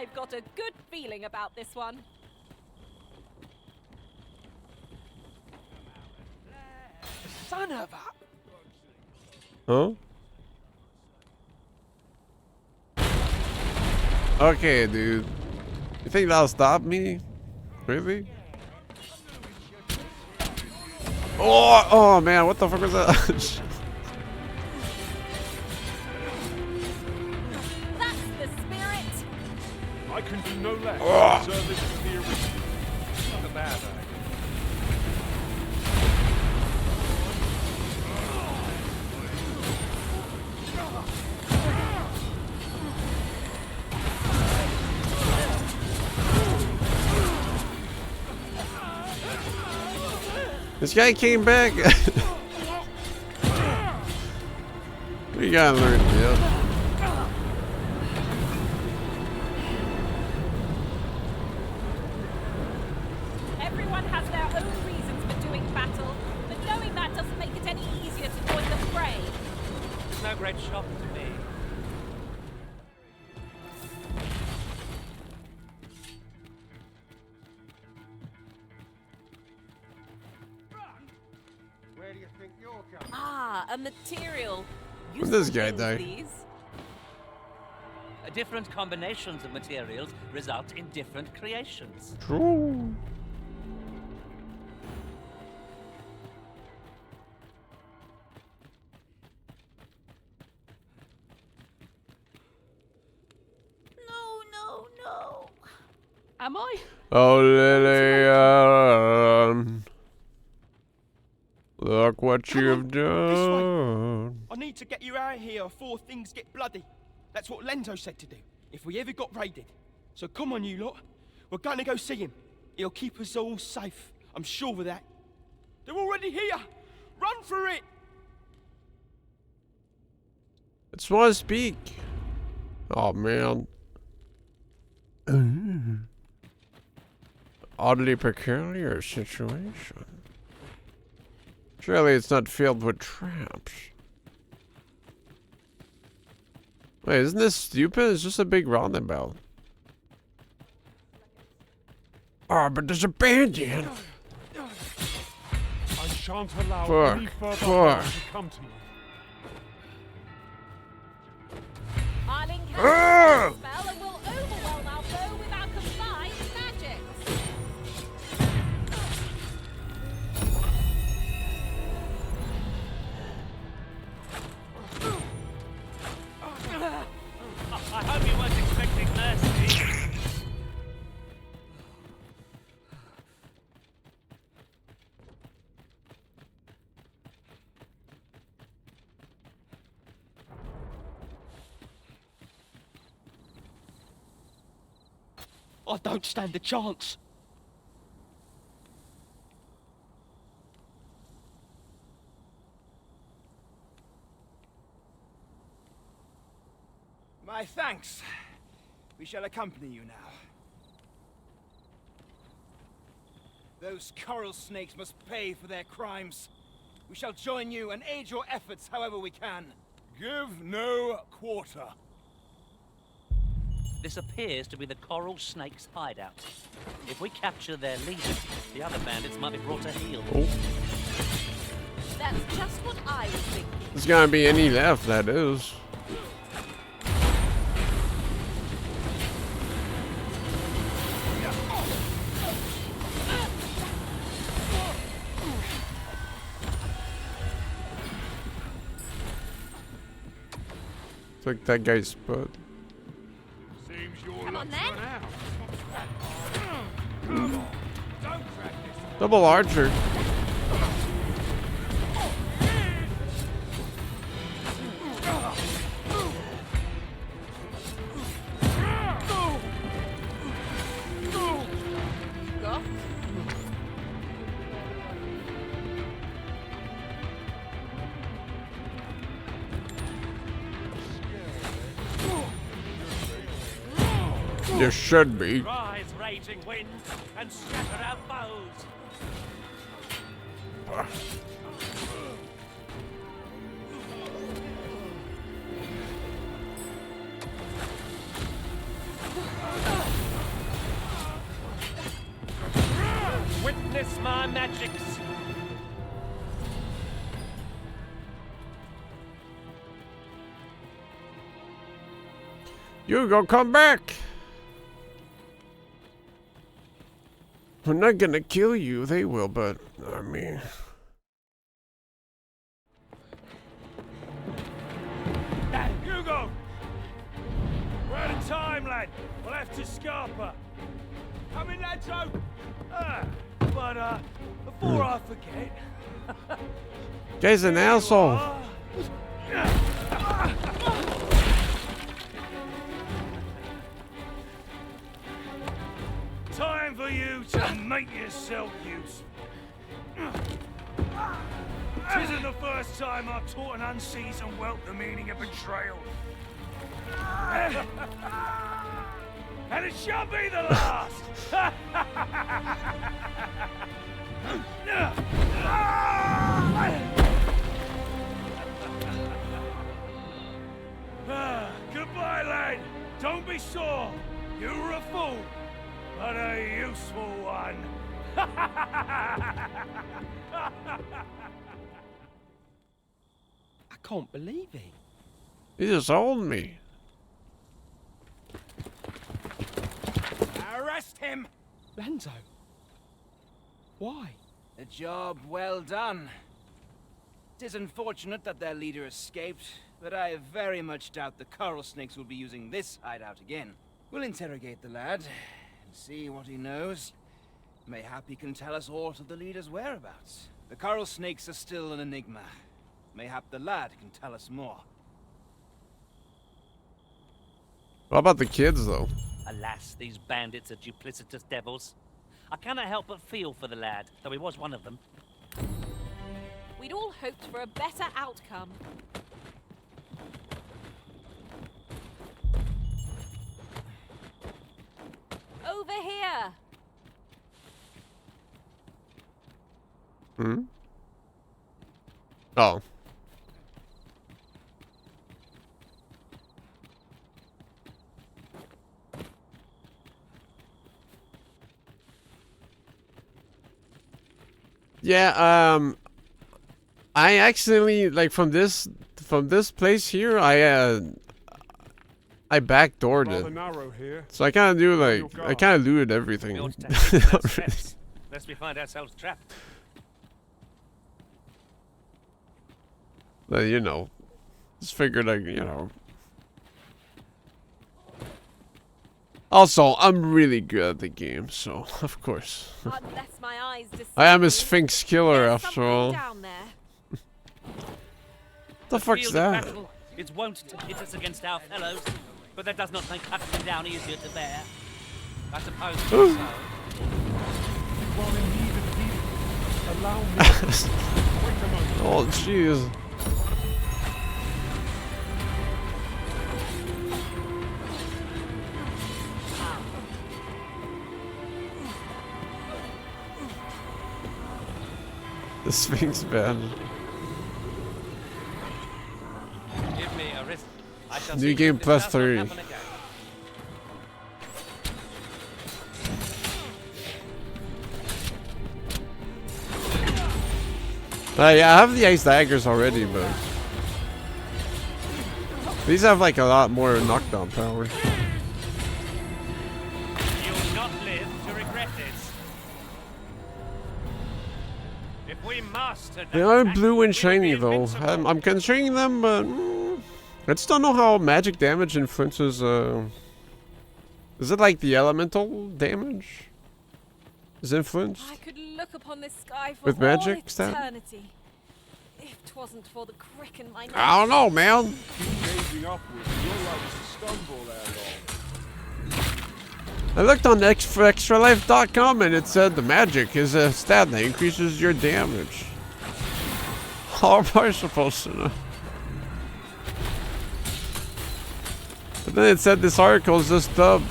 Speaker 15: I've got a good feeling about this one.
Speaker 11: Son of a...
Speaker 1: Huh? Okay, dude. You think that'll stop me? Really? Oh man, what the fuck was that?
Speaker 15: That's the spirit.
Speaker 5: I can do no less
Speaker 1: Ugh.
Speaker 5: than service to the original. Not a bad idea.
Speaker 1: This guy came back. We gotta learn, yeah.
Speaker 15: Everyone has their own reasons for doing battle, but knowing that doesn't make it any easier to join the fray.
Speaker 3: It's no great shock to me.
Speaker 18: Where do you think you're going?
Speaker 15: Ah, a material.
Speaker 1: Where'd this guy
Speaker 15: Useful
Speaker 1: die?
Speaker 15: things, these.
Speaker 3: Different combinations of materials result in different creations.
Speaker 1: True.
Speaker 15: No. Am I?
Speaker 1: Oh, Lillian. Look what you've done.
Speaker 11: I need to get you out of here before things get bloody. That's what Lenzo said to do, if we ever got raided. So come on, you lot. We're going to go see him. He'll keep us all safe. I'm sure of that. They're already here. Run for it.
Speaker 1: I just want to speak. Oh, man. Oddly peculiar situation. Surely it's not filled with traps. Wait, isn't this stupid? It's just a big roundabout. Oh, but there's a bandit.
Speaker 5: I shan't allow
Speaker 1: Fuck,
Speaker 5: any further
Speaker 1: fuck.
Speaker 5: harm to come to you.
Speaker 15: I'll encounter
Speaker 1: Ah!
Speaker 15: a spell and we'll overwhelm our foe with our combined magics.
Speaker 3: I hope you weren't expecting mercy.
Speaker 11: I don't stand a chance.
Speaker 17: My thanks. We shall accompany you now. Those coral snakes must pay for their crimes. We shall join you and aid your efforts however we can.
Speaker 8: Give no quarter.
Speaker 3: This appears to be the coral snake's hideout. If we capture their leader, the other bandits might be brought to heel.
Speaker 1: Oh.
Speaker 15: That's just what I was thinking.
Speaker 1: There's gonna be any left, that is. Took that guy's spot.
Speaker 8: Seems your
Speaker 15: Come on,
Speaker 8: luck's
Speaker 15: then.
Speaker 8: run out.
Speaker 1: Double archer.
Speaker 15: Go.
Speaker 1: There should be.
Speaker 3: Rise, raging wind, and scatter our foes. magics.
Speaker 1: You go come back. We're not gonna kill you. They will, but I mean.
Speaker 14: Hugo! We're out of time, lad. We'll have to scarper. Come in, lads, but before I forget...
Speaker 1: Guy's an asshole.
Speaker 14: Time for you to make yourself useful. Tisn't the first time I've taught an unseasoned whelp the meaning of betrayal. And it shall be the last! Goodbye, lad. Don't be sore. You were a fool, but a useful one.
Speaker 11: I can't believe it.
Speaker 1: He just owned me.
Speaker 17: Arrest him!
Speaker 11: Lenzo. Why?
Speaker 17: A job well done. It is unfortunate that their leader escaped, but I very much doubt the coral snakes will be using this hideout again. We'll interrogate the lad and see what he knows. Mayhap he can tell us aught of the leader's whereabouts. The coral snakes are still an enigma. Mayhap the lad can tell us more.
Speaker 1: What about the kids, though?
Speaker 3: Alas, these bandits are duplicitous devils. I cannot help but feel for the lad, though he was one of them.
Speaker 15: We'd all hoped for a better outcome. Over here!
Speaker 1: Hmm? Oh. Yeah, I accidentally, like, from this place here, I backdoored
Speaker 5: Rather
Speaker 1: it.
Speaker 5: narrow here.
Speaker 1: So I kind of do, like, I kind of looted everything.
Speaker 3: Lest we find ourselves trapped.
Speaker 1: But, you know, just figured, like, you know. Also, I'm really good at the game, so, of course.
Speaker 15: Unless my eyes
Speaker 1: I am a Sphinx killer,
Speaker 15: There's
Speaker 1: after all.
Speaker 15: down there.
Speaker 1: The fuck's
Speaker 3: field of
Speaker 1: that?
Speaker 3: battle, it's wont to hit us against our fellows, but that does not make cutting them down easier to bear. I suppose so.
Speaker 5: Allow me.
Speaker 1: Oh, jeez. The Sphinx band.
Speaker 3: Give me a wrist. I shall
Speaker 1: New
Speaker 3: see
Speaker 1: game
Speaker 3: if this
Speaker 1: plus
Speaker 3: does not
Speaker 1: 3.
Speaker 3: happen again.
Speaker 1: Yeah, I have the ice daggers already, but these have like a lot more knockdown power.
Speaker 14: You'll not live to regret this. If we master
Speaker 1: They are blue and shiny though. I'm considering them, but I just don't know how magic damage influences. Is it like the elemental damage? Is influence?
Speaker 15: I could look upon this sky for
Speaker 1: With magic
Speaker 15: all
Speaker 1: stat?
Speaker 15: eternity. If 'twasn't for the crick in my neck.
Speaker 1: I don't know, man.
Speaker 5: Gazing upwards, you're like to stumble there,
Speaker 1: I looked on extralife.com and it said the magic is a stat that increases your damage. How am I supposed to know? But then it said this article is just dub.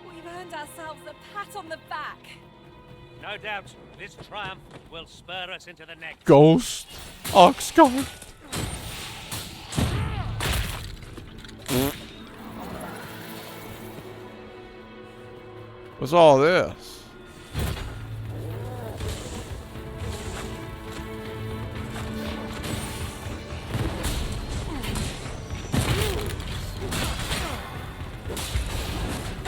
Speaker 15: We've earned ourselves a pat on the back.
Speaker 3: No doubt, this triumph will spur us into the next.
Speaker 1: Ghost. Oxguard. What's all this?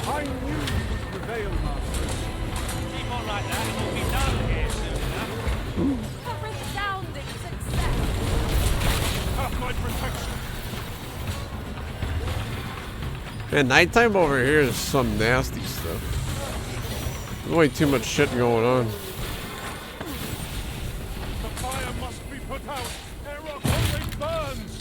Speaker 5: I knew you would prevail, Master.
Speaker 3: Keep on like that and we'll be done here soon enough.
Speaker 15: A resounding success.
Speaker 5: Have my protection.
Speaker 1: Man, nighttime over here is some nasty stuff. There's way too much shit going on.
Speaker 5: The fire must be put out. Error always burns.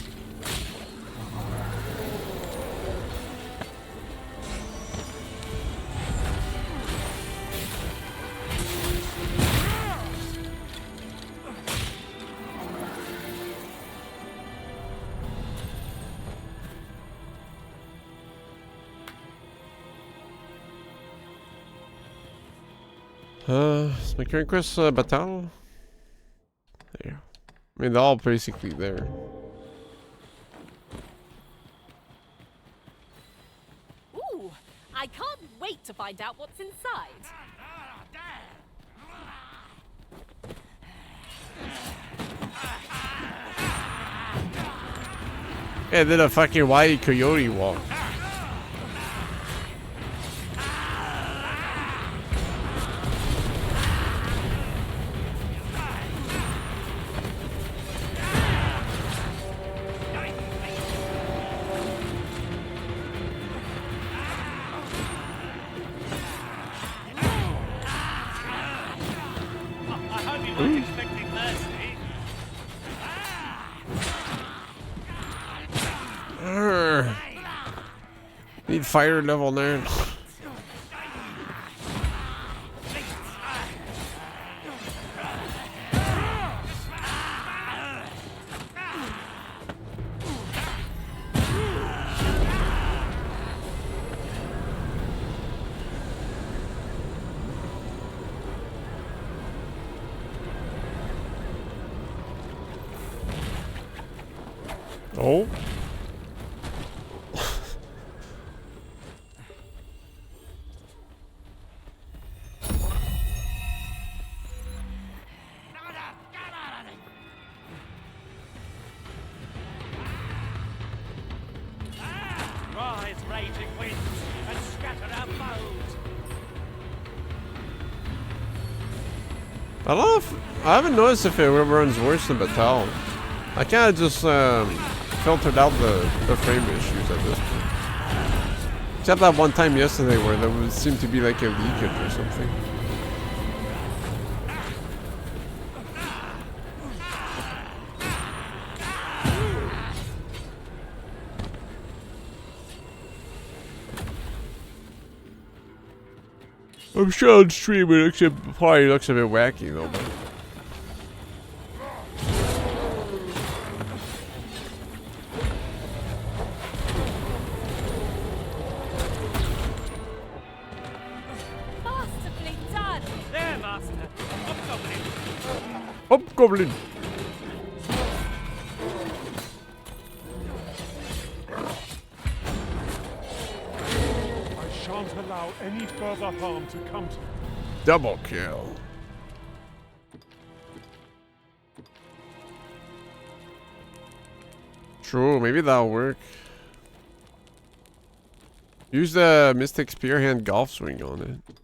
Speaker 1: Is my current quest Batal? There. I mean, they're all basically there.
Speaker 15: Ooh, I can't wait to find out what's inside.
Speaker 1: Yeah, did a fucking white coyote walk.
Speaker 3: I hope you weren't expecting mercy.
Speaker 1: Urgh. Need fire level 9. Oh.
Speaker 3: Rise, raging winds, and scatter our foes.
Speaker 1: I don't know if I haven't noticed if it runs worse than Batal. I kind of just filtered out the frame issues at this point. Except that one time yesterday where there was, seemed to be like a leakage or something. I'm sure on stream it probably looks a bit wacky though, but
Speaker 15: Masterfully done.
Speaker 3: There, Master. Hobgoblin.
Speaker 1: Hobgoblin!
Speaker 5: I shan't allow any further harm to come to you.
Speaker 1: Double kill. True, maybe that'll work. Use the Mystic Spearhand golf swing on it.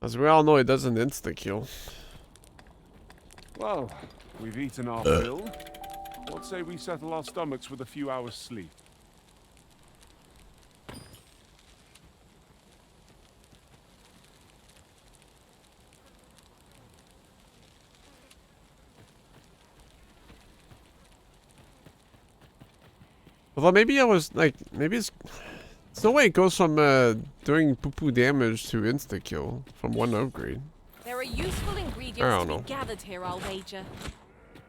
Speaker 1: As we all know, it doesn't insta-kill.
Speaker 5: Well, we've eaten our fill. What say we settle our stomachs with a few hours' sleep?
Speaker 1: Although maybe I was like, maybe it's no way it goes from doing poo-poo damage to insta-kill from one upgrade.
Speaker 15: There are useful
Speaker 1: I
Speaker 15: ingredients
Speaker 1: don't
Speaker 15: to
Speaker 1: know.
Speaker 15: be gathered here, I'll wager.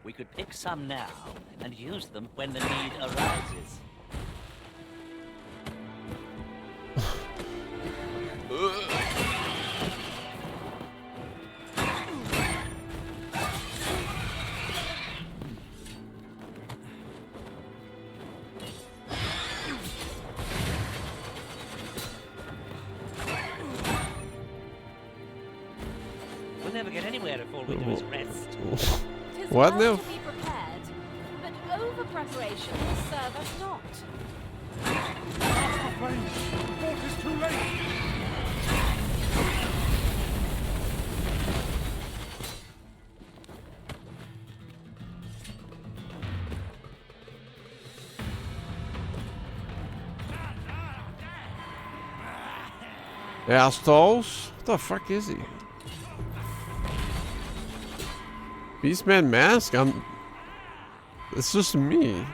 Speaker 3: We could pick some now and use them when the need arises. go into his rest.
Speaker 6: Tis
Speaker 1: What
Speaker 6: well
Speaker 1: now?
Speaker 6: to be prepared, but over-preparation will serve us not.
Speaker 5: Our flames! The fort is too late!
Speaker 1: Assholes? What the fuck is he? Beastman mask? It's just me.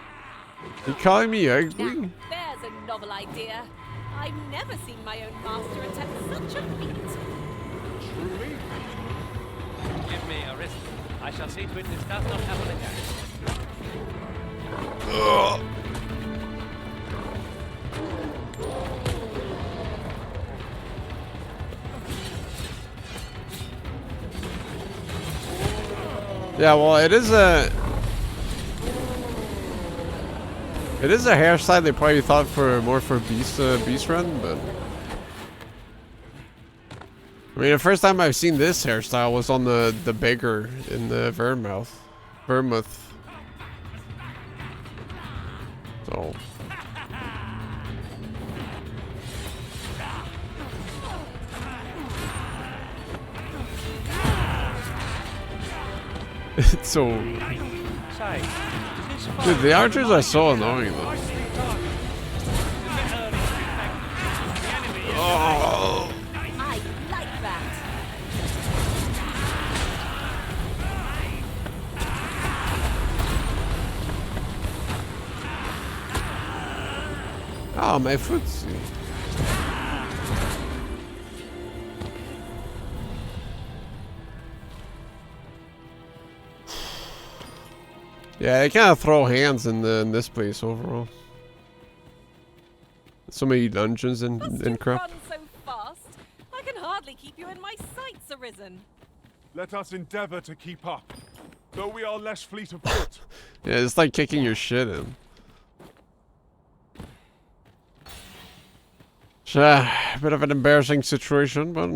Speaker 1: You calling me ugly?
Speaker 15: Now, there's a novel idea. I've never seen my own master attempt such a feat.
Speaker 5: Truly?
Speaker 3: Give me a wrist. I shall see to it this does not happen again.
Speaker 1: Yeah, well, it is a hairstyle they probably thought for more for Beast Run, but I mean, the first time I've seen this hairstyle was on the beggar in the Vermouth. So. It's so... Dude, the archers are so annoying though. Oh.
Speaker 15: I like that.
Speaker 1: Oh, my footsie. Yeah, they kind of throw hands in this place overall. So many dungeons and crap.
Speaker 15: Run so fast, I can hardly keep you in my sights, Arisen.
Speaker 5: Let us endeavor to keep up, though we are less fleet of foot.
Speaker 1: Yeah, it's like kicking your shit in. A bit of an embarrassing situation, but...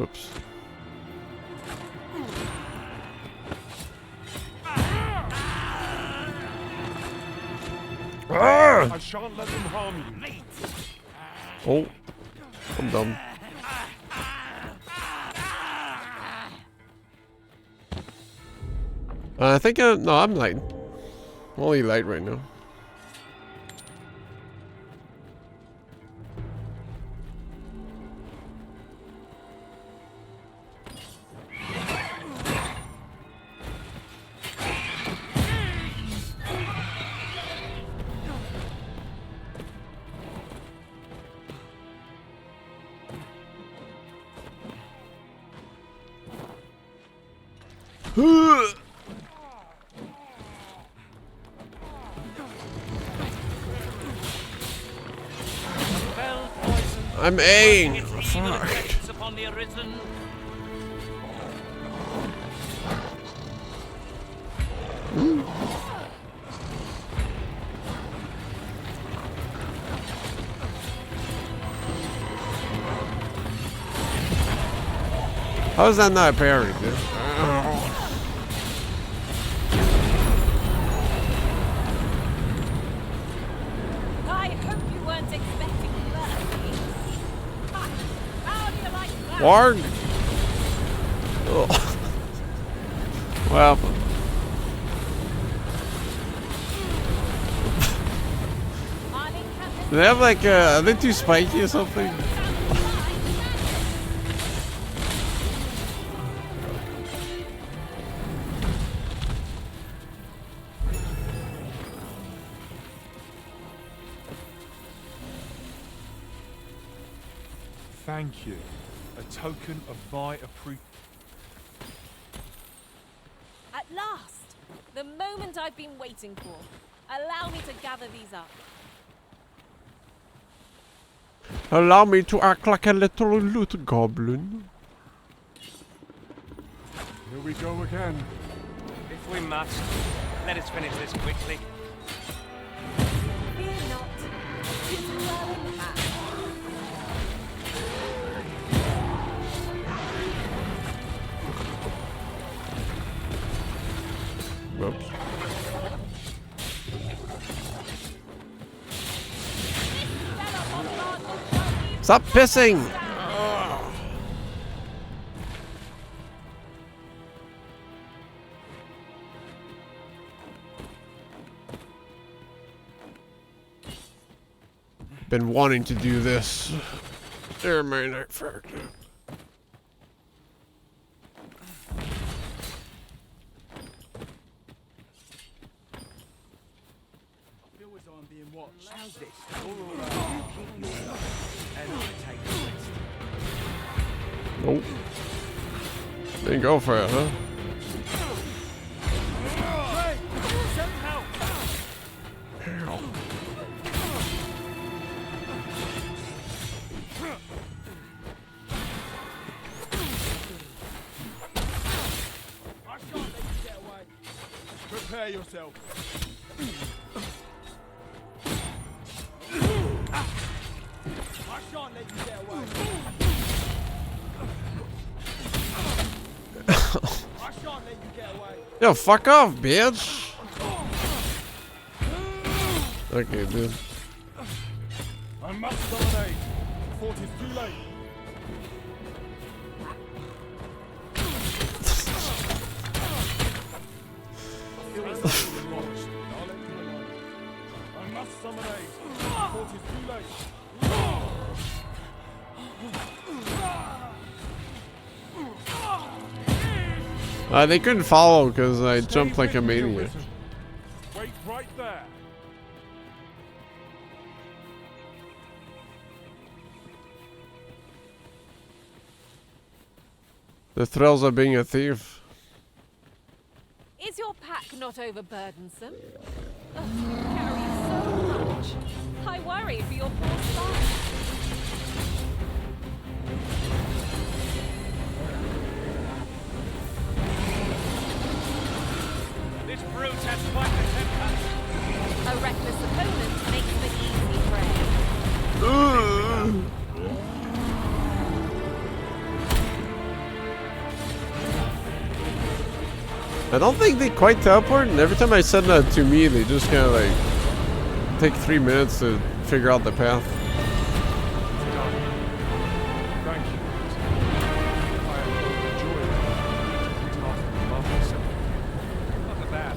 Speaker 1: Oops.
Speaker 5: I shan't let them harm you.
Speaker 1: Oh, I'm dumb. I think no, I'm light. I'm only light right now. I'm A. Fuck.
Speaker 3: Upon the Arisen.
Speaker 1: How is that not a parry, dude?
Speaker 15: I hope you weren't expecting that. How do you like that?
Speaker 1: Warg! Ugh. Well. Do they have like, are they too spiky or something?
Speaker 5: Thank you. A token of my appreciation.
Speaker 15: At last! The moment I've been waiting for. Allow me to gather these up.
Speaker 1: Allow me to act like a little loot goblin.
Speaker 5: Here we go again.
Speaker 3: If we must, let us finish this quickly.
Speaker 15: Fear not. It is well in hand.
Speaker 1: Whoops. Stop pissing! Ugh. Been wanting to do this. There, my night fuck.
Speaker 11: How's this? All right. Keep your and I take the rest.
Speaker 1: Nope. Didn't go for it, huh? Ow.
Speaker 11: I can't let you get away. Prepare yourself. I shan't let you get away. I shan't let you get away.
Speaker 1: Yo, fuck off, bitch. Okay, dude.
Speaker 5: I must dominate before it is too late. I must dominate before it is too late.
Speaker 1: They couldn't follow because I jumped like a maniac.
Speaker 5: Wait right there.
Speaker 1: The thrills of being a thief.
Speaker 15: Is your pack not overburdensome? Ugh, you carry so much. I worry for your poor spine.
Speaker 3: This brute has quite the temper.
Speaker 15: A reckless opponent makes for easy prey.
Speaker 1: I don't think they quite teleport, and every time I send that to me, they just kind of like take 3 minutes to figure out the path.
Speaker 5: Thank you. I have enjoyed it. Not bad.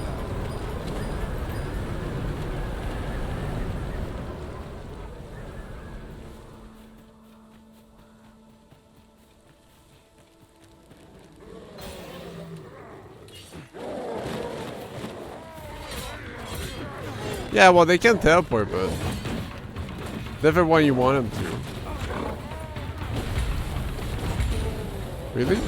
Speaker 1: Yeah, well, they can teleport, but different one you want them to. Really?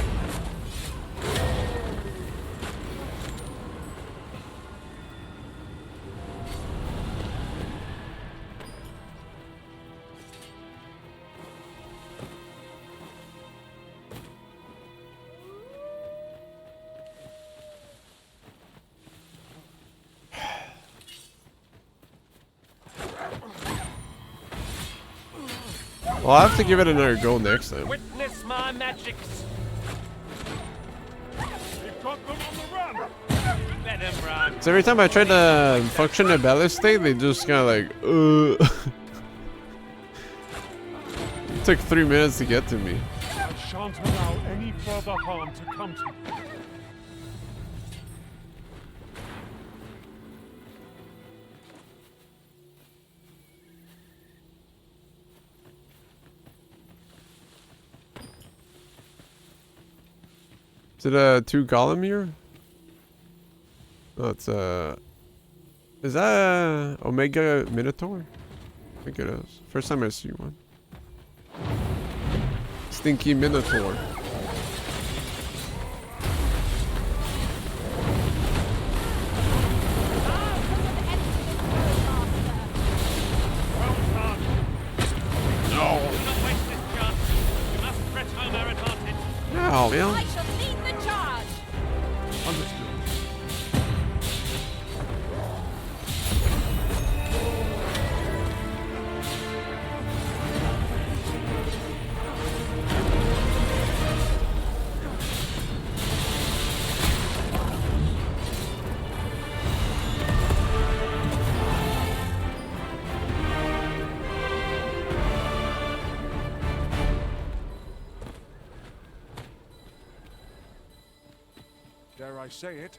Speaker 1: Well, I'll have to give it another go next time.
Speaker 14: Witness my magics. You've got them on the run. Let them run.
Speaker 1: So every time I try to function a balance state, they just kind of like, It took 3 minutes to get to me.
Speaker 5: I shan't allow any further harm to come to you.
Speaker 1: Is it 2 golem here? No, it's is that Omega Minotaur? I think it is. First time I see one. Stinky Minotaur. Oh, man.
Speaker 15: I shall lead the charge.
Speaker 5: Understood. dare I say it,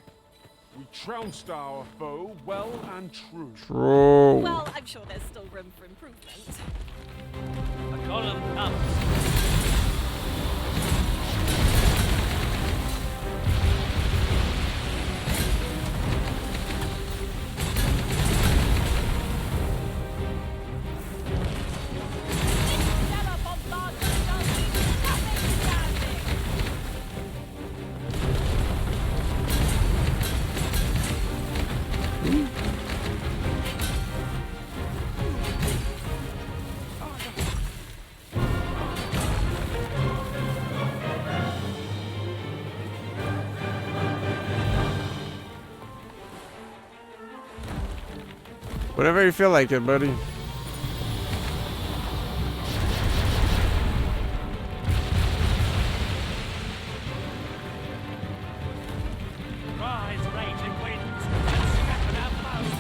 Speaker 5: we trounced our foe well and true.
Speaker 1: True.
Speaker 15: Well, I'm sure there's still room for improvement.
Speaker 3: A column comes.
Speaker 1: Whatever you feel like it, buddy.
Speaker 14: Rise, raging winds, and scatter our foes.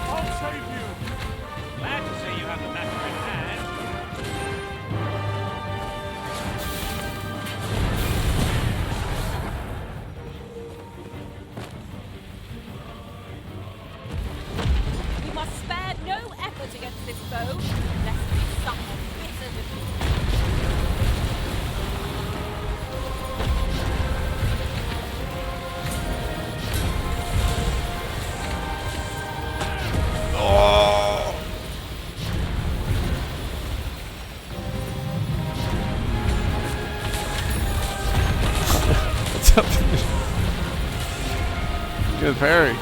Speaker 14: I'll save you.
Speaker 3: Glad to see you have the matter in hand.
Speaker 15: We must spare no effort against this foe, lest we suffer bitter defeat.
Speaker 1: Oh. What's happening? Good parry.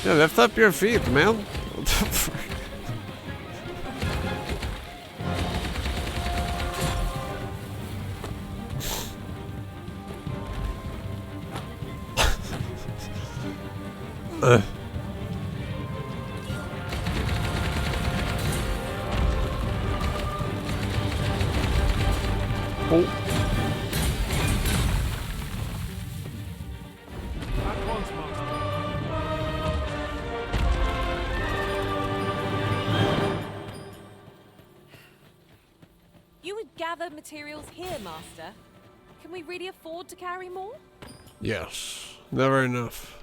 Speaker 1: Yeah, lift up your feet, man. What the fuck? Oh.
Speaker 5: At once,
Speaker 15: You would gather materials here, Master. Can we really afford to carry more?
Speaker 1: Yes, never enough.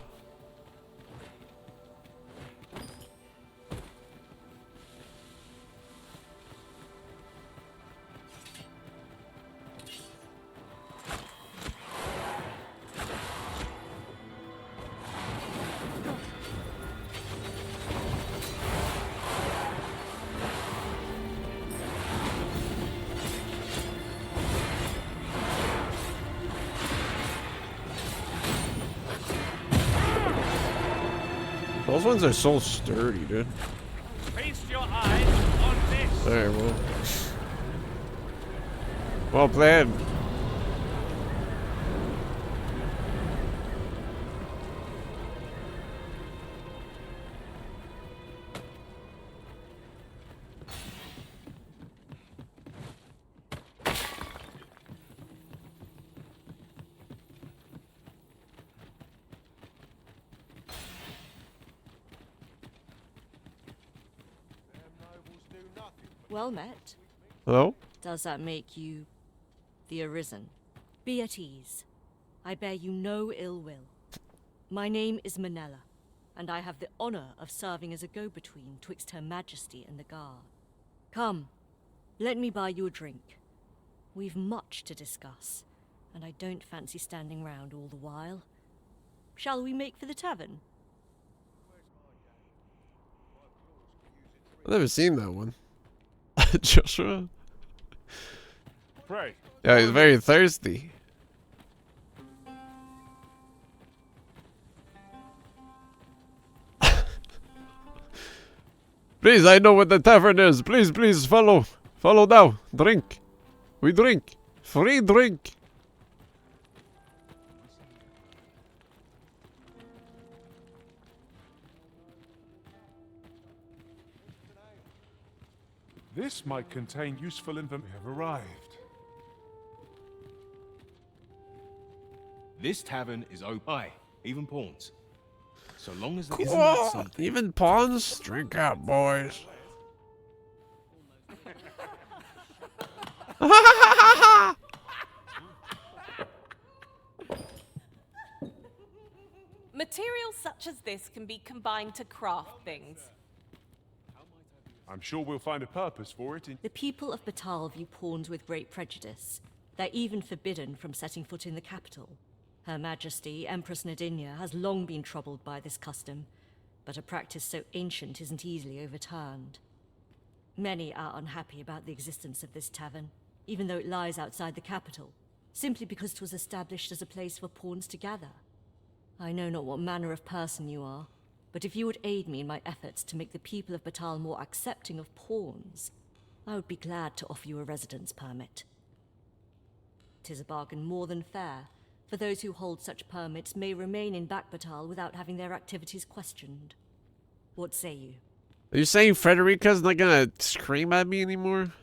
Speaker 1: Those ones are so sturdy, dude.
Speaker 14: Feast your eyes on this.
Speaker 1: There, well played.
Speaker 19: Well met.
Speaker 1: Hello?
Speaker 19: Does that make you the Arisen? Be at ease. I bear you no ill will. My name is Manella, and I have the honor of serving as a go-between twixt Her Majesty and the Guard. Come, let me buy you a drink. We've much to discuss, and I don't fancy standing round all the while. Shall we make for the tavern?
Speaker 1: I've never seen that one. Joshua?
Speaker 5: Pray.
Speaker 1: Yeah, he's very thirsty. Please, I know what the tavern is. Please, please, follow. Follow now. Drink. We drink. Free drink.
Speaker 5: This might contain useful information. We have arrived.
Speaker 9: This tavern is open. Aye, even pawns.
Speaker 5: So long as
Speaker 1: Cool. Even pawns? Drink up, boys.
Speaker 15: Materials such as this can be combined to craft things.
Speaker 5: I'm sure we'll find a purpose for it in...
Speaker 19: The people of Batal view pawns with great prejudice. They're even forbidden from setting foot in the capital. Her Majesty, Empress Nadinia, has long been troubled by this custom, but a practice so ancient isn't easily overturned. Many are unhappy about the existence of this tavern, even though it lies outside the capital, simply because it was established as a place for pawns to gather. I know not what manner of person you are, but if you would aid me in my efforts to make the people of Batal more accepting of pawns, I would be glad to offer you a residence permit. 'Tis a bargain more than fair, for those who hold such permits may remain in Batal without having their activities questioned. What say you?
Speaker 1: Are you saying Frederica's not gonna scream at me anymore?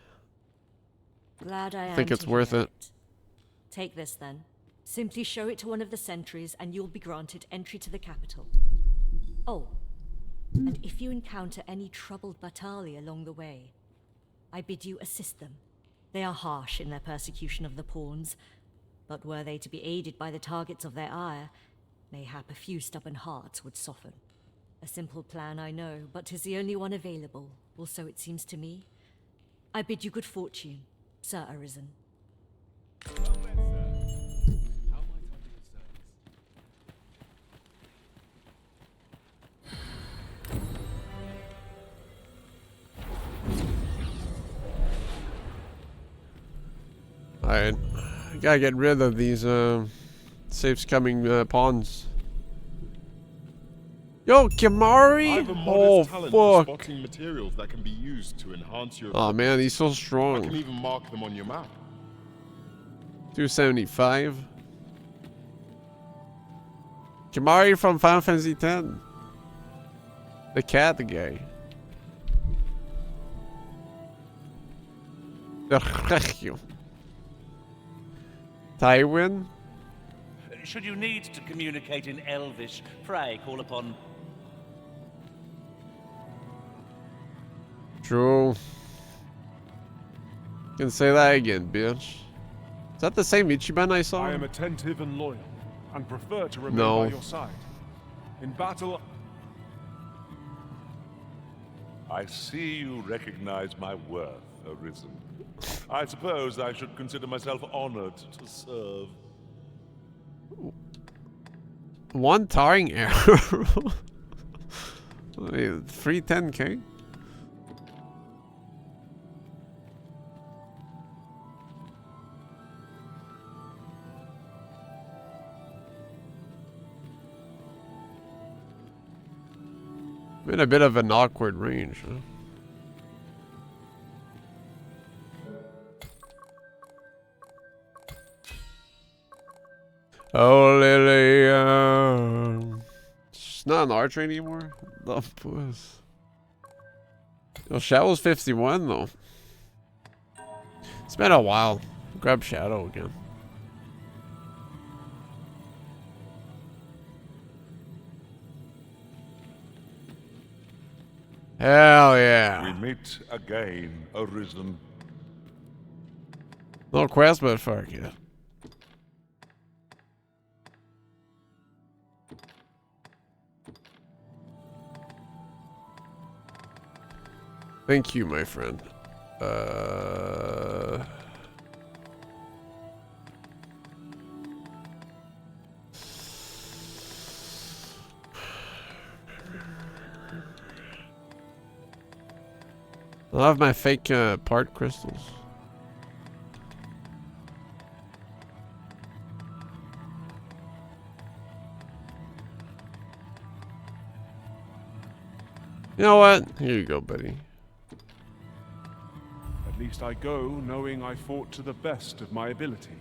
Speaker 19: Glad I am.
Speaker 1: I think it's worth it.
Speaker 19: Take this then. Simply show it to one of the sentries and you'll be granted entry to the capital. Oh, and if you encounter any troubled Batali along the way, I bid you assist them. They are harsh in their persecution of the pawns, but were they to be aided by the targets of their ire, mayhap a few stubborn hearts would soften. A simple plan, I know, but 'tis the only one available, or so it seems to me. I bid you good fortune, Sir Arisen.
Speaker 1: Alright. I gotta get rid of these safe scumming pawns. Yo, Kimari!
Speaker 5: I have a
Speaker 1: Oh,
Speaker 5: modest talent for
Speaker 1: fuck.
Speaker 5: spotting materials that can be used to enhance your...
Speaker 1: Oh man, he's so
Speaker 5: I
Speaker 1: strong.
Speaker 5: can even mark them on your map.
Speaker 1: 275. Kimari from Final Fantasy X. The cat guy. The Tywin?
Speaker 3: Should you need to communicate in Elvish, pray call upon...
Speaker 1: True. Can say that again, bitch. Is that the same Ichiban I saw?
Speaker 5: I am attentive and loyal, and prefer to remain
Speaker 1: No.
Speaker 5: by your side. In battle...
Speaker 20: I see you recognize my worth, Arisen. I suppose I should consider myself honored to serve.
Speaker 1: One tarring arrow. Wait, 310k? I'm in a bit of an awkward range, huh? Oh, Lillian. It's not an archer anymore? The puss. Yo, Shadow's 51 though. It's been a while. Grab Shadow again. Hell yeah.
Speaker 20: We meet again, Arisen.
Speaker 1: No quest, but fuck yeah. Thank you, my friend. I'll have my fake part crystals. You know what? Here you go, buddy.
Speaker 5: At least I go knowing I fought to the best of my ability.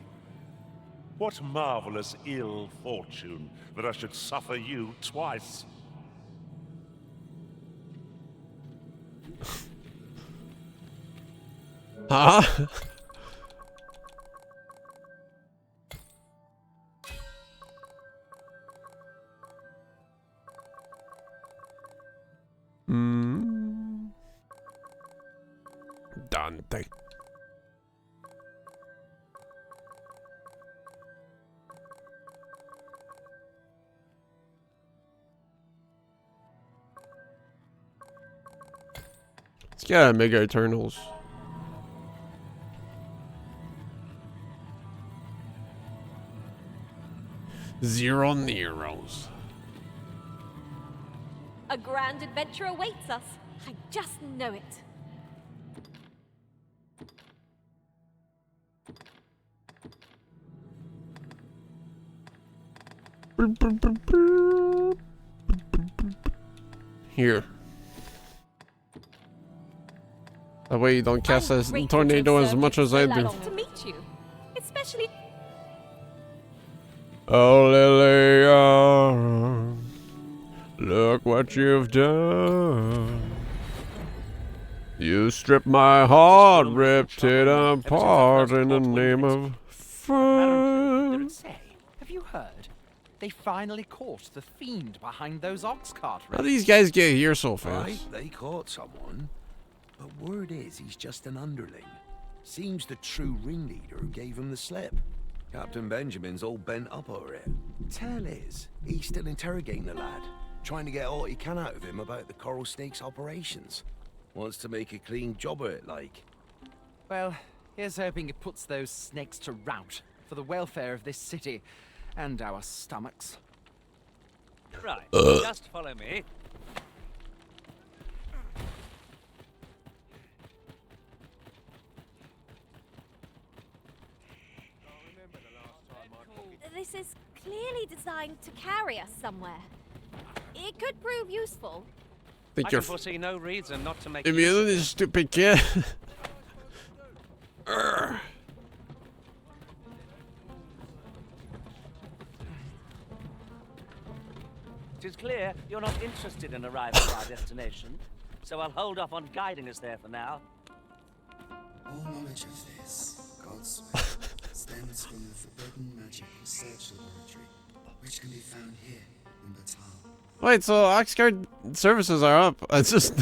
Speaker 20: What marvelous ill fortune that I should suffer you twice.
Speaker 1: Huh? Dante. Let's get Mega Eternals. Zero Neros.
Speaker 15: A grand adventure awaits us. I just know it.
Speaker 1: Here. That way you don't cast a
Speaker 15: Grateful to
Speaker 1: tornado
Speaker 15: have
Speaker 1: as
Speaker 15: served
Speaker 1: much
Speaker 15: you
Speaker 1: as
Speaker 15: so
Speaker 1: I
Speaker 15: long
Speaker 1: do.
Speaker 15: to meet you, especially.
Speaker 1: Oh, Lilia, look what you've done. You stripped my heart, ripped it apart in the name of fun.
Speaker 13: Have you heard? They finally caught the fiend behind those ox cart
Speaker 1: How do these guys get here so fast?
Speaker 22: Right, they caught someone. But word is he's just an underling. Seems the true ringleader gave him the slip. Captain Benjamin's all bent up over it. Tell is, he's still interrogating the lad, trying to get all he can out of him about the Coral Snake's operations. Wants to make a clean job of it, like.
Speaker 13: Well, here's hoping it puts those snakes to rout for the welfare of this city and our stomachs.
Speaker 3: Right, just follow me.
Speaker 6: This is clearly designed to carry us somewhere. It could prove useful.
Speaker 1: Think
Speaker 3: I
Speaker 1: you're
Speaker 3: can foresee no reason not to make
Speaker 1: immune, you stupid kid.
Speaker 3: It is clear you're not interested in arriving at our destination, so I'll hold off on guiding us there for now.
Speaker 4: All knowledge of this, God's will, stems from the forbidden magic research laboratory, which can be found here in Batal.
Speaker 1: Wait, so Oxguard services are up. I just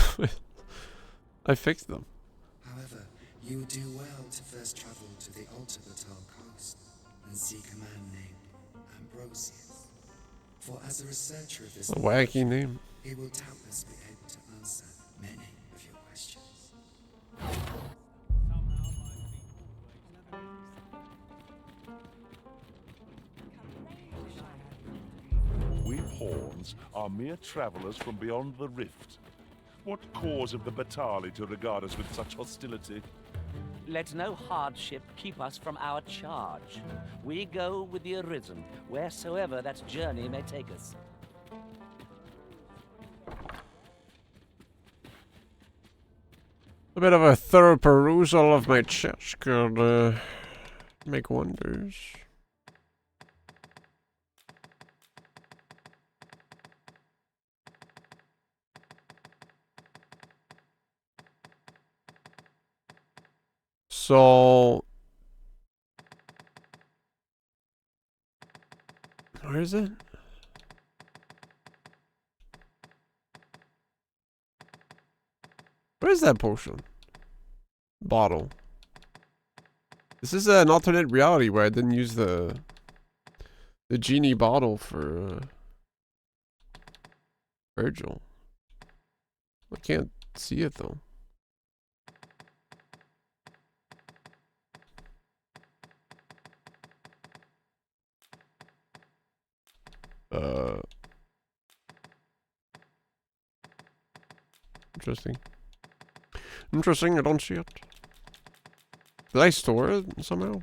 Speaker 1: I fixed them.
Speaker 4: However, you would do well to first travel to the Alta Batal coast and seek a man named Ambrosius. For as a researcher of this
Speaker 1: A wacky name.
Speaker 4: he will doubtless be able to answer many of your questions.
Speaker 20: We pawns are mere travelers from beyond the rift. What cause of the Batali to regard us with such hostility?
Speaker 3: Let no hardship keep us from our charge. We go with the Arisen, wheresoever that journey may take us.
Speaker 1: A bit of a thorough perusal of my chest could make wonders. So, where is it? Where is that potion? Bottle. This is an alternate reality where I didn't use the genie bottle for Virgil. I can't see it though. Interesting. Interesting, I don't see it. Did I store it somehow?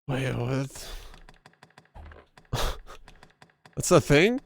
Speaker 1: Wait, what? That's a thing?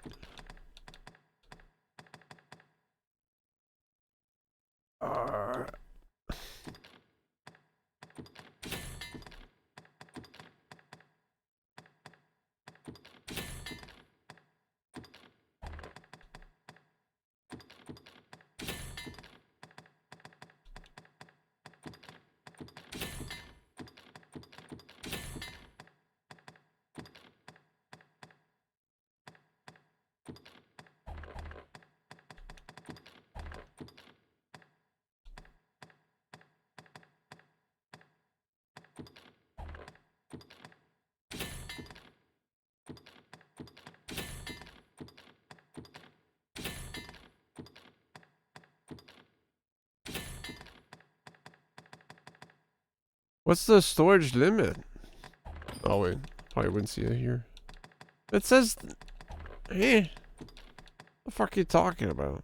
Speaker 1: What's the storage limit? Oh wait, probably wouldn't see it here. It says, what the fuck are you talking about?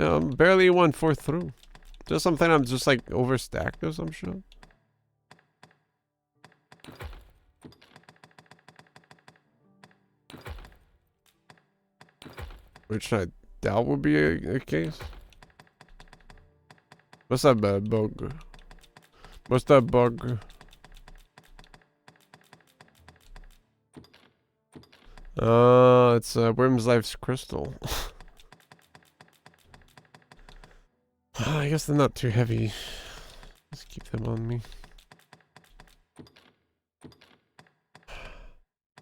Speaker 1: I'm barely 1/4 through. Just something I'm just like overstacked or some shit. Which I doubt would be a case. What's that bad bug? What's that bug? It's Worm's Life's crystal. I guess they're not too heavy. Let's keep them on me.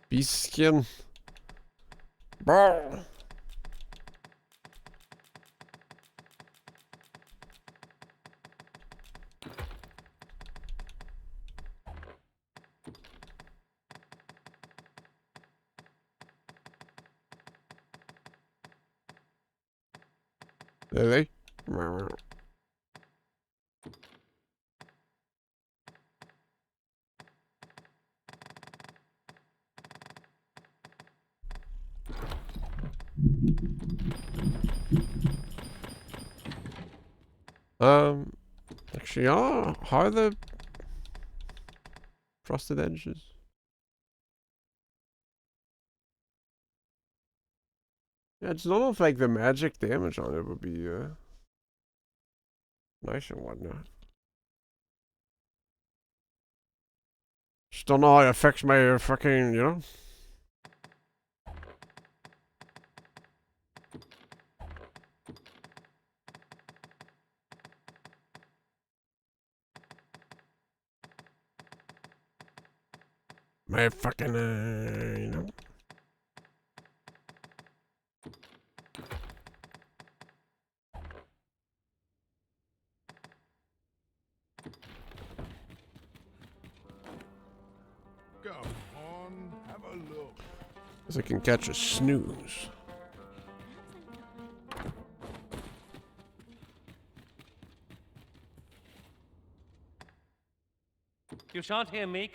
Speaker 1: Beast skin. Brr. Really? Actually, how are the frosted edges? Yeah, I just don't know if like the magic damage on it would be nice and whatnot. Just don't know how it affects my fucking, you know? My fucking, you know?
Speaker 8: Go on, have a look.
Speaker 1: Because I can catch a snooze.
Speaker 3: You shan't hear me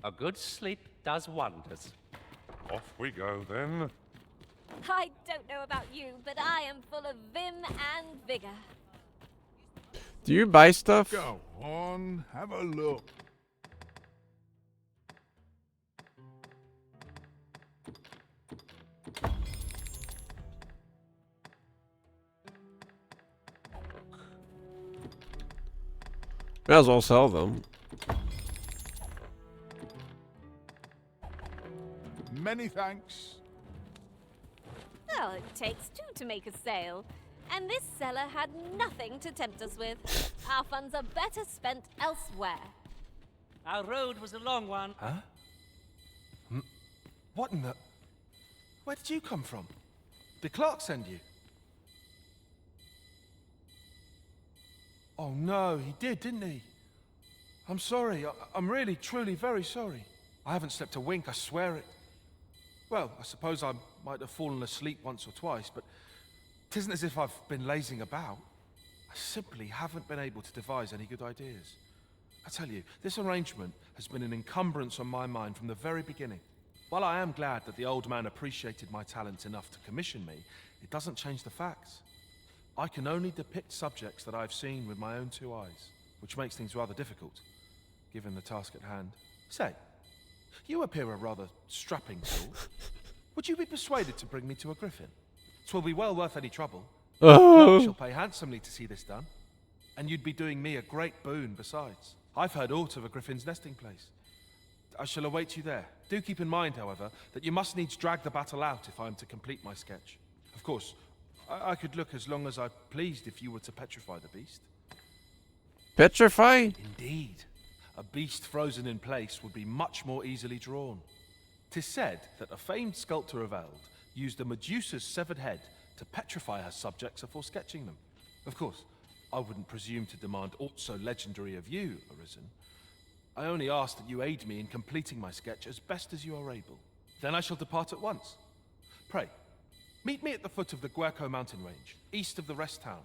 Speaker 3: A good sleep does wonders.
Speaker 20: Off we go then.
Speaker 6: I don't know about you, but I am full of vim and vigor.
Speaker 1: Do you buy stuff?
Speaker 8: Go on, have a look.
Speaker 1: May as well sell them.
Speaker 8: Many thanks.
Speaker 6: Well, it takes two to make a sale. And this seller had nothing to tempt us with. Our funds are better spent elsewhere.
Speaker 3: Our road was a long one.
Speaker 9: Huh? What in the... Where did you come from? Did Clark send you? Oh no, he did, didn't he? I'm sorry. I'm really, truly very sorry. I haven't slept a wink, I swear it. Well, I suppose I might have fallen asleep once or twice, but it isn't as if I've been lazing about. I simply haven't been able to devise any good ideas. I tell you, this arrangement has been an encumbrance on my mind from the very beginning. While I am glad that the old man appreciated my talents enough to commission me, it doesn't change the facts. I can only depict subjects that I've seen with my own two eyes, which makes things rather difficult, given the task at hand. Say, you appear a rather strapping sort. Would you be persuaded to bring me to a griffin? 'Twill be well worth any trouble.
Speaker 1: Oh.
Speaker 9: I shall pay handsomely to see this done. And you'd be doing me a great boon besides. I've heard aught of a griffin's nesting place. I shall await you there. Do keep in mind, however, that you must needs drag the battle out if I am to complete my sketch. Of course, I could look as long as I pleased if you were to petrify the beast.
Speaker 1: Petrify?
Speaker 9: Indeed. A beast frozen in place would be much more easily drawn. 'Tis said that a famed sculptor of Eld used a Medusa's severed head to petrify her subjects before sketching them. Of course, I wouldn't presume to demand aught so legendary of you, Arisen. I only ask that you aid me in completing my sketch as best as you are able. Then I shall depart at once. Pray, meet me at the foot of the Guerco mountain range, east of the rest town.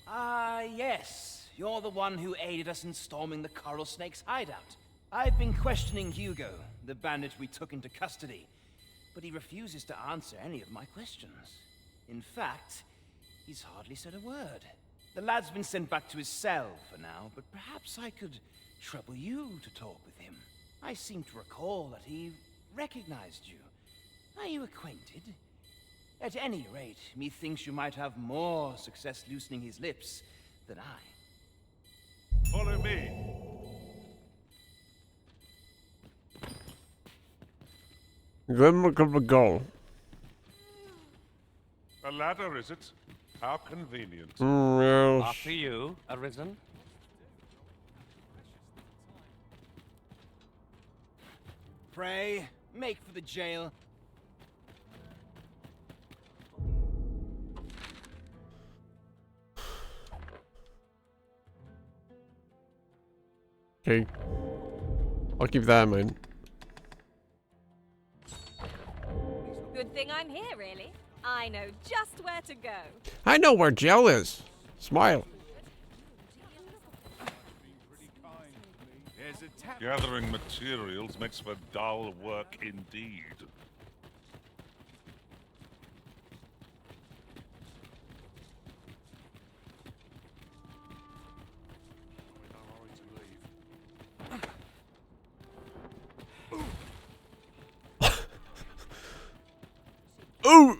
Speaker 17: Ah, yes. You're the one who aided us in storming the Coral Snake's hideout. I've been questioning Hugo, the bandit we took into custody, but he refuses to answer any of my questions. In fact, he's hardly said a word. The lad's been sent back to his cell for now, but perhaps I could trouble you to talk with him. I seem to recall that he recognized you. Are you acquainted? At any rate, methinks you might have more success loosening his lips than I.
Speaker 20: Follow me.
Speaker 1: Go.
Speaker 20: A ladder, is it? How convenient.
Speaker 1: Yes.
Speaker 3: After you, Arisen.
Speaker 17: Pray, make for the jail.
Speaker 1: Okay. I'll keep that in mind.
Speaker 6: Good thing I'm here, really. I know just where to go.
Speaker 1: I know where jail is. Smile.
Speaker 20: Gathering materials makes for dull work indeed.
Speaker 1: Ooh!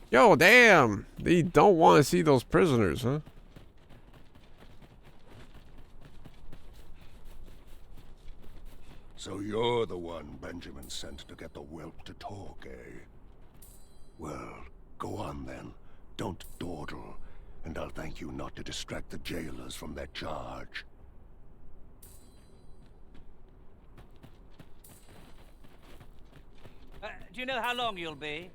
Speaker 1: Yo, damn! They don't want to see those prisoners, huh?
Speaker 7: So you're the one Benjamin sent to get the whelp to talk, eh? Well, go on then. Don't dawdle, and I'll thank you not to distract the jailers from their charge.
Speaker 3: Do you know how long you'll be?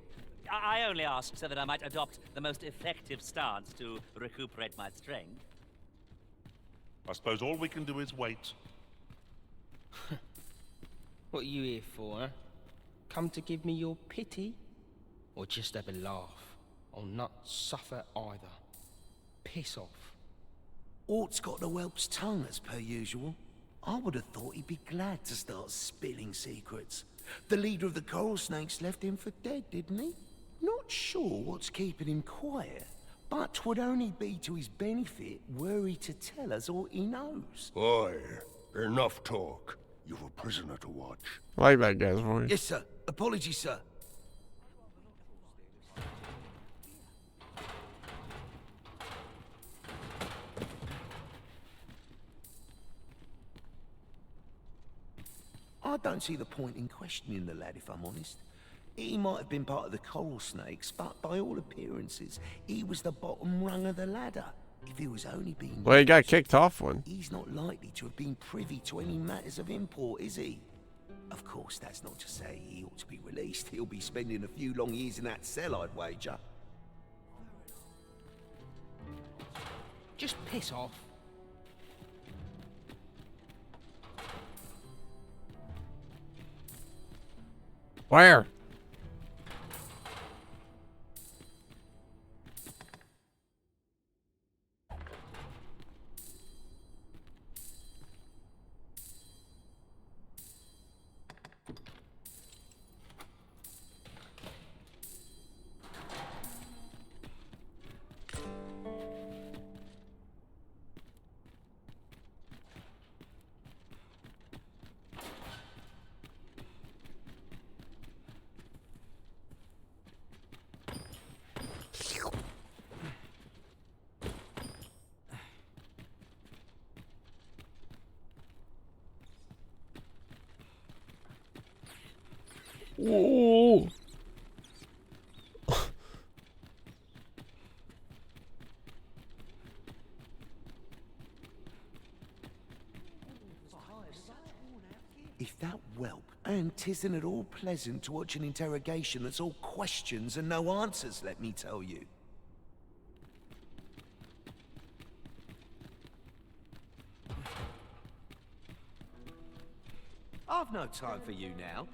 Speaker 3: I only asked so that I might adopt the most effective stance to recuperate my strength.
Speaker 20: I suppose all we can do is wait.
Speaker 11: What are you here for, huh? Come to give me your pity? Or just have a laugh? I'll not suffer either. Piss off.
Speaker 22: Ort's got the whelp's tongue as per usual. I would have thought he'd be glad to start spilling secrets. The leader of the Coral Snakes left him for dead, didn't he? Not sure what's keeping him quiet, but 'twould only be to his benefit were he to tell us all he knows.
Speaker 7: Oi, enough talk. You've a prisoner to watch.
Speaker 1: I like that guy's voice.
Speaker 22: Yes, sir. Apologies, sir. I don't see the point in questioning the lad, if I'm honest. He might have been part of the Coral Snakes, but by all appearances, he was the bottom rung of the ladder. If he was only being...
Speaker 1: Well, he got kicked off one.
Speaker 22: He's not likely to have been privy to any matters of import, is he? Of course, that's not to say he ought to be released. He'll be spending a few long years in that cell, I'd wager.
Speaker 11: Just piss off.
Speaker 1: Where? Whoa.
Speaker 22: If that whelp, and 'tisn't at all pleasant to watch an interrogation that's all questions and no answers, let me tell you. I've no time for you now.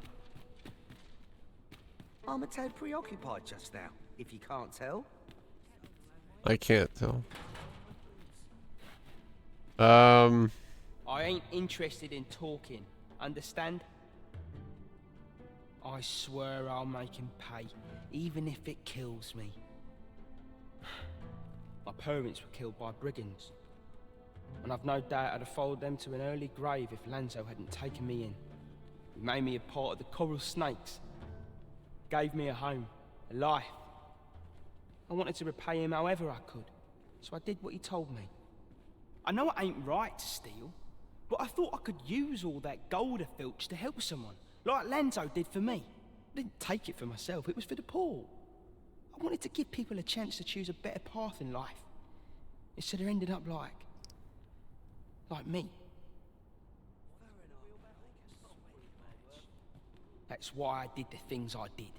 Speaker 22: I'm a tad preoccupied just now, if you can't tell.
Speaker 1: I can't tell.
Speaker 11: I ain't interested in talking, understand? I swear I'll make him pay, even if it kills me. My parents were killed by brigands, and I've no doubt I'd have followed them to an early grave if Lanzo hadn't taken me in. He made me a part of the coral snakes, gave me a home, a life. I wanted to repay him however I could, so I did what he told me. I know it ain't right to steal, but I thought I could use all that gold I filched to help someone, like Lanzo did for me. I didn't take it for myself, it was for the poor. I wanted to give people a chance to choose a better path in life, instead of ending up like me. That's why I did the things I did.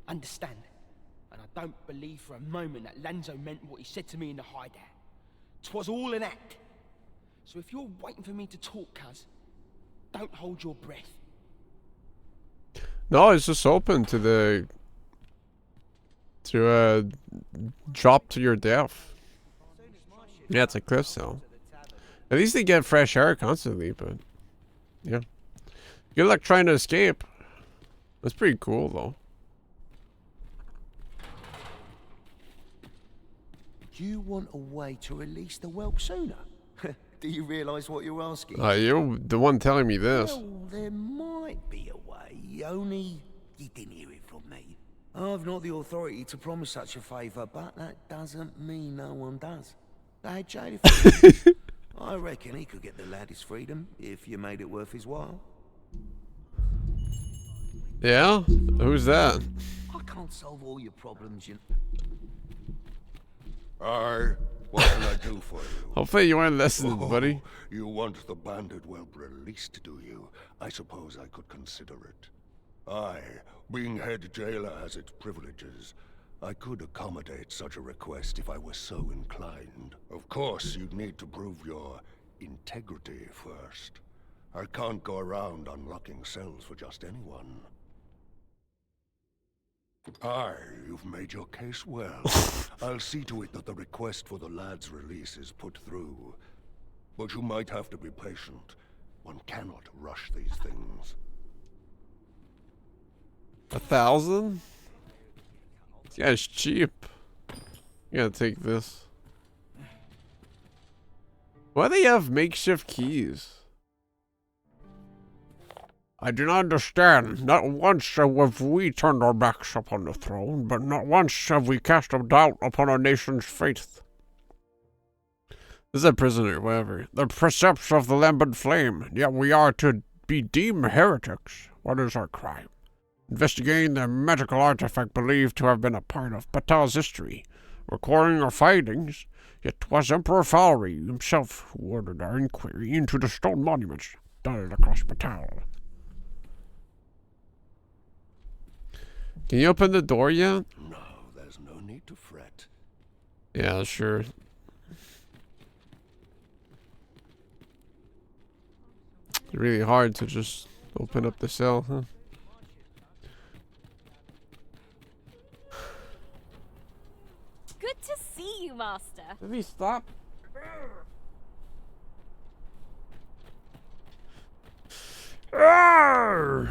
Speaker 11: Understand? And I don't believe for a moment that Lanzo meant what he said to me in the hideout. 'Twas all an act. So if you're waiting for me to talk, cuz, don't hold your breath.
Speaker 1: No, it's just open to the drop to your death. Yeah, it's a cliff cell. At least they get fresh air constantly, but yeah. Good luck trying to escape. That's pretty cool though.
Speaker 22: You want a way to release the whelp sooner? Do you realise what you're asking?
Speaker 1: You're the one telling me this.
Speaker 22: Well, there might be a way, only you didn't hear it from me. I've not the authority to promise such a favour, but that doesn't mean no one does. They'd jail him. I reckon he could get the lad his freedom, if you made it worth his while.
Speaker 1: Yeah? Who's that?
Speaker 22: I can't solve all your problems, you
Speaker 7: Aye, what can I do for you?
Speaker 1: Hopefully you weren't listening, buddy.
Speaker 7: You want the bandit whelp released, do you? I suppose I could consider it. Aye, being head jailer has its privileges. I could accommodate such a request if I were so inclined. Of course, you'd need to prove your integrity first. I can't go around unlocking cells for just anyone. Aye, you've made your case well. I'll see to it that the request for the lad's release is put through. But you might have to be patient. One cannot rush these things.
Speaker 1: 1,000? This guy's cheap. You gotta take this. Why do they have makeshift keys? I do not understand. Not once have we turned our backs upon the throne, but not once have we cast a doubt upon our nation's faith. This is a prisoner, whatever. The precepts of the lambent flame, yet we are to be deemed heretics. What is our crime? Investigating the magical artifact believed to have been a part of Patal's history, recording our findings, yet 'twas Emperor Falry himself who ordered our inquiry into the stone monuments dotted across Patal. Can you open the door yet?
Speaker 7: No, there's no need to fret.
Speaker 1: Yeah, sure. It's really hard to just open up the cell, huh?
Speaker 6: Good to see you, Master.
Speaker 1: Did he stop? Arrgh!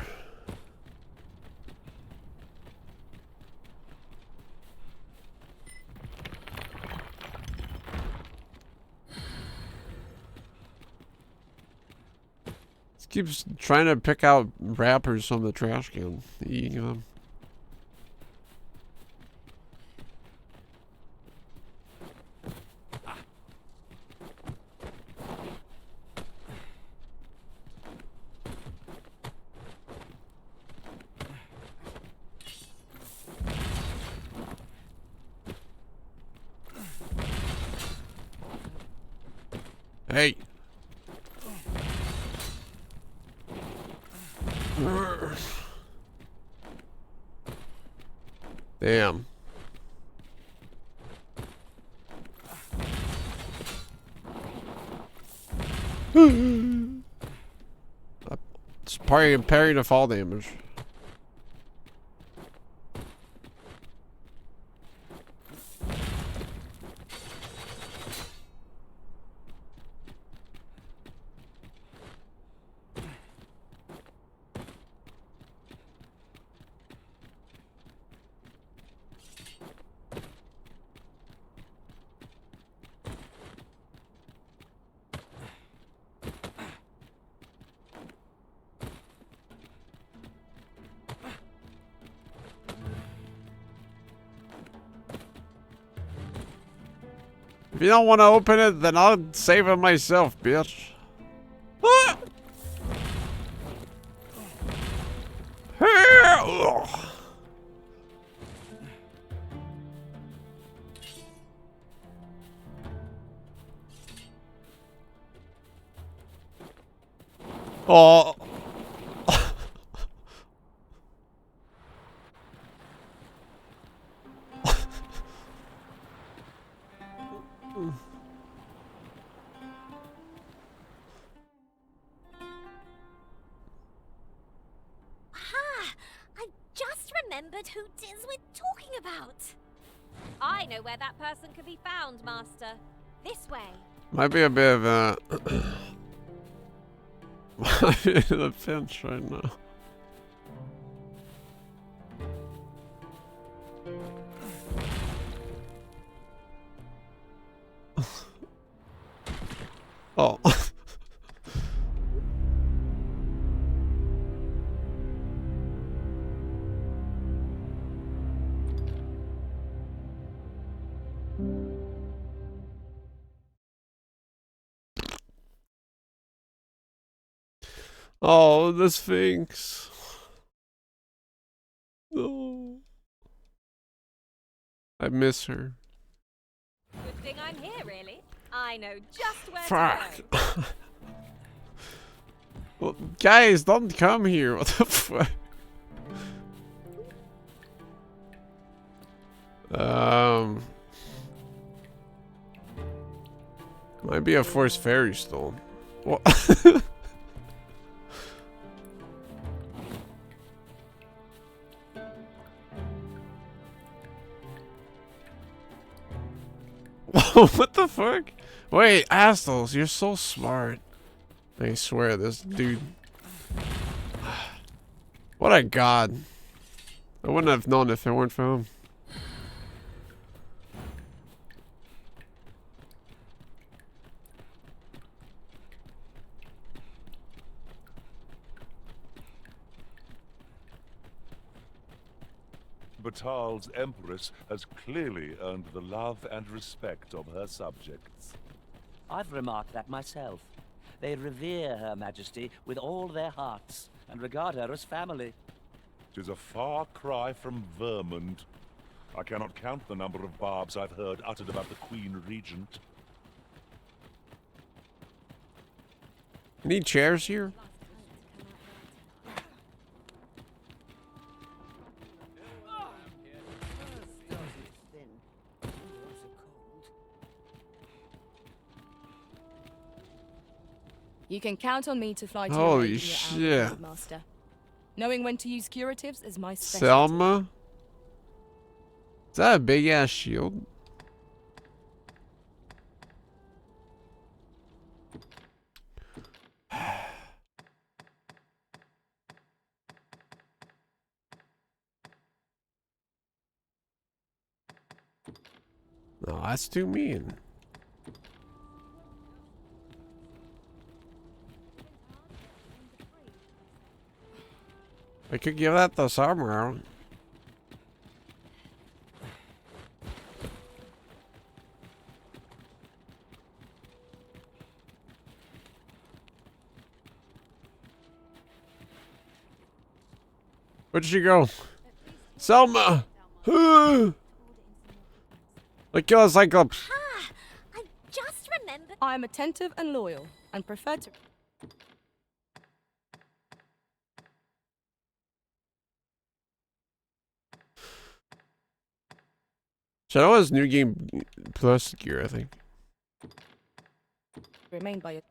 Speaker 1: Keeps trying to pick out wrappers from the trash can. Hey. Damn. It's parrying the fall damage. If you don't want to open it, then I'll save it myself, bitch. Ah! Oh.
Speaker 6: I just remembered who 'tis we're talking about. I know where that person could be found, Master. This way.
Speaker 1: Might be a bit of a might be in a pinch right now. Oh. Oh, the Sphinx. No. I miss her.
Speaker 6: Good thing I'm here, really. I know just where
Speaker 1: Fuck.
Speaker 6: to go.
Speaker 1: Well, guys, don't come here. What the fuck? Might be a forced fairy stone. What? What the fuck? Wait, assholes, you're so smart. I swear, this dude. What a god. I wouldn't have known if it weren't for him.
Speaker 20: Batal's empress has clearly earned the love and respect of her subjects.
Speaker 3: I've remarked that myself. They revere Her Majesty with all their hearts and regard her as family.
Speaker 20: 'Tis a far cry from Vermund. I cannot count the number of barbs I've heard uttered about the Queen Regent.
Speaker 1: Need chairs here?
Speaker 10: You can count on me to fly to
Speaker 1: Holy
Speaker 10: your
Speaker 1: shit.
Speaker 10: shit, Master. Knowing when to use curatives is my specialty.
Speaker 1: Selma? Is that a big ass shield? No, that's too mean. I could give that to Samra. Where'd she go? Selma! Like kill a Cyclops.
Speaker 6: I just remembered.
Speaker 10: I am attentive and loyal, and prefer to.
Speaker 1: Shadow has new game plus gear, I think.
Speaker 10: Remain by your...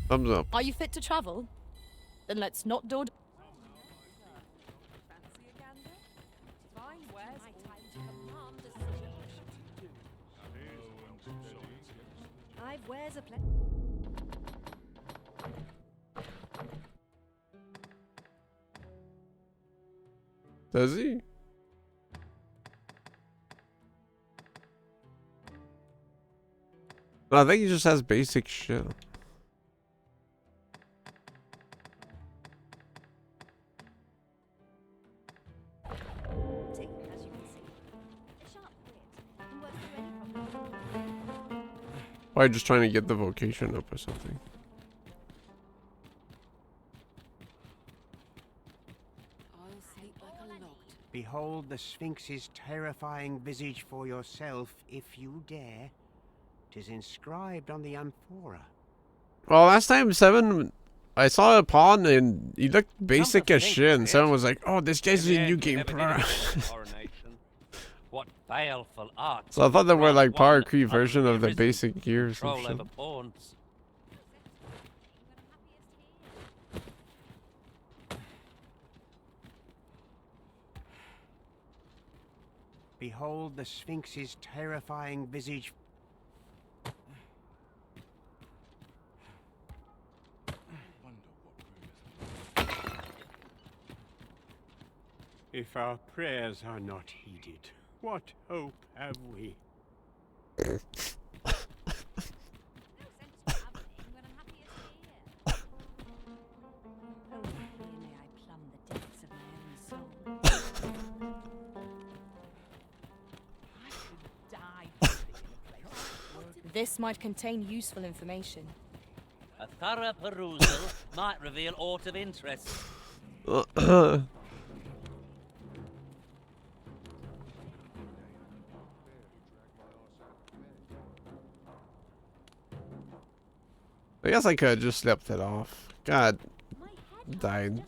Speaker 1: Thumbs up.
Speaker 10: Are you fit to travel? Then let's not dawdle.
Speaker 19: Where's a place?
Speaker 1: Does he? No, I think he just has basic shit. Why just trying to get the vocation up or something?
Speaker 18: Behold the Sphinx's terrifying visage for yourself, if you dare. 'Tis inscribed on the amphora.
Speaker 1: Well, last time 7, I saw a pawn and he looked basic as shit, and someone was like, "Oh, this guy's a new game pro."
Speaker 3: What baleful art.
Speaker 1: So I thought they were like power creep version of the basic gears and shit.
Speaker 18: Behold the Sphinx's terrifying visage. If our prayers are not heeded, what hope have we?
Speaker 10: This might contain useful information.
Speaker 3: A thorough perusal might reveal aught of interest.
Speaker 1: I guess I could have just slept it off. God, died.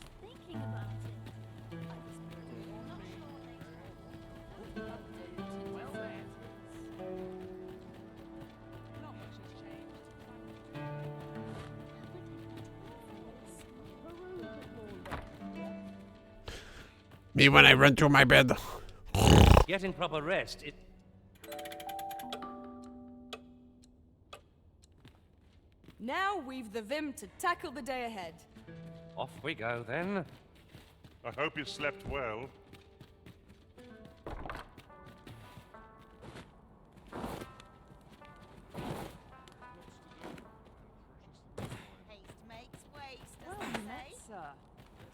Speaker 1: Me when I run through my bed.
Speaker 3: Getting proper rest, it...
Speaker 10: Now we've the vim to tackle the day ahead.
Speaker 3: Off we go then.
Speaker 20: I hope you slept well.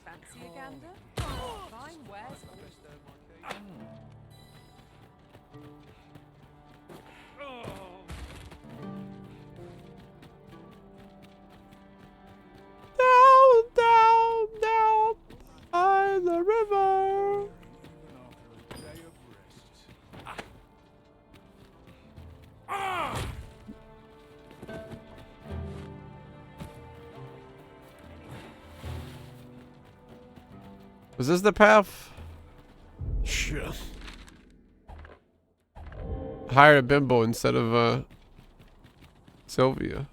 Speaker 15: Fancy a gander? Fine wares.
Speaker 1: Down, down, down by the river. Was this the path? Shit. Hire a bimbo instead of Sylvia.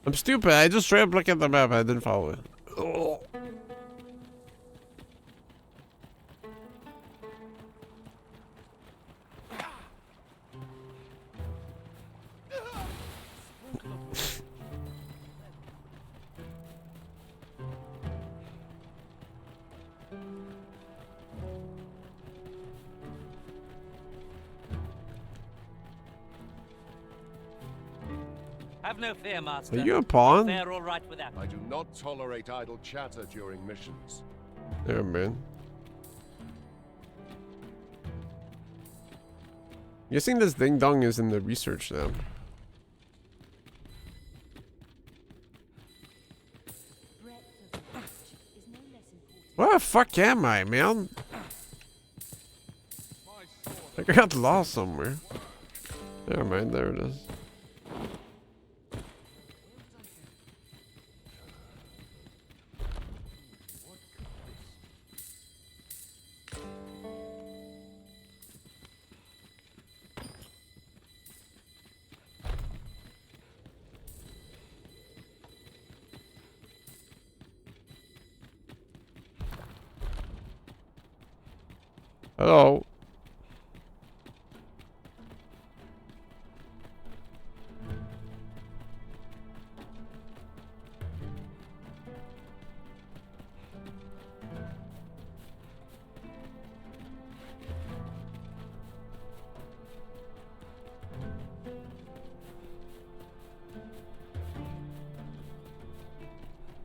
Speaker 1: I'm stupid. I just straight up look at the map. I didn't follow it. Oh.
Speaker 3: Have no fear, Master.
Speaker 1: Are you a pawn?
Speaker 3: They're all right with that.
Speaker 7: I do not tolerate idle chatter during missions.
Speaker 1: There, man. Guessing this ding dong is in the research lab. Where the fuck am I, man? I got lost somewhere. Never mind, there it is. Hello.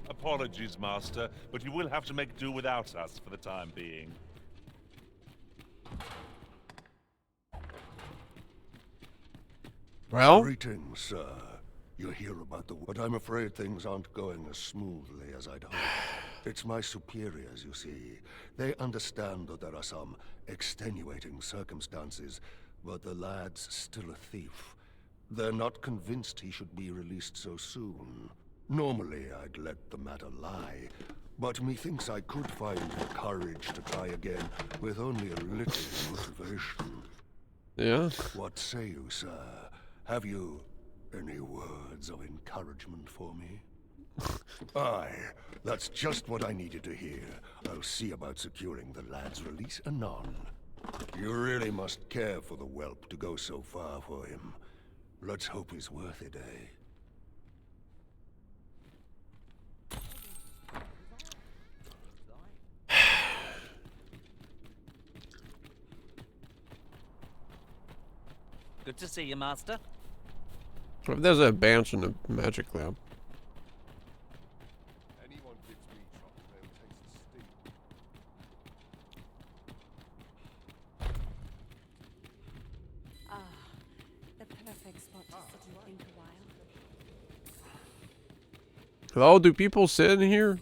Speaker 20: Apologies, Master, but you will have to make do without us for the time being.
Speaker 1: Well?
Speaker 7: Greetings, sir. You hear about but I'm afraid things aren't going as smoothly as I'd hoped. It's my superiors, you see. They understand that there are some extenuating circumstances, but the lad's still a thief. They're not convinced he should be released so soon. Normally, I'd let the matter lie, but methinks I could find the courage to try again with only a little motivation.
Speaker 1: Yeah?
Speaker 7: What say you, sir? Have you any words of encouragement for me? Aye, that's just what I needed to hear. I'll see about securing the lad's release anon. You really must care for the whelp to go so far for him. Let's hope he's worth it, eh?
Speaker 3: Good to see you, Master.
Speaker 1: What if there's a bench in the magic lab?
Speaker 5: Anyone gives me trouble, they'll taste the steam.
Speaker 15: The perfect spot to sit and think a while.
Speaker 1: Hello, do people sit in here?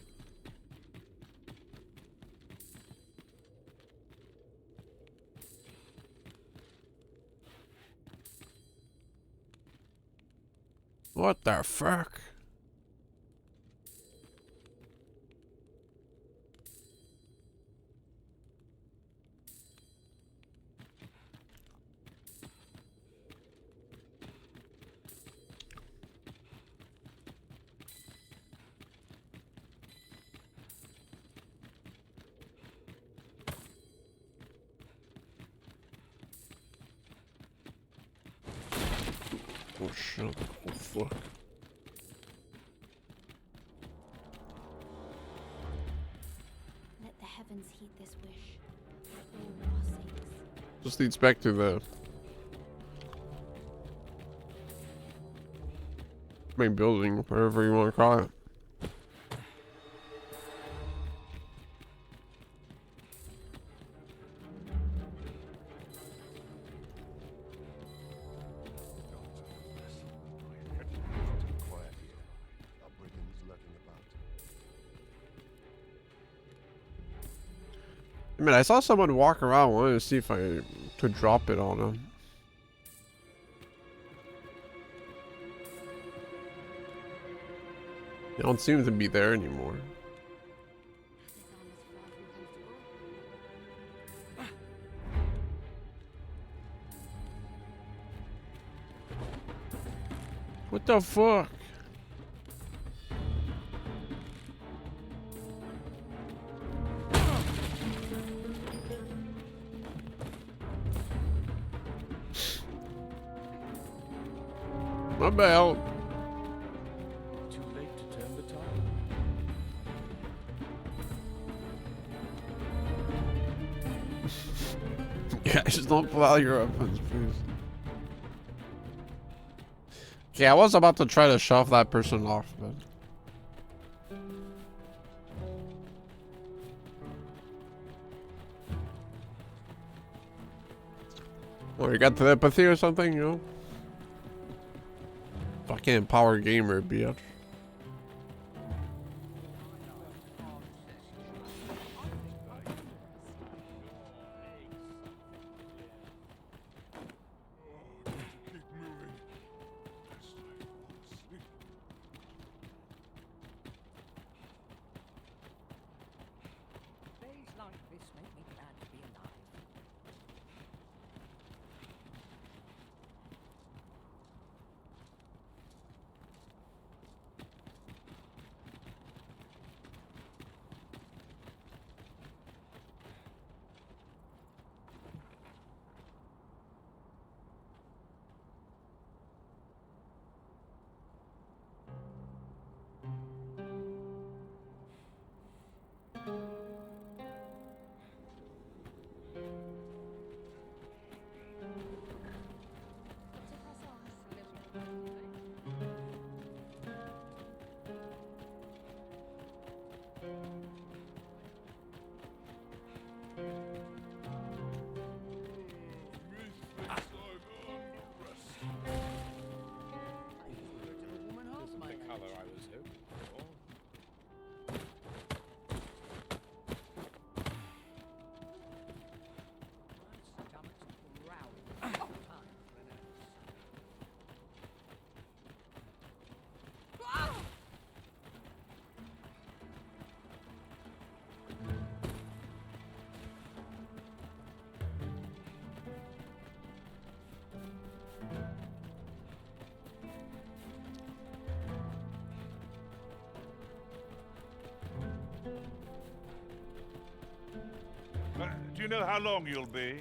Speaker 1: What the fuck? Oh shit. Oh fuck.
Speaker 6: Let the heavens heed this wish. For all our sakes.
Speaker 1: Just leads back to the main building, whatever you want to call it. I mean, I saw someone walk around. Wanted to see if I could drop it on him. They don't seem to be there anymore. What the fuck? My bad.
Speaker 2: Too late to turn the tide.
Speaker 1: Yeah, just don't pull out your weapons, please. Okay, I was about to try to shove that person off, but... Well, you got telepathy or something, you know? Fucking power gamer, bitch.
Speaker 12: Days like this make me glad to be alive.
Speaker 14: fellow I was hoping for.
Speaker 20: Do you know how long you'll be?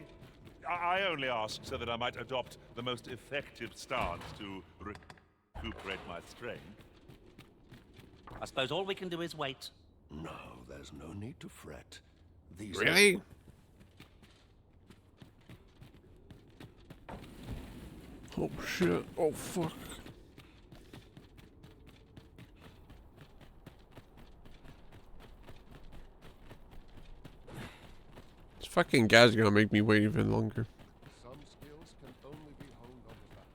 Speaker 20: I only ask so that I might adopt the most effective stance to recuperate my strength.
Speaker 3: I suppose all we can do is wait.
Speaker 7: No, there's no need to fret. These
Speaker 1: Really? Oh shit. Oh fuck. This fucking guy's gonna make me wait even longer.
Speaker 8: Some skills can only be honed on the back.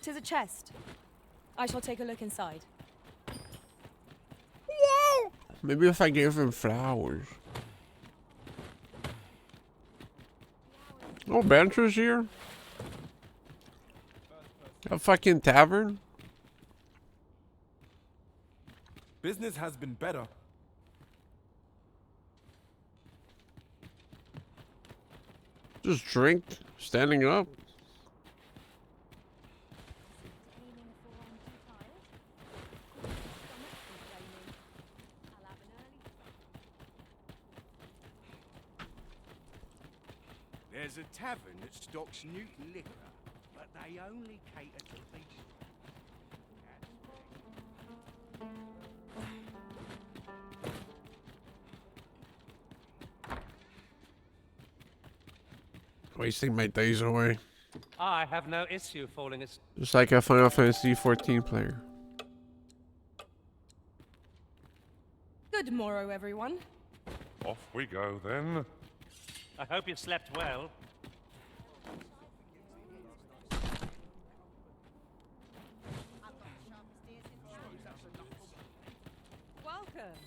Speaker 10: Tis a chest. I shall take a look inside.
Speaker 1: Maybe if I gave him flowers. Oh, Banter's here? A fucking tavern?
Speaker 9: Business has been better.
Speaker 1: Just drink, standing up.
Speaker 18: There's a tavern that stocks new liquor, but they only cater to beasts.
Speaker 1: Wasting my days away.
Speaker 3: I have no issue falling asleep.
Speaker 1: Just like a Final Fantasy 14 player.
Speaker 10: Good morrow, everyone.
Speaker 20: Off we go then.
Speaker 3: I hope you've slept well.
Speaker 10: Welcome.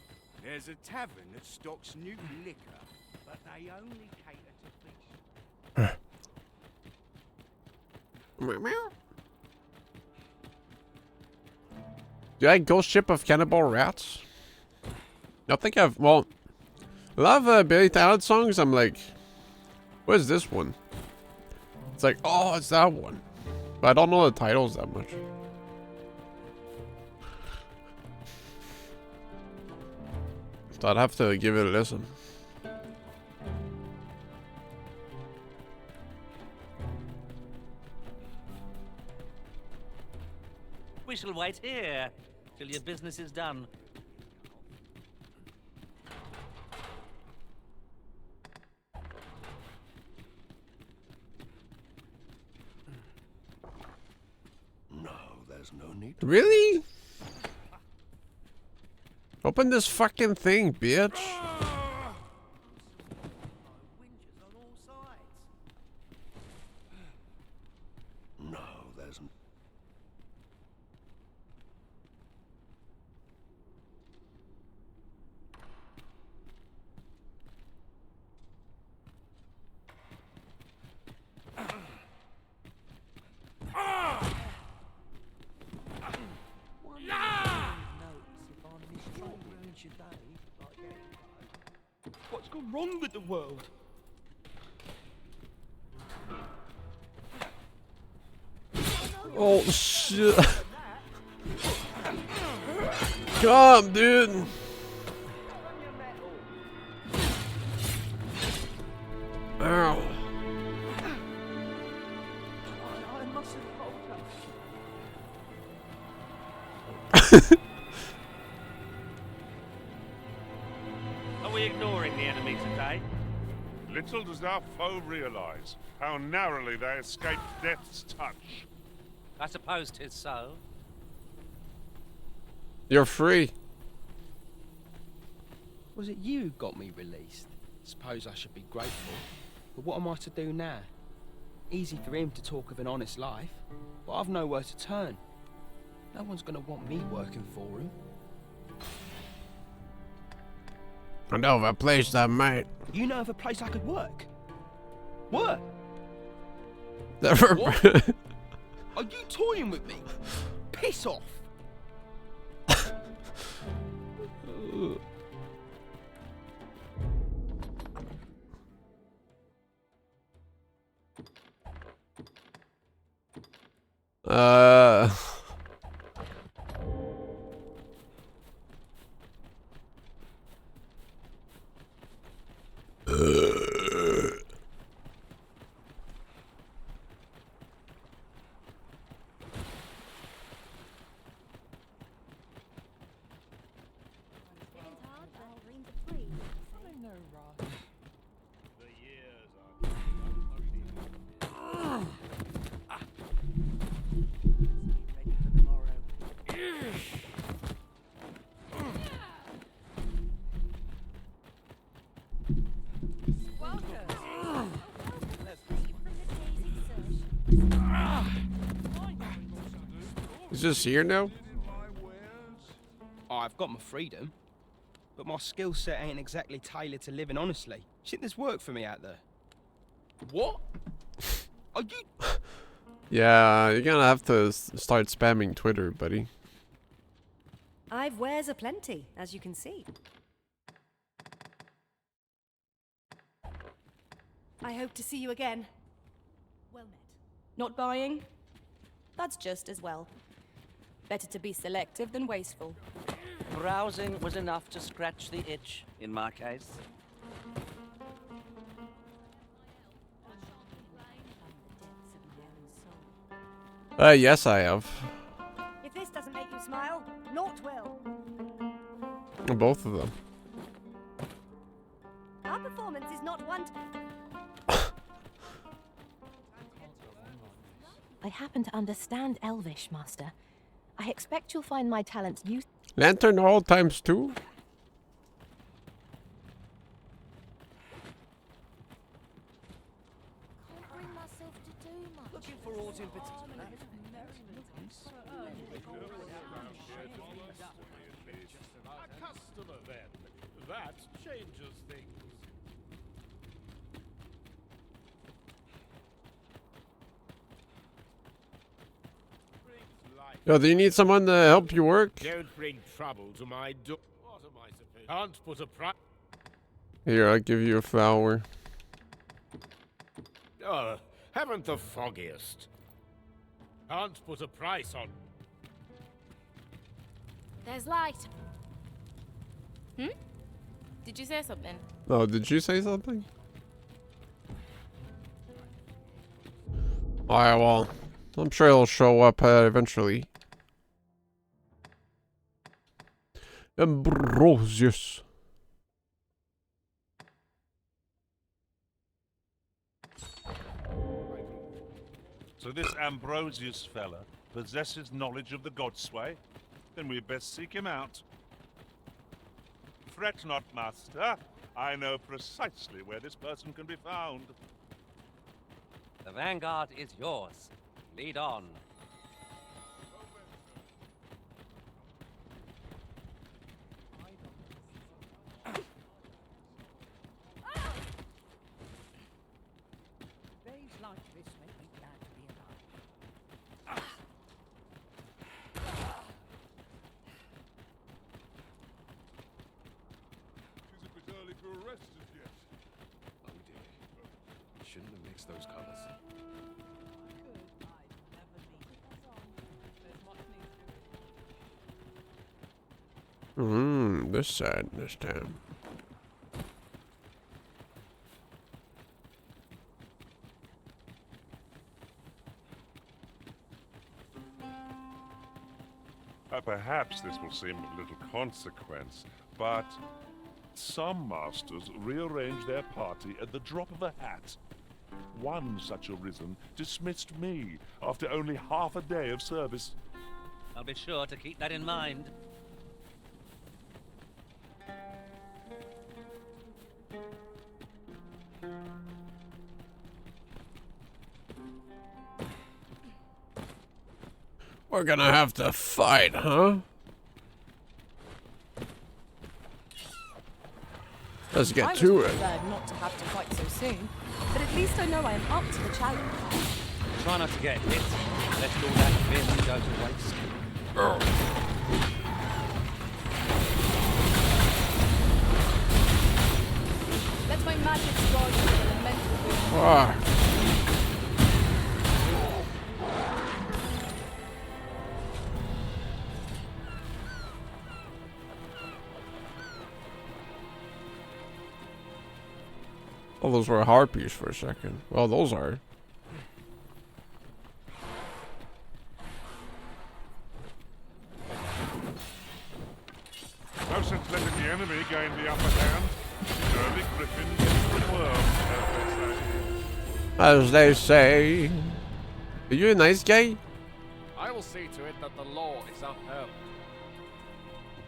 Speaker 18: There's a tavern that stocks new liquor, but they only cater to beasts.
Speaker 1: Do I Ghost Ship of Cannibal Rats? I think I've, well, a lot of Billy Talent songs, I'm like, what is this one? It's like, oh, it's that one. But I don't know the titles that much. So I'd have to give it a listen.
Speaker 3: We shall wait here till your business is done.
Speaker 7: No, there's no need.
Speaker 1: Really? Open this fucking thing, bitch.
Speaker 7: No, there's.
Speaker 11: What's gone wrong with the world?
Speaker 1: Oh shit. Come, dude. Ow.
Speaker 3: Are we ignoring the enemy today?
Speaker 20: Little does our foe realize how narrowly they escaped death's touch.
Speaker 3: I suppose 'tis so.
Speaker 1: You're free.
Speaker 11: Was it you who got me released? Suppose I should be grateful. But what am I to do now? Easy for him to talk of an honest life, but I've nowhere to turn. No one's gonna want me working for him.
Speaker 1: I know of a place that might.
Speaker 11: You know of a place I could work? What?
Speaker 1: Never.
Speaker 11: What? Are you toying with me? Piss off!
Speaker 1: Is this here now?
Speaker 11: I've got my freedom, but my skill set ain't exactly tailored to living honestly. Do you think there's work for me out there? What? Are you?
Speaker 1: Yeah, you're gonna have to start spamming Twitter, buddy.
Speaker 10: I've wares aplenty, as you can see. I hope to see you again. Well met. Not buying? That's just as well. Better to be selective than wasteful.
Speaker 3: Browsing was enough to scratch the itch, in my case.
Speaker 1: Yes, I have.
Speaker 10: If this doesn't make you smile, naught will.
Speaker 1: Both of them.
Speaker 10: Our performance is not one to...
Speaker 16: I happen to understand Elvish, Master. I expect you'll find my talents useful.
Speaker 1: Lantern all times 2?
Speaker 11: Looking for orders in particular.
Speaker 14: A customer then. That changes things.
Speaker 1: Yo, do you need someone to help you work?
Speaker 14: Don't bring trouble to my door. What am I supposed? Can't put a price.
Speaker 1: Here, I'll give you a flower.
Speaker 14: Oh, haven't the foggiest. Can't put a price on.
Speaker 21: There's light. Did you say something?
Speaker 1: Oh, did you say something? Alright, well, I'm sure it'll show up eventually. Ambrosius.
Speaker 20: So this Ambrosius fella possesses knowledge of the Godsway? Then we'd best seek him out. Fret not, Master. I know precisely where this person can be found.
Speaker 3: The vanguard is yours. Lead on.
Speaker 12: Days like this make me glad to be alive.
Speaker 5: Is it a bit early to arrest us yet?
Speaker 9: Oh dear. Shouldn't have mixed those colours.
Speaker 1: This side this time.
Speaker 20: Perhaps this will seem of little consequence, but some masters rearrange their party at the drop of a hat. One such arisen dismissed me after only half a day of service.
Speaker 3: I'll be sure to keep that in mind.
Speaker 1: We're gonna have to fight, huh? Let's get to it.
Speaker 10: Not to have to fight so soon, but at least I know I am up to the challenge.
Speaker 3: Try not to get hit. Let all that vim go to waste.
Speaker 10: Let my magic strike you with a mental wound.
Speaker 1: Ah. Oh, those were harpies for a second. Well, those are.
Speaker 20: No sense letting the enemy gain the upper hand. Early Griffin is the worm,
Speaker 1: As they say. Are you a nice guy?
Speaker 4: I will see to it that the law is upheld.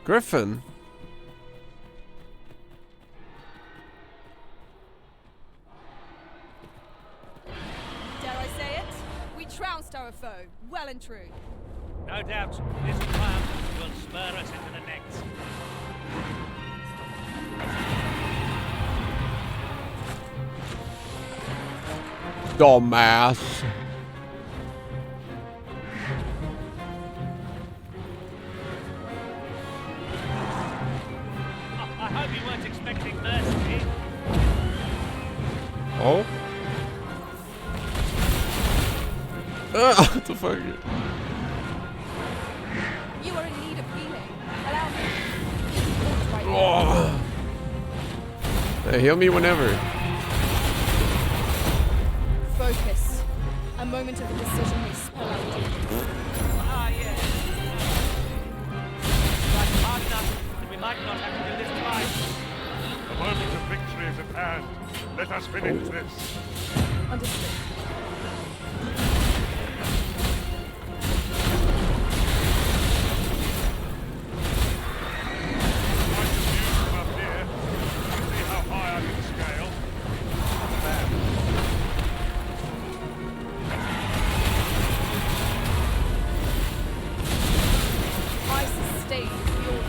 Speaker 1: Griffin?
Speaker 10: Dare I say it? We trounced our foe, well and true.
Speaker 3: No doubt, this triumph will spur us into the next.
Speaker 1: Dumbass.
Speaker 3: I hope you weren't expecting mercy.
Speaker 1: Oh? What the fuck?
Speaker 10: You are in need of healing. Allow me.
Speaker 1: Oh. Hey, heal me whenever.
Speaker 10: Focus. A moment of decision may spell out demons.
Speaker 3: Ah, yes. Right, hard enough that we might not have to do this twice.
Speaker 20: The moment of victory is at hand. Let us finish this.
Speaker 10: Understood. I sustain your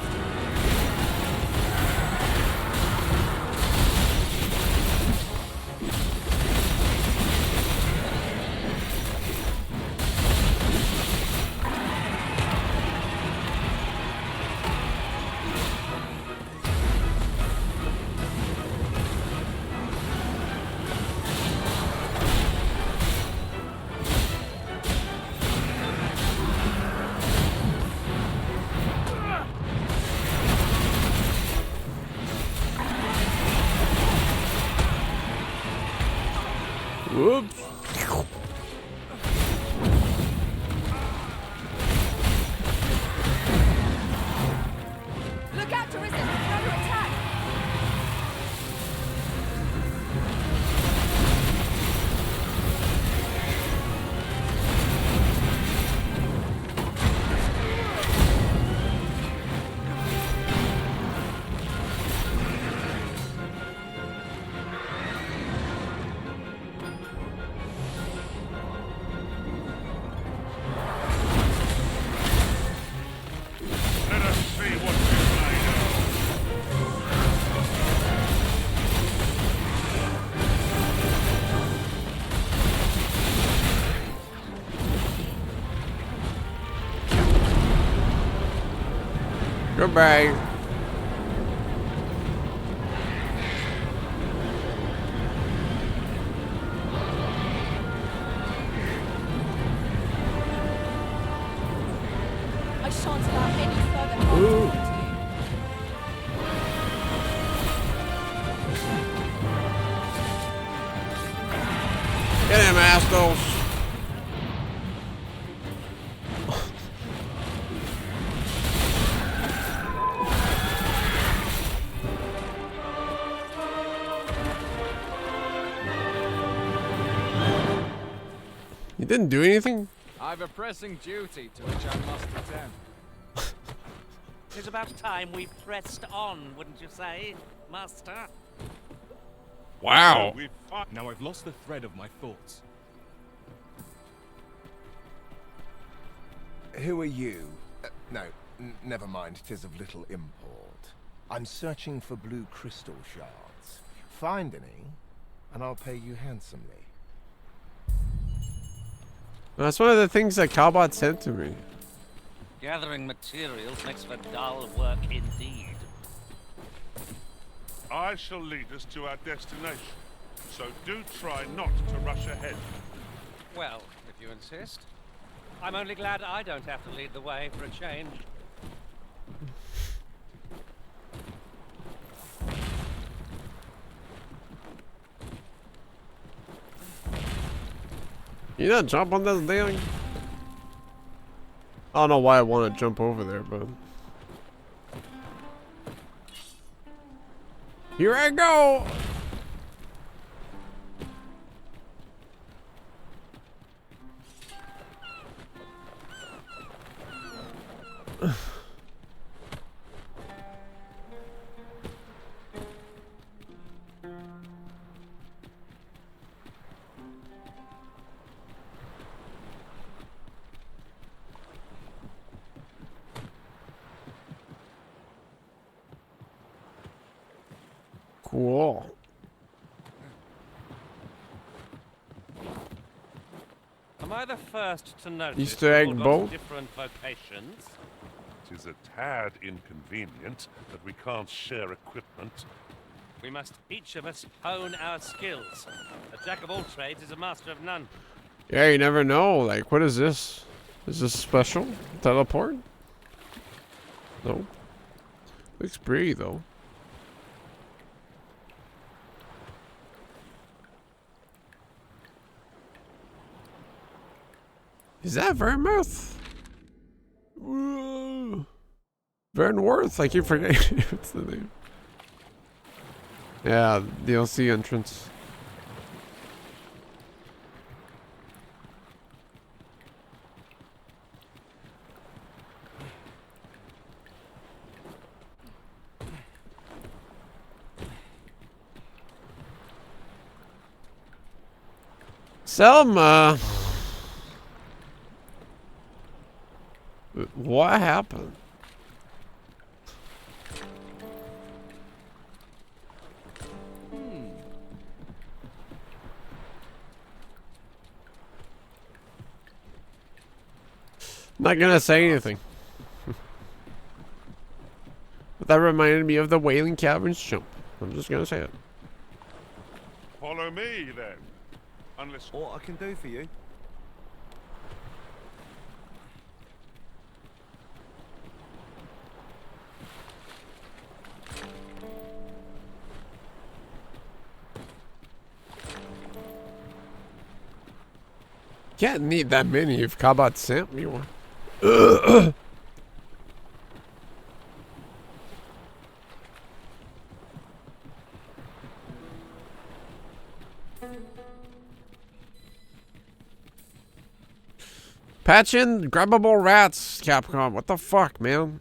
Speaker 1: Whoops.
Speaker 10: Look out to resist another attack!
Speaker 20: Let us see what we're made of.
Speaker 1: Goodbye.
Speaker 10: I shan't allow any further harm to come to you.
Speaker 1: Get him, assholes. You didn't do anything?
Speaker 4: I've a pressing duty to which I must attend.
Speaker 3: It's about time we pressed on, wouldn't you say, Master?
Speaker 1: Wow.
Speaker 13: Now I've lost the thread of my thoughts. Who are you? No, never mind. 'Tis of little import. I'm searching for blue crystal shards. Find any, and I'll pay you handsomely.
Speaker 1: That's one of the things that Cowbot sent to me.
Speaker 3: Gathering materials makes for dull work indeed.
Speaker 20: I shall lead us to our destination, so do try not to rush ahead.
Speaker 3: Well, if you insist. I'm only glad I don't have to lead the way for a change.
Speaker 1: You not jump on this thing? I don't know why I want to jump over there, but... Here I go! Cool.
Speaker 3: Am I the first to notice
Speaker 1: Easter egg
Speaker 3: you've all
Speaker 1: bowl?
Speaker 3: got different vocations?
Speaker 20: It is a tad inconvenient that we can't share equipment.
Speaker 3: We must each of us hone our skills. A jack of all trades is a master of none.
Speaker 1: Yeah, you never know. Like, what is this? Is this special? Teleport? No. Looks pretty, though. Is that Vermouth? Whoa. Vernworth? I keep forgetting what's the name. Yeah, DLC entrance. Selma! What happened? Not gonna say anything. But that reminded me of the Wailing Caverns jump. I'm just gonna say it.
Speaker 20: Follow me, then. Unless...
Speaker 17: What I can do for you?
Speaker 1: Can't need that many if Kabat sent me one. Ugh. Patch in grabbable rats, Capcom. What the fuck, man?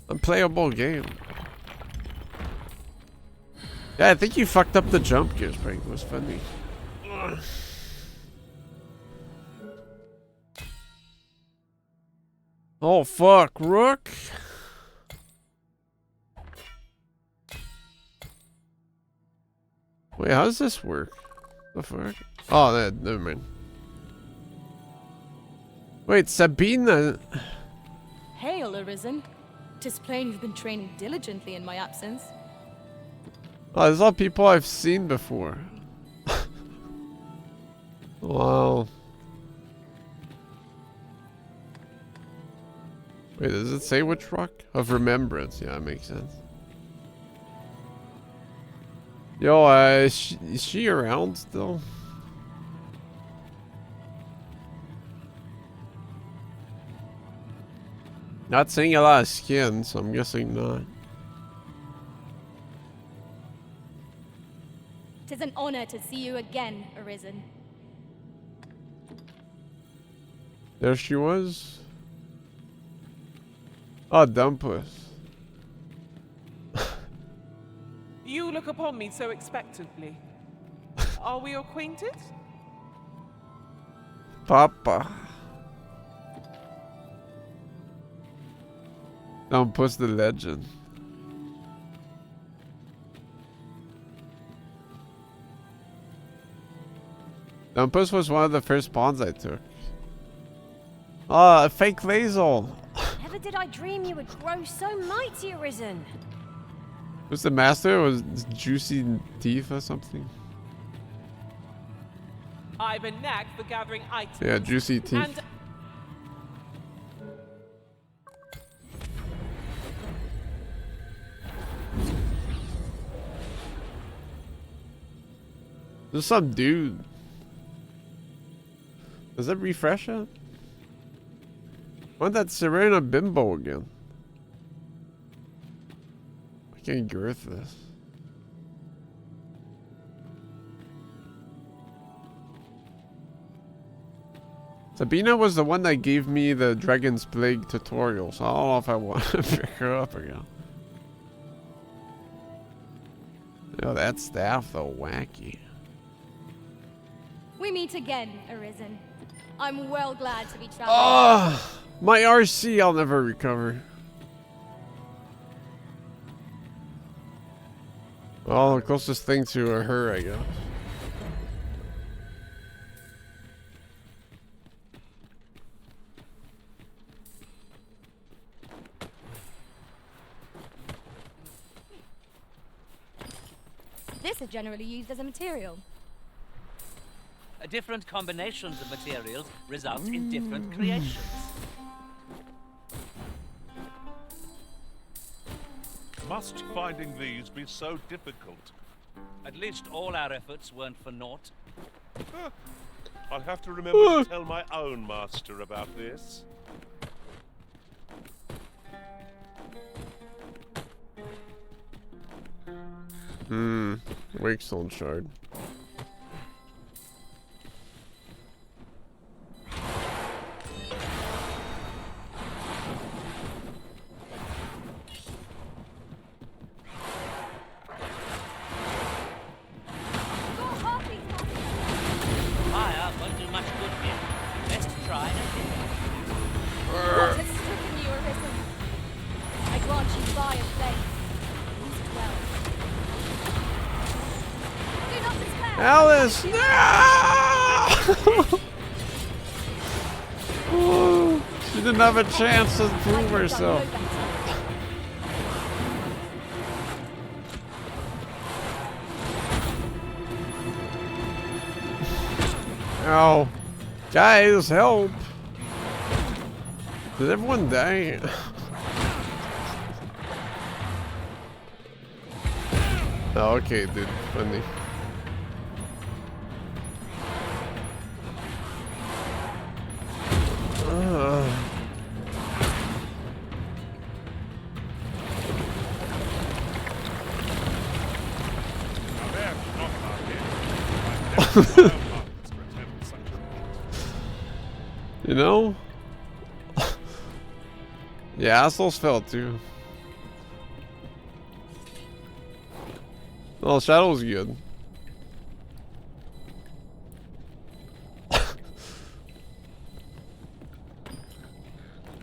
Speaker 1: Unplayable game. Yeah, I think you fucked up the jump gears, but it was funny. Ugh. Oh fuck, Rook. Wait, how does this work? The fuck? Oh, never mind. Wait, Sabina.
Speaker 10: Hail, Arisen. 'Tis plain you've been training diligently in my absence.
Speaker 1: Oh, there's all people I've seen before. Wow. Wait, does it say which rock? Of Remembrance. Yeah, that makes sense. Yo, is she around still? Not seeing a lot of skin, so I'm guessing not.
Speaker 10: 'Tis an honor to see you again, Arisen.
Speaker 1: There she was. Oh, Dumpus.
Speaker 2: You look upon me so expectantly. Are we acquainted?
Speaker 1: Papa. Don't post the legend. Dumpus was one of the first pawns I took. Oh, a fake Lazel.
Speaker 16: Never did I dream you would grow so mighty, Arisen.
Speaker 1: Was the master? Was Juicy Teeth or something?
Speaker 2: I've a knack for gathering items.
Speaker 1: Yeah, Juicy Teeth.
Speaker 2: And
Speaker 1: There's some dude. Does it refresh it? Want that Serena Bimbo again? I can't girth this. Sabina was the one that gave me the Dragon's Plague tutorial, so I don't know if I want to pick her up again. Yo, that staff though, wacky.
Speaker 10: We meet again, Arisen. I'm well glad to be traveling.
Speaker 1: Oh, my RC I'll never recover. Well, the closest thing to her, I guess.
Speaker 10: This is generally used as a material.
Speaker 3: Different combinations of materials result in different creations.
Speaker 20: Must finding these be so difficult?
Speaker 3: At least all our efforts weren't for naught.
Speaker 20: I'll have to remember to tell my own master about this.
Speaker 1: Wakestone shard.
Speaker 3: Fire won't do much good here. Best try again.
Speaker 10: What has stricken you, Arisen? I grant you fire flame. Use it well. Do not despair!
Speaker 1: Alice, no! Oh, she didn't have a chance to prove herself. Oh, guys, help! Did everyone die? Oh, okay, dude, funny. You know? Yeah, assholes fell too. Oh, Shadow's good.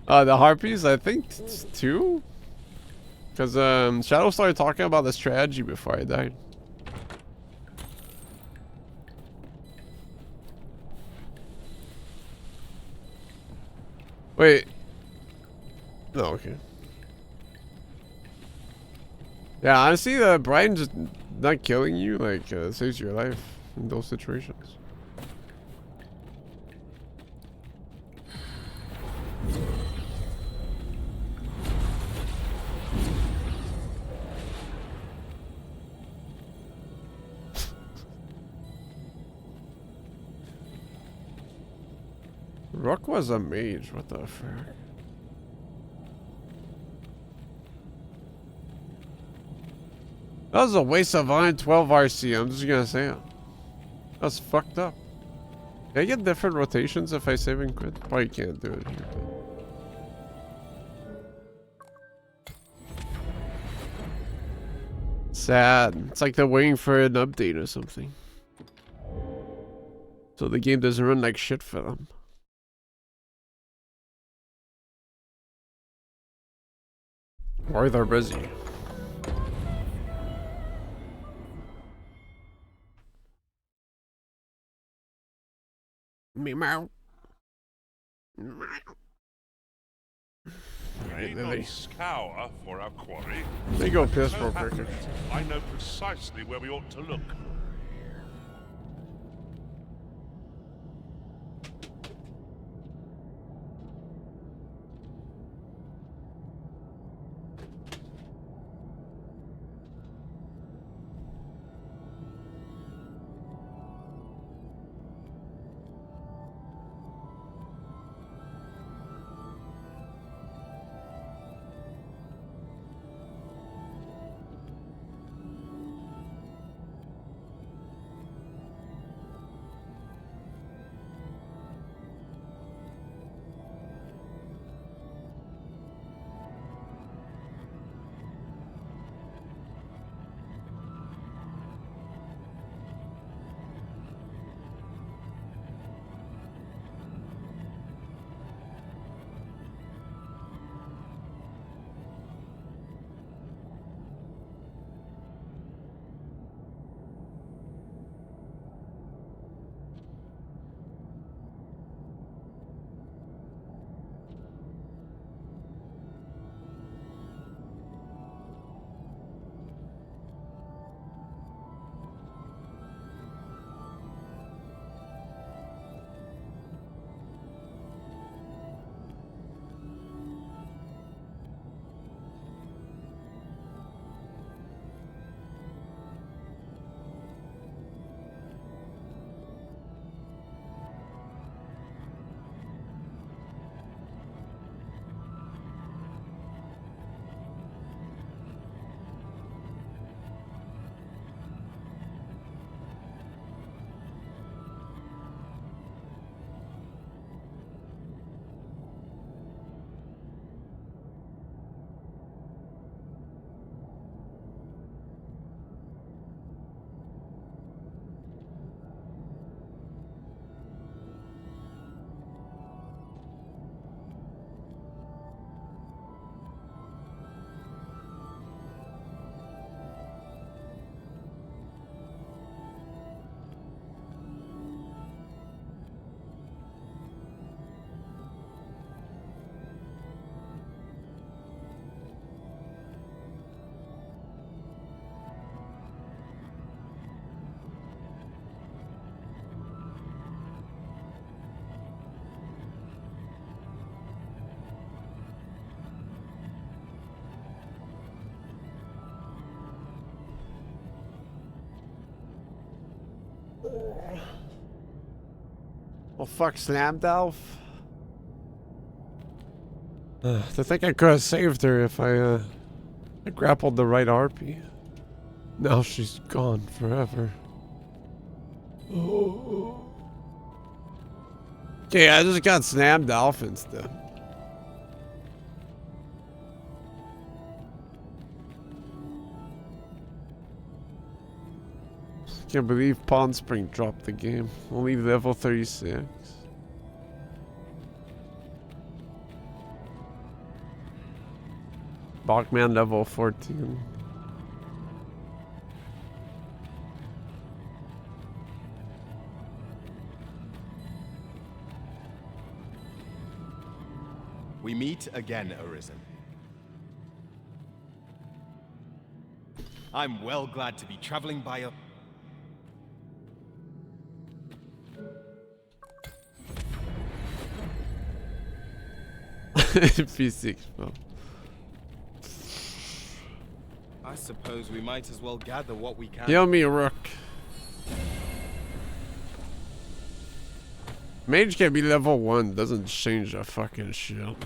Speaker 1: The Harpies, I think it's 2? Because Shadow started talking about the strategy before I died. Wait. No, okay. Yeah, honestly, Brian just not killing you, like, saves your life in those situations. Rook was a mage, what the fuck? That was a waste of iron 12 RC, I'm just gonna say it. That's fucked up. Can I get different rotations if I save and quit? Probably can't do it here, but... Sad. It's like they're waiting for an update or something. So the game doesn't run like shit for them. Or they're busy. Meow.
Speaker 20: We need not scour for our quarry.
Speaker 1: There you go, piss
Speaker 20: So
Speaker 1: real quick.
Speaker 20: happens, I know precisely where we ought to look.
Speaker 1: Well, fuck, slammed Elf. I think I could have saved her if I grappled the right harpy. Now she's gone forever. Oh. Okay, I just got slammed Elf instead. Can't believe Pawn Spring dropped the game. Only level 36. Bachman level 14.
Speaker 17: We meet again, Arisen. I'm well glad to be traveling by a...
Speaker 1: P6, bro.
Speaker 17: I suppose we might as well gather what we can.
Speaker 1: Heal me, Rook. Mage can be level 1, doesn't change a fucking shit.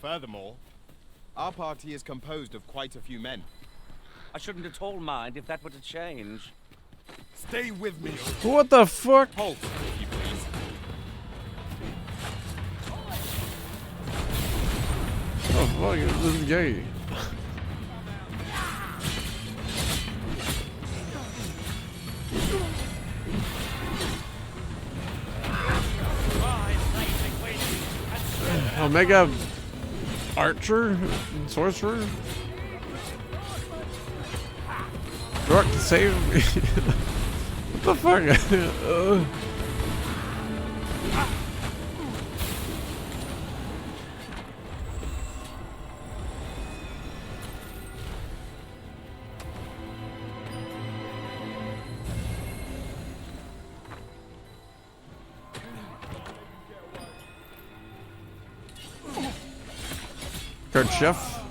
Speaker 17: Furthermore, our party is composed of quite a few men.
Speaker 3: I shouldn't at all mind if that were to change.
Speaker 17: Stay with me.
Speaker 1: What the fuck?
Speaker 17: Halt, if you please.
Speaker 1: Oh fuck, this is gay. Omega Archer? Sorcerer? Rock, save me. What the fuck? Good chef.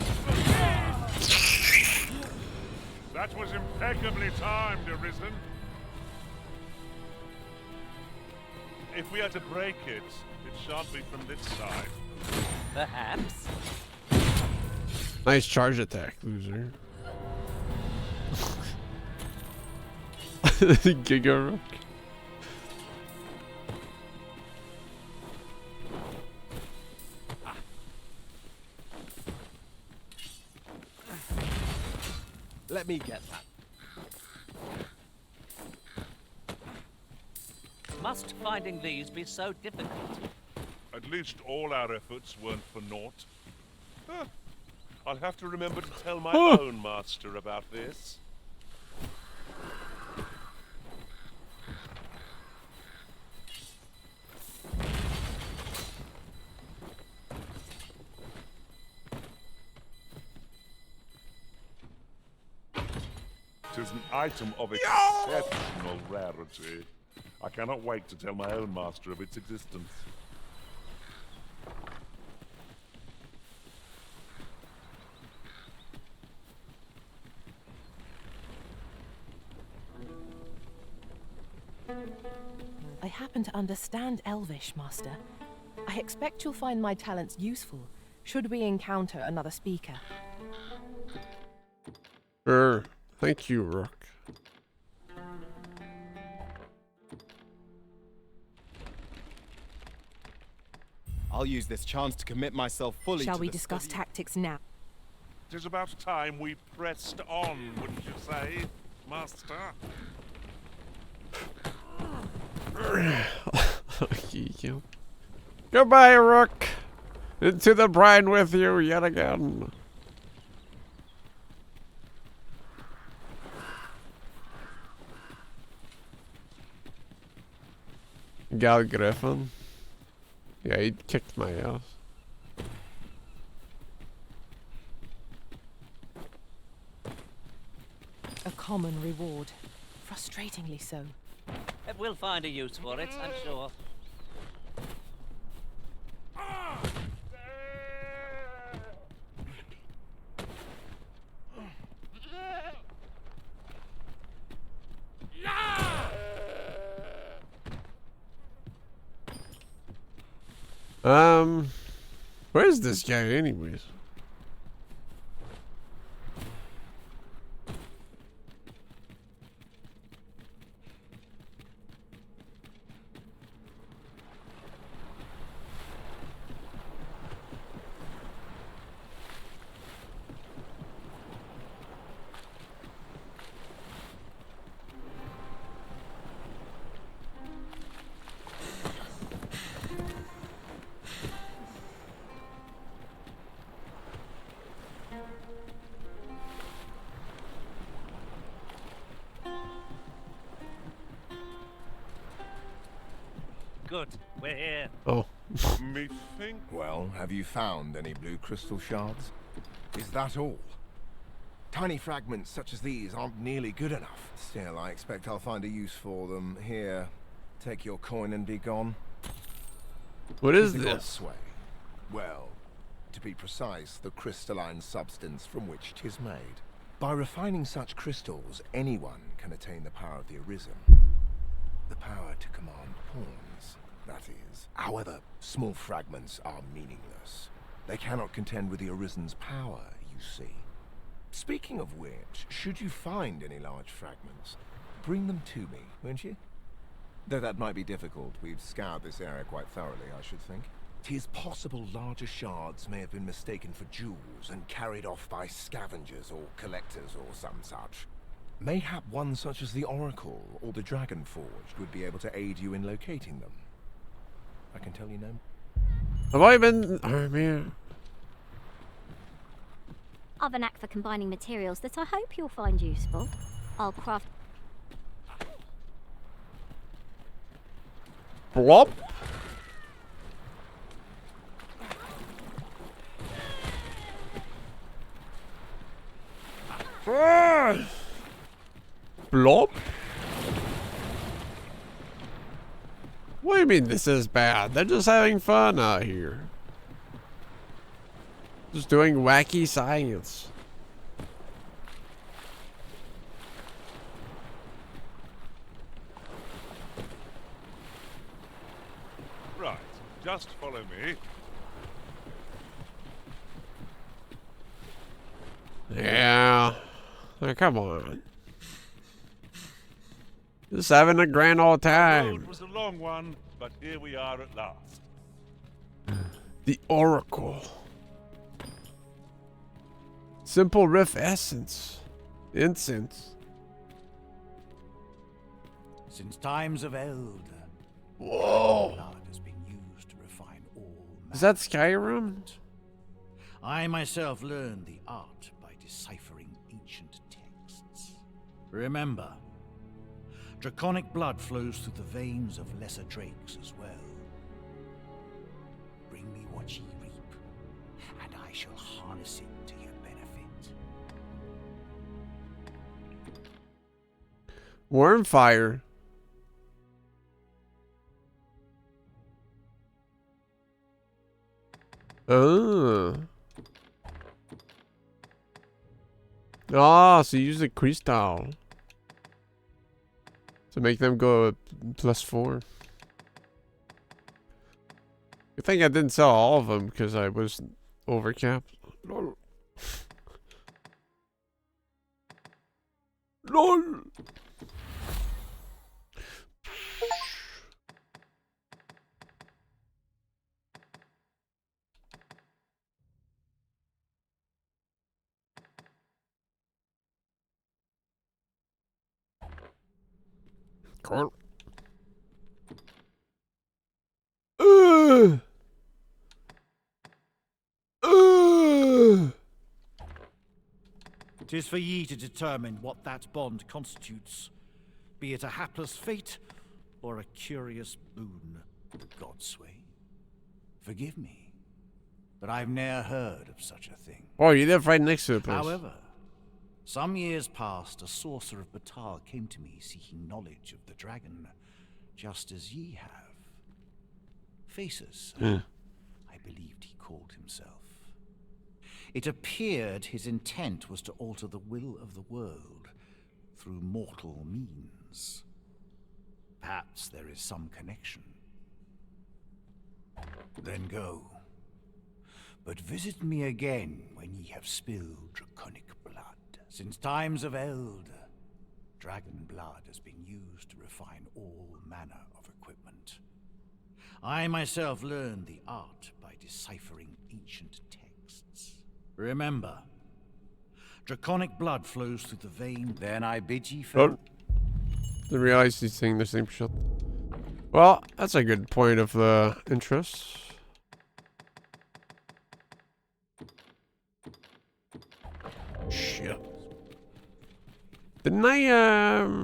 Speaker 20: That was impeccably timed, Arisen. If we are to break it, it shan't be from this side.
Speaker 3: Perhaps.
Speaker 1: Nice charge attack, loser. Giga Rook.
Speaker 17: Let me get that.
Speaker 3: Must finding these be so difficult?
Speaker 20: At least all our efforts weren't for naught. Huh. I'll have to remember to tell my own master about this. Tis an item of exceptional rarity. I cannot wait to tell my own master of its existence.
Speaker 16: I happen to understand Elvish, Master. I expect you'll find my talents useful, should we encounter another speaker.
Speaker 1: Sure. Thank you, Rook.
Speaker 17: I'll use this chance to commit myself fully
Speaker 16: Shall
Speaker 17: to
Speaker 16: we
Speaker 17: the
Speaker 16: discuss
Speaker 17: study-
Speaker 16: tactics now?
Speaker 20: 'Tis about time we pressed on, wouldn't you say, Master?
Speaker 1: Goodbye, Rook. Into the brine with you yet again. Gal Griffin. Yeah, he kicked my ass.
Speaker 16: A common reward. Frustratingly so.
Speaker 3: We'll find a use for it, I'm sure.
Speaker 1: Where is this guy anyways?
Speaker 3: Good, we're here.
Speaker 1: Oh.
Speaker 20: Methink.
Speaker 13: Well, have you found any blue crystal shards? Is that all? Tiny fragments such as these aren't nearly good enough. Still, I expect I'll find a use for them. Here, take your coin and be gone.
Speaker 1: What is
Speaker 13: the
Speaker 1: this?
Speaker 13: god's sway? Well, to be precise, the crystalline substance from which 'tis made. By refining such crystals, anyone can attain the power of the Arisen. The power to command pawns, that is. However, small fragments are meaningless. They cannot contend with the Arisen's power, you see. Speaking of which, should you find any large fragments, bring them to me, won't you? Though that might be difficult. We've scoured this area quite thoroughly, I should think. 'Tis possible larger shards may have been mistaken for jewels and carried off by scavengers or collectors or some such. Mayhap one such as the Oracle or the Dragon Forged would be able to aid you in locating them. I can tell you no.
Speaker 1: Have I been? Oh man.
Speaker 6: I've an knack for combining materials that I hope you'll find useful. I'll craft.
Speaker 1: Blop. Blop. What do you mean this is bad? They're just having fun out here. Just doing wacky science.
Speaker 20: Right, just follow me.
Speaker 1: Yeah. Oh, come on. Just having a grand old
Speaker 20: The
Speaker 1: time.
Speaker 20: road was a long one, but here we are at last.
Speaker 1: The Oracle. Simple riff essence. Incense.
Speaker 19: Since times of eld,
Speaker 1: whoa,
Speaker 19: blood has been used to refine all.
Speaker 1: Is that Skyrim?
Speaker 19: I myself learned the art by deciphering ancient texts. Remember, draconic blood flows through the veins of lesser drakes as well. Bring me what ye reap, and I shall harness it to your benefit.
Speaker 1: Wormfire. Oh. Ah, so you use the crystal to make them go +4. I think I didn't sell all of them because I was overcapped. Lol. LOL. Cool.
Speaker 19: Tis for ye to determine what that bond constitutes, be it a hapless fate or a curious boon the gods sway. Forgive me, but I've ne'er heard of such a thing.
Speaker 1: Oh, you live right next to the place.
Speaker 19: However, some years past, a sorcerer of Batal came to me seeking knowledge of the dragon, just as ye have. Faces, I believed he called himself. It appeared his intent was to alter the will of the world through mortal means. Perhaps there is some connection. Then go. But visit me again when ye have spilled draconic blood. Since times of eld, dragon blood has been used to refine all manner of equipment. I myself learned the art by deciphering ancient texts. Remember, draconic blood flows through the vein. Then I bid ye farewell.
Speaker 1: Didn't realize he's saying the same shit. Well, that's a good point of interest. Shit. Didn't I,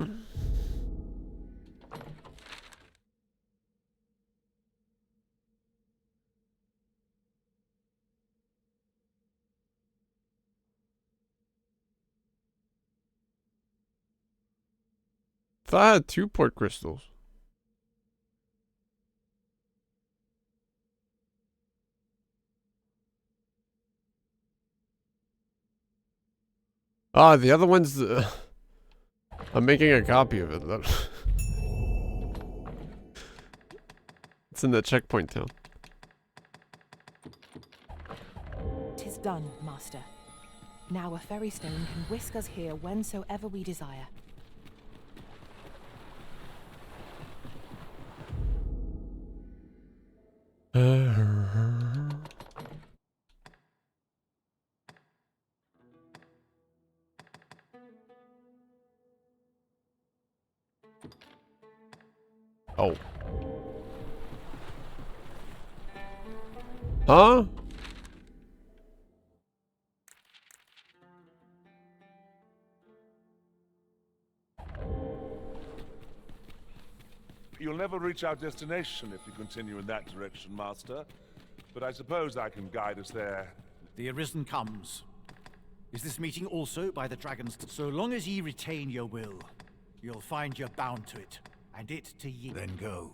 Speaker 1: thought I had 2 port crystals. Ah, the other one's... I'm making a copy of it. It's in the checkpoint town.
Speaker 16: done, Master. Now a ferry stone can whisk us here whensoever we desire.
Speaker 1: Oh. Huh?
Speaker 20: You'll never reach our destination if you continue in that direction, Master. But I suppose I can guide us there.
Speaker 19: The Arisen comes. Is this meeting also by the dragons? So long as ye retain your will, you'll find you're bound to it, and it to ye. Then go.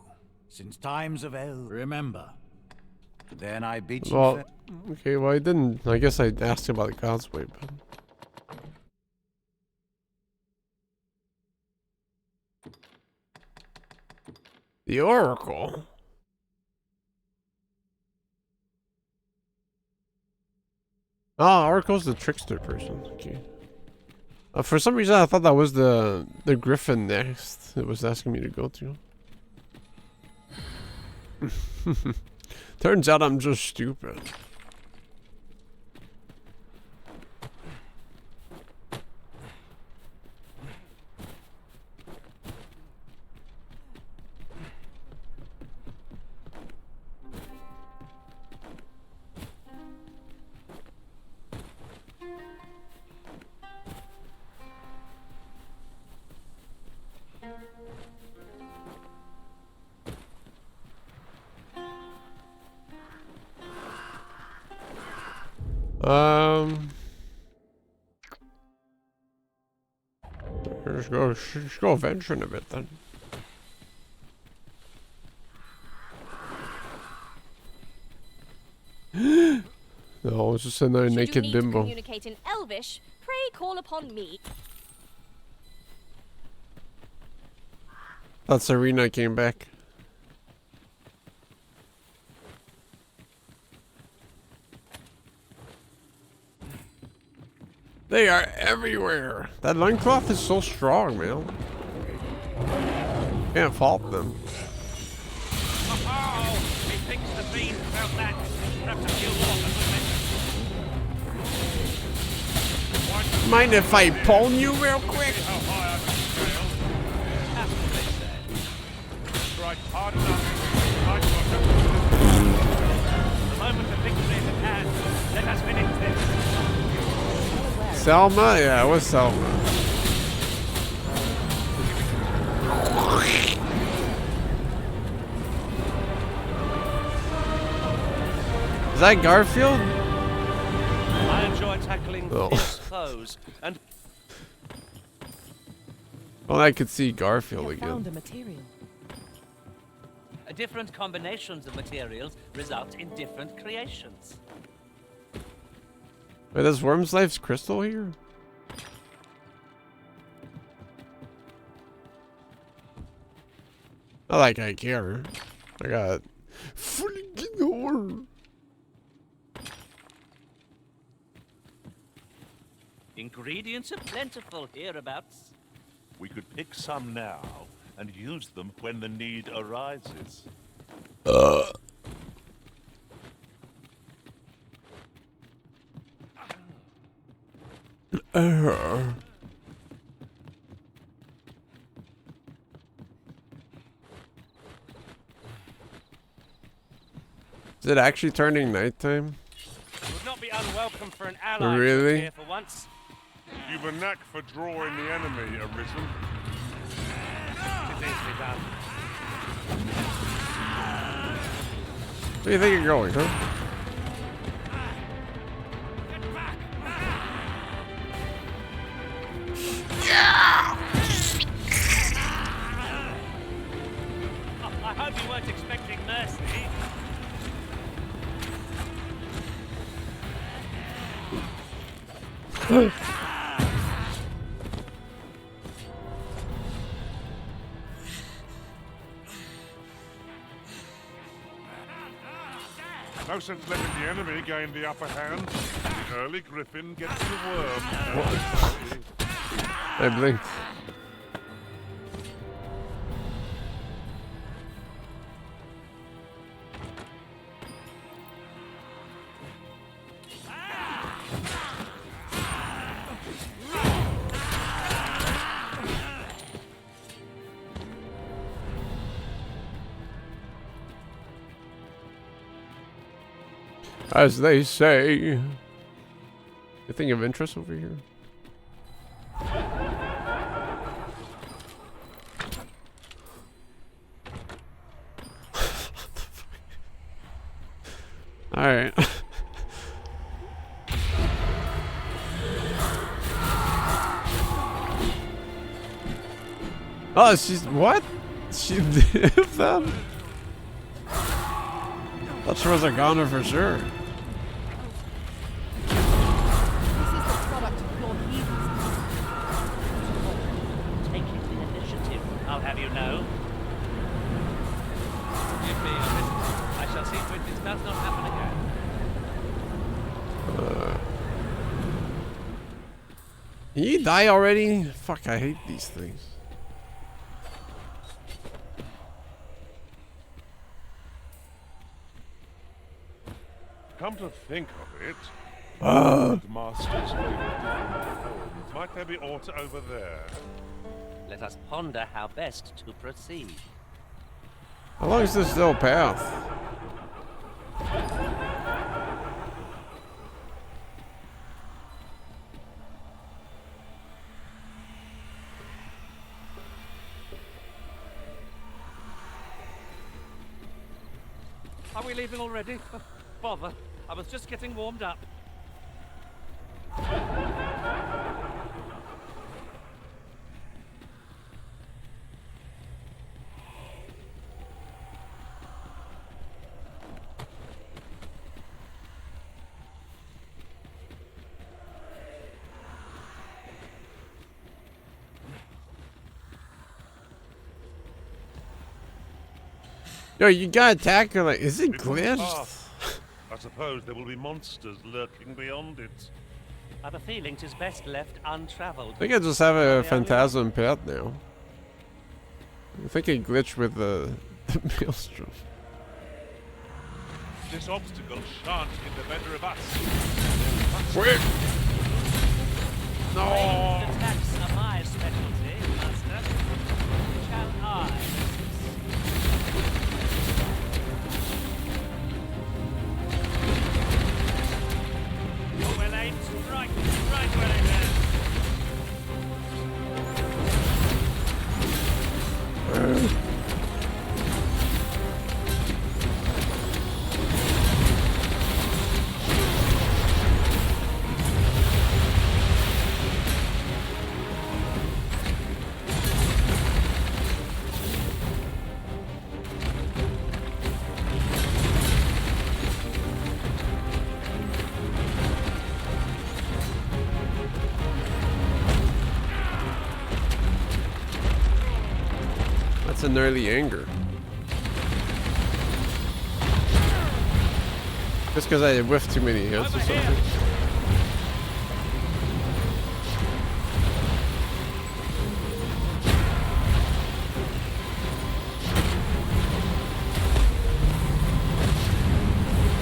Speaker 19: Since times of Eld, remember. Then I bid you
Speaker 1: Well, okay, well I didn't. I guess I asked him about the God's Way, but... The Oracle? Ah, Oracle's the trickster person. Okay. For some reason, I thought that was the Griffin next. It was asking me to go to. Turns out I'm just stupid. Let's go venturing a bit then. No, it's just another naked
Speaker 6: To
Speaker 1: bimbo.
Speaker 6: communicate in Elvish, pray call upon me.
Speaker 1: Thought Serena came back. They are everywhere. That loincloth is so strong, man. Can't fault them.
Speaker 14: Oh, methinks the fiend felt that. Perhaps a few more.
Speaker 1: Mind if I pull you real quick?
Speaker 14: How high I can scale. Tried hard enough. The moment of victory is at hand. Let us finish this.
Speaker 1: Selma? Yeah, it was Selma. Is that Garfield?
Speaker 3: I enjoy tackling fierce foes and...
Speaker 1: Well, I could see Garfield
Speaker 16: Found
Speaker 1: again.
Speaker 16: a material.
Speaker 3: different combinations of materials result in different creations.
Speaker 1: Wait, does Wormslife's crystal here? Not like I care. I got freaking ore.
Speaker 3: Ingredients are plentiful hereabouts.
Speaker 20: We could pick some now and use them when the need arises.
Speaker 1: Is it actually turning nighttime?
Speaker 14: Would not be unwelcome for an ally
Speaker 1: Really?
Speaker 14: here for once.
Speaker 20: You've a knack for drawing the enemy, Arisen.
Speaker 14: It's easily done.
Speaker 1: Where do you think you're going, huh?
Speaker 14: Oh, I hope you weren't expecting mercy.
Speaker 20: No sense letting the enemy gain the upper hand. Early Griffin gets the worm.
Speaker 1: I blinked. As they say. Anything of interest over here? Alright. Oh, she's what? She lived them? Thought she was a goner for sure.
Speaker 3: Taking the initiative, I'll have you know. Give me a minute. I shall see to it this does not happen again.
Speaker 1: Can you die already? Fuck, I hate these things.
Speaker 20: Come to think of it,
Speaker 1: Ah.
Speaker 20: the Master's favorite different might there be aught over there?
Speaker 3: Let us ponder how best to proceed.
Speaker 1: How long is this little path?
Speaker 3: Are we leaving already? Bother. I was just getting warmed up.
Speaker 1: Yo, you gotta attack her like, is it glitched?
Speaker 20: I suppose there will be monsters lurking beyond it.
Speaker 3: I've a feeling 'tis best left untravelled.
Speaker 1: I think I just have a phantasm pet now. I think it glitched with the maelstrom.
Speaker 20: This obstacle shan't get the better of us.
Speaker 1: Quick!
Speaker 3: No! Attacks are my specialty, Master. Shall I? Oh, well aimed. Right where they
Speaker 1: That's an early anger. Just because I whiffed too many hits or something.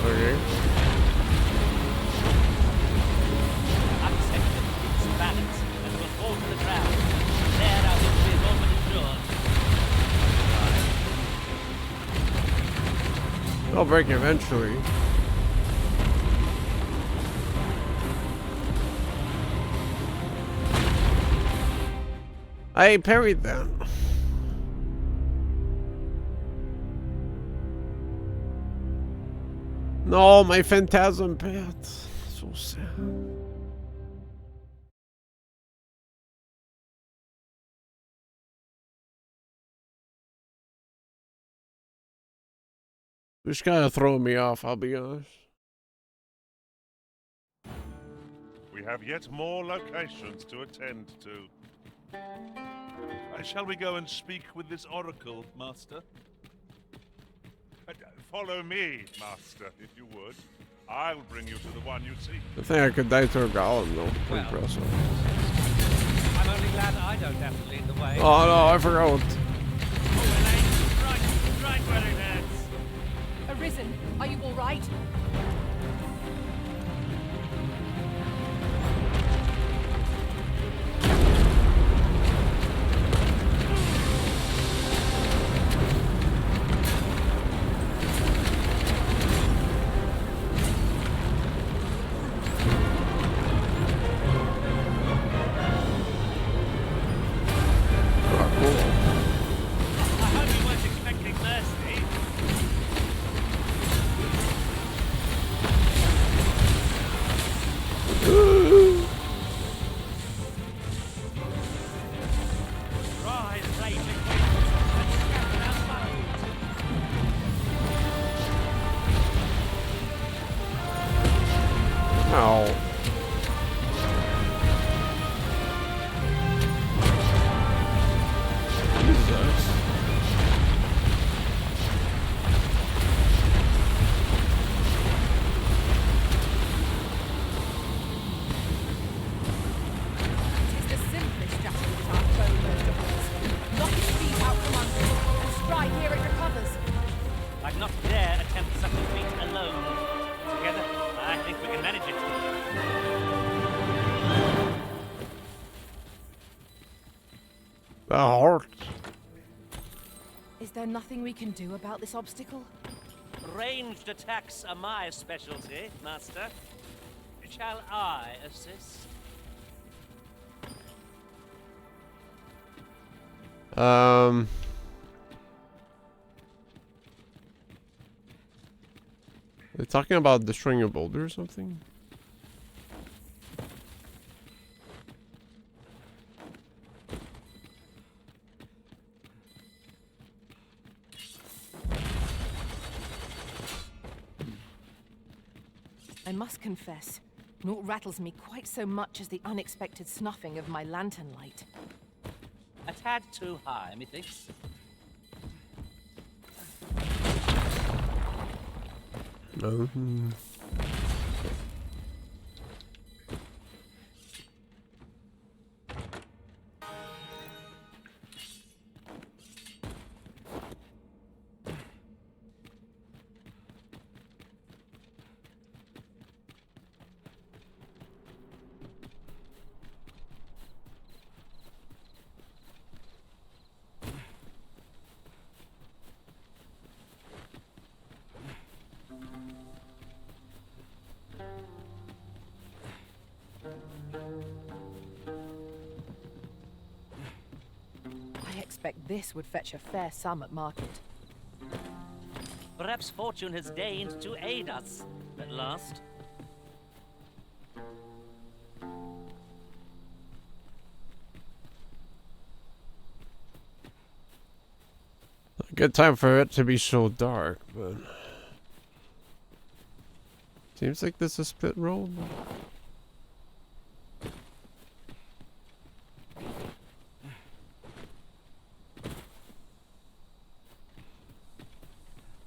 Speaker 1: Okay.
Speaker 3: balance and will fall to the ground. There our victory is already assured.
Speaker 1: I'll break eventually. I parried that. No, my phantasm pet. So sad. This kind of throwing me off, I'll be honest.
Speaker 20: We have yet more locations to attend to. Shall we go and speak with this oracle, Master? Follow me, Master, if you would. I'll bring you to the one you seek.
Speaker 1: I think I could die to a golem though.
Speaker 3: Well.
Speaker 1: Impressive.
Speaker 3: I'm only glad I don't have to lead the way.
Speaker 1: Oh no, I forgot.
Speaker 14: Right where it ends.
Speaker 10: Arisen, are you all right?
Speaker 16: Is there nothing we can do about this obstacle?
Speaker 3: Ranged attacks are my specialty, Master. Shall I assist?
Speaker 1: They're talking about destroying a boulder or something?
Speaker 16: I must confess, naught rattles me quite so much as the unexpected snuffing of my lantern light.
Speaker 3: A tad too high, methinks.
Speaker 1: No.
Speaker 16: I expect this would fetch a fair sum at market.
Speaker 3: Perhaps fortune has deigned to aid us at last.
Speaker 1: A good time for it to be so dark, but seems like this is a split road.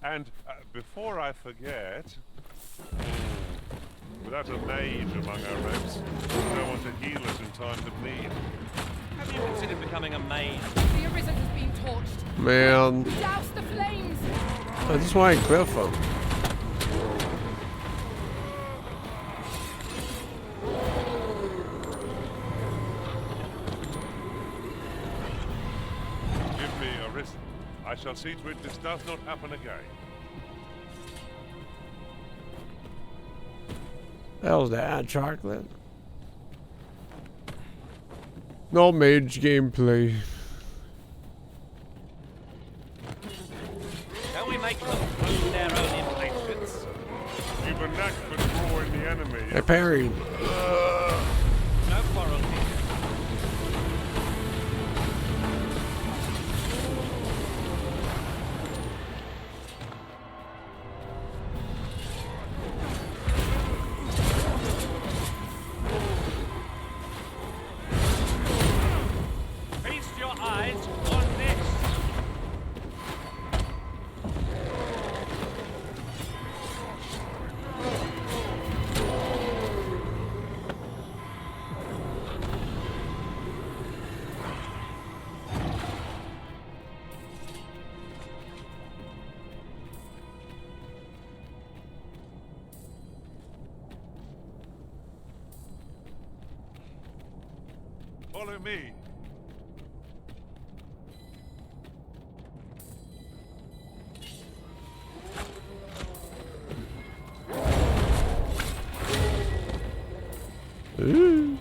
Speaker 20: And before I forget, without a mage among our ranks, no one to heal us in times of need.
Speaker 3: Have you considered becoming a mage?
Speaker 10: The Arisen has been torched.
Speaker 1: Man,
Speaker 10: Douse the flames!
Speaker 1: I just want to cliff him.
Speaker 20: Give me a wrist. I shall see to it this does not happen again.
Speaker 1: Hell's that, chocolate? No mage gameplay.
Speaker 3: Shall we make them prove their own impatience?
Speaker 20: You've a knack for drawing the enemy.
Speaker 1: I parried.
Speaker 3: No quarrel here. Feast your eyes on this.
Speaker 20: Follow me.
Speaker 1: Ooh.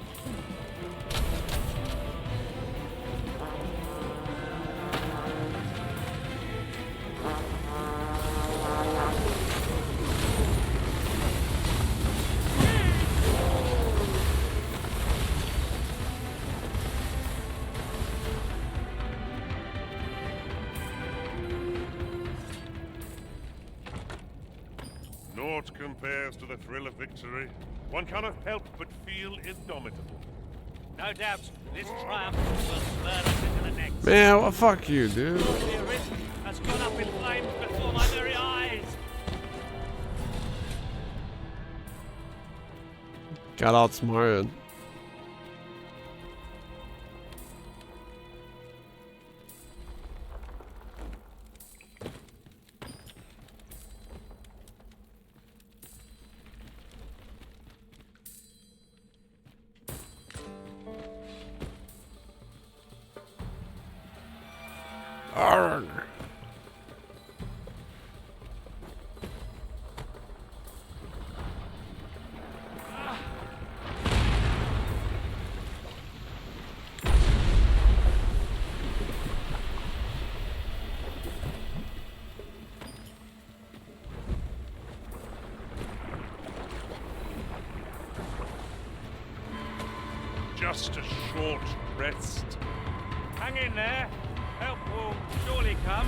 Speaker 20: Naught compares to the thrill of victory. One cannot help but feel indomitable.
Speaker 3: No doubt, this triumph will spur us into the next.
Speaker 1: Man, well, fuck you, dude.
Speaker 3: The arisen has gone up in flames before my very eyes.
Speaker 1: Got outsmarted. Arrgh.
Speaker 20: Just a short rest.
Speaker 3: Hang in there. Help will surely come.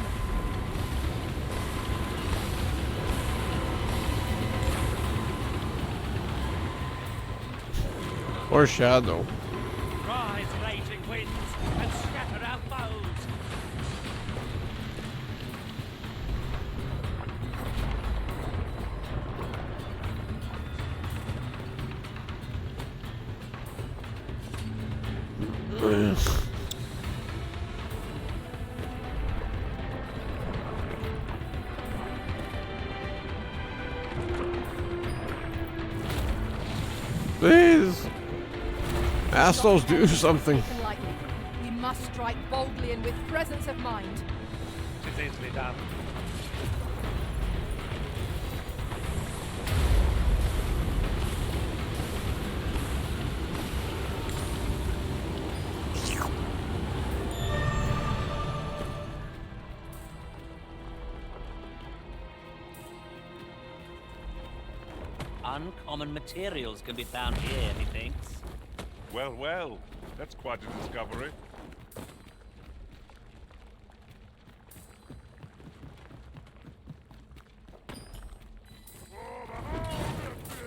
Speaker 1: Or shadow.
Speaker 3: Rise, raging winds, and scatter our foes.
Speaker 1: Please. Assholes, do something.
Speaker 10: We must strike boldly and with presence of mind.
Speaker 3: It's easily done. Uncommon materials can be found here, methinks.
Speaker 20: Well, well, that's quite a discovery.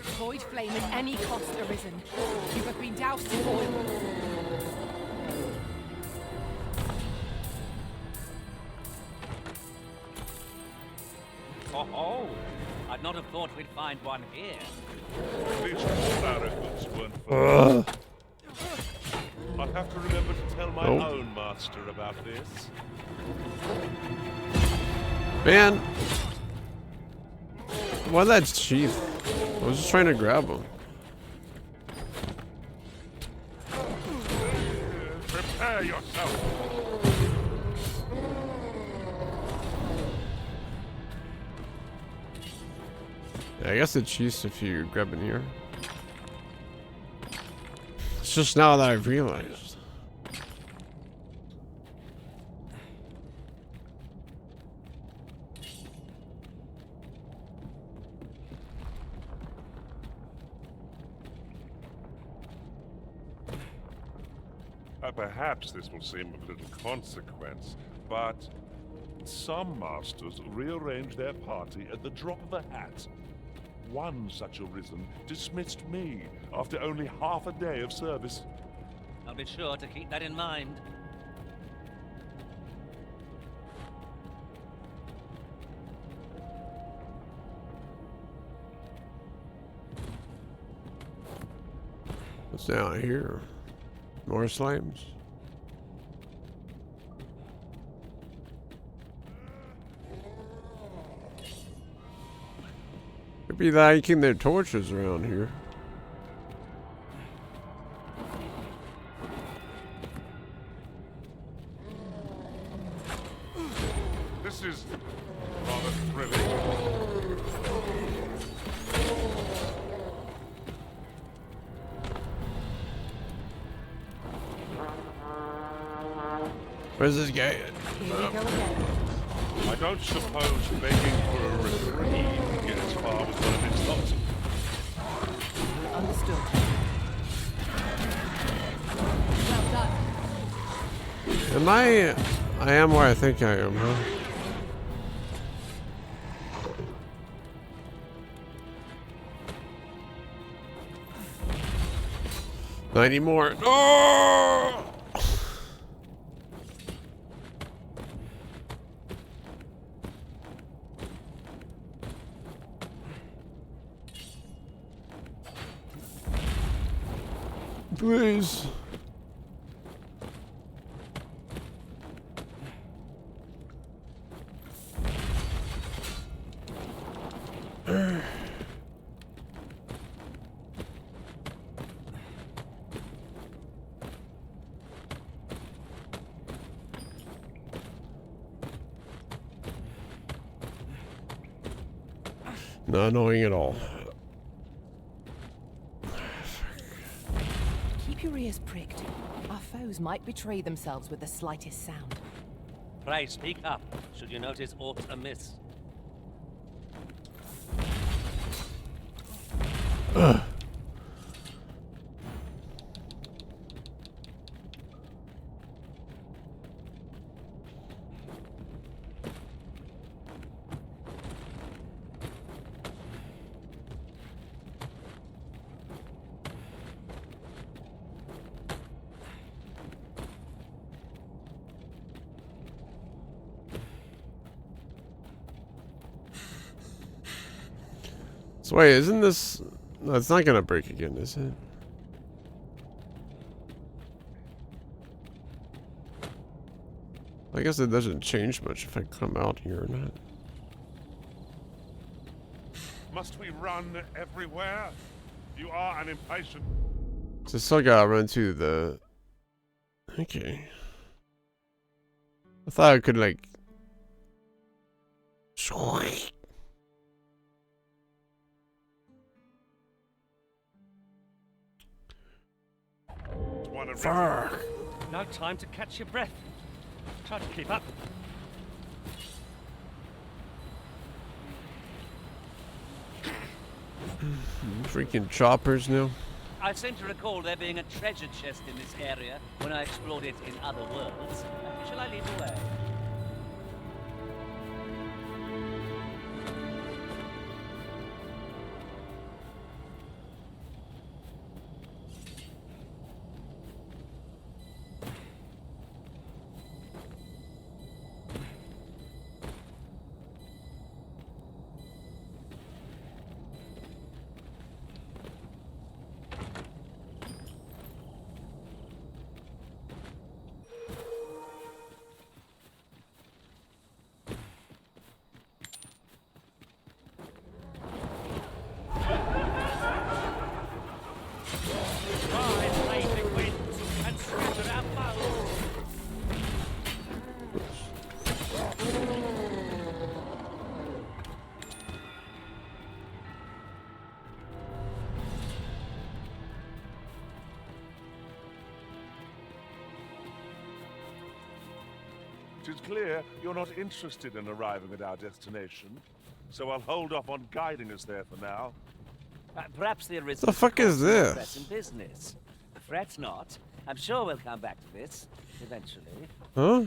Speaker 10: Avoid flame at any cost, arisen. You have been doused in oil.
Speaker 3: Oh, I'd not have thought we'd find one here.
Speaker 20: At least all our efforts weren't for I'll have to remember to tell my own master about this.
Speaker 1: Man. Why that sheath? I was just trying to grab him.
Speaker 20: Prepare yourself.
Speaker 1: Yeah, I guess it cheats if you grab in here. It's just now that I've realized.
Speaker 20: Perhaps this will seem of little consequence, but some masters rearrange their party at the drop of a hat. One such arisen dismissed me after only half a day of service.
Speaker 3: I'll be sure to keep that in mind.
Speaker 1: What's down here? More slimes? Could be lighting their torches around here. Where's this guy?
Speaker 16: Here we go again.
Speaker 20: I don't suppose begging for a reprieve gets far with one of its lots.
Speaker 16: Understood.
Speaker 10: Well done.
Speaker 1: Am I am where I think I am, huh? Not anymore. No! Please. Not annoying at all.
Speaker 16: Keep your ears pricked. Our foes might betray themselves with the slightest sound.
Speaker 3: Pray speak up, should you notice aught amiss.
Speaker 1: Ugh. So wait, isn't this... No, it's not gonna break again, is it? I guess it doesn't change much if I come out here or not.
Speaker 20: Must we run everywhere? You are an impatient.
Speaker 1: So I still gotta run to the... Okay. I thought I could like...
Speaker 3: Fuck. No time to catch your breath. Try to keep up.
Speaker 1: Freaking choppers now.
Speaker 3: I seem to recall there being a treasure chest in this area when I explored it in other worlds. Shall I lead the way?
Speaker 20: It is clear you're not interested in arriving at our destination, so I'll hold off on guiding us there for now.
Speaker 3: Perhaps the original.
Speaker 1: The fuck is this?
Speaker 3: Threat in business. Fret not. I'm sure we'll come back to this eventually.
Speaker 1: Huh?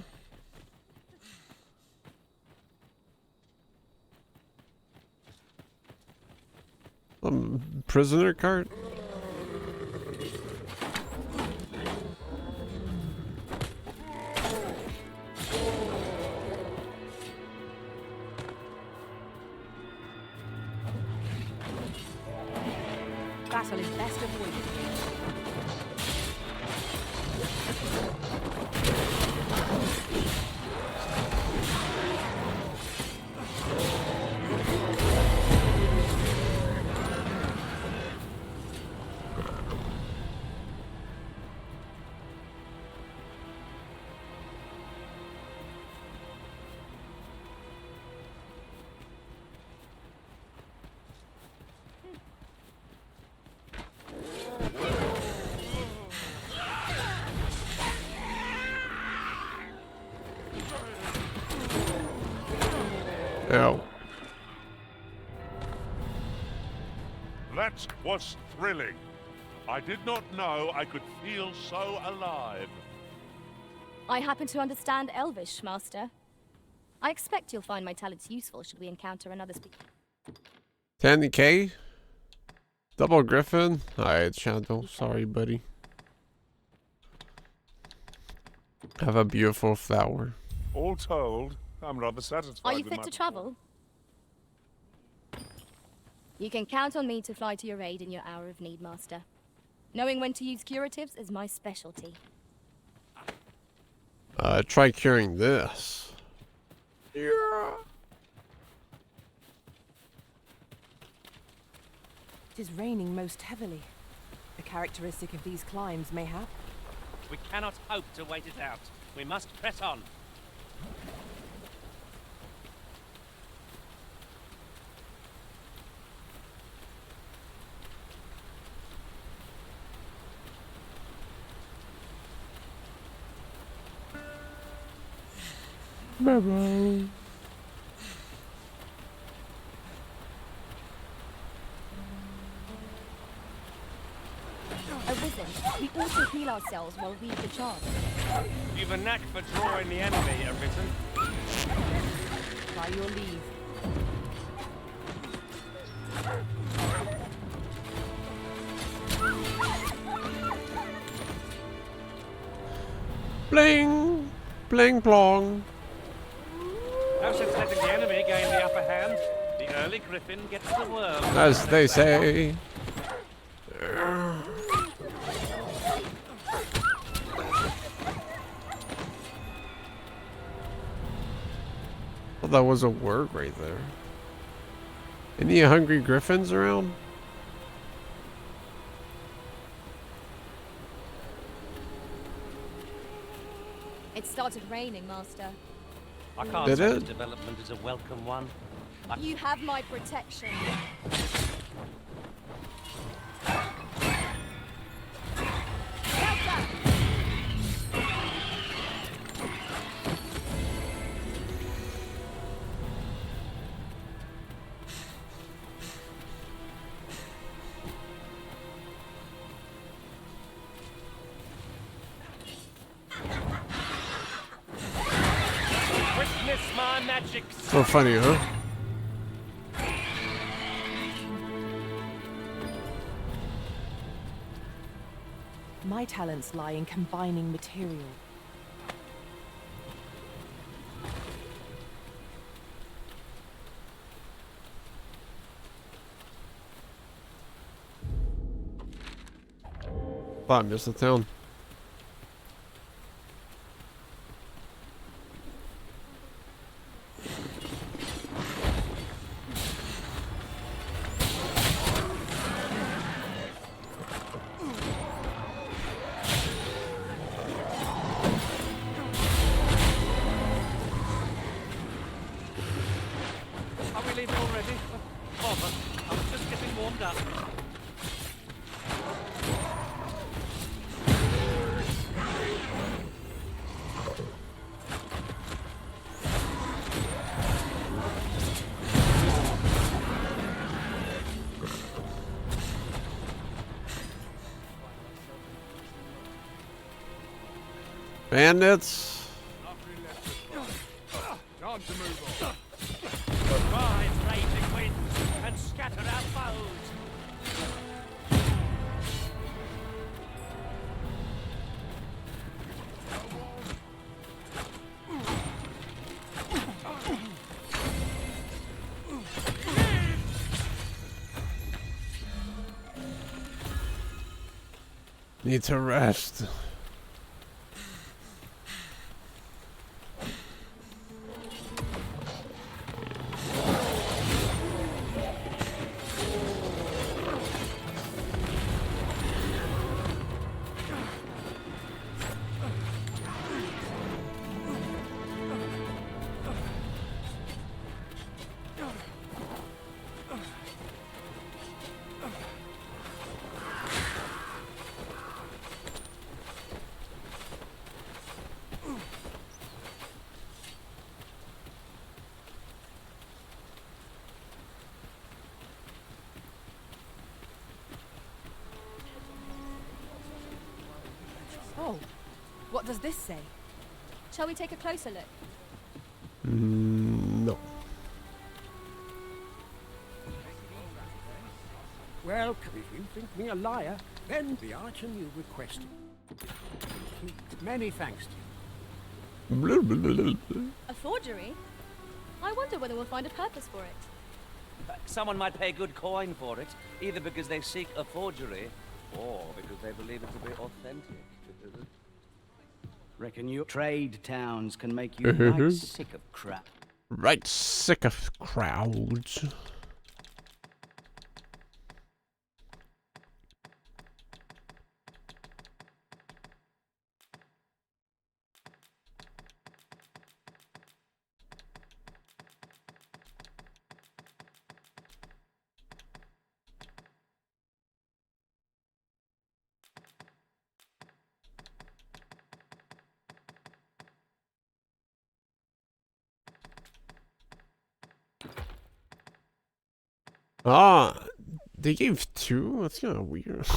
Speaker 1: Prisoner cart?
Speaker 10: Battle is best avoided.
Speaker 1: Ow.
Speaker 20: That was thrilling. I did not know I could feel so alive.
Speaker 10: I happen to understand Elvish, Master. I expect you'll find my talents useful should we encounter another speaker.
Speaker 1: 10k? Double Griffin? Alright, Shadow. Sorry, buddy. Have a beautiful flower.
Speaker 20: All told, I'm rather satisfied.
Speaker 10: Are you
Speaker 20: with
Speaker 10: fit
Speaker 20: my
Speaker 10: to travel? You can count on me to fly to your aid in your hour of need, Master. Knowing when to use curatives is my specialty.
Speaker 1: Try curing this. Yeah.
Speaker 16: It is raining most heavily. A characteristic of these climes, mayhap.
Speaker 3: We cannot hope to wait it out. We must press on.
Speaker 1: Bye-bye.
Speaker 10: Arisen, we ought to heal ourselves while we the charge.
Speaker 3: You've a knack for drawing the enemy, Arisen.
Speaker 16: By your leave.
Speaker 1: Bling! Bling plong.
Speaker 3: No sense letting the enemy gain the upper hand. The early griffin gets the worm.
Speaker 1: As they say. Well, that was a word right there. Any hungry griffins around?
Speaker 10: It started raining, Master.
Speaker 3: I can't
Speaker 1: Did
Speaker 3: say
Speaker 1: it?
Speaker 3: this development is a welcome one.
Speaker 10: You have my protection.
Speaker 3: Witness my magic.
Speaker 1: So funny, huh?
Speaker 16: My talents lie in combining material.
Speaker 1: I missed the town.
Speaker 3: Are we leaving already? Bother. I was just getting warmed up.
Speaker 1: Bandits.
Speaker 8: Time to move on.
Speaker 3: Rise, raging winds, and scatter our foes.
Speaker 1: Need to rest.
Speaker 10: Oh, what does this say? Shall we take a closer look?
Speaker 1: No.
Speaker 15: Well, if you think me a liar, then the item you requested. Many thanks to you.
Speaker 10: A forgery? I wonder whether we'll find a purpose for it.
Speaker 3: Someone might pay good coin for it, either because they seek a forgery, or because they believe it to be authentic.
Speaker 18: Reckon your trade towns can make you right sick of crap.
Speaker 1: Right sick of crowds. Ah, they gave 2? That's kind of weird.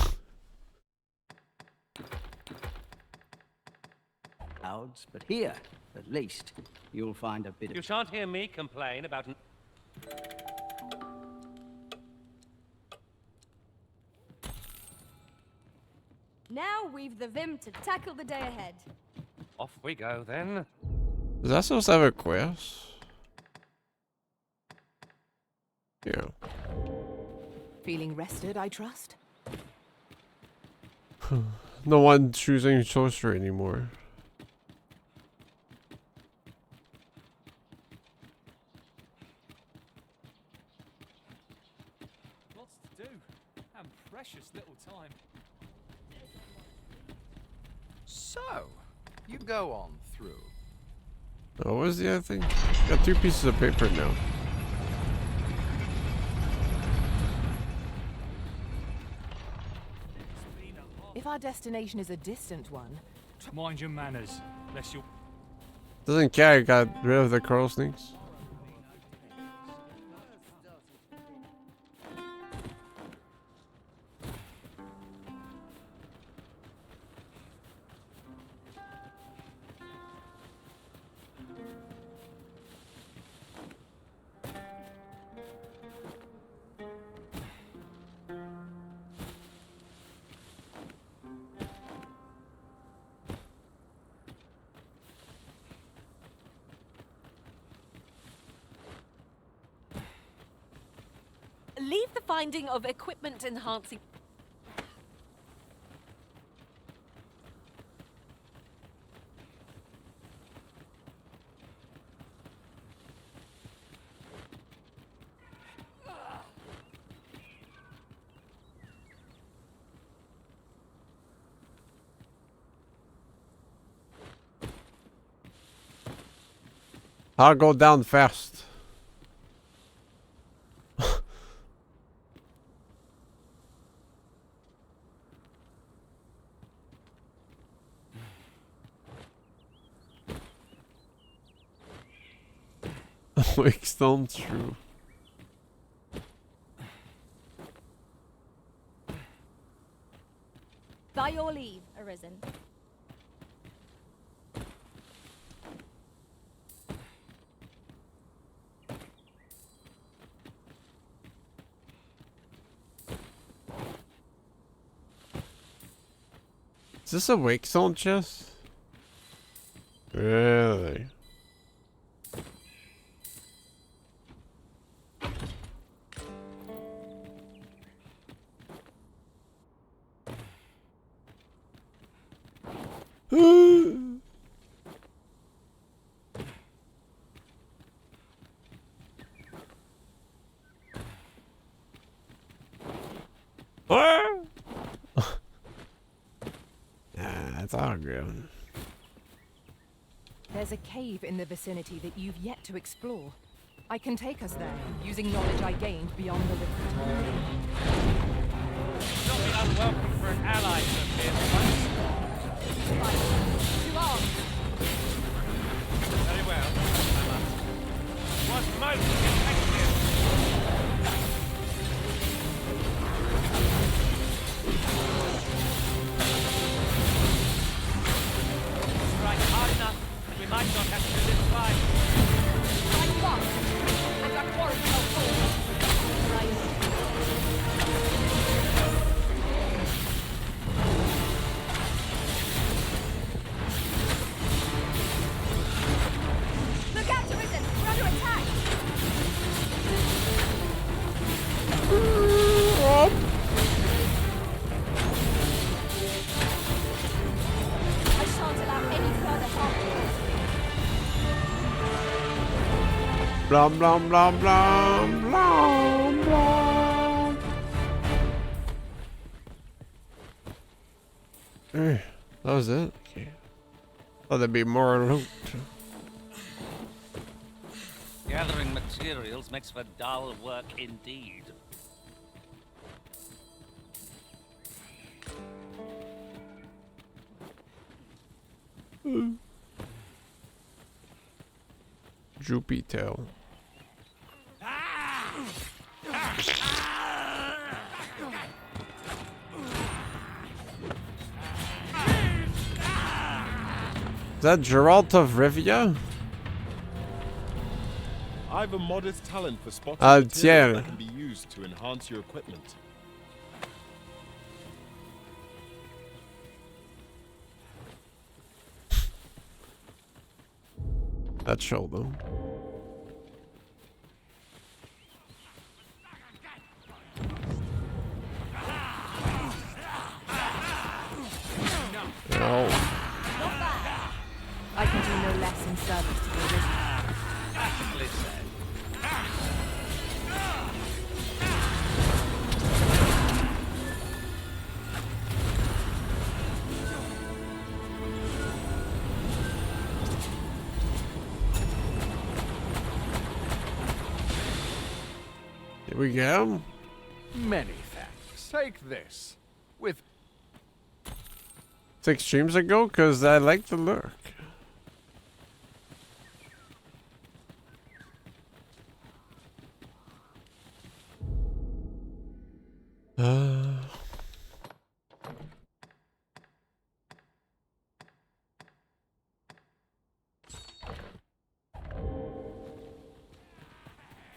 Speaker 18: Clouds, but here, at least, you'll find a bit
Speaker 3: You
Speaker 18: of...
Speaker 3: shan't hear me complain about an...
Speaker 10: Now we've the vim to tackle the day ahead.
Speaker 3: Off we go, then.
Speaker 1: Is that supposed to have a quest? Yeah.
Speaker 16: Feeling rested, I trust?
Speaker 1: No one choosing sorcery anymore.
Speaker 2: Lots to do, and precious little time.
Speaker 4: So, you go on through.
Speaker 1: Oh, what was the other thing? Got 2 pieces of paper now.
Speaker 16: If our destination is a distant one...
Speaker 14: Mind your manners, lest you...
Speaker 1: Doesn't care I got rid of the coral snakes.
Speaker 6: Leave the finding of equipment enhancing.
Speaker 1: I'll go down fast. Wake stone true.
Speaker 10: By your leave, Arisen.
Speaker 1: Is this a wake stone chest? Really? It's all good.
Speaker 16: There's a cave in the vicinity that you've yet to explore. I can take us there, using knowledge I gained beyond the rift.
Speaker 3: Not be unwelcome for an ally to appear once.
Speaker 10: To arms.
Speaker 3: Very well, was most effective.
Speaker 1: Blah blah blah blah blah blah. That was it. Okay. Oh, there'd be more loot.
Speaker 3: Gathering materials makes for dull work indeed.
Speaker 1: Droopy tail. Is that Geralt of Rivia?
Speaker 17: I've a modest talent for spotting
Speaker 1: Tiens.
Speaker 17: materials that can be used to enhance your equipment.
Speaker 1: That's show though. No.
Speaker 16: I can do no less in service to the original.
Speaker 3: Aptly said.
Speaker 1: Here we go.
Speaker 8: Many thanks. Take this. With
Speaker 1: 6 streams ago, because I like the look.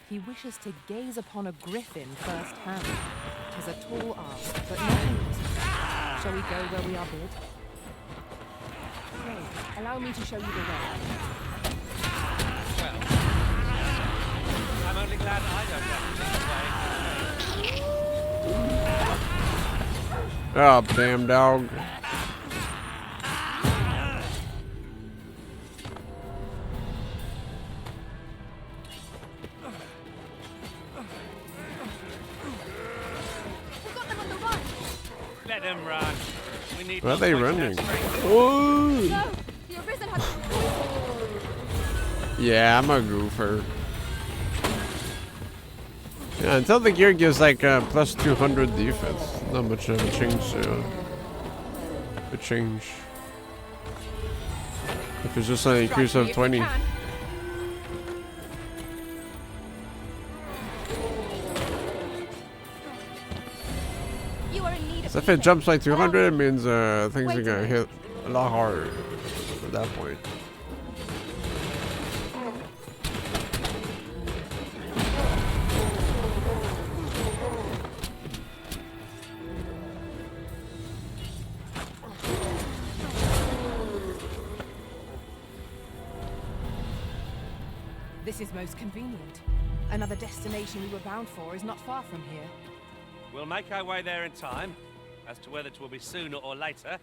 Speaker 16: He wishes to gaze upon a griffin firsthand. 'Tis a tall ask, but not an easy. Shall we go where we are bid? Pray, allow me to show you the way.
Speaker 3: Well, I'm only glad I don't have to lead the way.
Speaker 1: Oh, damn dog.
Speaker 3: Let them run. We need
Speaker 1: Where are they
Speaker 3: more
Speaker 1: running?
Speaker 3: points
Speaker 1: Whoa!
Speaker 6: No, the Arisen has.
Speaker 1: Yeah, I'm a goofer. Yeah, until the gear gives like plus 200 defense. Not much of a change. A change. If it's just an increase of 20.
Speaker 6: You are in need of
Speaker 1: So if it jumps like 200, it means things are gonna hit a lot harder at that point.
Speaker 16: This is most convenient. Another destination we were bound for is not far from here.
Speaker 3: We'll make our way there in time. As to whether it will be sooner or later,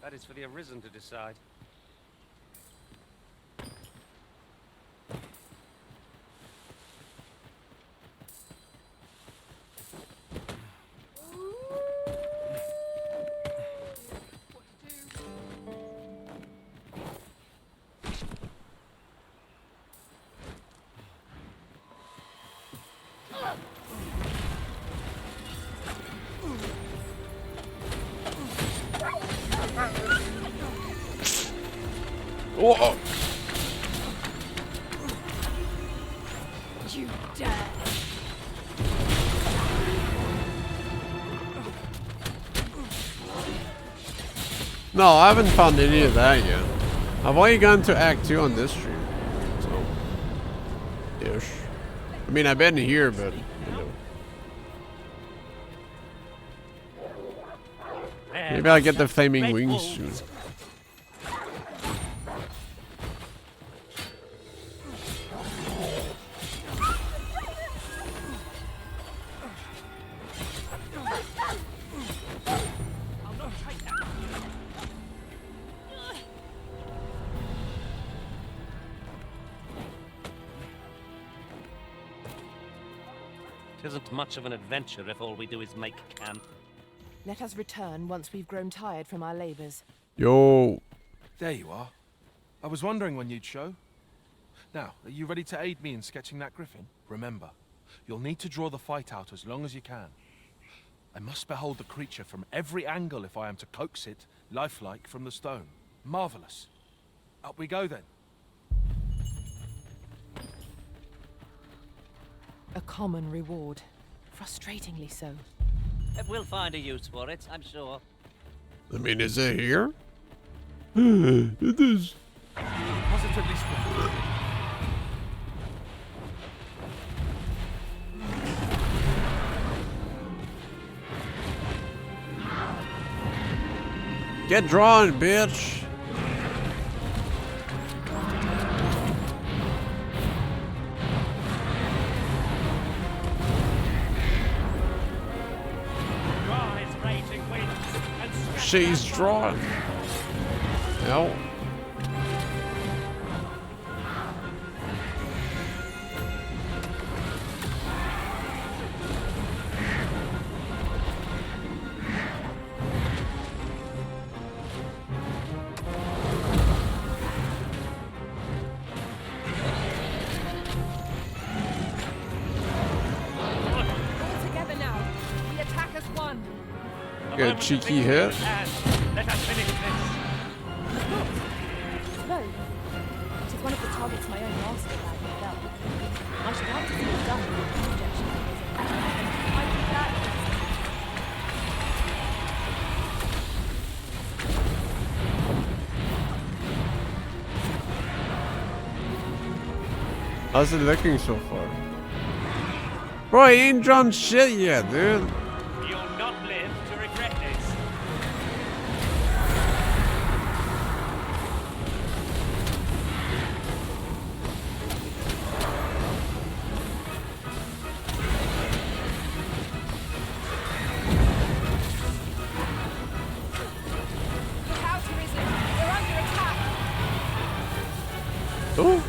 Speaker 3: that is for the Arisen to decide.
Speaker 1: Whoa!
Speaker 6: You dare!
Speaker 1: No, I haven't found any of that yet. I've only gone to Act 2 on this stream. So, ish. I mean, I've been here, but, you know. Maybe I'll get the flaming wings soon.
Speaker 3: 'Tisn't much of an adventure if all we do is make camp.
Speaker 16: Let us return once we've grown tired from our labors.
Speaker 1: Yo.
Speaker 9: There you are. I was wondering when you'd show. Now, are you ready to aid me in sketching that griffin? Remember, you'll need to draw the fight out as long as you can. I must behold the creature from every angle if I am to coax it, lifelike, from the stone. Marvelous. Up we go then.
Speaker 16: A common reward. Frustratingly so.
Speaker 3: We'll find a use for it, I'm sure.
Speaker 1: I mean, is it here? It is.
Speaker 9: Positively splendid.
Speaker 1: Get drawn, bitch. She's drawn. No. Get a cheeky hit.
Speaker 3: Let us finish this.
Speaker 10: No. It is one of the targets my own master had me fell. I should like to see it done with the injection. I'd be glad.
Speaker 1: How's it looking so far? Bro, he ain't drawn shit yet, dude.
Speaker 3: You'll not live to regret this.
Speaker 10: Look out, Risen. We're under attack.
Speaker 1: Oh.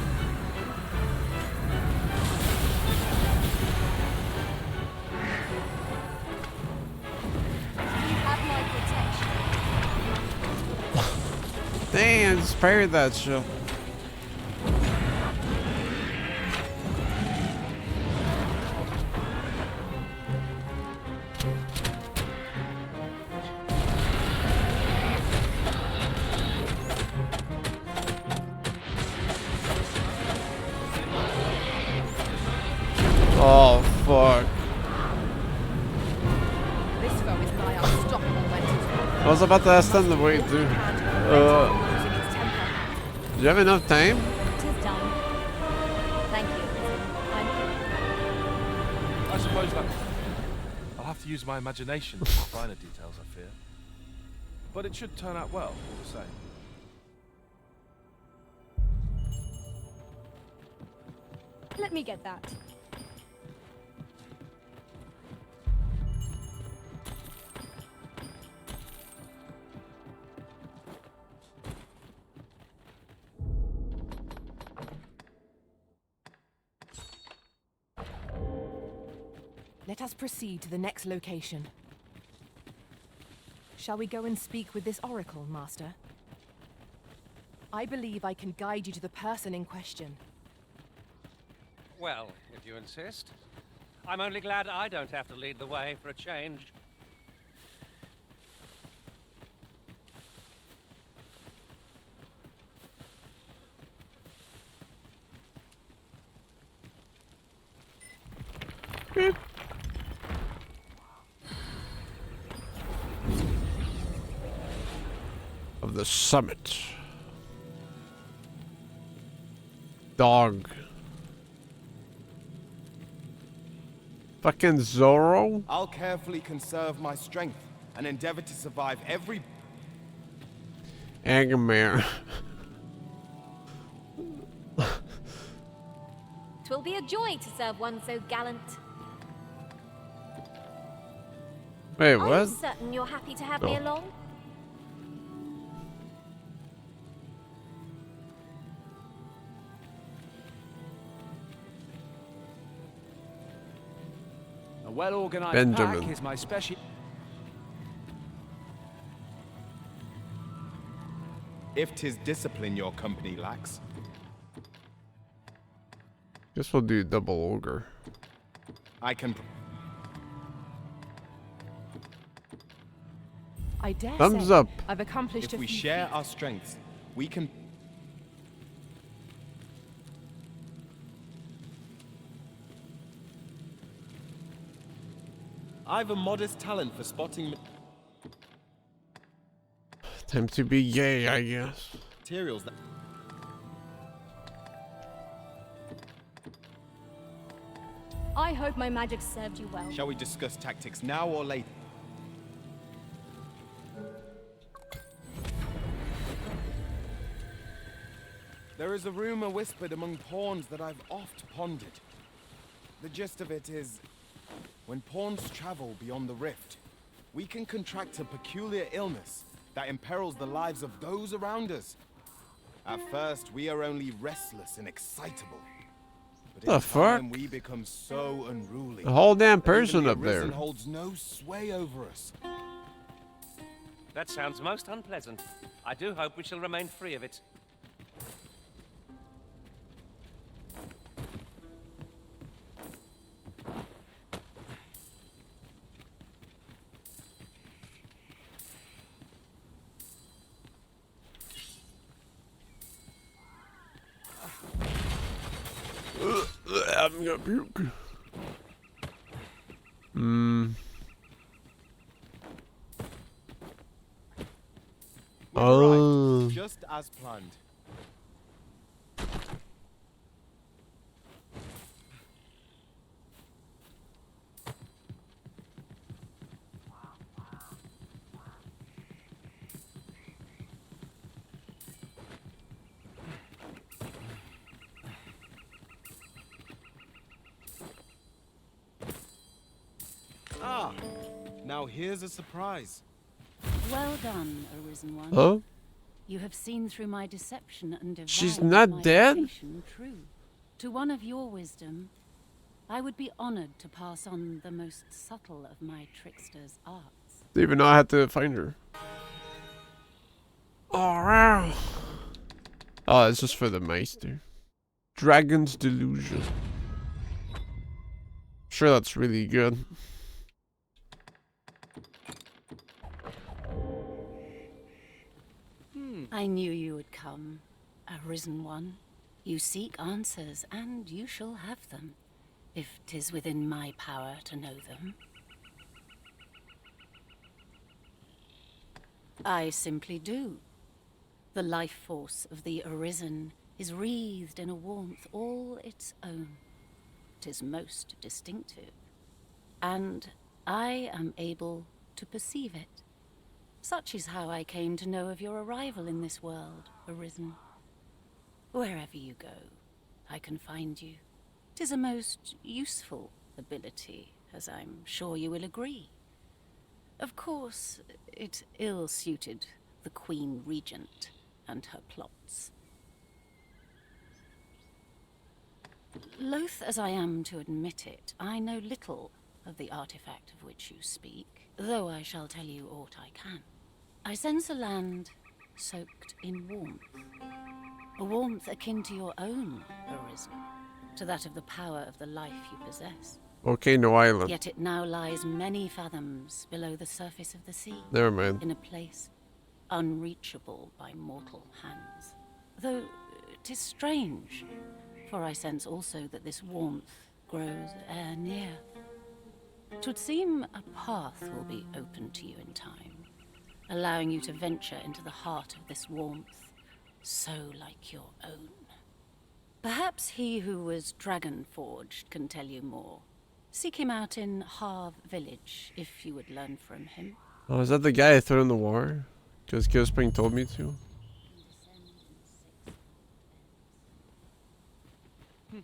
Speaker 1: Damn, just parried that shit. Oh, fuck.
Speaker 10: This foe is nigh unstoppable when it is
Speaker 1: I was about to ask them to wait, dude. Do you have enough time?
Speaker 6: It is done. Thank you.
Speaker 9: I suppose that... I'll have to use my imagination for the finer details, I fear. But it should turn out well, all the same.
Speaker 10: Let me get that.
Speaker 16: Let us proceed to the next location. Shall we go and speak with this oracle, Master? I believe I can guide you to the person in question.
Speaker 3: Well, if you insist. I'm only glad I don't have to lead the way for a change.
Speaker 1: Beep. Of the summit. Dog. Fucking Zorro?
Speaker 7: I'll carefully conserve my strength and endeavor to survive every...
Speaker 1: Angermare.
Speaker 6: Twill be a joy to serve one so gallant.
Speaker 1: Wait,
Speaker 6: Are
Speaker 1: what?
Speaker 6: you certain you're happy to have me
Speaker 1: Oh.
Speaker 6: along?
Speaker 2: well-organized
Speaker 1: Benjamin.
Speaker 2: pack is my special.
Speaker 7: If 'tis discipline your company lacks.
Speaker 1: Guess we'll do double ogre.
Speaker 7: I can.
Speaker 16: I dare
Speaker 1: Thumbs
Speaker 16: say
Speaker 1: up.
Speaker 16: I've accomplished
Speaker 7: If
Speaker 16: a
Speaker 7: we
Speaker 16: few
Speaker 7: share
Speaker 16: feats.
Speaker 7: our strengths, we can. I've a modest talent for spotting
Speaker 1: Time to be gay, I guess.
Speaker 7: materials that.
Speaker 10: I hope my magic served you well.
Speaker 7: Shall we discuss tactics now or later? There is a rumor whispered among pawns that I've oft pondered. The gist of it is, when pawns travel beyond the rift, we can contract a peculiar illness that imperils the lives of those around us. At first, we are only restless and excitable. But
Speaker 1: The
Speaker 7: in
Speaker 1: fuck?
Speaker 7: time, we become so unruly.
Speaker 1: A whole damn
Speaker 7: that even
Speaker 1: person
Speaker 7: the
Speaker 1: up there.
Speaker 7: Arisen holds no sway over us.
Speaker 3: That sounds most unpleasant. I do hope we shall remain free of it.
Speaker 1: I'm gonna puke. Hmm. Oh.
Speaker 7: Just as planned. Ah, now here's a surprise.
Speaker 11: Well done, Arisen One.
Speaker 1: Huh?
Speaker 11: You have seen through my deception and divined
Speaker 1: She's not
Speaker 11: my
Speaker 1: dead?
Speaker 11: vocation true. To one of your wisdom, I would be honored to pass on the most subtle of my trickster's arts.
Speaker 1: Didn't even know I had to find her. Oh, wow. Oh, it's just for the Meister. Dragon's Delusion. Sure, that's really good.
Speaker 11: I knew you would come, Arisen One. You seek answers, and you shall have them, if 'tis within my power to know them. I simply do. The life force of the Arisen is wreathed in a warmth all its own. 'Tis most distinctive, and I am able to perceive it. Such is how I came to know of your arrival in this world, Arisen. Wherever you go, I can find you. 'Tis a most useful ability, as I'm sure you will agree. Of course, it ill-suited the Queen Regent and her plots. Loath as I am to admit it, I know little of the artifact of which you speak, though I shall tell you aught I can. I sense a land soaked in warmth. A warmth akin to your own, Arisen, to that of the power of the life you possess.
Speaker 1: Volcano Island.
Speaker 11: Yet it now lies many fathoms below the surface of the sea.
Speaker 1: Never mind.
Speaker 11: In a place unreachable by mortal hands. Though 'tis strange, for I sense also that this warmth grows ere near. 'Twould seem a path will be open to you in time, allowing you to venture into the heart of this warmth, so like your own. Perhaps he who was dragon-forged can tell you more. Seek him out in Harv Village, if you would learn from him.
Speaker 1: Oh, is that the guy I threw in the water? Because Gilspring told me to.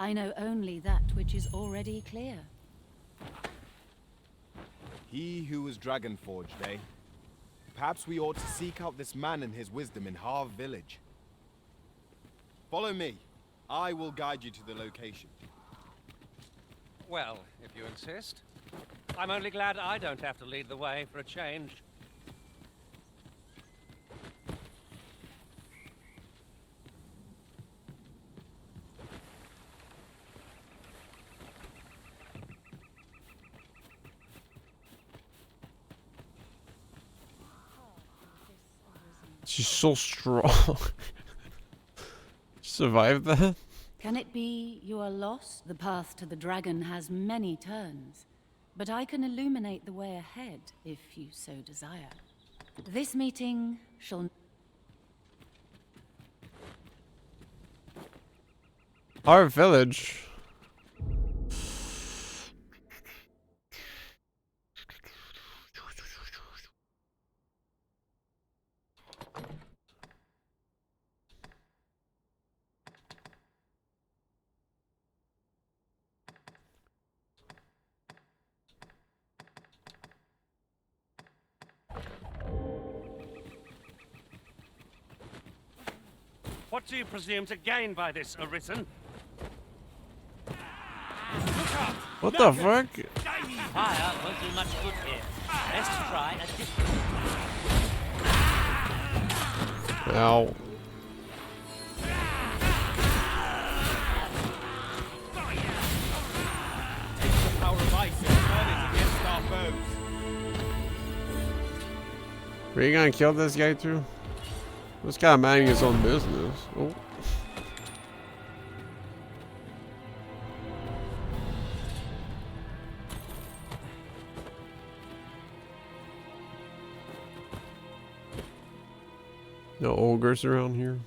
Speaker 11: I know only that which is already clear.
Speaker 7: He who was dragon-forged, eh? Perhaps we ought to seek out this man and his wisdom in Harv Village. Follow me. I will guide you to the location.
Speaker 3: Well, if you insist. I'm only glad I don't have to lead the way for a change.
Speaker 1: She's so strong. Survived that?
Speaker 11: Can it be you are lost? The path to the dragon has many turns, but I can illuminate the way ahead if you so desire. This meeting shall...
Speaker 1: Our village.
Speaker 3: What do you presume to gain by this, Arisen?
Speaker 1: What the fuck?
Speaker 3: Fire won't do much good here. Best try a different.
Speaker 1: Ow.
Speaker 17: Take the power of ice and turn it against our foes.
Speaker 1: Are you gonna kill this guy too? This guy minding his own business. Oh. No ogres around here.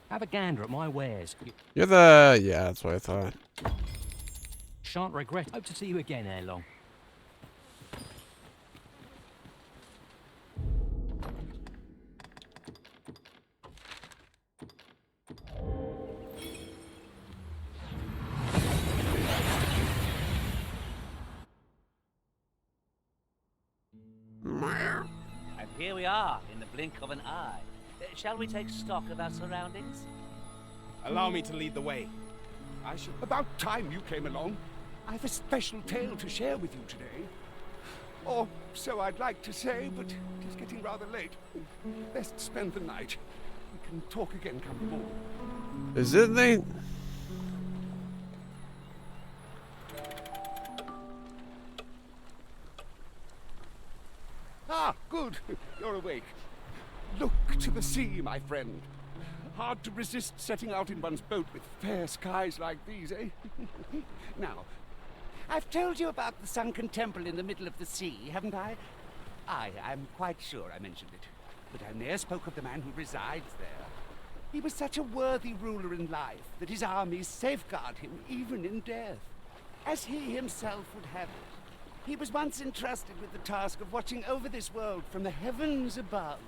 Speaker 21: Have a gander at my wares.
Speaker 1: You're the... yeah, that's what I thought.
Speaker 21: Shan't regret. Hope to see you again ere long.
Speaker 3: And here we are, in the blink of an eye. Shall we take stock of our surroundings?
Speaker 17: Allow me to lead the way.
Speaker 15: I should... About time you came along. I've a special tale to share with you today. Or so I'd like to say, but it is getting rather late. Best spend the night. We can talk again come morning.
Speaker 1: Is it late?
Speaker 15: Ah, good. You're awake. Look to the sea, my friend. Hard to resist setting out in one's boat with fair skies like these, eh? Now, I've told you about the sunken temple in the middle of the sea, haven't I? I'm quite sure I mentioned it. But I ne'er spoke of the man who resides there. He was such a worthy ruler in life that his armies safeguard him even in death, as he himself would have it. He was once entrusted with the task of watching over this world from the heavens above.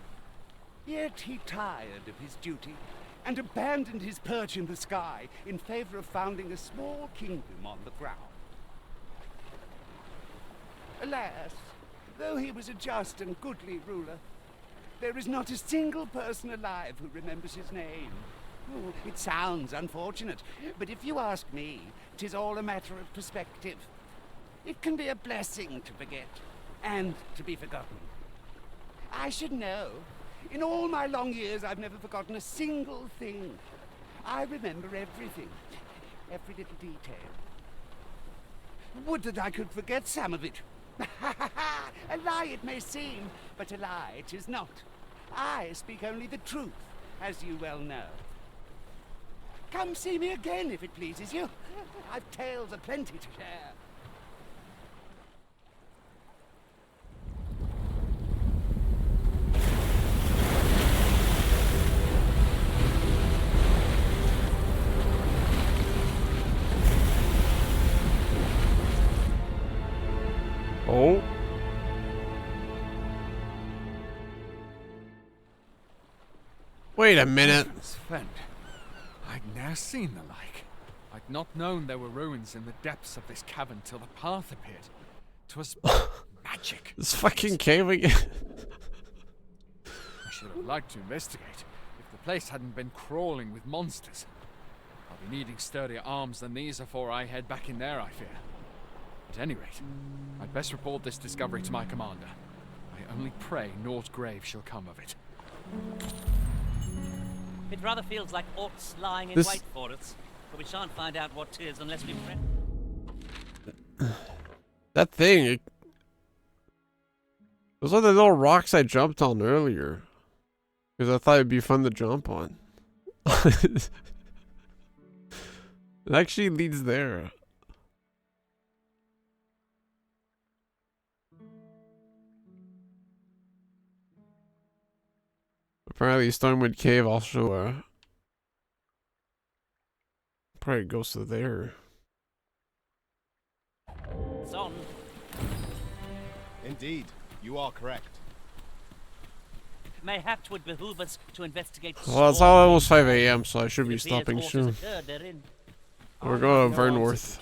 Speaker 15: Yet he tired of his duty and abandoned his perch in the sky in favor of founding a small kingdom on the ground. Alas, though he was a just and goodly ruler, there is not a single person alive who remembers his name. Oh, it sounds unfortunate, but if you ask me, 'tis all a matter of perspective. It can be a blessing to forget, and to be forgotten. I should know. In all my long years, I've never forgotten a single thing. I remember everything, every little detail. Would that I could forget some of it. A lie it may seem, but a lie it is not. I speak only the truth, as you well know. Come see me again if it pleases you. I've tales aplenty to share.
Speaker 1: Oh. Wait a minute.
Speaker 4: Friend, I'd ne'er seen the like. I'd not known there were ruins in the depths of this cavern till the path appeared. 'Twas magic.
Speaker 1: This fucking cave again.
Speaker 4: I should have liked to investigate if the place hadn't been crawling with monsters. I'll be needing sturdier arms than these before I head back in there, I fear. At any rate, I'd best report this discovery to my commander. I only pray naught grave shall come of it.
Speaker 3: It rather feels like orcs lying in
Speaker 1: This-
Speaker 3: wait for us, but we shan't find out what 'tis unless we press.
Speaker 1: That thing. Those are the little rocks I jumped on earlier. Because I thought it'd be fun to jump on. It actually leads there. Apparently Stormwood Cave also probably goes to there.
Speaker 3: It's on.
Speaker 7: Indeed, you are correct.
Speaker 3: Mayhap 'twould behoove us to investigate.
Speaker 1: Well, it's almost 5 AM, so I should be
Speaker 3: It appears
Speaker 1: stopping
Speaker 3: horses
Speaker 1: soon.
Speaker 3: occurred therein.
Speaker 1: We're going to Vernworth.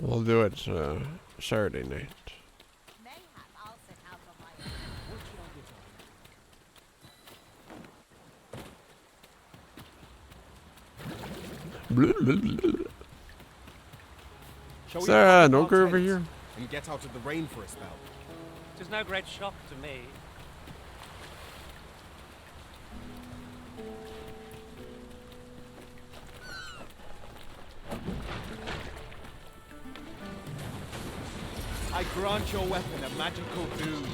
Speaker 1: We'll do it Saturday night.
Speaker 7: Shall
Speaker 1: Is
Speaker 7: we
Speaker 1: there
Speaker 7: pack
Speaker 1: an
Speaker 7: up our
Speaker 1: ogre over
Speaker 7: tents
Speaker 1: here?
Speaker 7: and get out of the rain for a spell?
Speaker 3: 'Tis no great shock to me.
Speaker 7: I grant your weapon a magical doom.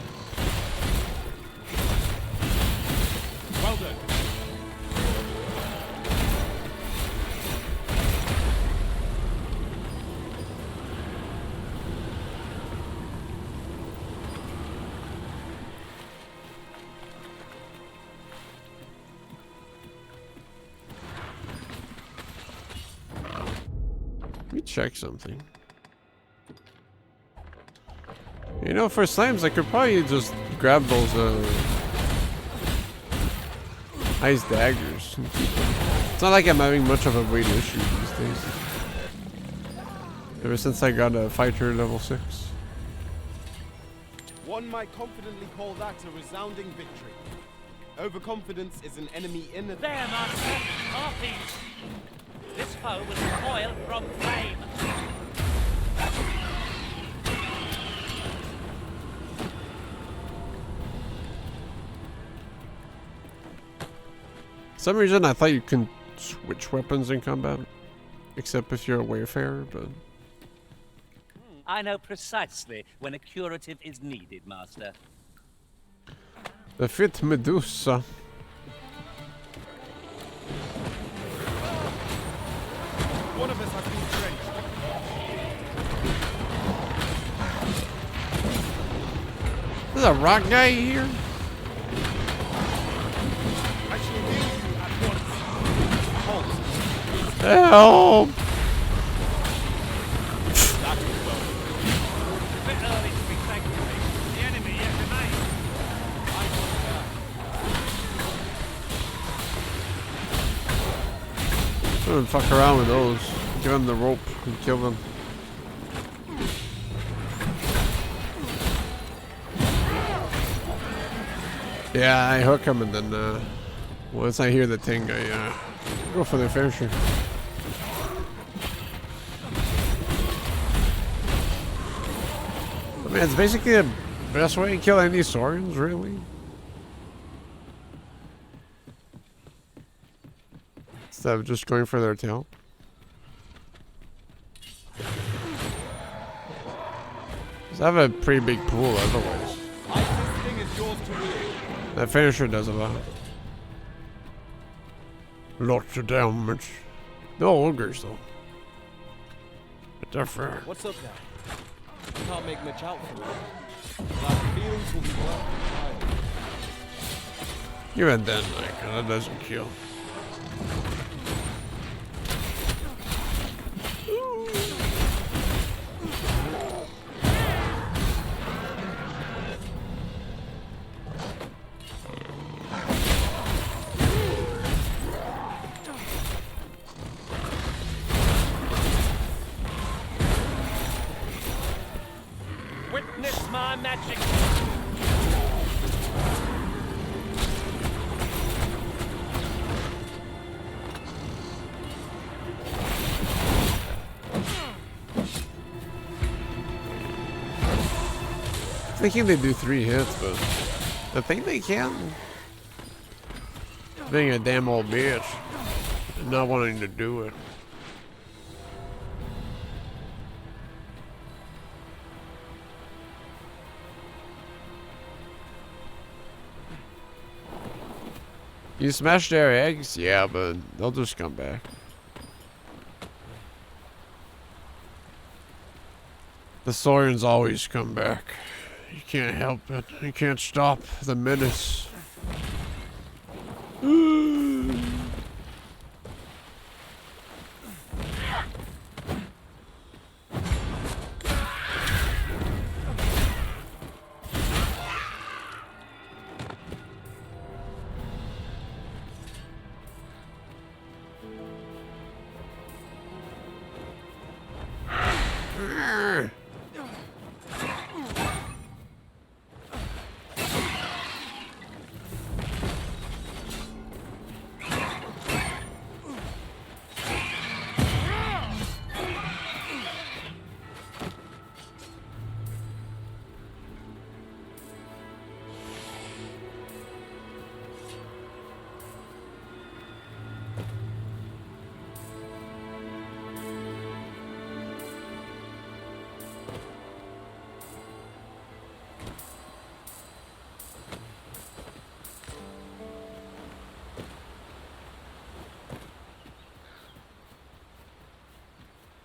Speaker 7: Well done.
Speaker 1: Let me check something. You know, for slimes, I could probably just grab those ice daggers. It's not like I'm having much of a weight issue these days. Ever since I got a fighter level 6.
Speaker 7: One might confidently call that a resounding victory. Overconfidence is an enemy in the...
Speaker 3: There, master! Harpies! This foe was recoiled from flame.
Speaker 1: For some reason, I thought you can switch weapons in combat. Except if you're a wayfarer, but...
Speaker 3: I know precisely when a curative is needed, master.
Speaker 1: The fit Medusa.
Speaker 7: One of us has been drenched.
Speaker 1: There's a rock guy here?
Speaker 7: I shall heal you at once. Halt.
Speaker 1: Help!
Speaker 7: That was well.
Speaker 3: A bit early to be thankful. The enemy yet remains.
Speaker 7: I
Speaker 1: Don't fuck around with those. Give them the rope and kill them. Yeah, I hook him and then once I hear the thing, I go for the finisher. I mean, it's basically the best way to kill any Saurians, really. Instead of just going for their tail. I have a pretty big pool otherwise. That finisher does a lot. Lots of damage. No ogres though. But they're fair.
Speaker 7: What's up now? I can't make much out from it. But our feelings will be worth the trial.
Speaker 1: Even then, like, that doesn't kill.
Speaker 3: Witness my magic.
Speaker 1: Thinking they do 3 hits, but I think they can. Being a damn old bitch and not wanting to do it. You smash their eggs? Yeah, but they'll just come back. The Saurians always come back. You can't help it. You can't stop the menace.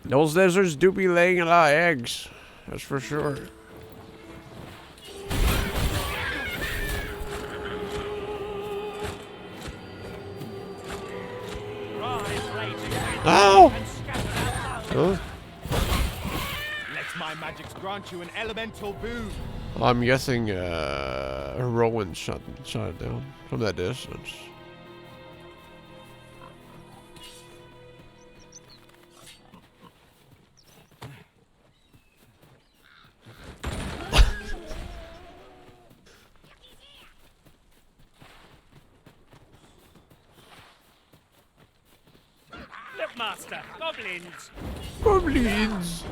Speaker 1: Those lizards do be laying a lot of eggs. That's for sure. Ow! Huh?
Speaker 7: Let my magics grant you an elemental boon.
Speaker 1: I'm guessing Rowan shot it down from that distance.
Speaker 3: Look, Master, goblins.
Speaker 1: Goblins.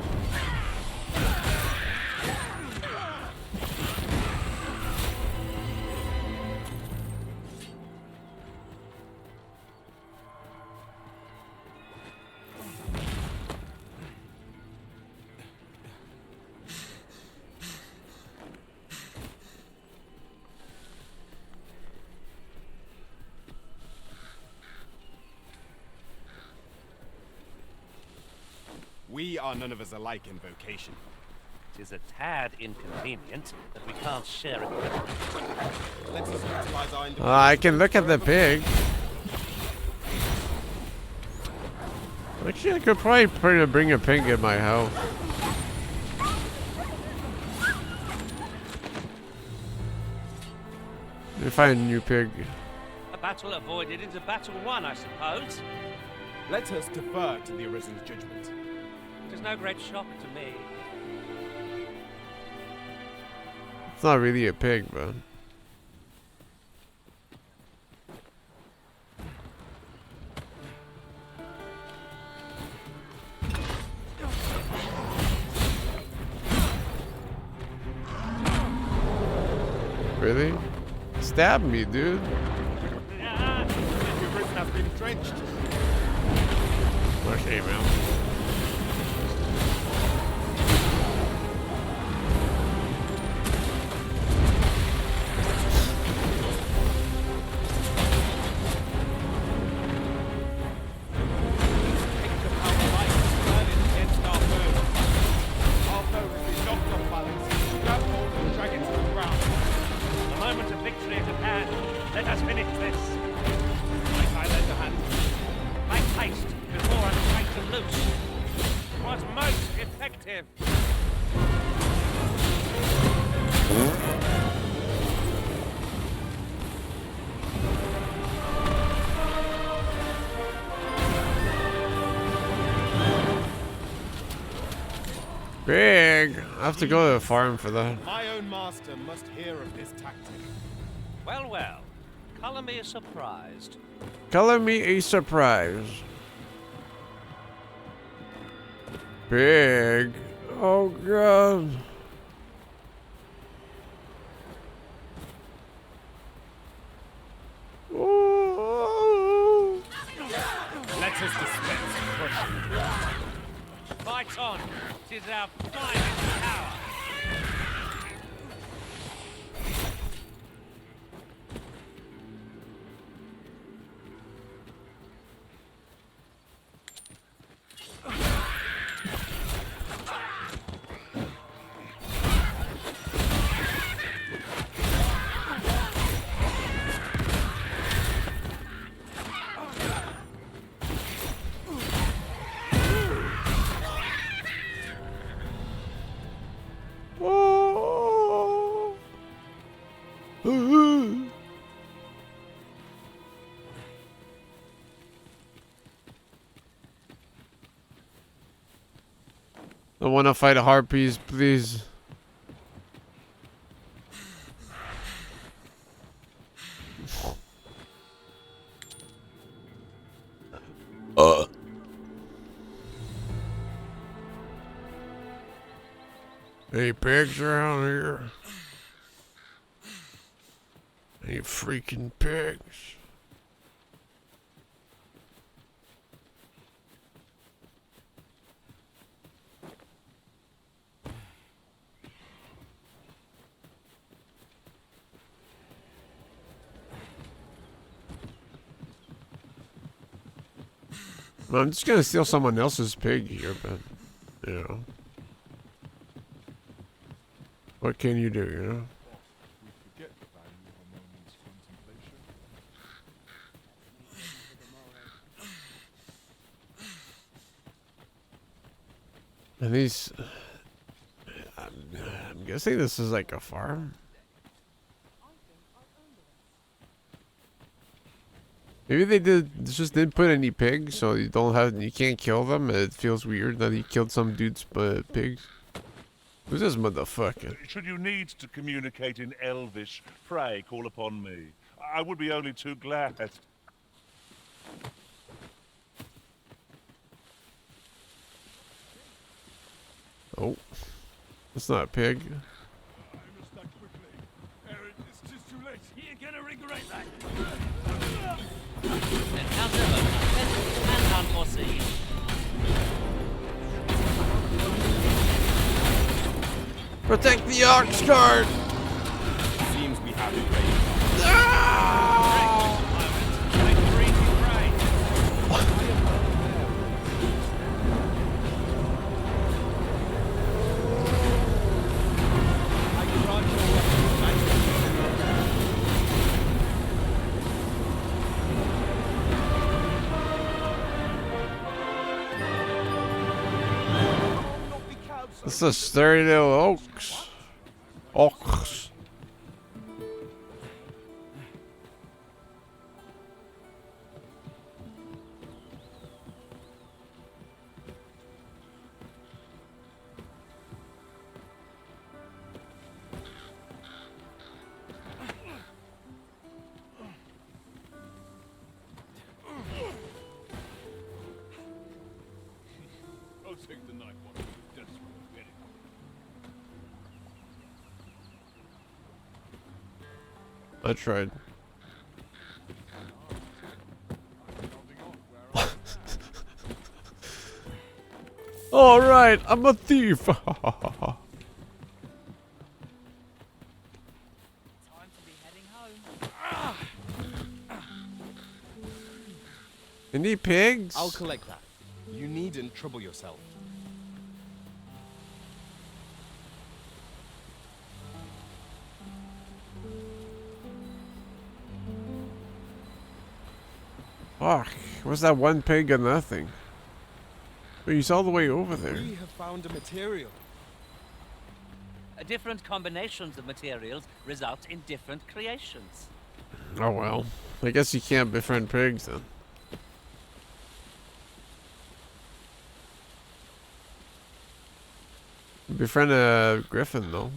Speaker 7: We are none of us alike in vocation.
Speaker 3: It is a tad inconvenient that we can't share it.
Speaker 7: Let's us utilize our individual
Speaker 1: I can look at the pig. Actually, I could probably bring a pig in my house. Let me find a new pig.
Speaker 3: A battle avoided is a battle won, I suppose.
Speaker 7: Let us defer to the Arisen's judgment.
Speaker 3: It is no great shock to me.
Speaker 1: It's not really a pig, but... Really? Stab me, dude.
Speaker 7: Your Arisen has been drenched.
Speaker 1: Okay, man. Big. I have to go to the farm for that.
Speaker 7: My own master must hear of this tactic.
Speaker 3: Well, well. Color me surprised.
Speaker 1: Color me a surprise. Big. Oh god. Oh.
Speaker 14: Let us dispense crushing.
Speaker 3: Fight on! 'Tis our finest hour!
Speaker 1: I want to fight a harpies, please. Any pigs around here? Any freaking pigs? I'm just gonna steal someone else's pig here, but, you know. What can you do, you know? And these... I'm guessing this is like a farm. Maybe they just didn't put any pigs, so you can't kill them. It feels weird that he killed some dude's pigs. Who's this motherfucker?
Speaker 20: Should you need to communicate in Elvish, pray call upon me. I would be only too glad.
Speaker 1: Oh, that's not a pig.
Speaker 14: You're gonna regret that.
Speaker 3: Encounter unexpected and unforeseen.
Speaker 1: Protect the ox cart!
Speaker 7: Seems we have it ready.
Speaker 1: This is a sturdy little oaks. Oaks.
Speaker 14: I'll take the night one. Desperate.
Speaker 1: I tried. All right, I'm a thief. Any pigs?
Speaker 7: I'll collect that. You needn't trouble yourself.
Speaker 1: Fuck, what's that one pig or nothing? But he's all the way over there.
Speaker 7: We have found a material.
Speaker 3: Different combinations of materials result in different creations.
Speaker 1: Oh well, I guess you can't befriend pigs then. Befriend a griffin though.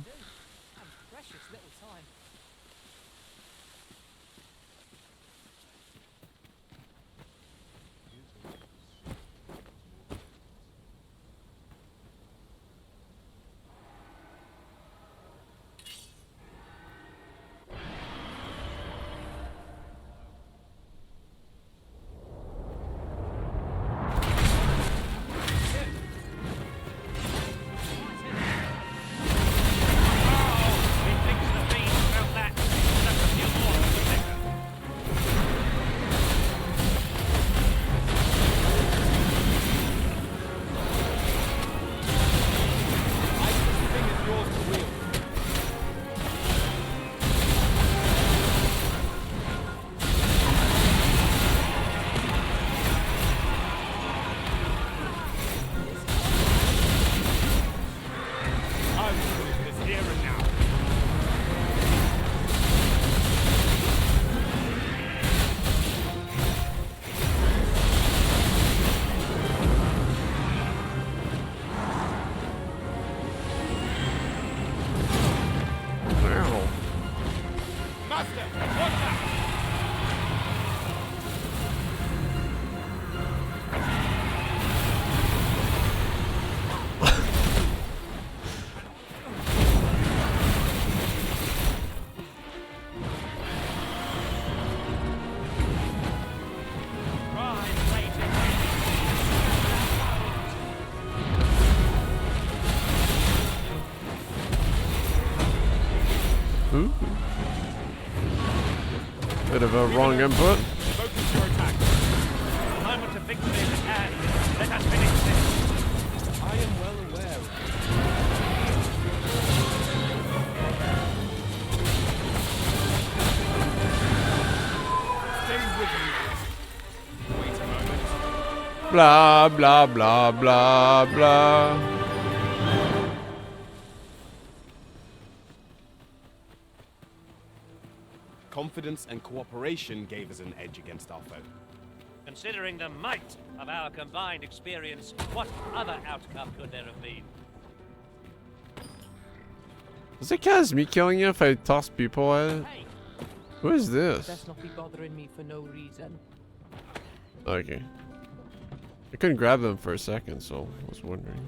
Speaker 1: Ooh. Bit of a wrong input.
Speaker 14: Focus your attack. Moment of victory is at hand. Let us finish this.
Speaker 2: I am well aware of
Speaker 14: Stay with me. Wait a moment.
Speaker 1: Blah blah blah blah blah.
Speaker 7: Confidence and cooperation gave us an edge against our foe.
Speaker 3: Considering the might of our combined experience, what other outcome could there have been?
Speaker 1: Does it count as me killing you if I toss people at it? Who is this?
Speaker 2: Best not be bothering me for no reason.
Speaker 1: Okay. I couldn't grab them for a second, so I was wondering.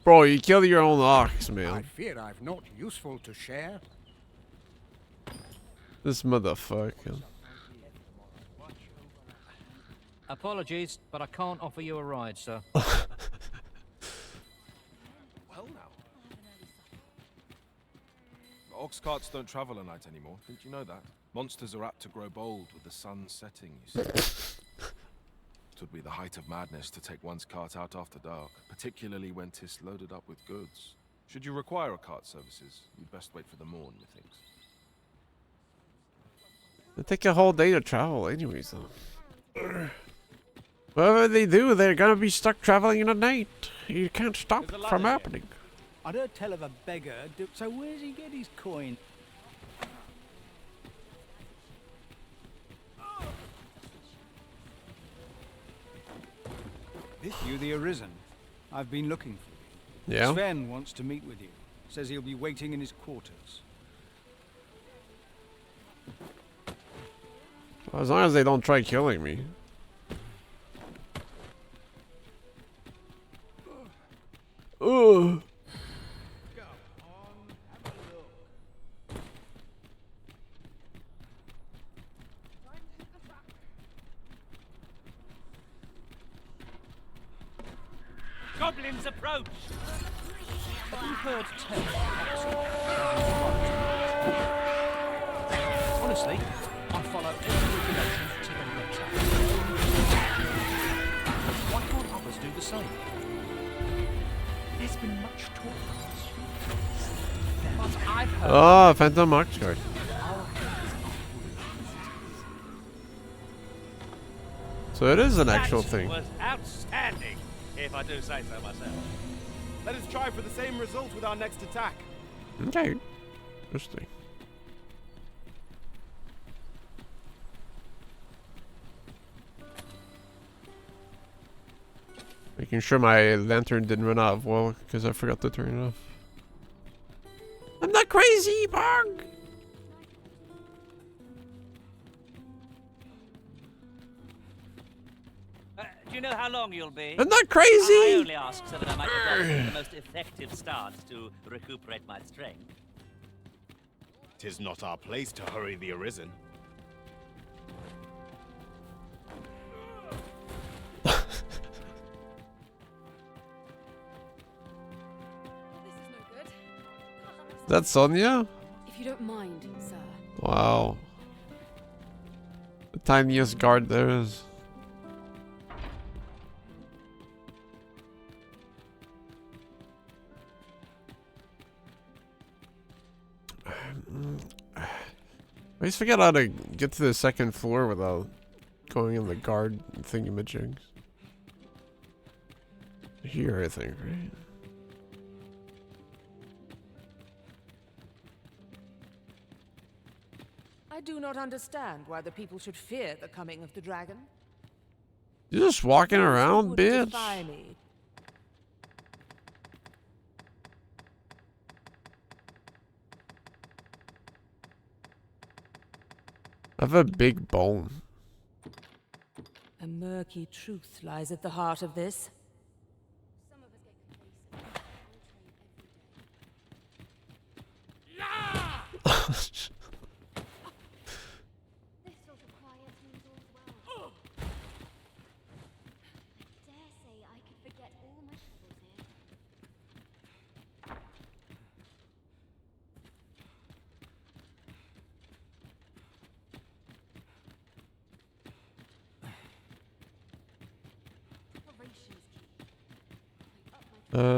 Speaker 1: Bro, you killed your own ox,
Speaker 18: I
Speaker 1: man.
Speaker 18: fear I've not useful to share.
Speaker 1: This motherfucker.
Speaker 21: Apologies, but I can't offer you a ride, sir.
Speaker 9: Well now. The ox carts don't travel at night anymore. Didn't you know that? Monsters are apt to grow bold with the sun setting, you see. It would be the height of madness to take one's cart out after dark, particularly when 'tis loaded up with goods. Should you require a cart services, you'd best wait for the morn, methinks.
Speaker 1: They take a whole day to travel anyways, though. Whatever they do, they're gonna be stuck traveling in the night. You can't stop it from happening.
Speaker 19: I'd heard tell of a beggar, so where's he get his coin? This you the Arisen? I've been looking for you.
Speaker 1: Yeah?
Speaker 19: Sven wants to meet with you. Says he'll be waiting in his quarters.
Speaker 1: Well, as long as they don't try killing me. Ugh.
Speaker 3: Goblins approach!
Speaker 2: Have you heard tell Honestly, I follow every regulation to the letter. Why can't others do the same? There's been much talk. But I've heard...
Speaker 1: Oh, Phantom Ox card. So it is an actual thing.
Speaker 3: That was outstanding, if I do say so myself.
Speaker 7: Let us try for the same result with our next attack.
Speaker 1: Okay. Interesting. Making sure my lantern didn't run out of oil because I forgot to turn it off. I'm not crazy, Bog!
Speaker 3: Do you know how long you'll be?
Speaker 1: I'm not crazy!
Speaker 3: I only ask so that I might adopt the most effective stance to recuperate my strength.
Speaker 7: 'Tis not our place to hurry the Arisen.
Speaker 1: Is that Sonia?
Speaker 12: If you don't mind, sir.
Speaker 1: Wow. The tiniest guard there is. I always forget how to get to the second floor without going in the guard thingamajigs. Here, I think, right?
Speaker 22: I do not understand why the people should fear the coming of the dragon.
Speaker 1: You're just walking around,
Speaker 22: Would
Speaker 1: bitch.
Speaker 22: defy me.
Speaker 1: I have a big bone.
Speaker 22: A murky truth lies at the heart of this.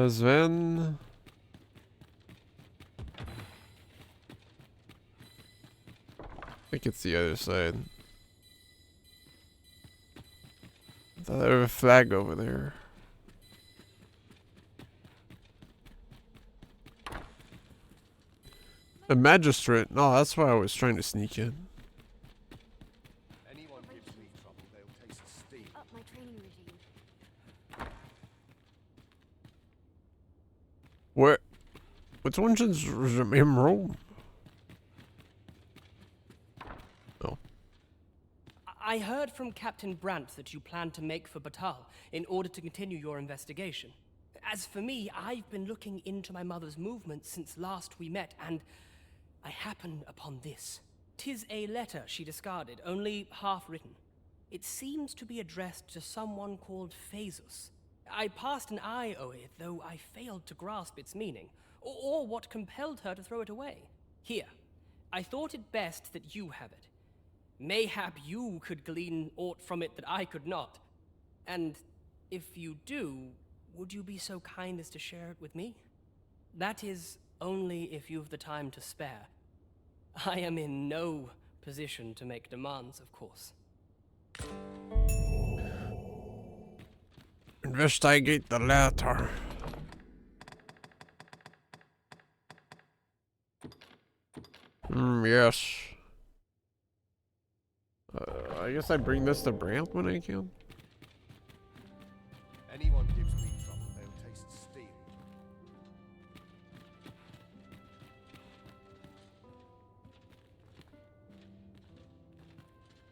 Speaker 1: Sven. I think it's the other side. There's a flag over there. A magistrate. No, that's why I was trying to sneak in.
Speaker 13: Anyone gives me trouble, they'll taste steam.
Speaker 12: Up my training regime.
Speaker 1: Where? Which one's in Rome? Oh.
Speaker 23: I heard from Captain Brandt that you plan to make for Batal in order to continue your investigation. As for me, I've been looking into my mother's movements since last we met, and I happened upon this. 'Tis a letter she discarded, only half written. It seems to be addressed to someone called Phaesus. I passed an eye over it, though I failed to grasp its meaning, or what compelled her to throw it away. Here, I thought it best that you have it. Mayhap you could glean aught from it that I could not. And if you do, would you be so kind as to share it with me? That is, only if you've the time to spare. I am in no position to make demands, of course.
Speaker 1: Investigate the letter. Yes. I guess I bring this to Brandt when I can.
Speaker 13: Anyone gives me trouble, they'll taste steam.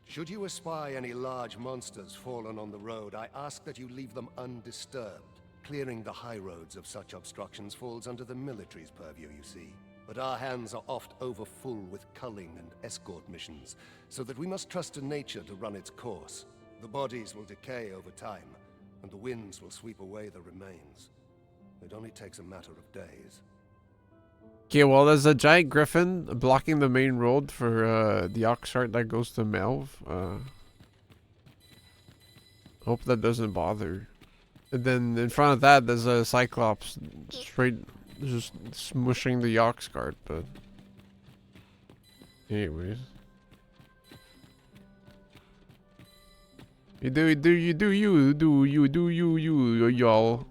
Speaker 13: Should you espy any large monsters fallen on the road, I ask that you leave them undisturbed. Clearing the high roads of such obstructions falls under the military's purview, you see. But our hands are oft overfull with culling and escort missions, so that we must trust to nature to run its course. The bodies will decay over time, and the winds will sweep away the remains. It only takes a matter of days.
Speaker 1: Okay, well, there's a giant griffin blocking the main road for the ox cart that goes to Melv. Hope that doesn't bother. And then in front of that, there's a cyclops straight just smushing the ox cart, but anyways. You do you, y'all.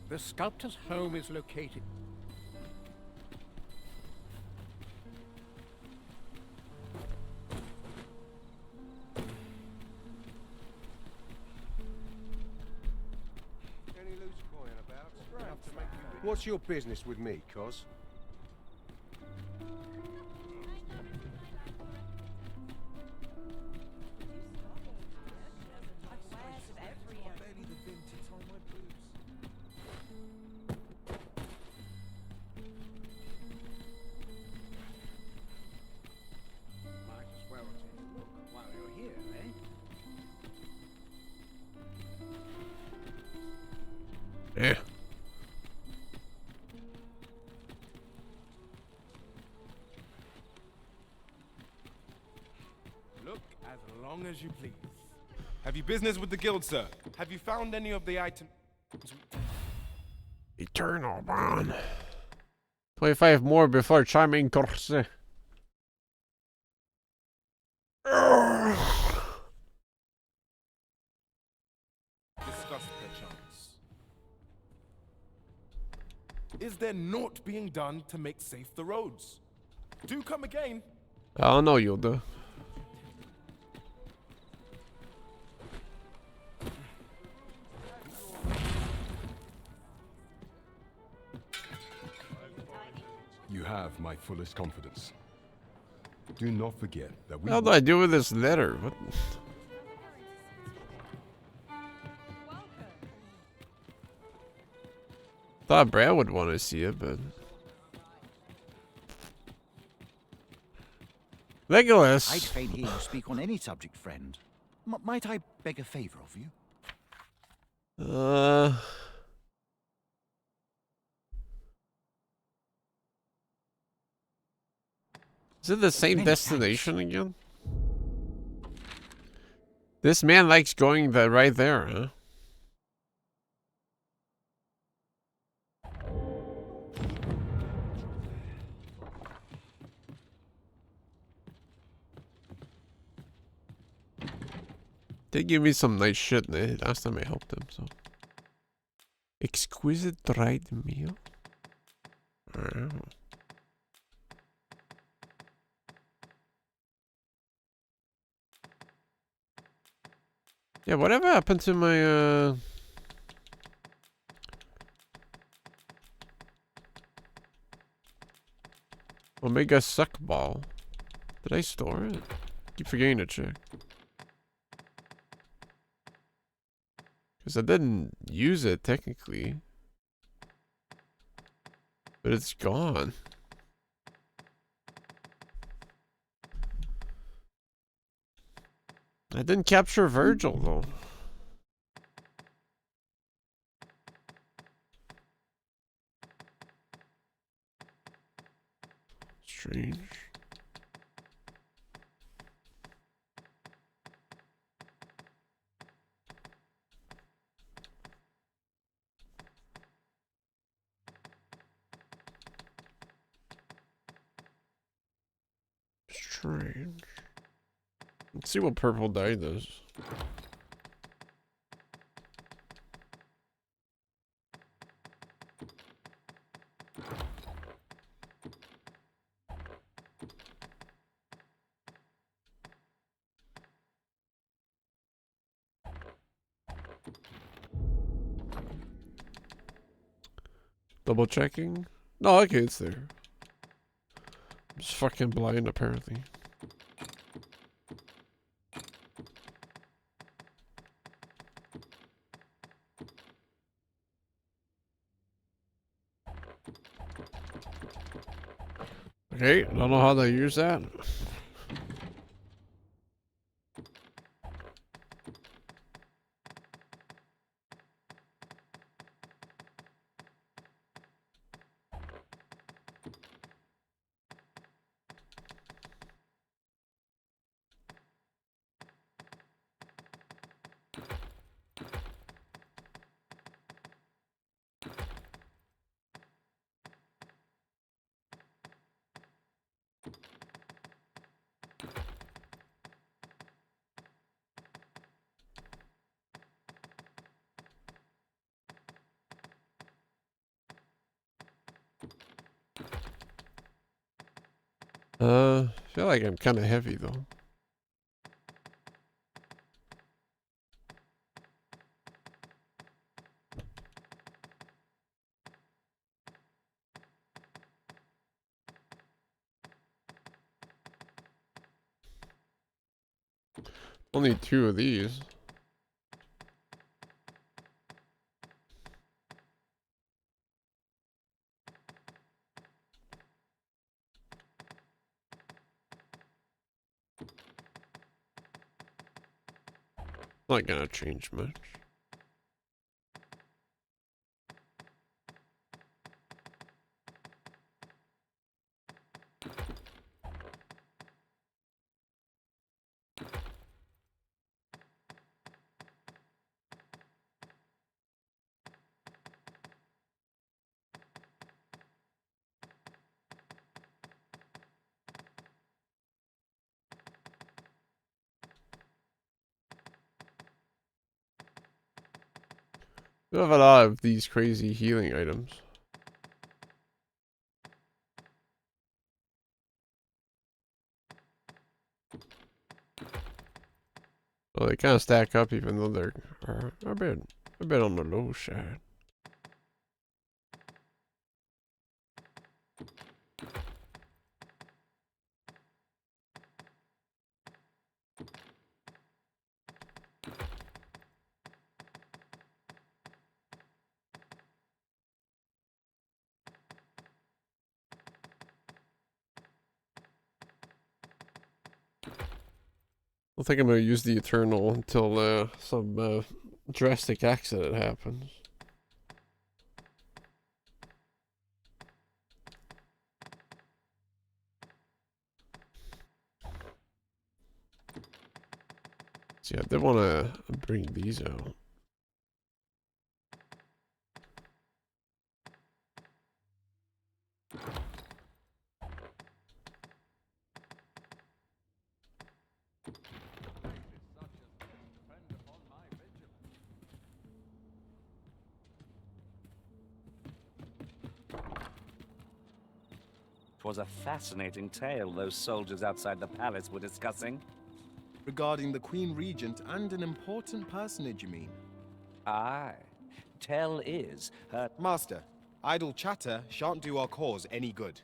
Speaker 19: The sculptor's home is located.
Speaker 5: Any loose coin about? Enough to make you rich. What's your business with me, Cos?
Speaker 19: Might as well take a look while you're here, eh?
Speaker 1: Yeah.
Speaker 7: Look as long as you please. Have you business with the guild, sir? Have you found any of the items?
Speaker 1: Eternal bond. 25 more before charming course.
Speaker 7: Discussed perchance. Is there naught being done to make safe the roads? Do come again.
Speaker 1: I don't know, you'll do.
Speaker 5: You have my fullest confidence. Do not forget that we...
Speaker 1: What do I do with this letter? What? Thought Brad would want to see it, but Legolas.
Speaker 6: I'd fain hear you speak on any subject, friend. Might I beg a favor of you?
Speaker 1: Is it the same destination again? This man likes going right there, huh? They give me some nice shit last time I helped them, so. Exquisite dried meal? Oh. Yeah, whatever happened to my, Omega Suck Ball? Did I store it? Keep forgetting to check. Because I didn't use it, technically. But it's gone. I didn't capture Virgil, though. Strange. Strange. Let's see what purple dye does. Double checking? No, okay, it's there. I'm just fucking blind, apparently. Okay, don't know how to use that. I feel like I'm kind of heavy though. Only 2 of these. Not gonna change much. We have a lot of these crazy healing items. Well, they kind of stack up even though they're a bit on the low side. I don't think I'm gonna use the Eternal until some drastic accident happens. So yeah, I did want to bring these out.
Speaker 3: It was a fascinating tale those soldiers outside the palace were discussing.
Speaker 7: Regarding the Queen Regent and an important personage, you mean?
Speaker 3: Aye. Tell is her...
Speaker 7: Master, idle chatter shan't do our cause any good.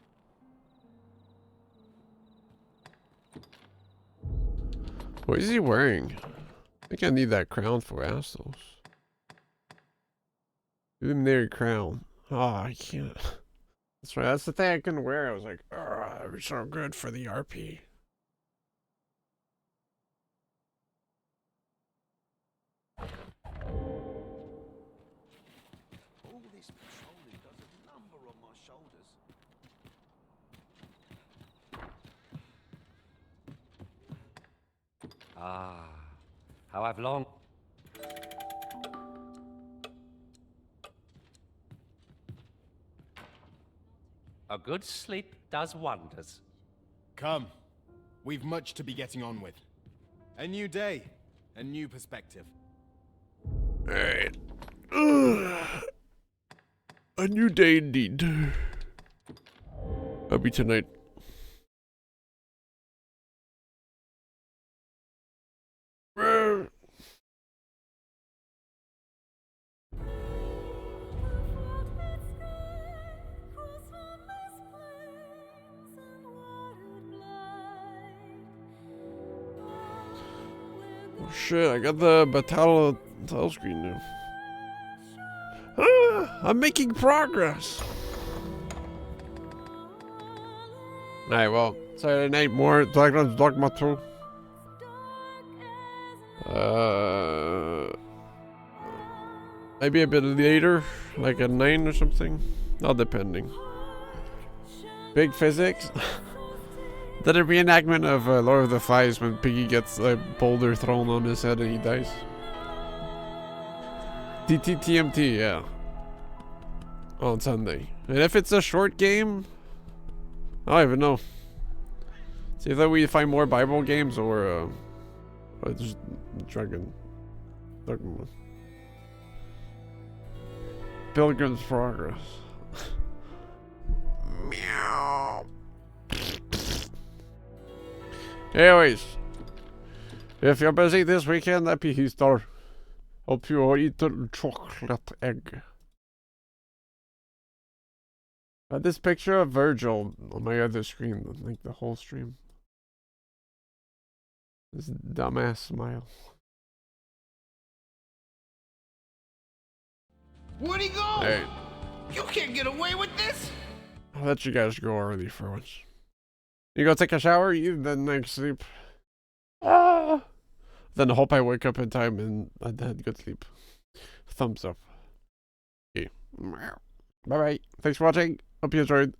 Speaker 1: What is he wearing? I think I need that crown for assholes. Luminary crown. Oh, I can't. That's right. That's the thing I couldn't wear. I was like, oh, that'd be so good for the RP.
Speaker 6: All this patrolling does a number on my shoulders.
Speaker 3: Ah, how I've longed... A good sleep does wonders.
Speaker 7: Come. We've much to be getting on with. A new day. A new perspective.
Speaker 1: Alright. A new day indeed. That'll be tonight. Oh shit, I got the battle screen now. Ah, I'm making progress. Alright, well, Saturday night more Dogma 2. Maybe a bit later, like at 9 or something. Not depending. Big physics. Did a reenactment of Lord of the Flies when Piggy gets a boulder thrown on his head and he dies. TMT, yeah. On Sunday. And if it's a short game, I don't even know. See if that we find more Bible games or just Dogma. Pilgrim's Progress. Meow. Anyways, if you're busy this weekend, happy Easter. Hope you eat a chocolate egg. This picture of Virgil on my other screen, like the whole stream. This dumbass smile.
Speaker 8: Where'd he go?
Speaker 1: Hey,
Speaker 8: You can't get away with this!
Speaker 1: I'll let you guys go early for once. You go take a shower, eat, then next sleep. Ah. Then hope I wake up in time and I had good sleep. Thumbs up. Okay. Bye bye. Thanks for watching. Hope you enjoyed.